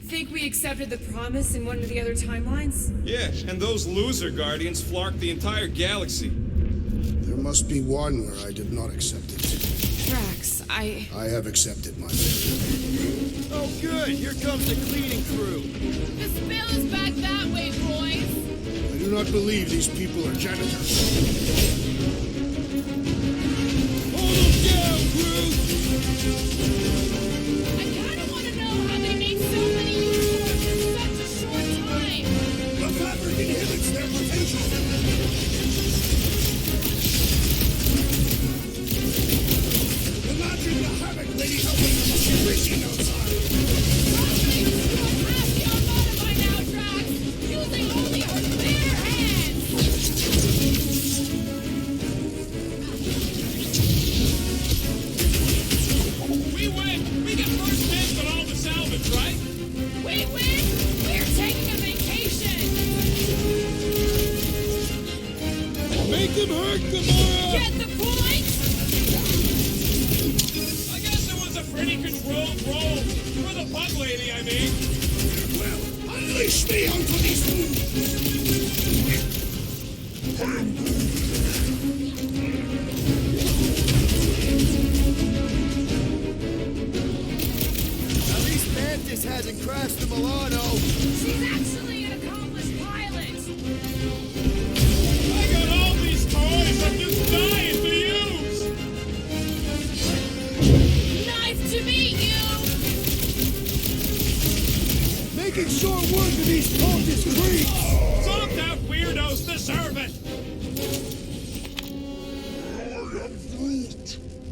Think we accepted the promise in one of the other timelines? Yeah, and those loser guardians flarked the entire galaxy. There must be one where I did not accept it. Drax, I have accepted my fate. Oh good, here comes the cleaning crew. The spill is back that way, boys. I do not believe these people are janitors. Hold them down, Groot! I kind of want to know how they made so many uniforms in such a short time. The fabric inhibits their potential. Imagine the havoc Lady Hellbender must be wreaking outside. Probably destroyed half the Armada by now, Drax, using only her bare hands. We win. We get first dibs on all the salvage, right? We win. We're taking a vacation. Make them hurt, Gamora! Get the point? I guess it was a pretty controlled roll. For the bug lady, I mean. Well, unleash me onto these fools! At least Mantis hasn't crashed the Milano. She's actually an accomplished pilot. I got all these toys. I'm just dying to use. Nice to meet you. Making short work of these cultist creeps! Zonked out weirdos deserve it.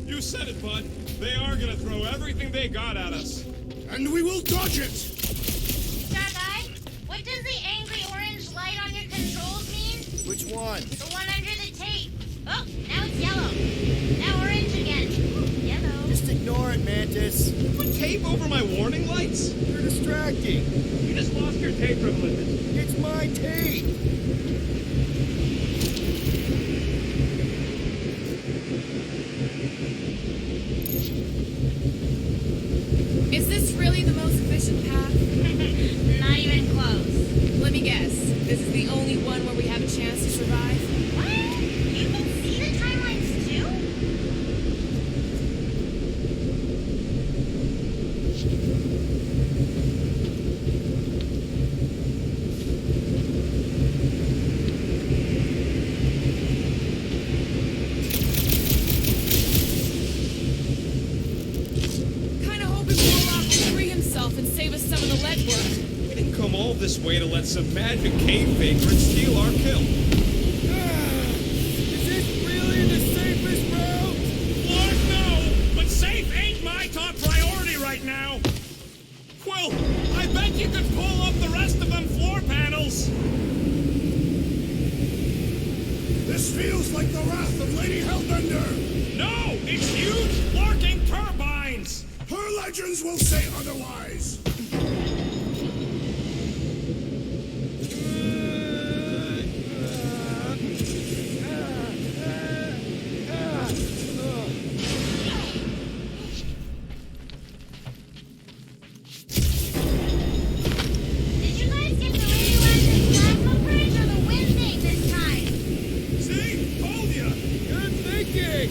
You said it, bud. They are gonna throw everything they got at us. And we will dodge it! Gotg, what does the angry orange light on your one? The one under the tape. Oh, now it's yellow. Now orange again. Yellow. Just ignore it, Mantis. Put tape over my warning lights? You're distracting. You just lost your tape privileges. It's my tape. Is this really the most efficient path? Not even close. Let me guess. This is the only one where we have a chance to survive? What? You can see the timelines too? Kinda hoping Warlock will free himself and save us some of the legwork. We didn't come all this way to let some magic cave vagrant steal our kill. Is this really the safest route? Lord, no! But safe ain't my top priority right now. Quill, I bet you could pull up the rest of them floor panels. This feels like the wrath of Lady Hellbender. No, it's huge, larking turbines. Her legends will say otherwise. Did you guys get the radioactive plasma bridge or the wind thing this time? See? Told ya. Good thinking.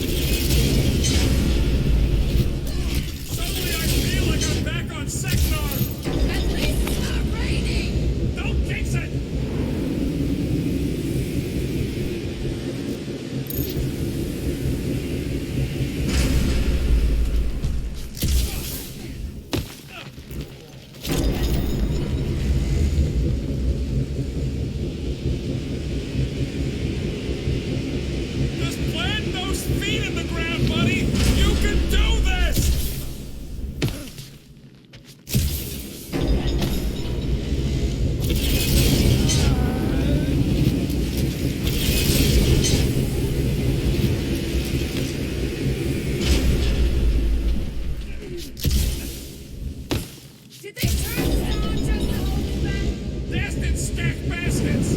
Suddenly I feel like I'm back on Seknar. At least it's not raining. Don't jinx it. Just plant those feet in the ground, buddy. You can do this. Did they turn this on just to hold us back? Bastard stack baskets.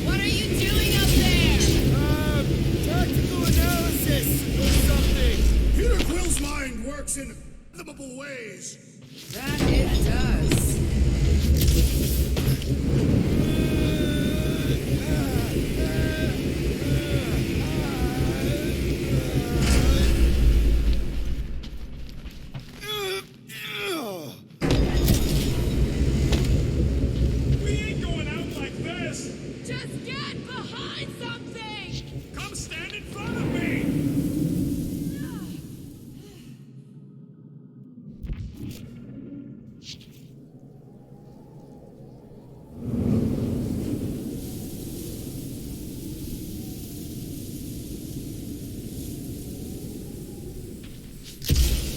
What are you doing up there? Tactical analysis or something. Peter Quill's mind works in unfathomable ways. That it does. We ain't going out like this. Just get behind something! Come stand in front of me.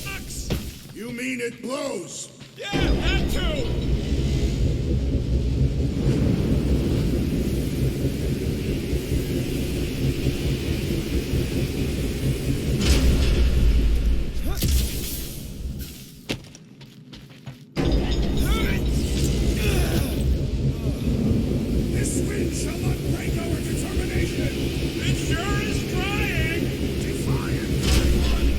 Sucks. You mean it blows? Yeah, that too. This wind shall not break our determination. It sure is trying. Defiant, everyone.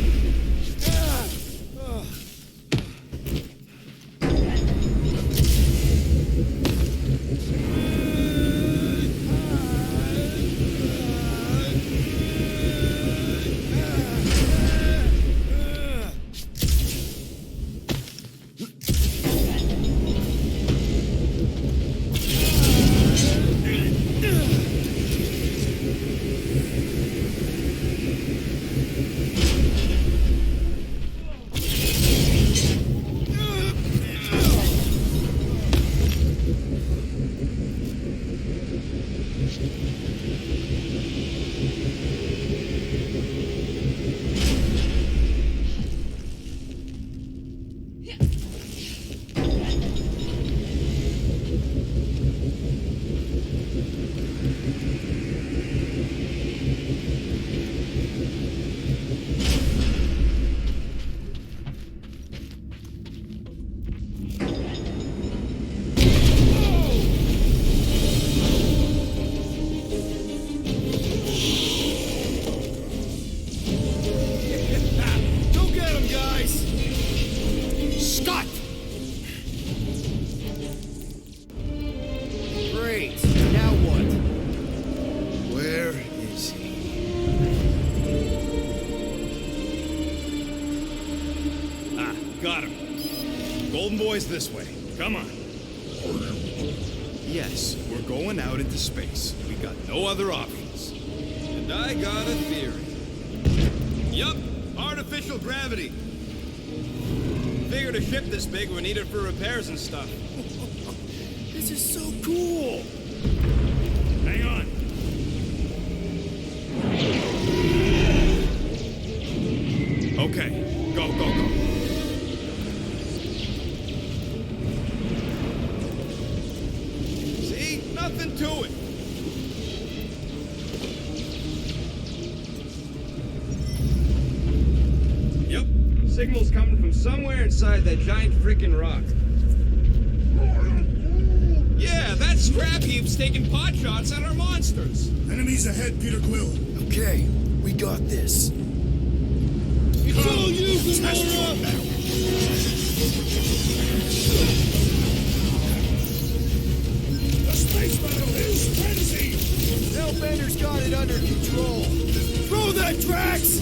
Go get him, guys! Scott! Great. Now what? Where is he? Ah, got him. Golden Boy's this way. Come on. Yes, we're going out into space. We got no other options. And I got a theory. Yup, artificial gravity. Figured a ship this big would need it for repairs and stuff. This is so cool! Hang on. Okay, go, go, go. See? Nothing to it. Yep, signal's coming from somewhere inside that giant freaking rock. Yeah, that scrap heap's taking pot shots at our monsters. Enemies ahead, Peter Quill. Okay, we got this. It's all you, Gamora! The space battle is frenzy! Hellbender's got it under control. Throw that, Drax!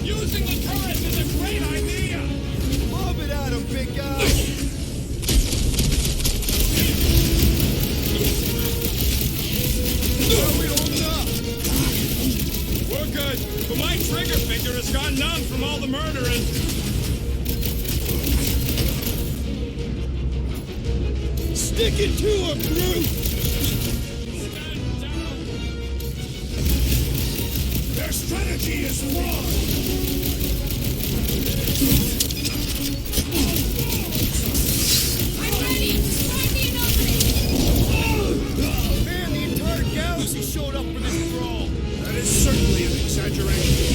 Using the turret is a great idea! Lob it at him, big guy! We're good, but my trigger finger has gone numb from all the murdering. Stick it to him, Groot! Their strategy is flawed! I'm ready! Find me an opening! Man, the entire galaxy showed up for this brawl! That is certainly an exaggeration.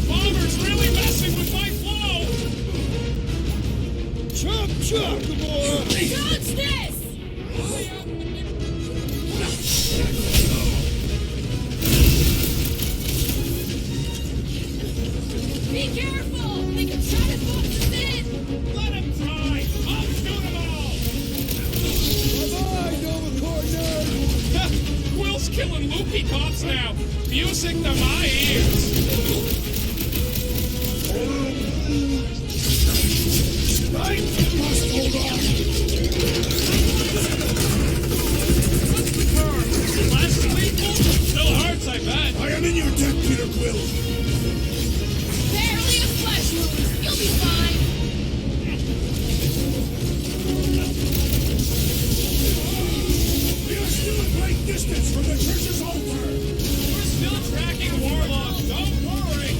Bomber's really messing with my flow! Chop, chop, Gamora! Dodge this! Be careful! They can try to box us in! Let him try! I'll shoot them all! Bye-bye, Nova Corps nerd! Quill's killing loopy cops now! Music to my ears! Right? Must hold on! What's the curve? Less lethal? Still hurts, I bet. I am in your debt, Peter Quill! Barely a flesh wound! You'll be fine! We are still a great distance from the church's altar! We're still tracking Warlock, don't worry!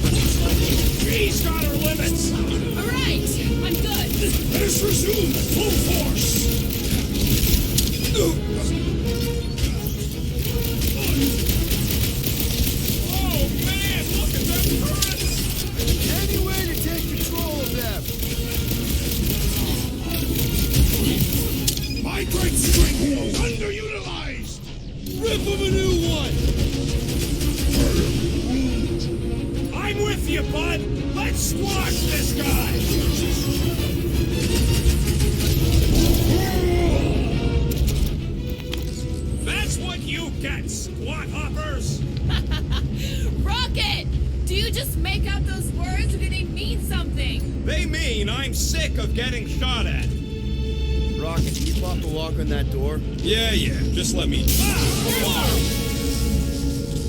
She's got her limits! Alright! I'm good! Let us resume at full force! Oh man, look at them turrets! Any way to take control of them? My great strength underutilized! Rip him a new one! I'm with you, bud! Let's squash this guy! That's what you get, squat hoppers! Rocket! Do you just make up those words or do they mean something? They mean I'm sick of getting shot at. Rocket, can you pop the lock on that door? Yeah, just let me...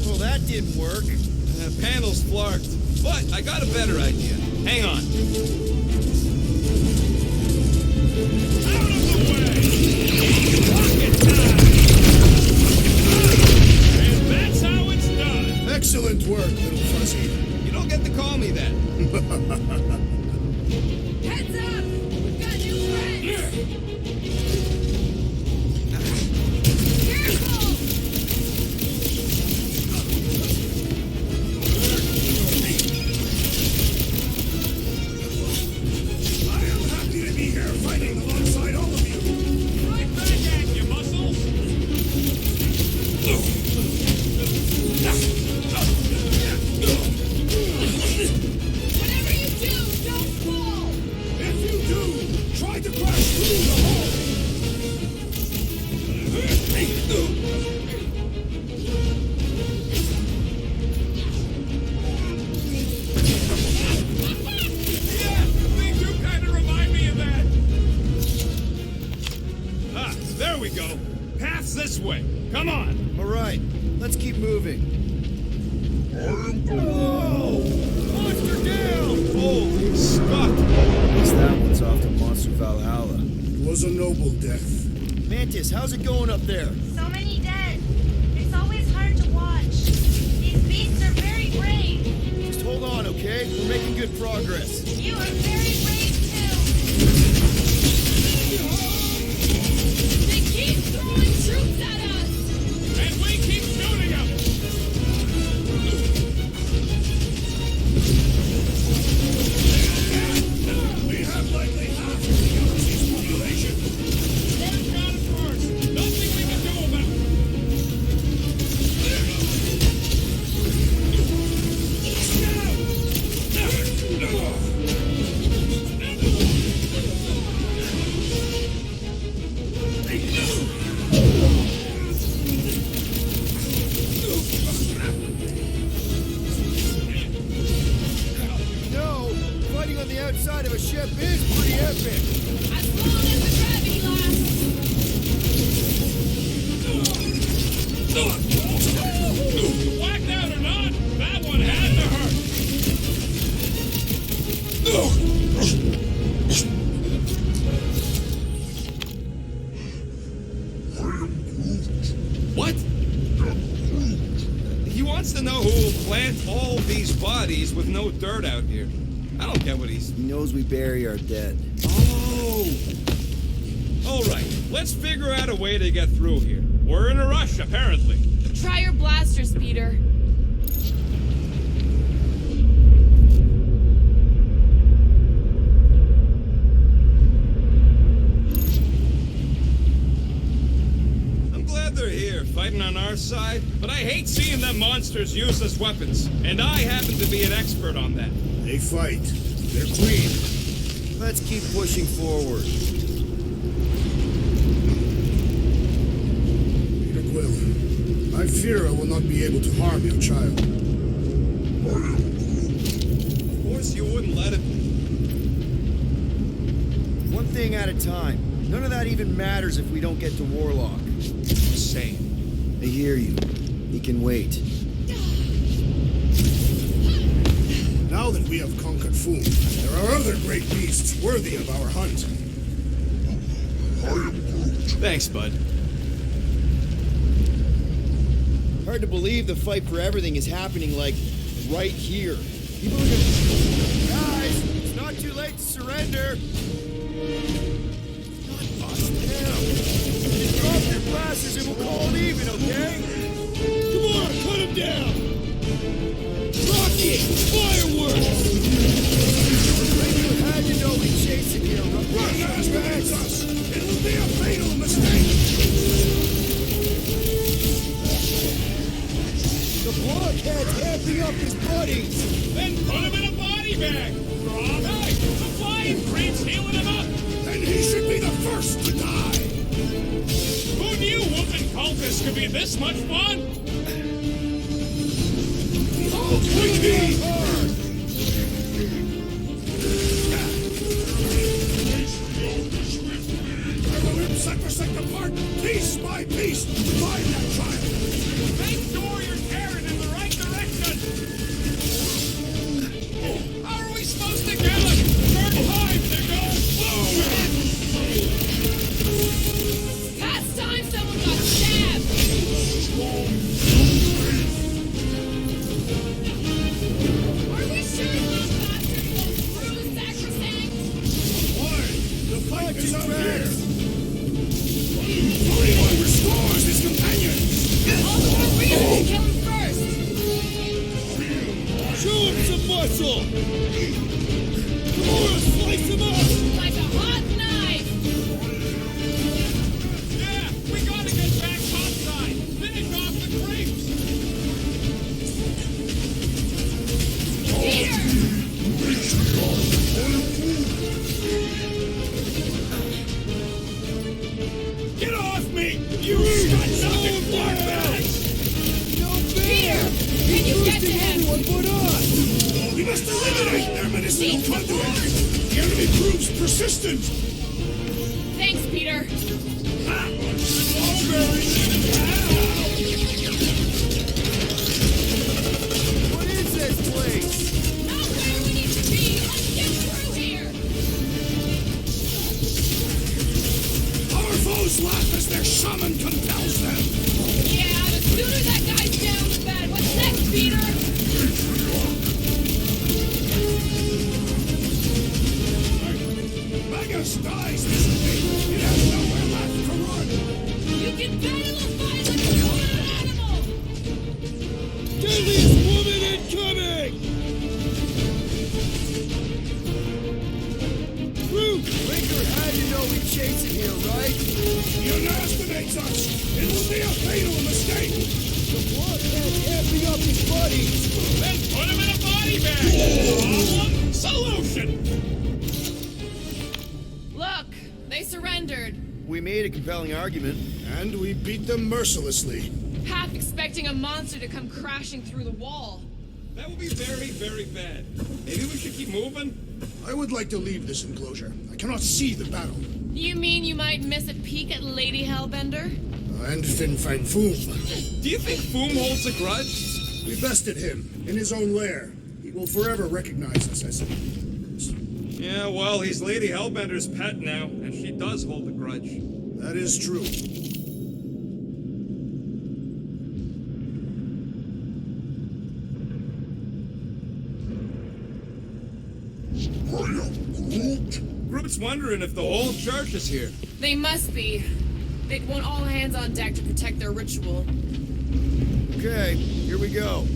Well, that didn't work. Panel's flarked. But I got a better idea. Hang on. Out of the way! Rocket time! And that's how it's done. Excellent work, little fuzzy. You don't get to call me that. Heads up! We've got new friends! Careful! I am happy to be here fighting alongside all of you. Right back at you, Muscles. Whatever you do, don't fall! If you do, try to crash through the hole. Yeah, things do kind of remind me of that. Ah, there we go. Path's this way. Come on. All right, let's keep moving. Whoa! Monster down! Holy Scott! Guess that one's off to Monster Valhalla. It was a noble death. Mantis, how's it going up there? So many dead. It's always hard to watch. These beasts are very brave. Just hold on, okay? We're making good progress. You are very brave too. They keep throwing troops at us! And we keep shooting them! We have likely half of the galaxy's population. First got it first. Nothing we can do about it. You know, fighting on the outside of a ship is pretty epic. As long as the gravity lasts! Whacked out or not, that one had to hurt. What? He wants to know who will plant all these bodies with no dirt out here. I don't get what he's... He knows we bury our dead. Oh! All right, let's figure out a way to get through here. We're in a rush, apparently. Try your blasters, Peter. I'm glad they're here, fighting on our side, but I hate seeing them monsters used as weapons, and I happen to be an expert on that. They fight. They're clean. Let's keep pushing forward. Peter Quill, I fear I will not be able to harm your child. Of course you wouldn't let it. One thing at a time. None of that even matters if we don't get to Warlock. Same. I hear you. He can wait. Now that we have conquered Foom, there are other great beasts worthy of our hunt. Thanks, bud. Hard to believe the fight for everything is happening, like, right here. People are gonna... Guys, it's not too late to surrender. Not us now. Just drop your blasters and we'll call it even, okay? Come on, put him down! Rocket! Fireworks! You had to know we'd chase him here, right? Run underestimates us! It will be a fatal mistake! The blockhead can't be up his buddies! Then put him in a body bag! Wrong! Hey, the flying creep's healing him up! Then he should be the first to die! Who knew whooping cultists could be this much fun? Behold the key! I will rip Sacrosanct apart, piece by piece, to find that child! Make sure you're tearing in the right direction! together! Turn hive, Nico! Past time someone got stabbed! Are we sure those bastards won't through sacrosanct? Why? The fight is out here! Anyone restores his companions! All the more reason to kill him first! Show him some muscle! Come on, slice him up! Like a hot knife! Yeah, we gotta get back topside! Finish off the grapes! Peter! Get off me! You scut-sucking fuckbags! Peter! Can you get to him? We must eliminate their medicinal conduit! The enemy proves persistent! Thanks, Peter. What is this place? Not where we need to be! Let's get through here! Our foes laugh as their shaman compels them! Yeah, the sooner that guy's down, the better. What's next, Peter? Magus dies this way! It has nowhere left to run! You can bet it'll fight like a cornered animal! Deadliest woman incoming! Root! Raker had to know we'd chase it here, right? He underestimates us! It will be a fatal mistake! The bloodhead amping up his buddies! Then put him in a body bag! Problem? Solution! Look, they surrendered. We made a compelling argument. And we beat them mercilessly. Half expecting a monster to come crashing through the wall. That would be very, very bad. Maybe we should keep moving? I would like to leave this enclosure. I cannot see the battle. You mean you might miss a peek at Lady Hellbender? And Fin Fang Foom. Do you think Foom holds a grudge? We bested him in his own lair. He will forever recognize us as Yeah, well, he's Lady Hellbender's pet now, and she does hold a grudge. That is true. Groot's wondering if the whole church is here. They must be. They'd want all hands on deck to protect their ritual. Okay, here we go.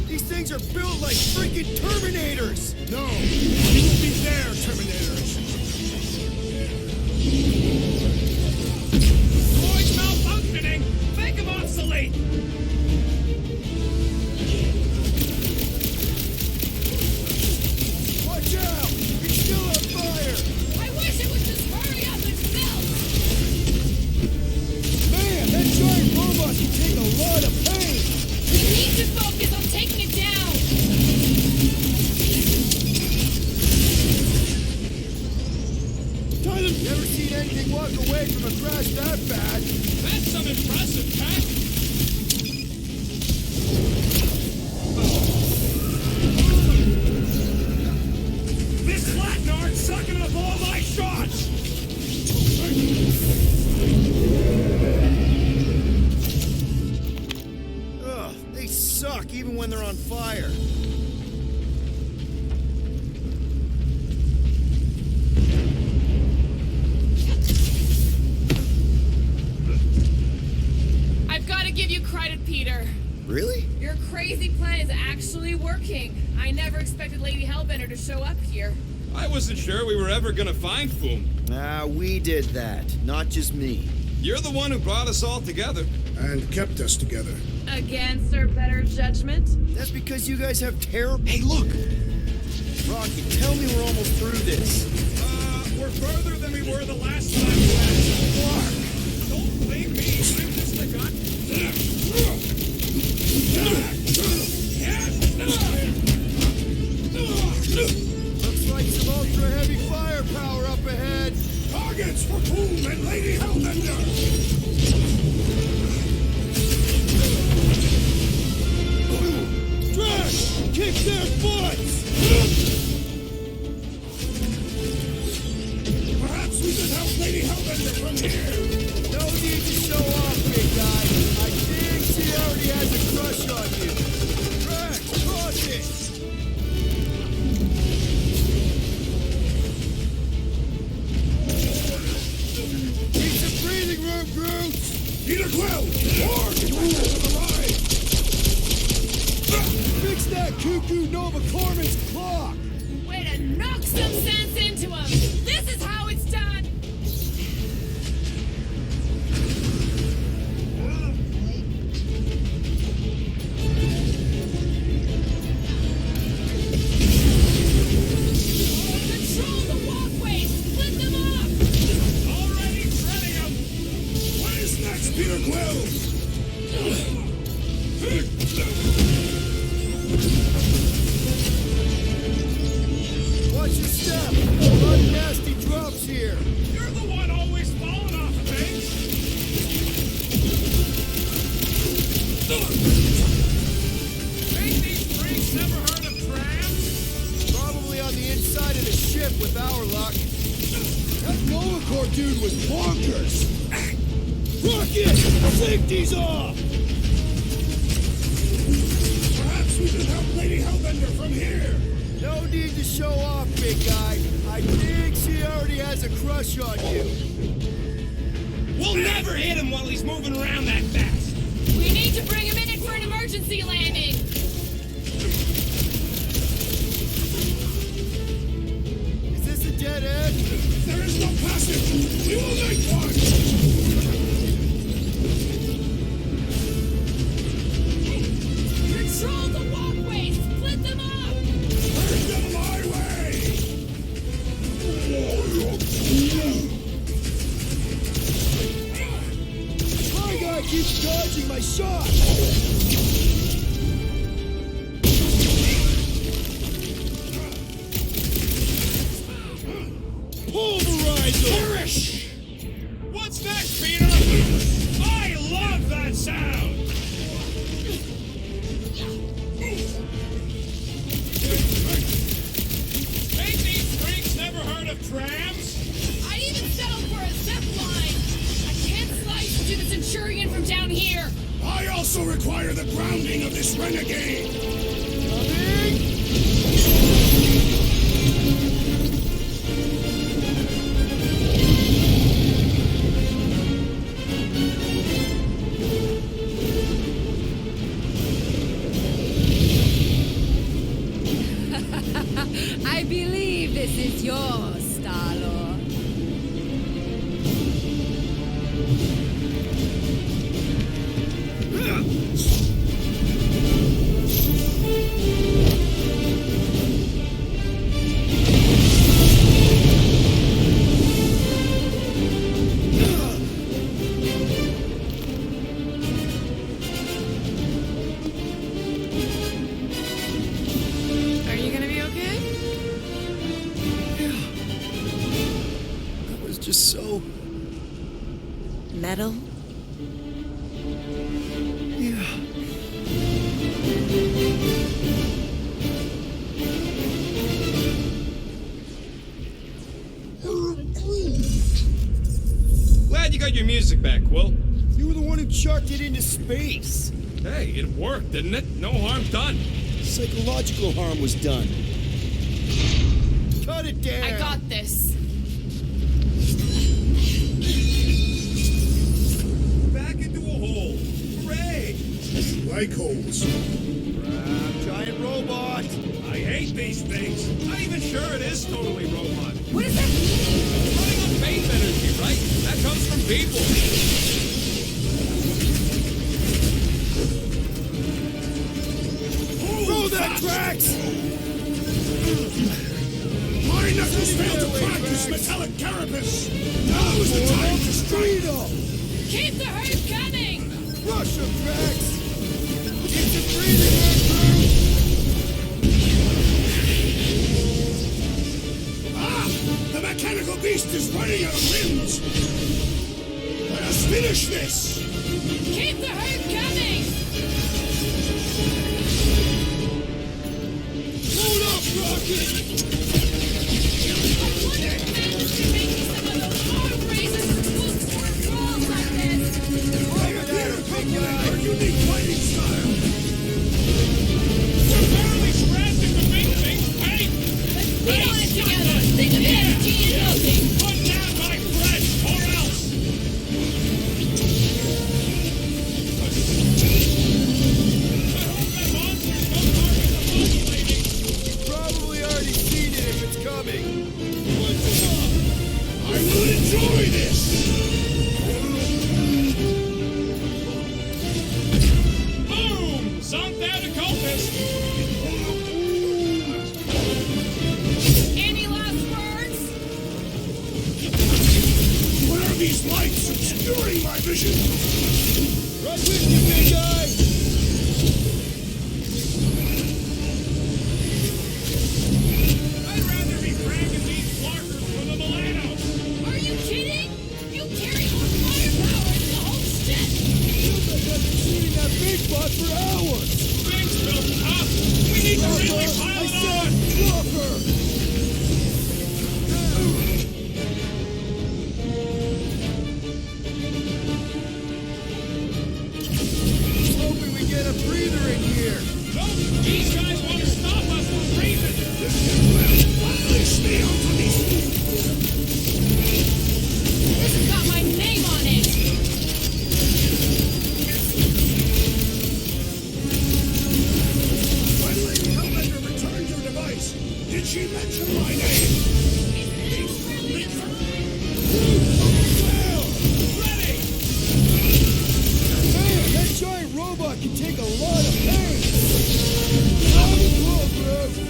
These things are built like freaking Terminators! No, we will be their Terminators. Droid's malfunctioning! Make him obsolete! Watch out! He's still on fire! I wish it would just hurry up and melt! Man, that giant robot can take a lot of pain! We need to focus on taking it down! Tyler, never seen anything walk away from a crash that bad. That's some impressive tech! This Flatnard's sucking up all my shots! Ugh, they suck even when they're on fire. I've got to give you credit, Peter. Really? Your crazy plan is actually working. I never expected Lady Hellbender to show up here. I wasn't sure we were ever gonna find Foom. We did that, not just me. You're the one who brought us all together. And kept us together. Against our better judgment? That's because you guys have terrible... Hey, look! Rocky, tell me we're almost through this. We're further than we were the last time we left. Mark! Don't blame me. I'm just the god. Looks like some ultra-heavy firepower up ahead. Targets for Boom and Lady Hellbender! out! More defenders alive! Fix that cuckoo Nova Corman's clock! Way to knock some sense into him! This is how it's done! Control the walkways! Split them up! Already treading him! What is next, Peter Quill? Watch your step! A lot of nasty drops here! You're the one always falling off of things! Ain't these freaks never heard of trams? Probably on the inside of the ship with our luck. That Nova dude was bonkers! Rocket! Safety's off! Perhaps we can help Lady Hellbender from here! No need to show off, big guy. I think she already has a crush on you. We'll never hit him while he's moving around that fast. We need to bring him in for an emergency landing! Is this a dead end? There is no passage! We will make one! Control the walkways! Split them up! Turn them my way! My guy keeps dodging my shot! Pulverize them! Perish! What's next, Peter? I love that sound! Ain't these freaks never heard of trams? I'd even settle for a zip line! I can't slice into the Centurion from down here! I also require the grounding of this renegade! I believe this is yours, Star-Lord. Are you gonna be okay? That was just so... Metal? Yeah. Glad you got your music back, Quill. You were the one who chucked it into space. Hey, it worked, didn't it? No harm done. Psychological harm was done. Cut it down! I got this. Back into a hole. Hooray! Like holes. Giant robot! I hate these things. Not even sure it is totally robot. What does that mean? Running on faith energy, right? That comes from people. Throw that tracks! My knuckles failed to crack this metallic carapace! Now is the time to strike! Keep the herd coming! Rush him, Drax! Keep the breathing work Ah! The mechanical beast is running out of limbs! Let us finish this! Keep the herd coming! Load up, Rocket! I wonder if managed to make me some of those arm races and move toward walls like this! Our unique fighting style! We're barely scratching the big thing! Hey! Let's beat on it together! Think of energy and nothing! Put down my friend, or else! vision. Right with you, big guy. I'd rather be dragging these walkers from the Milano. Are you kidding? You carry more firepower than the whole ship! Feels like I've been shooting that big bot for hours. Things built up. We need to really pile it on. Walker! Hoping we get a breather in here. Nope, these guys want to stop us from breathing. Unleash me onto these This has got my name on it! When Lady Hellbender returned your device, did she mention my name? Man, that giant robot can take a lot of pain.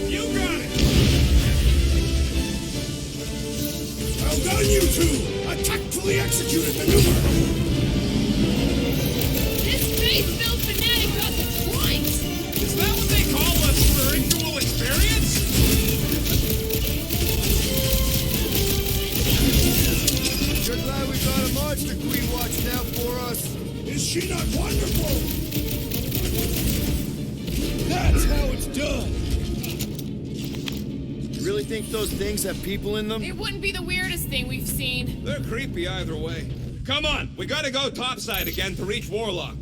You got it. Well done, you two! A tactfully executed maneuver! This faith-filled fanatic got the point! Is that what they call a spiritual experience? You're glad we got a monster queen watching out for us. Is she not wonderful? That's how it's done! You really think those things have people in them? It wouldn't be the weirdest thing we've seen. They're creepy either way. Come on, we gotta go topside again to reach Warlock.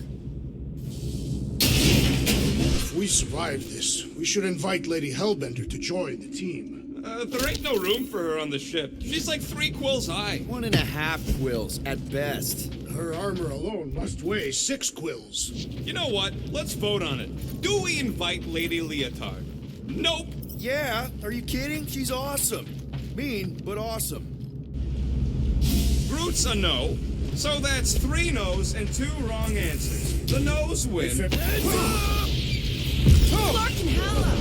If we survive this, we should invite Lady Hellbender to join the team. There ain't no room for her on the ship. She's like 3 quills high. 1.5 quills at best. Her armor alone must weigh 6 quills. You know what? Let's vote on it. Do we invite Lady Leotard? Nope. Yeah, are you kidding? She's awesome. Mean, but awesome. Groot's a no. So that's 3 no's and 2 wrong answers. The no's win. Clark and Hallow!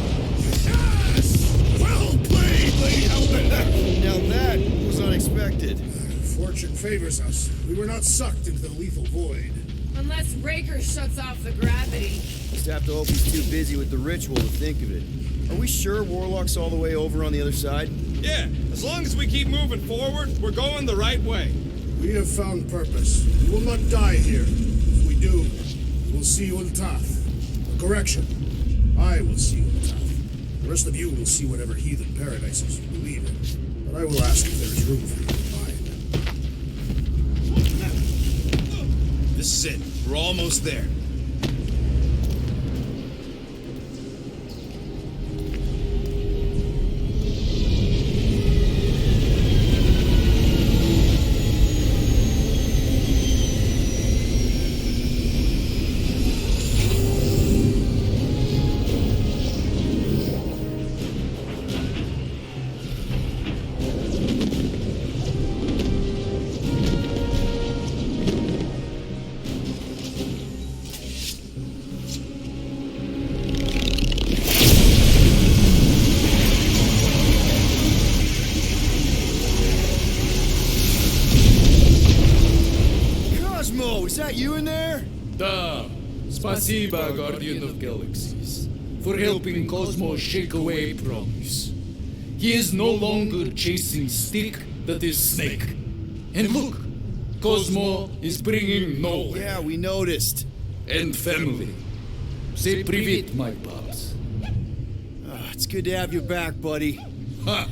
Yes! Well played, Lady Hellbender! Now that was unexpected. Fortune favors us. We were not sucked into the lethal void. Unless Raker shuts off the gravity. Just have to hope he's too busy with the ritual to think of it. Are we sure Warlock's all the way over on the other side? Yeah, as long as we keep moving forward, we're going the right way. We have found purpose. We will not die here. If we do, we'll see you in Tath. Correction. I will see you in Tath. The rest of you will see whatever heathen paradises you believe in. But I will ask if there is room for you in mine. This is it. We're almost there. Is that you in there? Da. Spasiba, Guardian of Galaxies, for helping Cosmo shake away promise. He is no longer chasing stick that is snake. And look, Cosmo is bringing nowhere. Yeah, we noticed. And family. Say privet, my pops. It's good to have you back, buddy. Ha!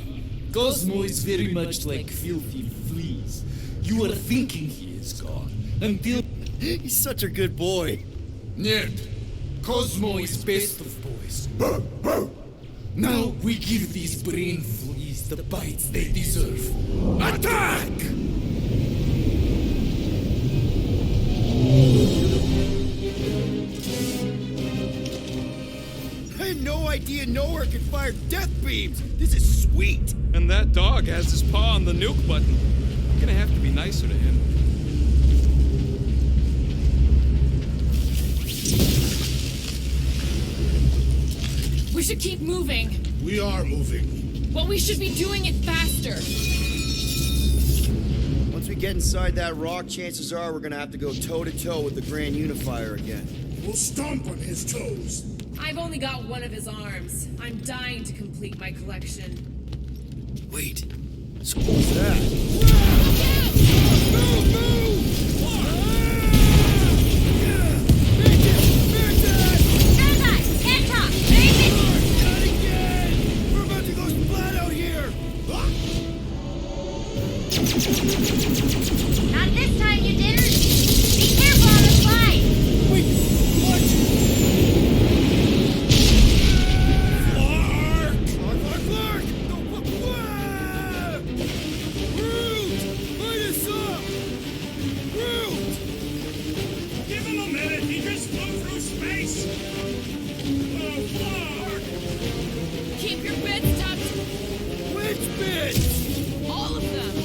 Cosmo is very much like filthy fleas. You are thinking he is gone, until... He's such a good boy. Nerd, Cosmo is best of boys. Now we give these brain fleas the bites they deserve. Attack! I had no idea nowhere could fire death beams. This is sweet. And that dog has his paw on the nuke button. I'm gonna have to be nicer to him. We should keep moving. We are moving. But we should be doing it faster. Once we get inside that rock, chances are we're gonna have to go toe-to-toe with the Grand Unifier again. We'll stomp on his toes. I've only got one of his arms. I'm dying to complete my collection. Wait, so what was that? Move! We're about to go splat out here! Not this time, you didn't. Be careful on the slide. Wait, what? Clark! Root! Light us up! Root! Give him a minute. He just flew through space. Oh, Clark! Keep your bits tucked. Which bits? All of them.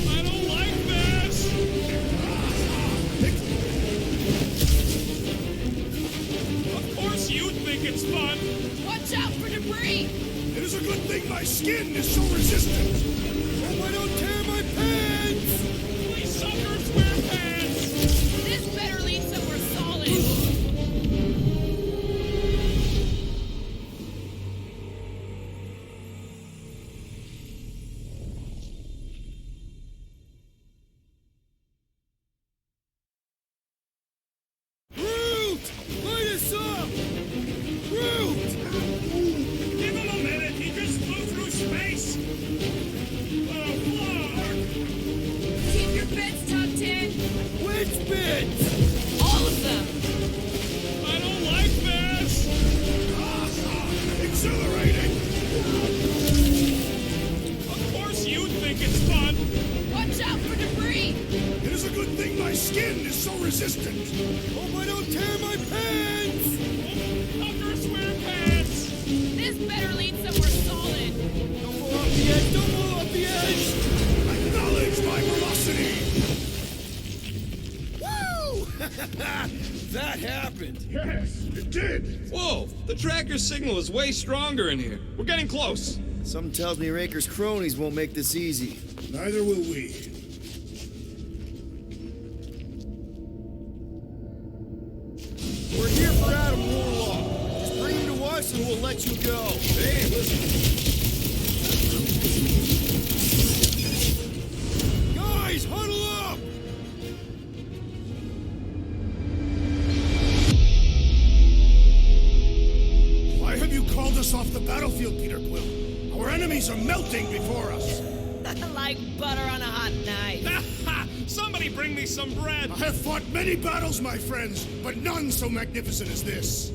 I don't like this. Of course you'd think it's fun. Watch out for debris. It is a good thing my skin is so resistant. Hope I don't tear my pants! We suckers wear pants. This better lead somewhere solid. Root! Light us up! Root! Give him a minute. He just flew through space. Oh, Clark! Keep your bits tucked in. Which bits? All of them. I don't like this. Exhilarating! Of course you'd think it's fun. Watch out for debris. It is a good thing my skin is so resistant. Hope I don't tear my pants! Suckers wear pants. This better lead somewhere solid. Don't fall off the edge! Don't fall off the edge! Acknowledge my velocity! Woo! That happened! Yes, it did! Whoa, the tracker signal is way stronger in here. We're getting close. Something tells me Raker's cronies won't make this easy. Neither will we. We're here for Adam Warlock. Just bring him to us and we'll let you go. Hey, listen. Guys, huddle up! Why have you called us off the battlefield, Peter Quill? Our enemies are melting before us. Like butter on a hot knife. Somebody bring me some bread. I have fought many battles, my friends, but none so magnificent as this.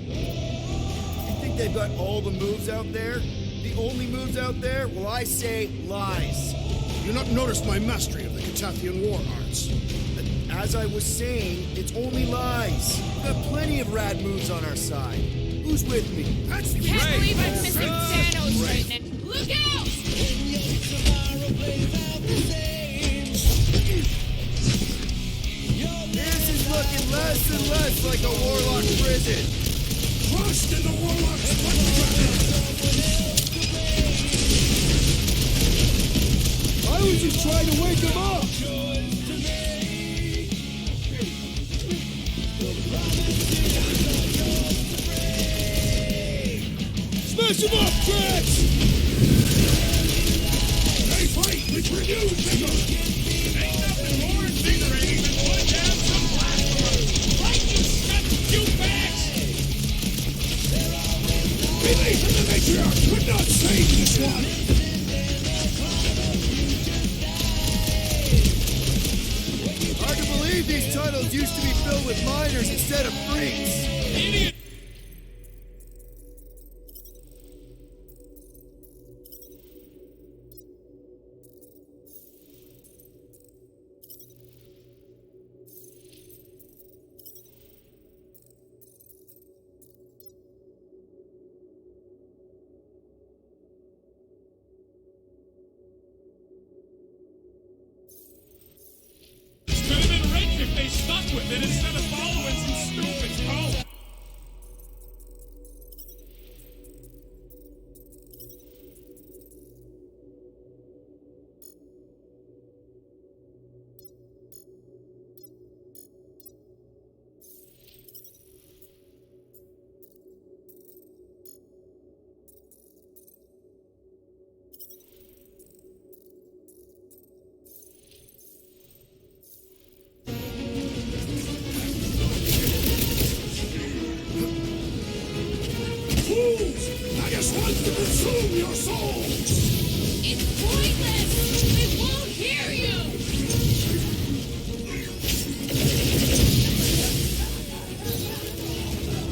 You think they've got all the moves out there? The only moves out there? Well, I say lies. You not noticed my mastery of the Catathian war arts? As I was saying, it's only lies. We've got plenty of rad moves on our side. Who's with me? That's Can't believe I'm missing Thanos right now. Look out! This is looking less and less like a Warlock prison. Crushed in the Warlock's I was just trying to wake him up! Smash him up, Drax! They fight with renewed vigor! Ain't nothing more invigorating than putting down some platforms. Like you substitute bags. Belief in the matriarch could not save this one! Hard to believe these tunnels used to be filled with miners instead of freaks. Idiot. Could have been rich if they stuck with it instead of following some stupid code. consume your soul! It's pointless! They won't hear you!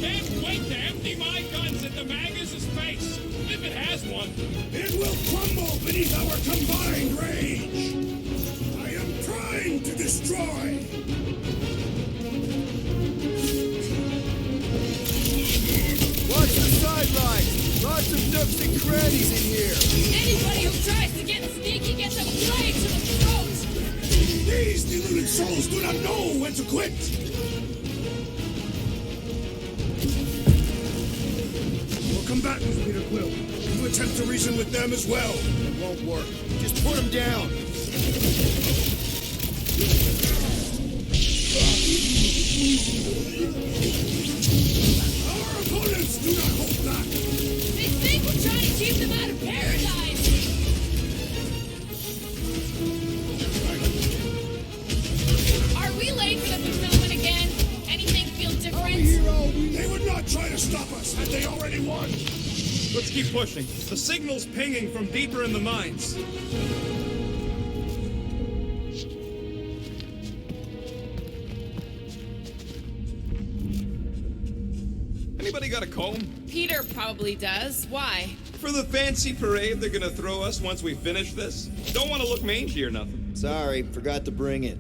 Can't wait to empty my guns into Magus' face, if it has one. It will crumble beneath our combined rage! I am trying to destroy! Watch the sidelines! Lots of nooks and crannies in here! Anybody who tries to get sneaky gets a blade to the throat! These deluded souls do not know when to quit! We'll combatants, Peter Quill. You attempt to reason with them as well. It won't work. Just put them down! Our opponents do not hold back! They think we're trying to keep them out of paradise! Are we late for the fulfillment again? Anything feel different? They would not try to stop us had they already won! Let's keep pushing. The signal's pinging from deeper in the mines. Anybody got a comb? Peter probably does. Why? For the fancy parade they're gonna throw us once we finish this? Don't want to look mangy or nothing. Sorry, forgot to bring it.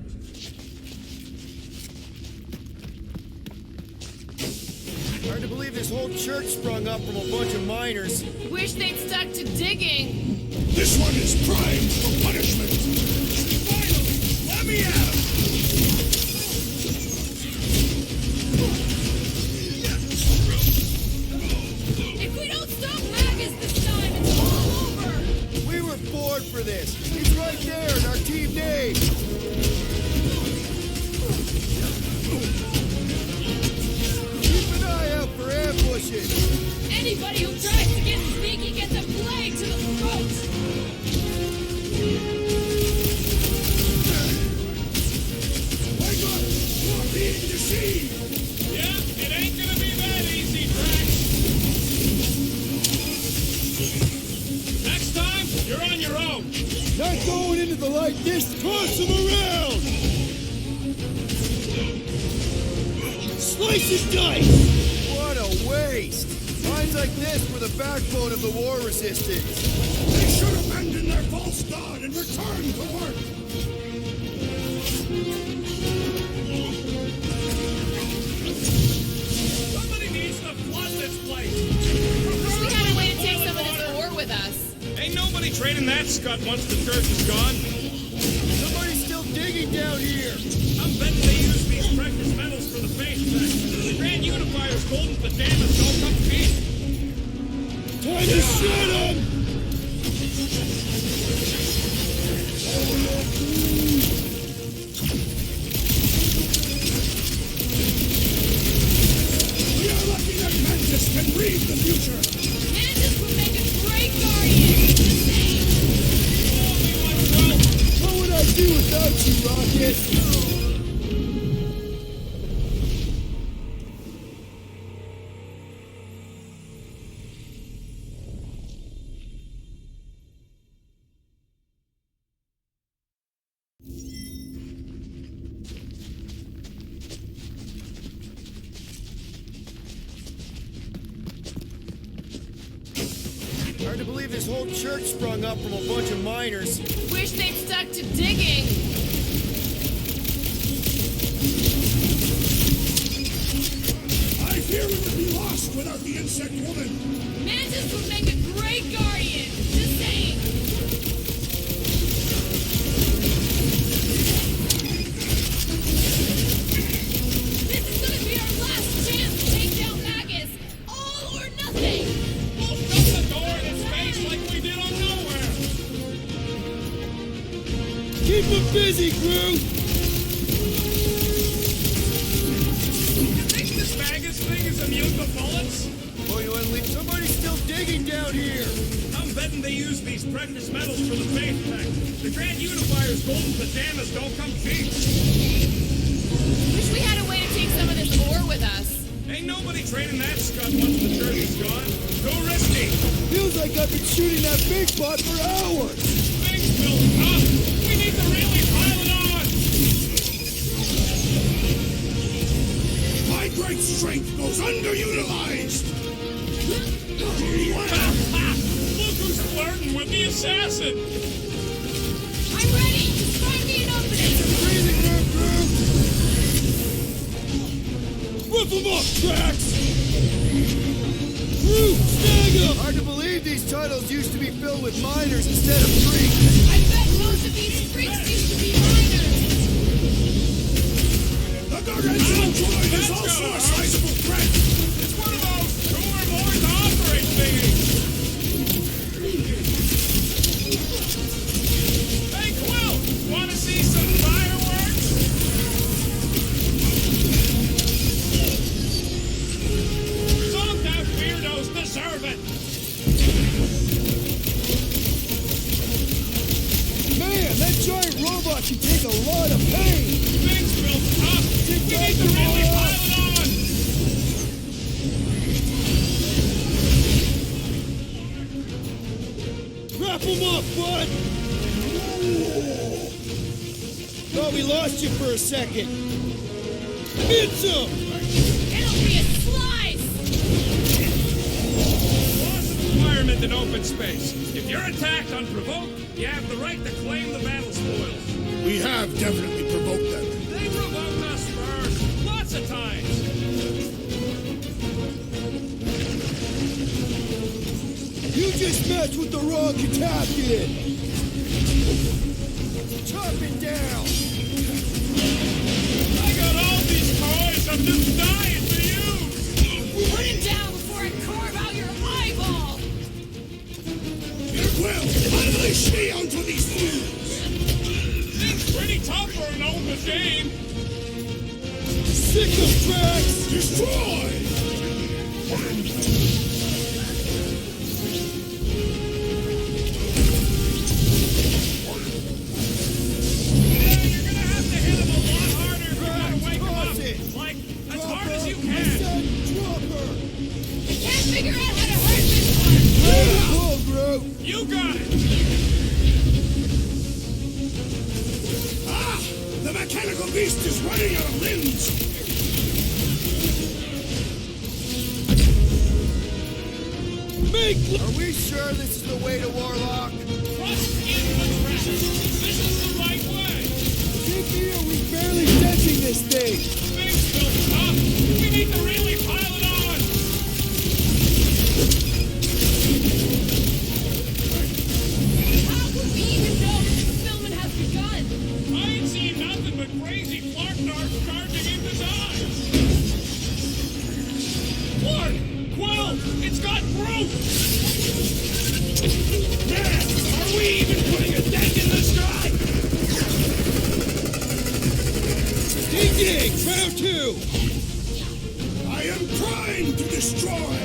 Hard to believe this whole church sprung up from a bunch of miners. Wish they'd stuck to digging. This one is primed for punishment! Finally! Let me at him! If we don't stop Magus this time, it's all over! We were born for this. It's right there in our team name. Keep an eye out for ambushes. Anybody who tries to get sneaky gets a blade to the throat! Wake up! You're being deceived! Yeah, it ain't gonna be that easy, Drax. Next time, you're on your own. Not going into the light this, toss him around! Slice and dice! What a waste! Mines like this were the backbone of the war resistance. They should abandon their false god and return to work! Somebody needs to flood this place. We had a way to take some of this ore with us. Ain't nobody trading that scut once the church is gone. Somebody's still digging down here. I'm betting they use these precious metals for the face effect. The Grand Unifier's golden pajamas don't come cheap. Time to shoot him! We are lucky that Mantis can read the future! Mantis would make a great guardian! Just saying! What would I do without you, Rocket? Hard to believe this whole church sprung up from a bunch of miners. Wish they'd stuck to digging. I fear we would be lost without the insect woman! Mantis would make a great guardian! Just saying! This is gonna be our last chance to take down Magus! All or nothing! We'll shut the door in his face like we did on Nowhere. Keep him busy, crew! You think this Magus thing is immune to bullets? Oh, you unleashed. Somebody's still digging down here. I'm betting they use these precious metals for the face effect. The Grand Unifier's golden pajamas don't come cheap. Wish we had a way to take some of this ore with us. Ain't nobody training that scut once the church is gone. Too risky. Feels like I've been shooting that big pot for hours. Things built up. We need to really pile it on. My great strength goes underutilized. Look who's flirting with the assassin. I'm ready! Just find me an opening! Breathing room, crew! Whip them up, Drax! Crew, snag up! Hard to believe these tunnels used to be filled with miners instead of freaks. I bet most of these freaks used to be miners! The gargantuan droid is also a sizable threat. It's one of those two or more to operate thingies. Hey, Quill, want to see some fireworks? Some that weirdos deserve it. Man, that giant robot can take a lot of pain! Things built up. We need to really pile it on. Wrap him up, bud! Thought we lost you for a second. Hit some! It'll be a slice! Laws of environment and open space. If you're attacked unprovoked, you have the right to claim the battle spoils. We have definitely provoked them. They provoked us first, lots of times. You just messed with the wrong Katapian! Chop it down! I got all these toys, I'm just dying to use. Put him down before I carve out your eyeball! Peter Quill, unleash me onto these fools! Thing's pretty tough for an old machine. Sick of Drax! Destroy! Figure out how to hurt this one! You got it! Ah! The mechanical beast is running out of limbs! Are we sure this is the way to Warlock? Trust in the track. This is the right way. Jiffy, are we barely touching this thing? Things built up. We need to really pile it on. How would we even know that fulfillment has begun? I ain't seen nothing but crazy Flarknarks charging in design. What? Quill, it's got Groot! Man, are we even putting a dent in the sky? Dig! Round two! I am trying to destroy!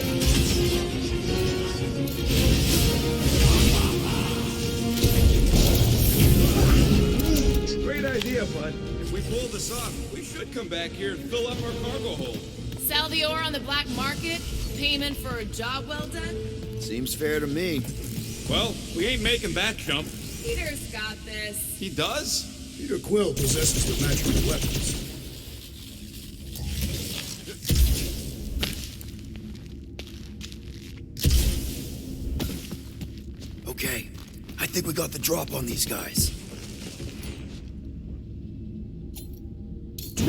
Great idea, bud. If we pull this off, we should come back here and fill up our cargo hold. Sell the ore on the black market? Payment for a job well done? Seems fair to me. Well, we ain't making that jump. Peter's got this. He does? Peter Quill possesses the magical weapons. Okay, I think we got the drop on these guys.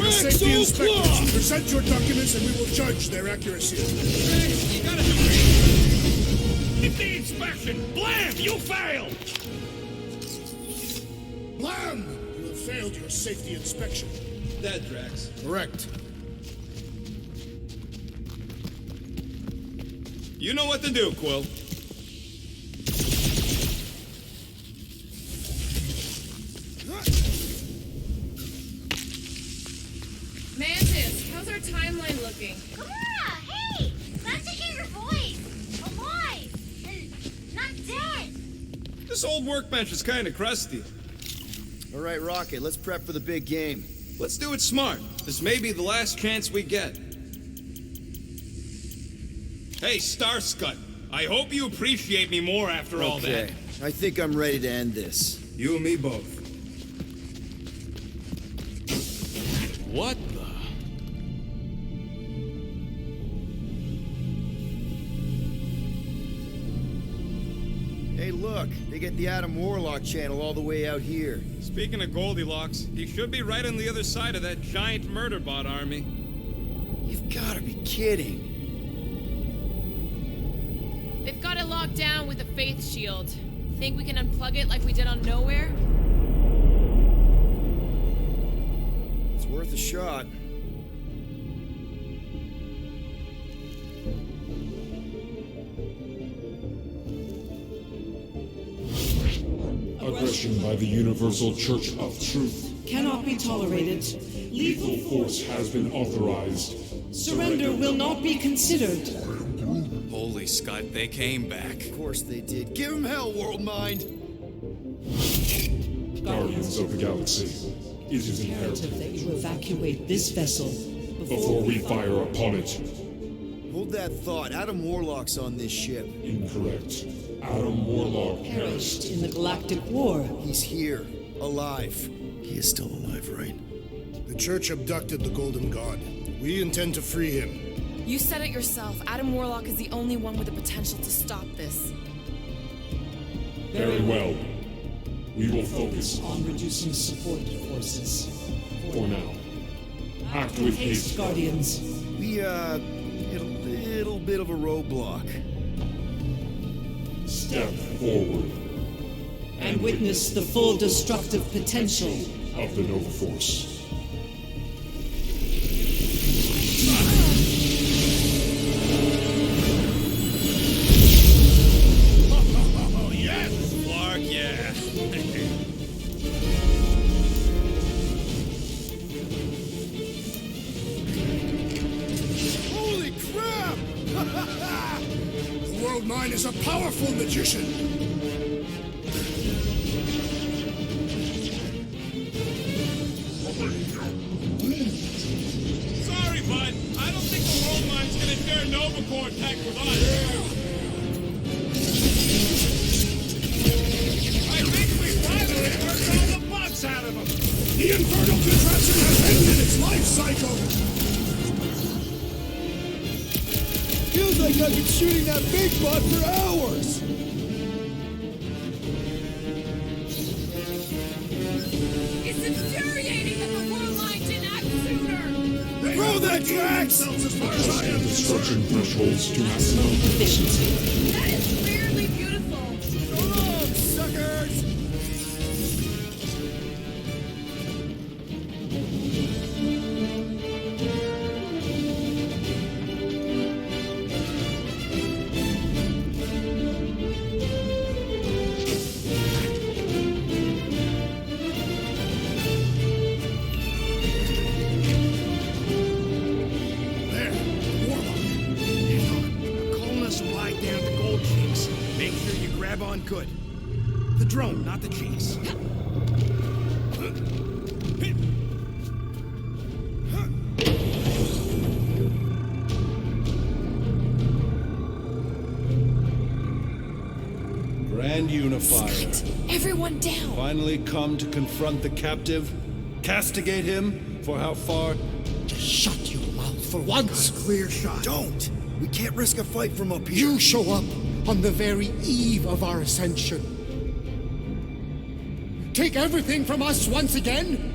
Safety inspectors, present your documents and we will judge their accuracy. Hey, you gotta do it. Hit the inspection! Blam! You failed! Blam! You have failed your safety inspection. Dead, Drax. Correct. You know what to do, Quill. Mantis, how's our timeline looking? Gamora, hey! Glad to hear your voice! Alive! And not dead! This old workbench is kind of crusty. All right, Rocket, let's prep for the big game. Let's do it smart. This may be the last chance we get. Hey, Starscut. I hope you appreciate me more after all that. Okay, I think I'm ready to end this. You and me both. What the? Hey, look, they get the Adam Warlock channel all the way out here. Speaking of Goldilocks, he should be right on the other side of that giant murder bot army. You've gotta be kidding. They've got it locked down with a faith shield. Think we can unplug it like we did on Nowhere? It's worth a shot. Aggression by the Universal Church of Truth cannot be tolerated. Lethal force has been authorized. Surrender will not be considered. Holy Scott, they came back. Of course they did. Give them hell, World Mind! Guardians of the Galaxy, it is Imperative that you evacuate this vessel before we fire upon it. Hold that thought. Adam Warlock's on this ship. Incorrect. Adam Warlock perished in the Galactic War. He's here, alive. He is still alive, right? The Church abducted the Golden God. We intend to free him. You said it yourself. Adam Warlock is the only one with the potential to stop this. Very well. We will focus on reducing support forces. For now. Act with haste, Guardians. We, hit a little bit of a roadblock. Step forward. And witness the full destructive potential of the Nova Force. Oh, yes! Clark, yeah. Holy crap! The World Mind is a powerful magician. Sorry, bud. I don't think the World Mind's gonna share Nova Cortex with us. I think we finally worked all the bugs out of him. The infernal contraption has ended its life cycle. Feels like I've been shooting that big bot for hours. It's infuriating that the World Line didn't act sooner! Throw that Drax! As destruction thresholds to maximum efficiency. That is weirdly beautiful! So long, suckers! Good. The drone, not the Jinx. Grand Unifier. Everyone down! Finally come to confront the captive, castigate him for how far. Just shut your mouth for once. Clear shot. Don't! We can't risk a fight from up here. You show up on the very eve of our ascension. Take everything from us once again?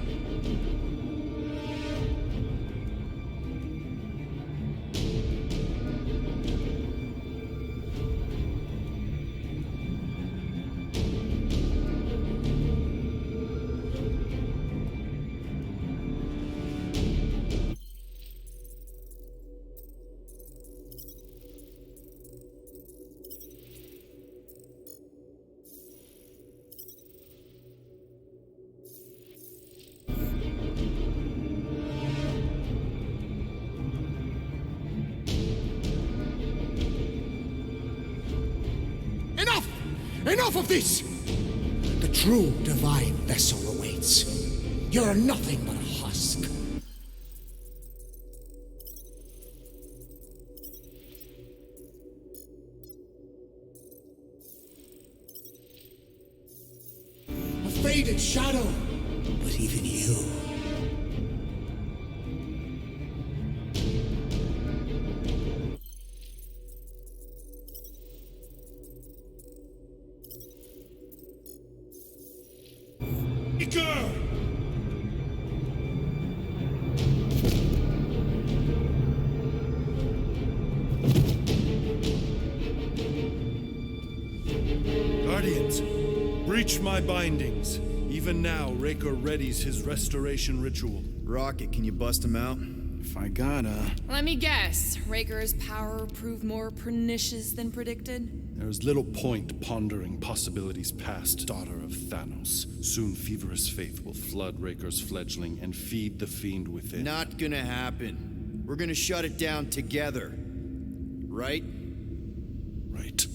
Enough of this! The true divine vessel awaits. You're nothing but a husk. created Shadow, but even you. Guardians, breach my bindings. Even now, Raker readies his restoration ritual. Rocket, can you bust him out? If I gotta. Let me guess. Raker's power proved more pernicious than predicted? There is little point pondering possibilities past, daughter of Thanos. Soon feverous faith will flood Raker's fledgling and feed the fiend within. Not gonna happen. We're gonna shut it down together. Right? Right.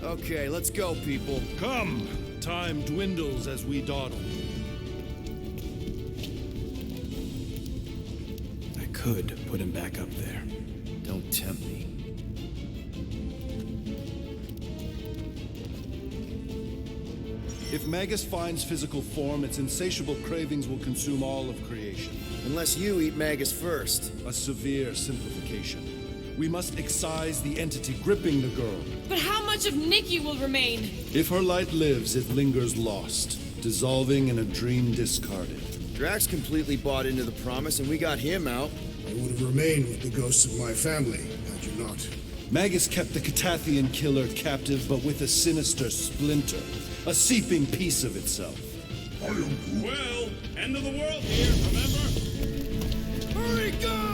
Okay, let's go, people. Come! Time dwindles as we dawdle. I could put him back up there. Don't tempt me. If Magus finds physical form, its insatiable cravings will consume all of creation. Unless you eat Magus first. A severe simplification. We must excise the entity gripping the girl. But how much of Nikki will remain? If her light lives, it lingers lost, dissolving in a dream discarded. Drax completely bought into the promise, and we got him out. I would have remained with the ghosts of my family, had you not. Magus kept the Catathian killer captive, but with a sinister splinter, a seeping piece of itself. Well, end of the world here, remember? Hurry, go!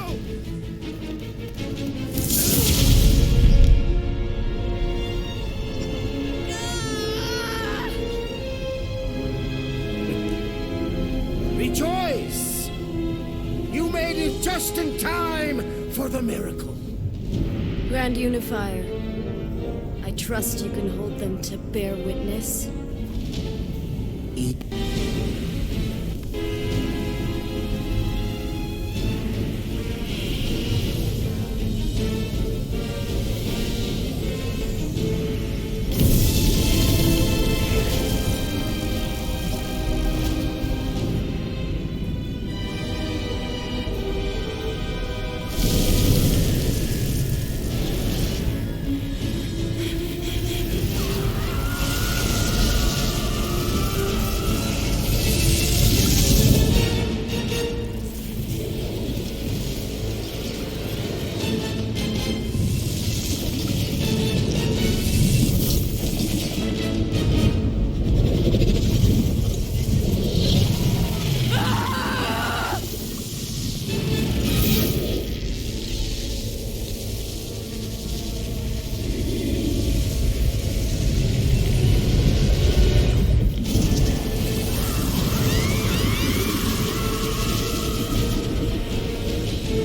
Rejoice! You made it just in time for the miracle. Grand Unifier, I trust you can hold them to bear witness.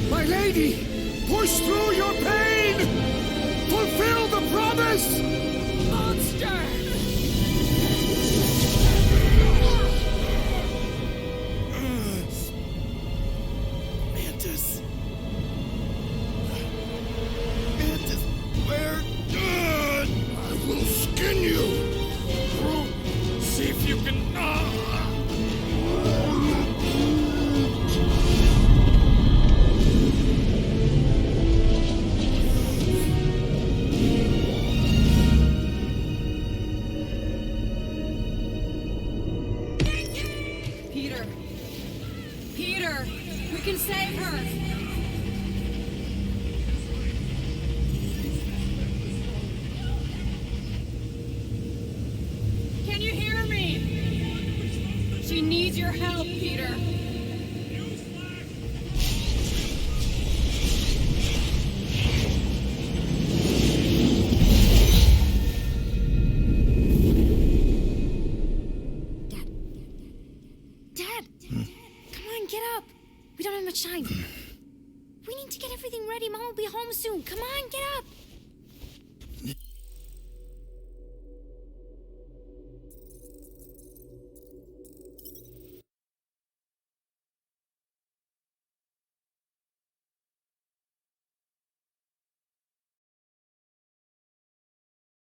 My lady, push through your pain! Fulfill the promise! Monster! Mantis. Mantis, we're good! I will skin you! See if you can. Peter, we can save her. Can you hear me? She needs your help, Peter. Dad! Come on, get up! We don't have much time. We need to get everything ready. Mom will be home soon. Come on, get up!